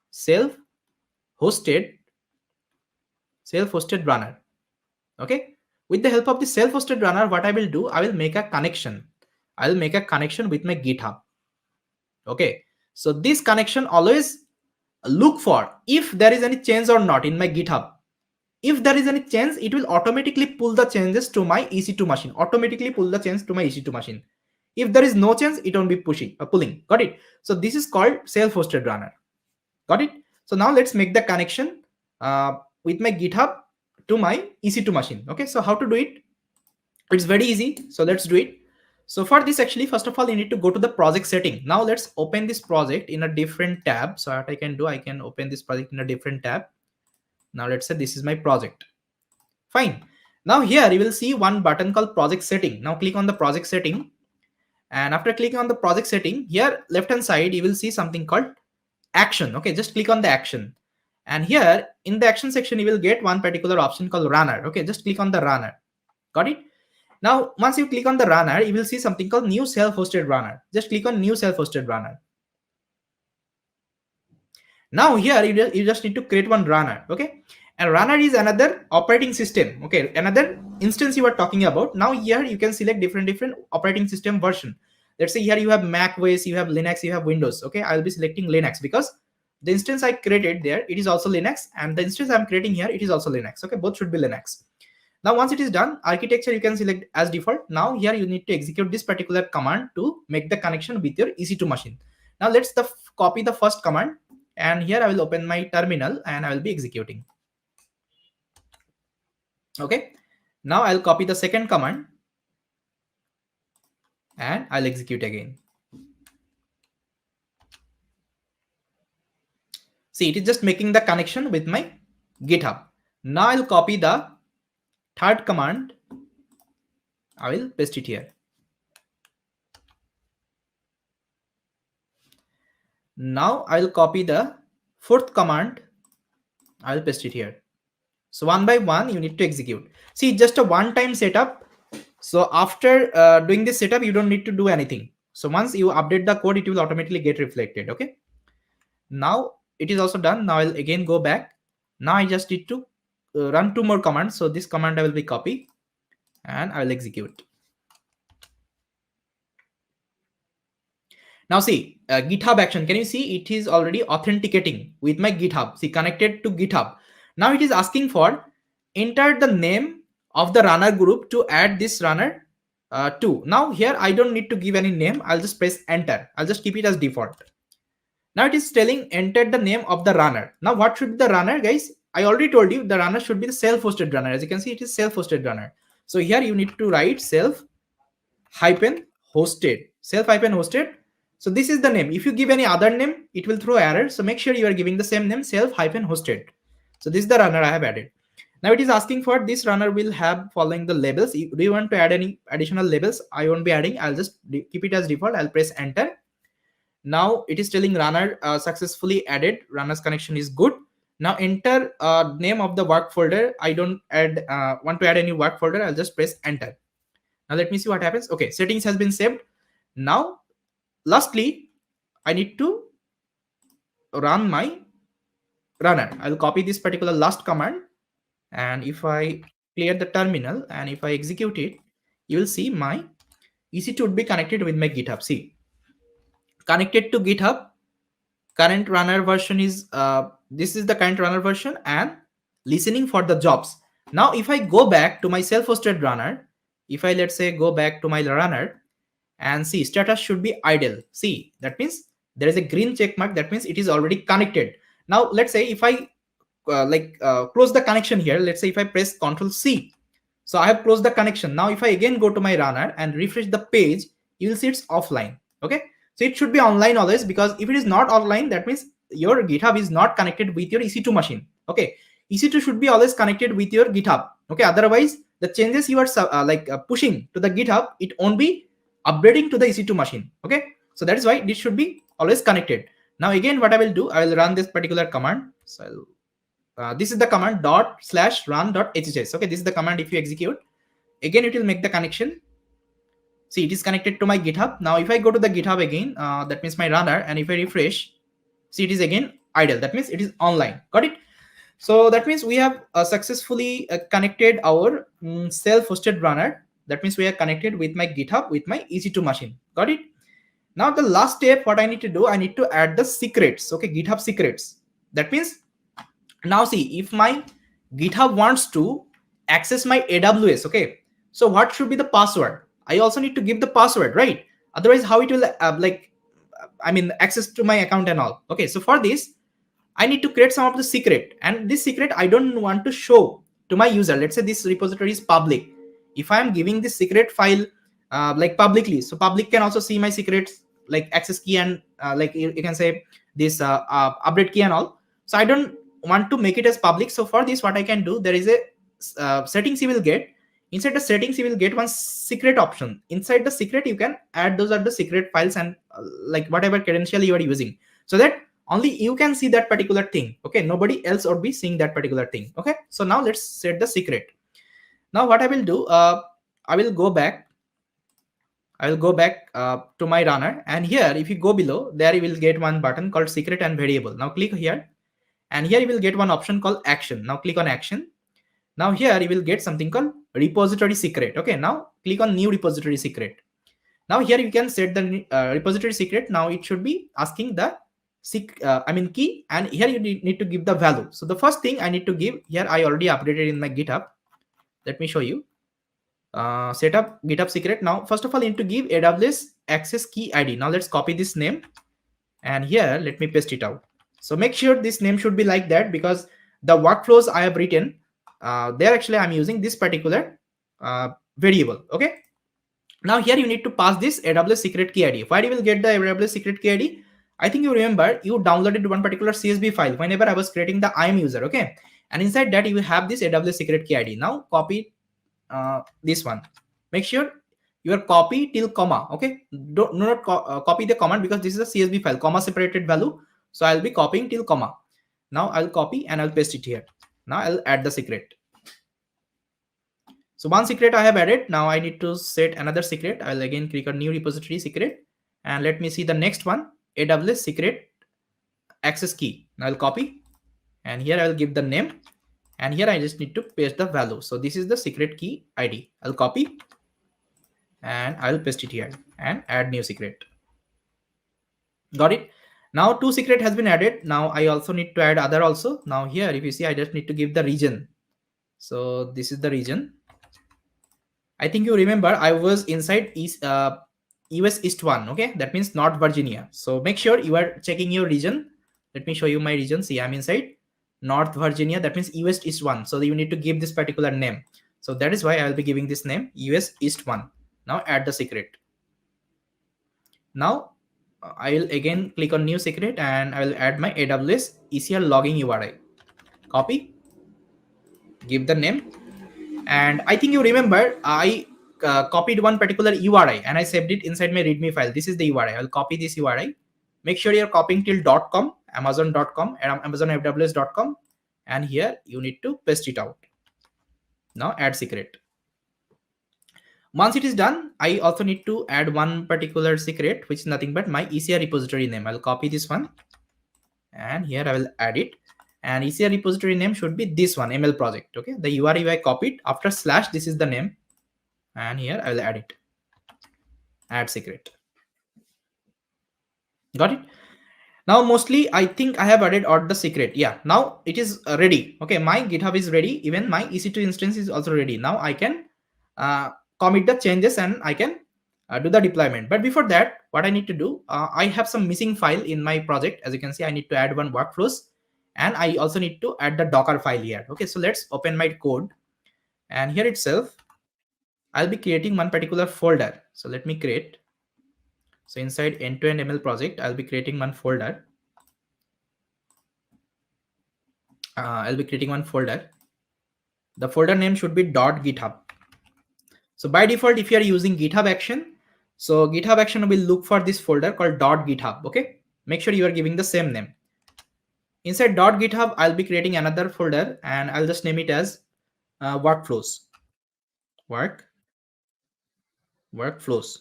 Self-hosted runner. Okay, with the help of the self-hosted runner, what I will do, I will make a connection. I will make a connection with my GitHub. Okay, so this connection always look for if there is any change or not in my GitHub. If there is any change, it will automatically pull the changes to my EC2 machine. Automatically pull the change to my EC2 machine. If there is no change, it won't be pulling. Got it? So this is called self-hosted runner. Got it? So now let's make the connection with my GitHub to my EC2 machine. Okay, so how to do it? It's very easy. So let's do it. So for this, actually, first of all, you need to go to the project setting. Now let's open this project in a different tab. So what I can do, I can open this project in a different tab. Now let's say this is my project. Fine. Now here you will see one button called project setting. Now click on the project setting. And after clicking on the project setting, here left hand side, you will see something called action. Okay, just click on the action. And here in the action section, you will get one particular option called runner. Okay, just click on the runner. Got it? Now, once you click on the runner, you will see something called new self-hosted runner. Just click on new self-hosted runner. Now here you just need to create one runner. Okay, and runner is another operating system. Okay, another instance you are talking about. Now here you can select different operating system version. Let's say here you have Mac OS, you have Linux, you have Windows. Okay, I'll be selecting Linux because the instance I created there, it is also Linux, and the instance I'm creating here, it is also Linux. Okay, both should be Linux. Now once it is done, architecture you can select as default. Now here you need to execute this particular command to make the connection with your EC2 machine. Now let's copy the first command, and here I will open my terminal and I will be executing. Okay, now I'll copy the second command and I'll execute again. See, it is just making the connection with my GitHub. Now I'll copy the third command. I will paste it here. Now I'll copy the fourth command. I'll paste it here. So one by one, you need to execute. See, just a one-time setup. So after doing this setup, you don't need to do anything. So once you update the code, it will automatically get reflected. Okay. Now it is also done. Now I'll again go back. Now I just need to run two more commands. So this command I will be copy and I will execute. Now see, GitHub action. Can you see it is already authenticating with my GitHub? See, connected to GitHub. Now it is asking for enter the name of the runner group to add this runner to. Now here I don't need to give any name. I'll just press enter. I'll just keep it as default. Now it is telling enter the name of the runner. Now what should be the runner, guys? I already told you the runner should be the self-hosted runner. As you can see, it is self-hosted runner. So here you need to write self-hosted. Self-hosted. So this is the name. If you give any other name, it will throw error. So make sure you are giving the same name, self-hosted. So this is the runner I have added. Now it is asking for this runner will have following the labels. Do you want to add any additional labels? I won't be adding. I'll just keep it as default. I'll press enter. Now it is telling runner successfully added. Runner's connection is good. Now enter name of the work folder. I don't want to add any work folder. I'll just press enter. Now let me see what happens. Okay, settings has been saved. Now lastly, I need to run my runner. I'll copy this particular last command, and if I clear the terminal and if I execute it, you will see my EC2 would be connected with my GitHub. See, connected to GitHub. Current runner version is this is the current runner version and listening for the jobs. Now if I go back to my self-hosted runner, if I let's say go back to my runner and see status should be idle. See, that means there is a green check mark. That means it is already connected. Now let's say if I close the connection here, let's say if I press Ctrl C, so I have closed the connection. Now if I again go to my runner and refresh the page, you will see it's offline. Okay, so it should be online always, because if it is not offline, that means your GitHub is not connected with your EC2 machine. Okay, EC2 should be always connected with your GitHub. Okay, otherwise the changes you are pushing to the GitHub, it won't be upgrading to the EC2 machine. Okay, so that is why this should be always connected. Now again, what I will do, I will run this particular command. So this is the command ./run.hs. Okay, this is the command. If you execute, again it will make the connection. See, it is connected to my GitHub. Now if I go to the GitHub again, that means my runner, and if I refresh, see, it is again idle. That means it is online. Got it? So that means we have successfully connected our self-hosted runner. That means we are connected with my GitHub with my EC2 machine. Got it? Now the last step, what I need to do, I need to add the secrets. Okay, GitHub secrets. That means now see, if my GitHub wants to access my AWS, okay, so what should be the password? I also need to give the password, right? Otherwise, how it will access to my account and all. Okay, so for this, I need to create some of the secret, and this secret I don't want to show to my user. Let's say this repository is public. If I am giving this secret file publicly, so public can also see my secrets, like access key and you can say this update key and all. So I don't want to make it as public. So for this, what I can do, there is a settings you will get. Inside the settings, you will get one secret option. Inside the secret, you can add those are the secret files and whatever credential you are using, so that only you can see that particular thing. Okay, nobody else would be seeing that particular thing. Okay, so now let's set the secret. Now what I will do, I will go back to my runner, and here if you go below, there you will get one button called secret and variable. Now click here, and here you will get one option called action. Now click on action. Now here you will get something called repository secret. Okay, now click on new repository secret. Now here you can set the repository secret. Now it should be asking the key, and here you need to give the value. So the first thing I need to give here, I already updated in my GitHub. Let me show you. Set up GitHub secret. Now first of all, you need to give AWS access key ID. Now let's copy this name, and here let me paste it out. So make sure this name should be like that, because the workflows I have written, there actually I'm using this particular variable. Okay, now here you need to pass this AWS secret key ID. Where you will get the AWS secret key ID? I think you remember you downloaded one particular CSV file whenever I was creating the IAM user, okay? And inside that you have this AWS secret key ID. Now copy this one. Make sure you are copy till comma, okay? Do not copy the command because this is a CSV file, comma separated value. So I'll be copying till comma. Now I'll copy and I'll paste it here. Now I'll add the secret. So one secret I have added. Now I need to set another secret. I'll again click on new repository secret and let me see the next one, AWS secret access key. Now I'll copy and here I'll give the name and here I just need to paste the value. So this is the secret key ID. I'll copy and I'll paste it here and add new secret. Got it? Now two secret has been added. Now I also need to add other also. Now here if you see I just need to give the region. So this is the region. I think you remember I was inside US East 1, okay? That means North Virginia. So make sure you are checking your region. Let me show you my region. See, I'm inside North Virginia. That means US East 1. So you need to give this particular name. So that is why I will be giving this name US East 1. Now add the secret. Now I will again click on new secret and I will add my AWS ECR logging URI. Copy, give the name. And I think you remember I copied one particular URI and I saved it inside my README file. This is the URI. I'll copy this URI. Make sure you're copying till .com, amazon.com, and amazonAWS.com. And here you need to paste it out. Now add secret. Once it is done, I also need to add one particular secret, which is nothing but my ECR repository name. I'll copy this one and here I will add it. And ECR repository name should be this one, ML project. Okay, the URI I copied after slash, this is the name. And here I will add it. Add secret. Got it? Now mostly I think I have added all the secret. Yeah, now it is ready. Okay, my GitHub is ready. Even my EC2 instance is also ready. Now I can commit the changes and I can do the deployment. But before that, what I need to do, I have some missing file in my project. As you can see, I need to add one workflows and I also need to add the Docker file here. Okay, so let's open my code and here itself, I'll be creating one particular folder. So let me create. So inside end-to-end ML project, I'll be creating one folder. I'll be creating one folder. The folder name should be .github. So by default, if you are using GitHub Action, so GitHub Action will look for this folder called .github. Okay, make sure you are giving the same name. Inside .github, I'll be creating another folder and I'll just name it as workflows. Workflows.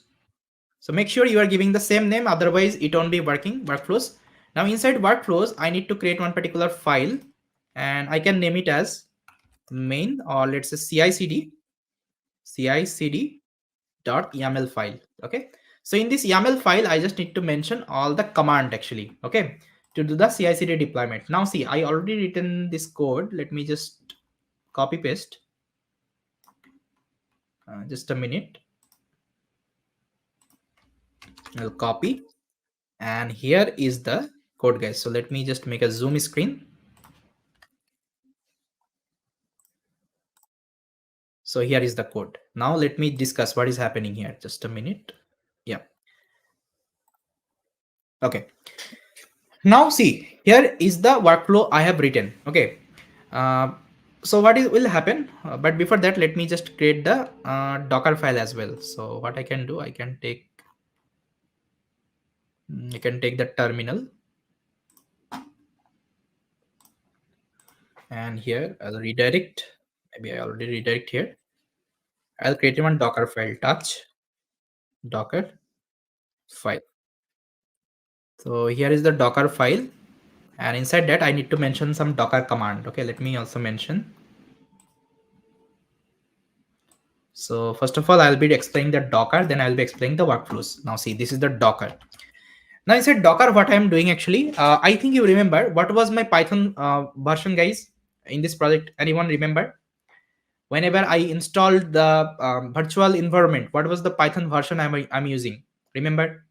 So make sure you are giving the same name, otherwise it won't be working. Workflows. Now inside workflows, I need to create one particular file and I can name it as main, or let's say cicd.yaml file. Okay, so in this YAML file I just need to mention all the command actually, okay, to do the CI/CD deployment. Now see, I already written this code. Let me just copy paste. Just a minute. I'll copy and here is the code, guys. So let me just make a zoom screen. So here is the code. Now let me discuss what is happening here. Just a minute. Yeah. Okay. Now see, here is the workflow I have written. Okay. So what will happen? But before that, let me just create the Docker file as well. So what I can do, I can take the terminal. And here I'll redirect. Maybe I already redirect here. I'll create one Docker file, touch Docker file. So here is the Docker file. And inside that, I need to mention some Docker command. Okay, let me also mention. So first of all, I'll be explaining the Docker, then I'll be explaining the workflows. Now see, this is the Docker. Now inside Docker, what I'm doing actually, I think you remember what was my Python version, guys, in this project. Anyone remember? Whenever I installed the virtual environment, what was the Python version I'm using? Remember?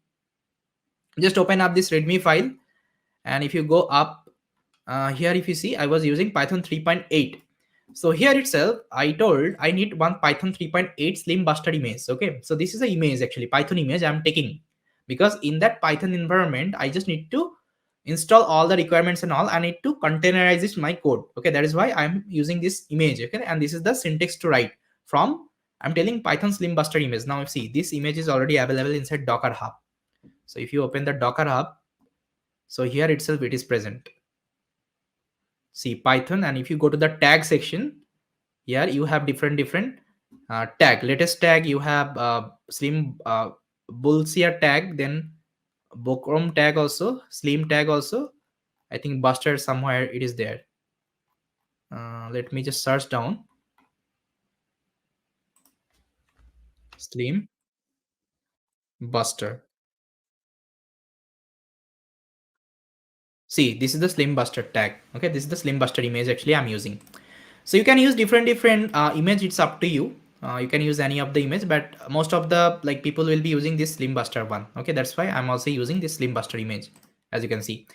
Just open up this README file. And if you go up here, if you see, I was using Python 3.8. So here itself, I told I need one Python 3.8 slim buster image. Okay, so this is the image actually, Python image I'm taking. because in that Python environment I just need to install all the requirements and all. I need to containerize it my code. Okay, that is why I'm using this image. Okay, and this is the syntax to write from. I'm telling Python Slim Buster image. Now see, this image is already available inside Docker Hub. So if you open the Docker Hub, so here itself it is present. See Python, and if you go to the tag section, here you have different tag. Latest tag, you have Slim Bullseer tag, then Bokrom tag also, Slim tag also. I think Buster somewhere it is there. Let me just search down. Slim Buster. See, this is the Slim Buster tag. Okay, this is the Slim Buster image actually I'm using. So you can use different image. It's up to you. You can use any of the image, but most of the people will be using this Slim Buster one. Okay, that's why I'm also using this Slim Buster image, as you can see.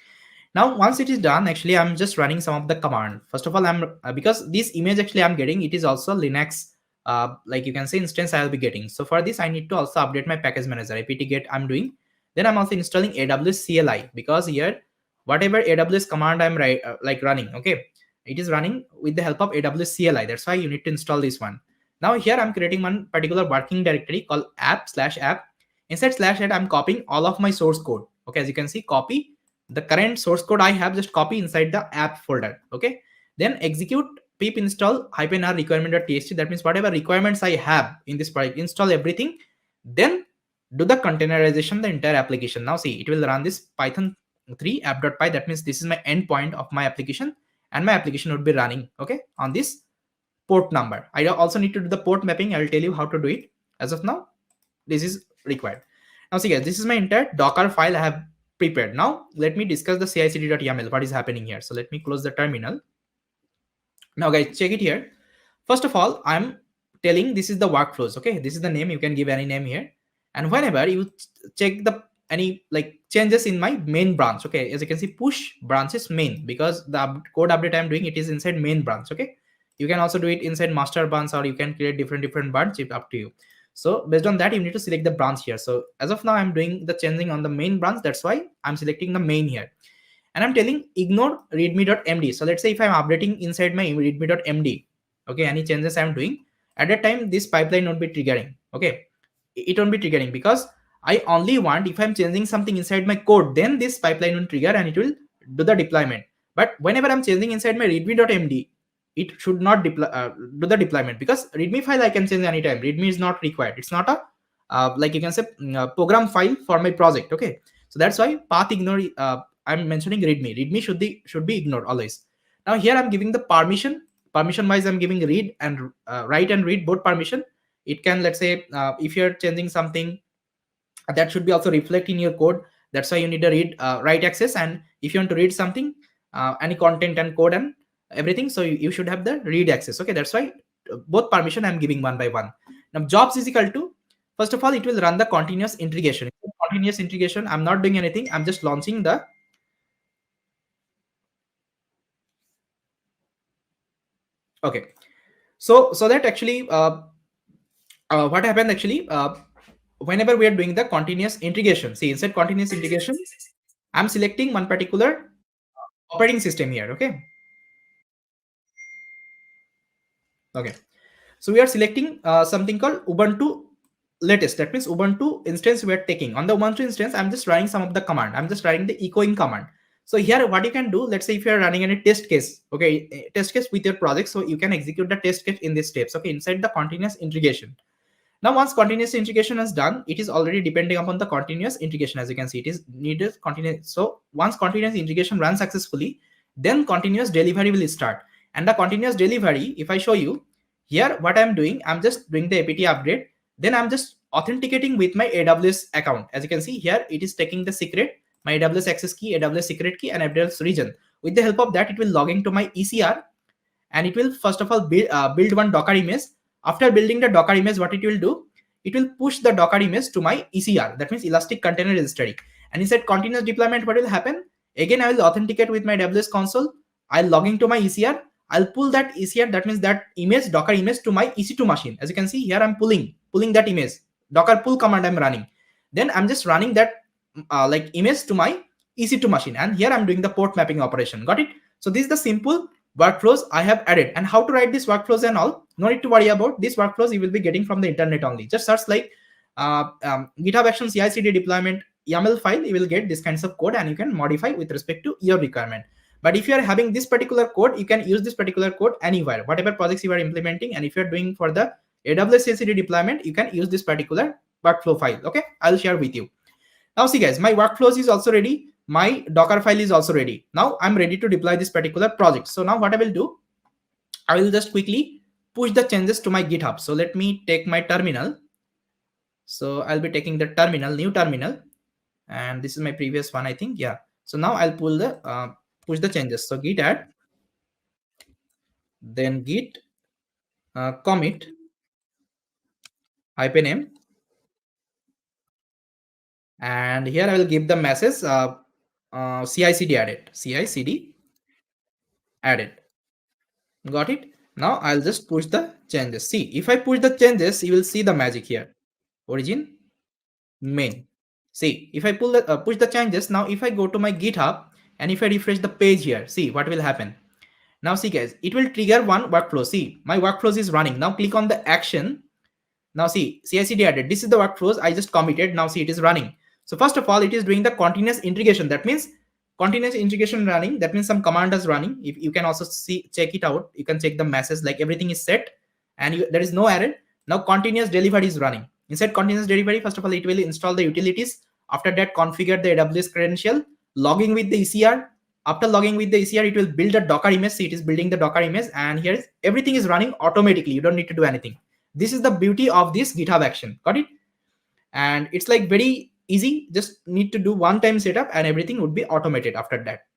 Now once it is done, actually I'm just running some of the command. First of all, I'm because this image actually I'm getting, it is also Linux you can say instance I'll be getting. So for this I need to also update my package manager, apt-get I'm doing. Then I'm also installing AWS CLI, because here whatever AWS command I'm running, okay, it is running with the help of AWS CLI. That's why you need to install this one. Now here I'm creating one particular working directory called app/app. Inside /app I'm copying all of my source code. Okay, as you can see, copy the current source code I have, just copy inside the app folder. Okay, then execute pip install -r requirement.txt. That means whatever requirements I have in this project, install everything, then do the containerization the entire application. Now see, it will run this Python 3 app.py. That means this is my endpoint of my application, and my application would be running, okay, on this port number. I also need to do the port mapping. I will tell you how to do it. As of now, this is required. Now see guys, this is my entire Docker file I have prepared. Now let me discuss the CICD.yaml, what is happening here. So let me close the terminal. Now guys, check it here. First of all, I'm telling this is the workflows. Okay, this is the name. You can give any name here. And whenever you check the any changes in my main branch, okay, as you can see, push branches main, because the code update I'm doing, it is inside main branch. Okay, you can also do it inside master branch, or you can create different branch, up to you. So based on that, you need to select the branch here. So as of now, I'm doing the changing on the main branch. That's why I'm selecting the main here. And I'm telling ignore readme.md. So let's say if I'm updating inside my readme.md, okay, any changes I'm doing, at that time, this pipeline won't be triggering. Okay, it won't be triggering, because I only want, if I'm changing something inside my code, then this pipeline will trigger and it will do the deployment. But whenever I'm changing inside my readme.md, it should not do the deployment, because readme file I can change anytime. Readme is not required. It's not a you can say program file for my project. Okay, so that's why path ignore. I'm mentioning readme. Readme should be ignored always. Now here I'm giving the permission wise. I'm giving read and write and read both permission. It can, let's say, if you're changing something, that should be also reflect in your code. That's why you need a read write access. And if you want to read something, any content and code and everything, so you should have the read access. Okay, that's why both permission I'm giving one by one. Now jobs is equal to, first of all, it will run the continuous integration. Continuous integration, I'm not doing anything. I'm just launching the okay. So that actually what happened actually, whenever we are doing the continuous integration, see inside continuous integration, I'm selecting one particular operating system here. Okay, so we are selecting something called Ubuntu latest. That means Ubuntu instance we are taking. On the Ubuntu instance, I'm just writing some of the command. I'm just writing the echoing command. So here what you can do, let's say if you are running any test case, okay, test case with your project, so you can execute the test case in these steps, okay, inside the continuous integration. Now once continuous integration is done, it is already depending upon the continuous integration. As you can see, it is needed continuous. So once continuous integration runs successfully, then continuous delivery will start. And the continuous delivery, if I show you here, what I'm doing, I'm just doing the apt update. Then I'm just authenticating with my AWS account. As you can see here, it is taking the secret, my AWS access key, AWS secret key, and AWS region. With the help of that, it will log into my ECR, and it will first of all build one Docker image. After building the Docker image, what it will do, it will push the Docker image to my ECR. That means Elastic Container Registry. And inside continuous deployment, what will happen? Again, I will authenticate with my AWS console. I'll log into my ECR. I'll pull that ECR, that means that image, Docker image, to my EC2 machine. As you can see here, I'm pulling that image. Docker pull command I'm running. then I'm just running that like image to my EC2 machine, and here I'm doing the port mapping operation. Got it? So this is the simple workflows I have added. And how to write these workflows and all, no need to worry about. These workflows you will be getting from the internet only. Just search like GitHub Action CI/CD deployment YAML file, you will get this kinds of code and you can modify with respect to your requirement. But if you are having this particular code, you can use this particular code anywhere, whatever projects you are implementing. And if you're doing for the AWS CI/CD deployment, you can use this particular workflow file. Okay, I'll share with you. Now see guys, my workflows is also ready. My Docker file is also ready. Now I'm ready to deploy this particular project. So now what I will do, I will just quickly push the changes to my GitHub. So let me take my terminal. So I'll be taking the terminal, new terminal, and this is my previous one, I think. Yeah. So now I'll pull the push the changes. So git add, then git commit -m, and here I will give the message CI/CD added, CI/CD added. Got it? Now I'll just push the changes. See, if I push the changes, you will see the magic here. Origin, main. See, if I push the changes, now if I go to my GitHub and if I refresh the page here, see what will happen. Now see guys, it will trigger one workflow. See, my workflows is running. Now click on the action. Now see, CI/CD added. This is the workflows I just committed. Now see, it is running. So first of all, it is doing the continuous integration. That means continuous integration running. That means some command is running. If you can also see, check it out. You can check the message like everything is set and there is no error. Now continuous delivery is running. Inside continuous delivery, first of all, it will install the utilities. After that, configure the AWS credential, logging with the ECR. After logging with the ECR, it will build a Docker image. See, it is building the Docker image, and here is everything is running automatically. You don't need to do anything. This is the beauty of this GitHub action. Got it? And it's like very easy. Just need to do one-time setup, and everything would be automated after that.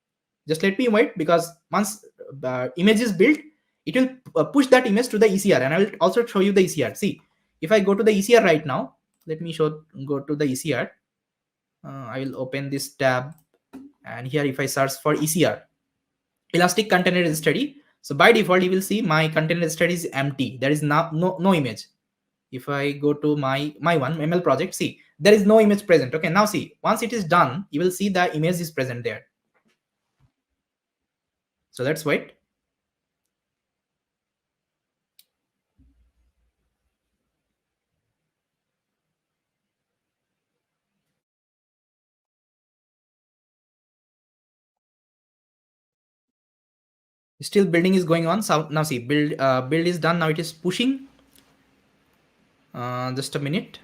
Just let me wait, because once the image is built, it will push that image to the ECR, and I will also show you the ECR. See, if I go to the ECR right now, let me go to the ECR. I will open this tab, and here if I search for ECR, Elastic Container Registry. So by default, you will see my container registry is empty. There is no image. If I go to my one ML project, see, there is no image present. Okay, now see, once it is done, you will see the image is present there. So let's wait. Still building is going on. So now see, build is done. Now it is pushing. Just a minute.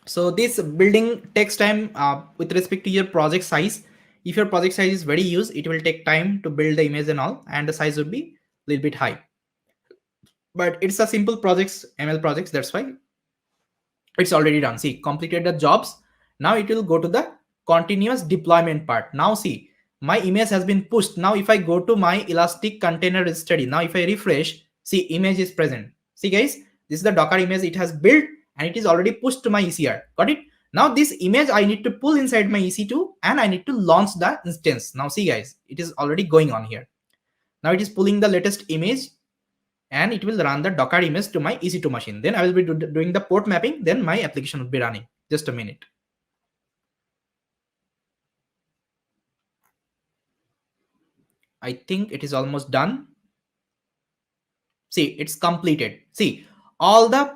So this building takes time with respect to your project size. If your project size is very huge, it will take time to build the image and all, and the size would be a little bit high. But it's a simple projects, ML projects. That's why it's already done. See, completed the jobs. Now it will go to the continuous deployment part. Now see, my image has been pushed. Now if I go to my Elastic Container Registry, now if I refresh, see, image is present. See guys, this is the Docker image it has built, and it is already pushed to my ECR. Got it? Now this image I need to pull inside my EC2, and I need to launch the instance. Now see guys, it is already going on here. Now it is pulling the latest image, and it will run the Docker image to my EC2 machine. Then I will be doing the port mapping. Then my application will be running. Just a minute. I think it is almost done. See, it's completed. See, all the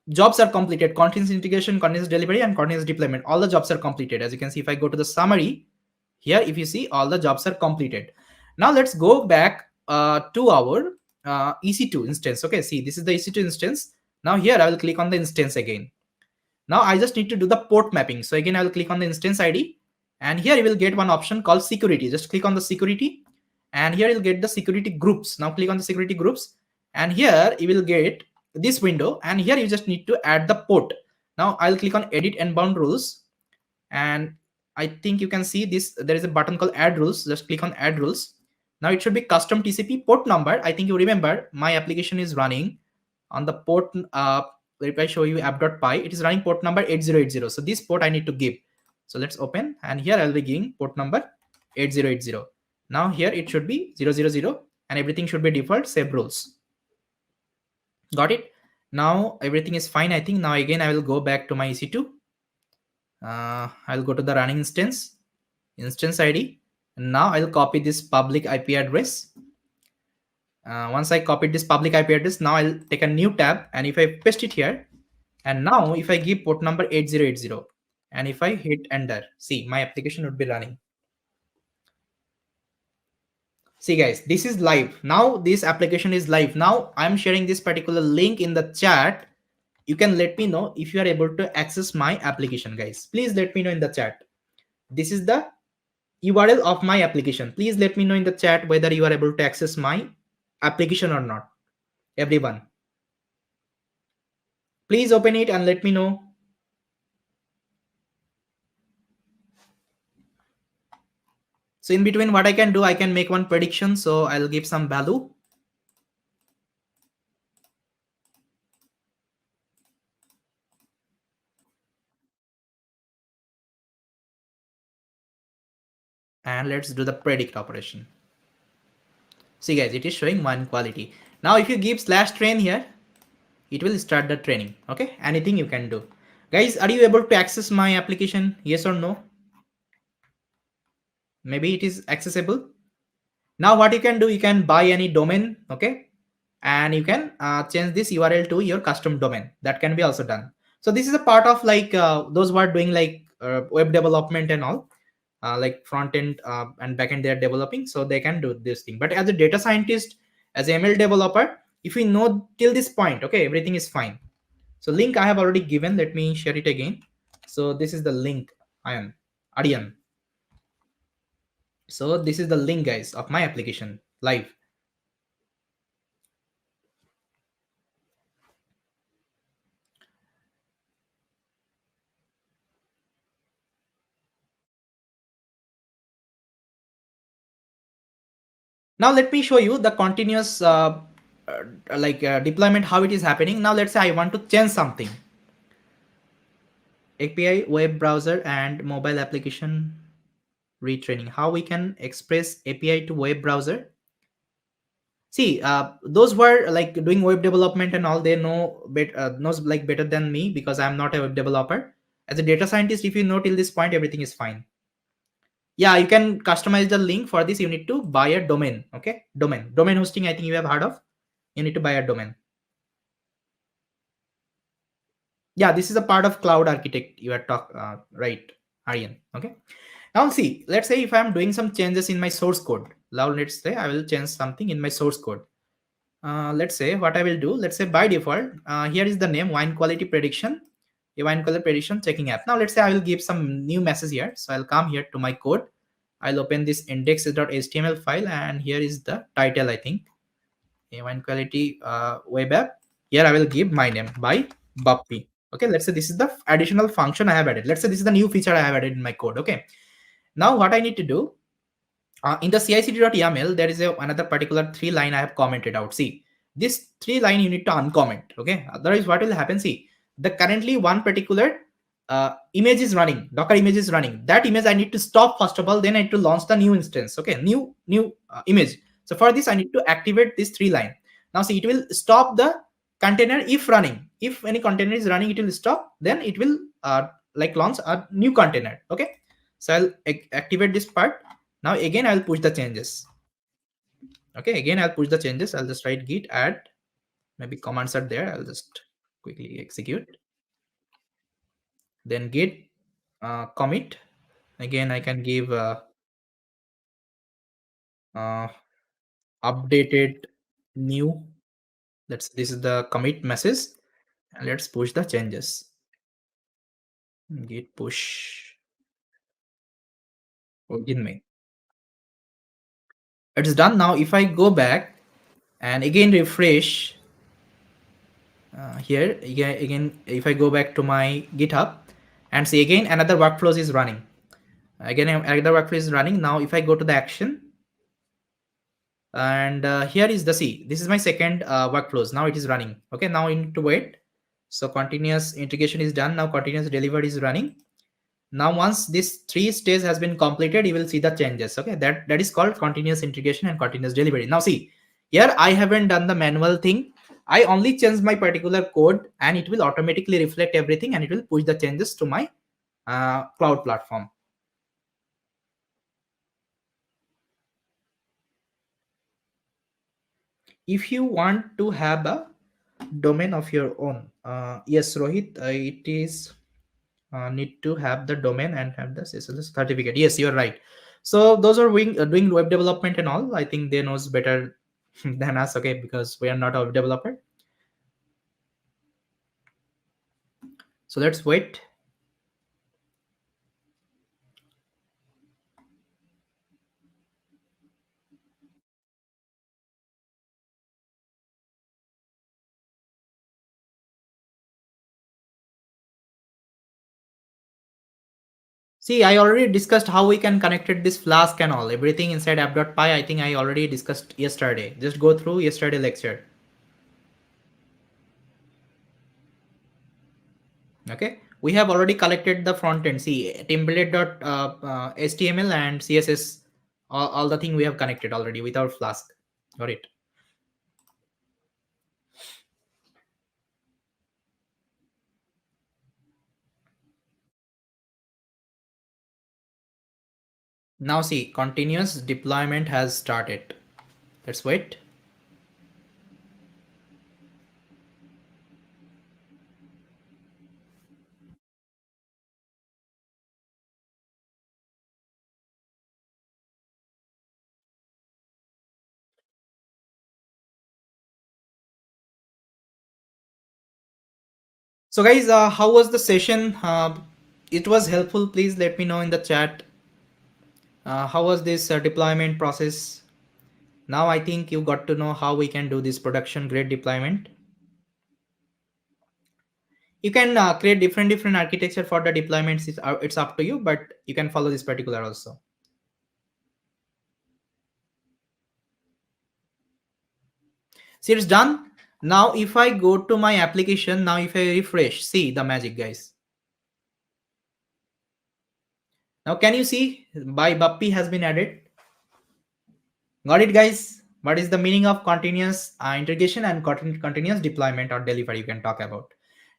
jobs are completed. Continuous integration, continuous delivery, and continuous deployment. All the jobs are completed. As you can see, if I go to the summary here, if you see, all the jobs are completed. Now let's go back to our EC2 instance. Okay, see, this is the EC2 instance. Now here I will click on the instance again. Now I just need to do the port mapping. So again, I will click on the instance ID, and here you will get one option called security. Just click on the security, and here you'll get the security groups. Now click on the security groups, and here you will get this window, and here you just need to add the port. Now I'll click on edit and bound rules, and I think you can see this. There is a button called add rules. Just click on add rules. Now it should be custom TCP port number. I think you remember my application is running on the port. If I show you app.py, it is running port number 8080. So this port I need to give. So let's open, and here I'll be giving port number 8080. Now here it should be 000, and everything should be default. Save rules. Got it? Now everything is fine. I think now again I will go back to my EC2. I'll go to the running instance ID. And now I'll copy this public IP address. Once I copied this public IP address, now I'll take a new tab, and if I paste it here, and now if I give port number 8080, and if I hit enter, see, my application would be running. See guys, this is live. Now this application is live. Now I'm sharing this particular link in the chat. You can let me know if you are able to access my application, guys. Please let me know in the chat. This is the URL of my application. Please let me know in the chat whether you are able to access my application or not. Everyone, please open it and let me know. So in between, what I can do, I can make one prediction. So I'll give some value. And let's do the predict operation. See guys, it is showing one quality. Now if you give /train here, it will start the training. Okay, anything you can do. Guys, are you able to access my application? Yes or no? Maybe it is accessible. Now what you can do, you can buy any domain. Okay, and you can change this URL to your custom domain. That can be also done. So this is a part of like those who are doing like web development and all, like front end and back end they are developing, so they can do this thing. But as a data scientist, as a ML developer, if we know till this point, okay, everything is fine. So link I have already given. Let me share it again. So this is the link. Adian. So this is the link, guys, of my application live. Now let me show you the continuous deployment, how it is happening. Now let's say I want to change something. API, web browser, and mobile application retraining. How we can express API to web browser? See, those who are like doing web development and all, they know knows like better than me, because I'm not a web developer. As a data scientist, if you know till this point, everything is fine. Yeah, you can customize the link. For this you need to buy a domain. Okay, domain hosting, I think you have heard of. You need to buy a domain. Yeah, this is a part of cloud architect you are right, Aryan. Okay, now see, let's say if I'm doing some changes in my source code. Now let's say I will change something in my source code. Let's say what I will do, let's say by default, here is the name wine quality prediction, a wine color prediction checking app. Now let's say I will give some new message here. So I'll come here to my code. I'll open this index.html file, and here is the title, I think. A wine quality web app. Here I will give my name by Buppy. Okay, let's say this is the additional function I have added. Let's say this is the new feature I have added in my code. Okay, now what I need to do, in the CICD.yaml, there is another particular 3 line I have commented out. See, this 3 line you need to uncomment. Okay, otherwise what will happen? See, the currently one particular image is running, Docker image is running. That image I need to stop first of all, then I need to launch the new instance. Okay, new image. So for this I need to activate this 3 line. Now see, it will stop the container if running. If any container is running, it will stop. Then it will like launch a new container. Okay, so I'll activate this part. Now again I'll push the changes. Okay, again I'll push the changes. I'll just write git add. Maybe commands are there. I'll just quickly execute. Then git commit. Again I can give updated new. This is the commit message, and let's push the changes. Git push begin me. It's done. Now if I go back and again refresh here, again if I go back to my GitHub and see, again another workflows is running. Again another workflow is running. Now if I go to the action, and here is the C, this is my second workflows. Now it is running. Okay, now I need to wait. So continuous integration is done. Now continuous delivery is running. Now once this 3 stage has been completed, you will see the changes. Okay, that is called continuous integration and continuous delivery. Now see, here I haven't done the manual thing. I only change my particular code and it will automatically reflect everything and it will push the changes to my cloud platform. If you want to have a domain of your own, yes, Rohit, it is need to have the domain and have the SSL certificate. Yes, you're right. So those are doing web development and all. I think they knows better than us. Okay, because we are not a web developer. So let's wait. See, I already discussed how we can connected this Flask and all. Everything inside app.py, I think I already discussed yesterday. Just go through yesterday lecture. Okay. We have already collected the front end. See, template.html and CSS, all the thing we have connected already without Flask. Got it. Now see, continuous deployment has started. Let's wait. So guys, how was the session? It was helpful. Please let me know in the chat. How was this deployment process? Now I think you got to know how we can do this production grade deployment. You can create different architecture for the deployments. It's up to you, but you can follow this particular also. See, it's done. Now if I go to my application, now if I refresh, see the magic, guys. Now can you see by Bappi has been added? Got it, guys? What is the meaning of continuous integration and continuous deployment or delivery? You can talk about.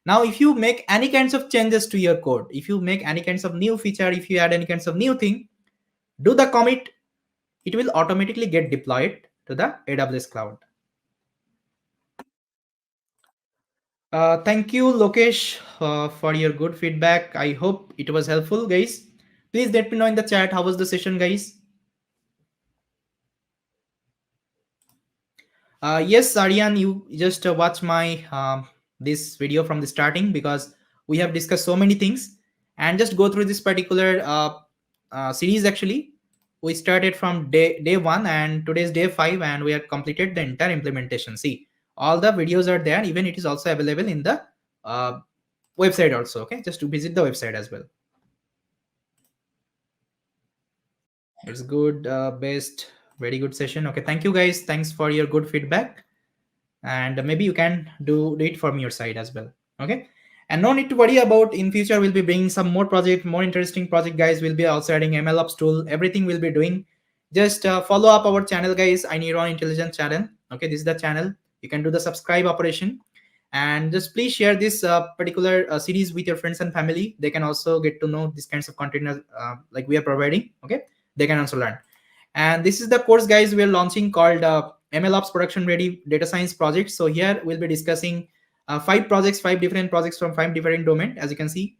Now, if you make any kinds of changes to your code, if you make any kinds of new feature, if you add any kinds of new thing, do the commit. It will automatically get deployed to the AWS cloud. Thank you, Lokesh, for your good feedback. I hope it was helpful, guys. Please let me know in the chat how was the session, guys. Yes, Aryan, you just watch my this video from the starting because we have discussed so many things and just go through this particular series. Actually, we started from day one and today's day 5 and we have completed the entire implementation. See, all the videos are there. Even it is also available in the uh, website also. Okay, just to visit the website as well. It's good, best, very good session. Okay, thank you guys. Thanks for your good feedback. And maybe you can do it from your side as well. Okay, and no need to worry about in future we'll be bringing some more project, more interesting project, guys. We'll be also adding MLOps tool, everything we'll be doing. Just follow up our channel, guys, iNeuron intelligence channel. Okay, this is the channel. You can do the subscribe operation and just please share this particular series with your friends and family. They can also get to know these kinds of content like we are providing. Okay, they can also learn. And this is the course, guys, we are launching called MLOps production ready data science project. So here we'll be discussing 5 different projects from 5 different domains, as you can see,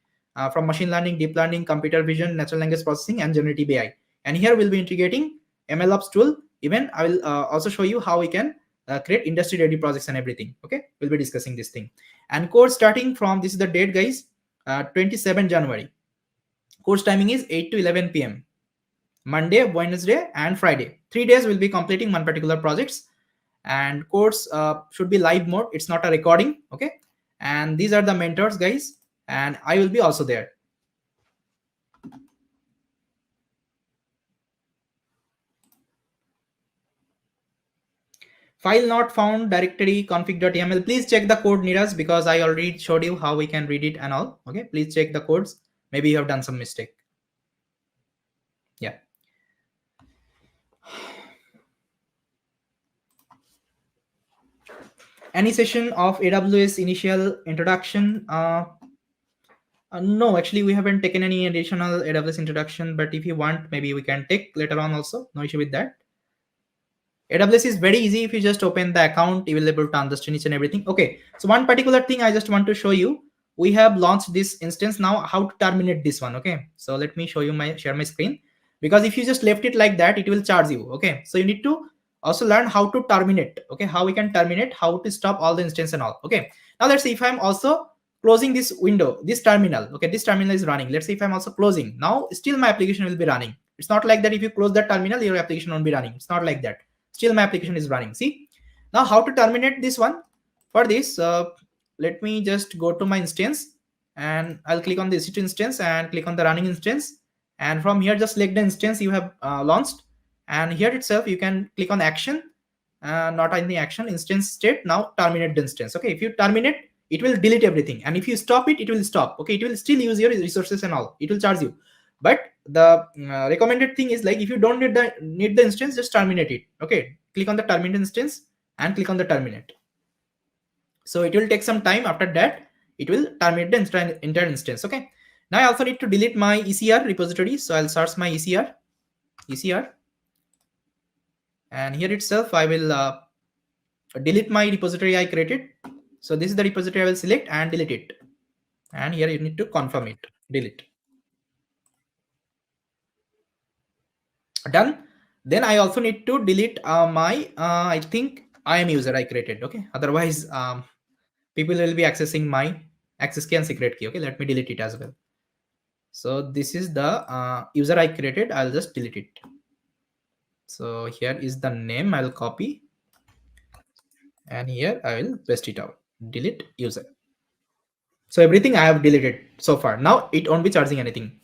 from machine learning, deep learning, computer vision, natural language processing, and generative AI. And here we'll be integrating MLOps tool. Even I will also show you how we can create industry ready projects and everything. Okay, we'll be discussing this thing. And course starting from, this is the date, guys, 27 January. Course timing is 8 to 11 p.m. Monday, Wednesday, and Friday. 3 days will be completing one particular projects, and course should be live mode. It's not a recording. Okay, and these are the mentors, guys, and I will be also there. File not found directory config.yaml. Please check the code, Neeraj, because I already showed you how we can read it and all. Okay, please check the codes. Maybe you have done some mistake. Yeah. Any session of AWS initial introduction? No, actually, we haven't taken any additional AWS introduction, but if you want, maybe we can take later on also. No issue with that. AWS is very easy. If you just open the account, you will be able to understand each and everything. Okay, so one particular thing I just want to show you. We have launched this instance. Now how to terminate this one? Okay, so let me show you my share my screen, because if you just left it like that, it will charge you. Okay, so you need to also learn how to terminate. Okay, how we can terminate, how to stop all the instance and all. Okay, now let's see if I'm also closing this window, this terminal. Okay, this terminal is running. Let's see if I'm also closing. Now still my application will be running. It's not like that if you close that terminal, your application won't be running. It's not like that. Still my application is running. See, now how to terminate this one? For this, let me just go to my instance, and I'll click on the EC2 instance and click on the running instance, and from here just select the instance you have launched, and here itself you can click on action, not in the action, instance state. Now terminate the instance. Okay, if you terminate, it will delete everything, and if you stop it, it will stop. Okay, it will still use your resources and all, it will charge you, but the recommended thing is, like, if you don't need the instance, just terminate it. Okay, click on the terminate instance and click on the terminate. So it will take some time. After that, it will terminate the entire instance. Okay, now I also need to delete my ECR repository, so I'll search my ECR, and here itself I will delete my repository I created. So this is the repository I will select and delete it, and here you need to confirm it, delete. Done. Then I also need to delete my I think IAM user I created. Okay, otherwise people will be accessing my access key and secret key. Okay, let me delete it as well. So this is the user I created. I'll just delete it. So here is the name. I'll copy, and here I will paste it out. Delete user. So everything I have deleted so far. Now it won't be charging anything.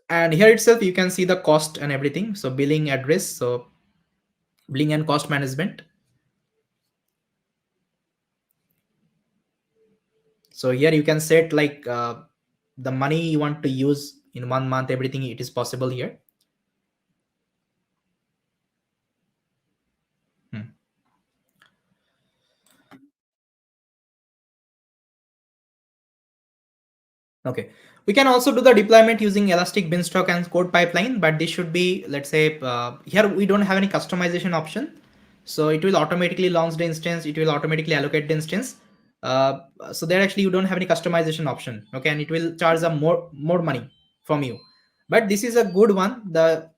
And here itself you can see the cost and everything. So billing address, so billing and cost management. So here you can set like the money you want to use in 1 month, everything it is possible here. Okay, we can also do the deployment using Elastic Beanstalk and code pipeline, but this should be, let's say, here we don't have any customization option. So it will automatically launch the instance, it will automatically allocate the instance. So there actually you don't have any customization option. Okay, and it will charge a more money from you. But this is a good one. The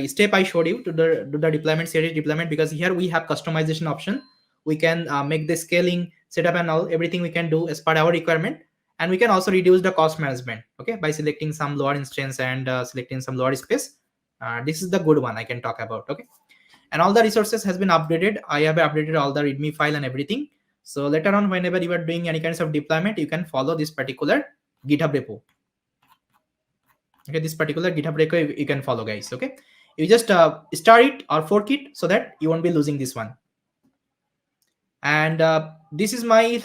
step I showed you to do the deployment, series deployment, because here we have customization option. We can make the scaling, setup and all, everything we can do as per our requirement. And we can also reduce the cost management, okay, by selecting some lower instance and selecting some lower space. This is the good one I can talk about. Okay, and all the resources has been updated. I have updated all the readme file and everything. So later on, whenever you are doing any kinds of deployment, you can follow this particular GitHub repo. Okay, this particular GitHub repo you can follow, guys. Okay, you just start it or fork it so that you won't be losing this one. And this is my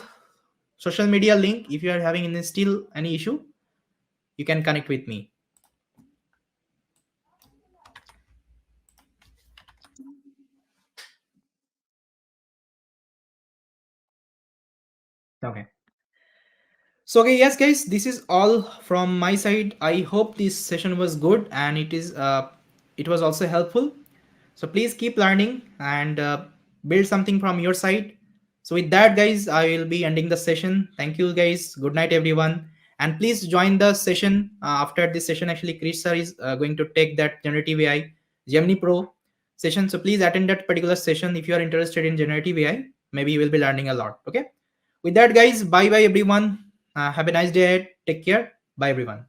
social media link. If you are having still any issue, you can connect with me. Okay. So okay, yes guys, this is all from my side. I hope this session was good, and it was also helpful. So please keep learning and build something from your side. So with that, guys, I will be ending the session. Thank you guys. Good night everyone. And please join the session after this session. Actually, Krish sir is going to take that generative AI Gemini Pro session. So please attend that particular session if you are interested in generative AI. Maybe you will be learning a lot. Okay. With that, guys, bye bye everyone. Have a nice day. Take care. Bye everyone.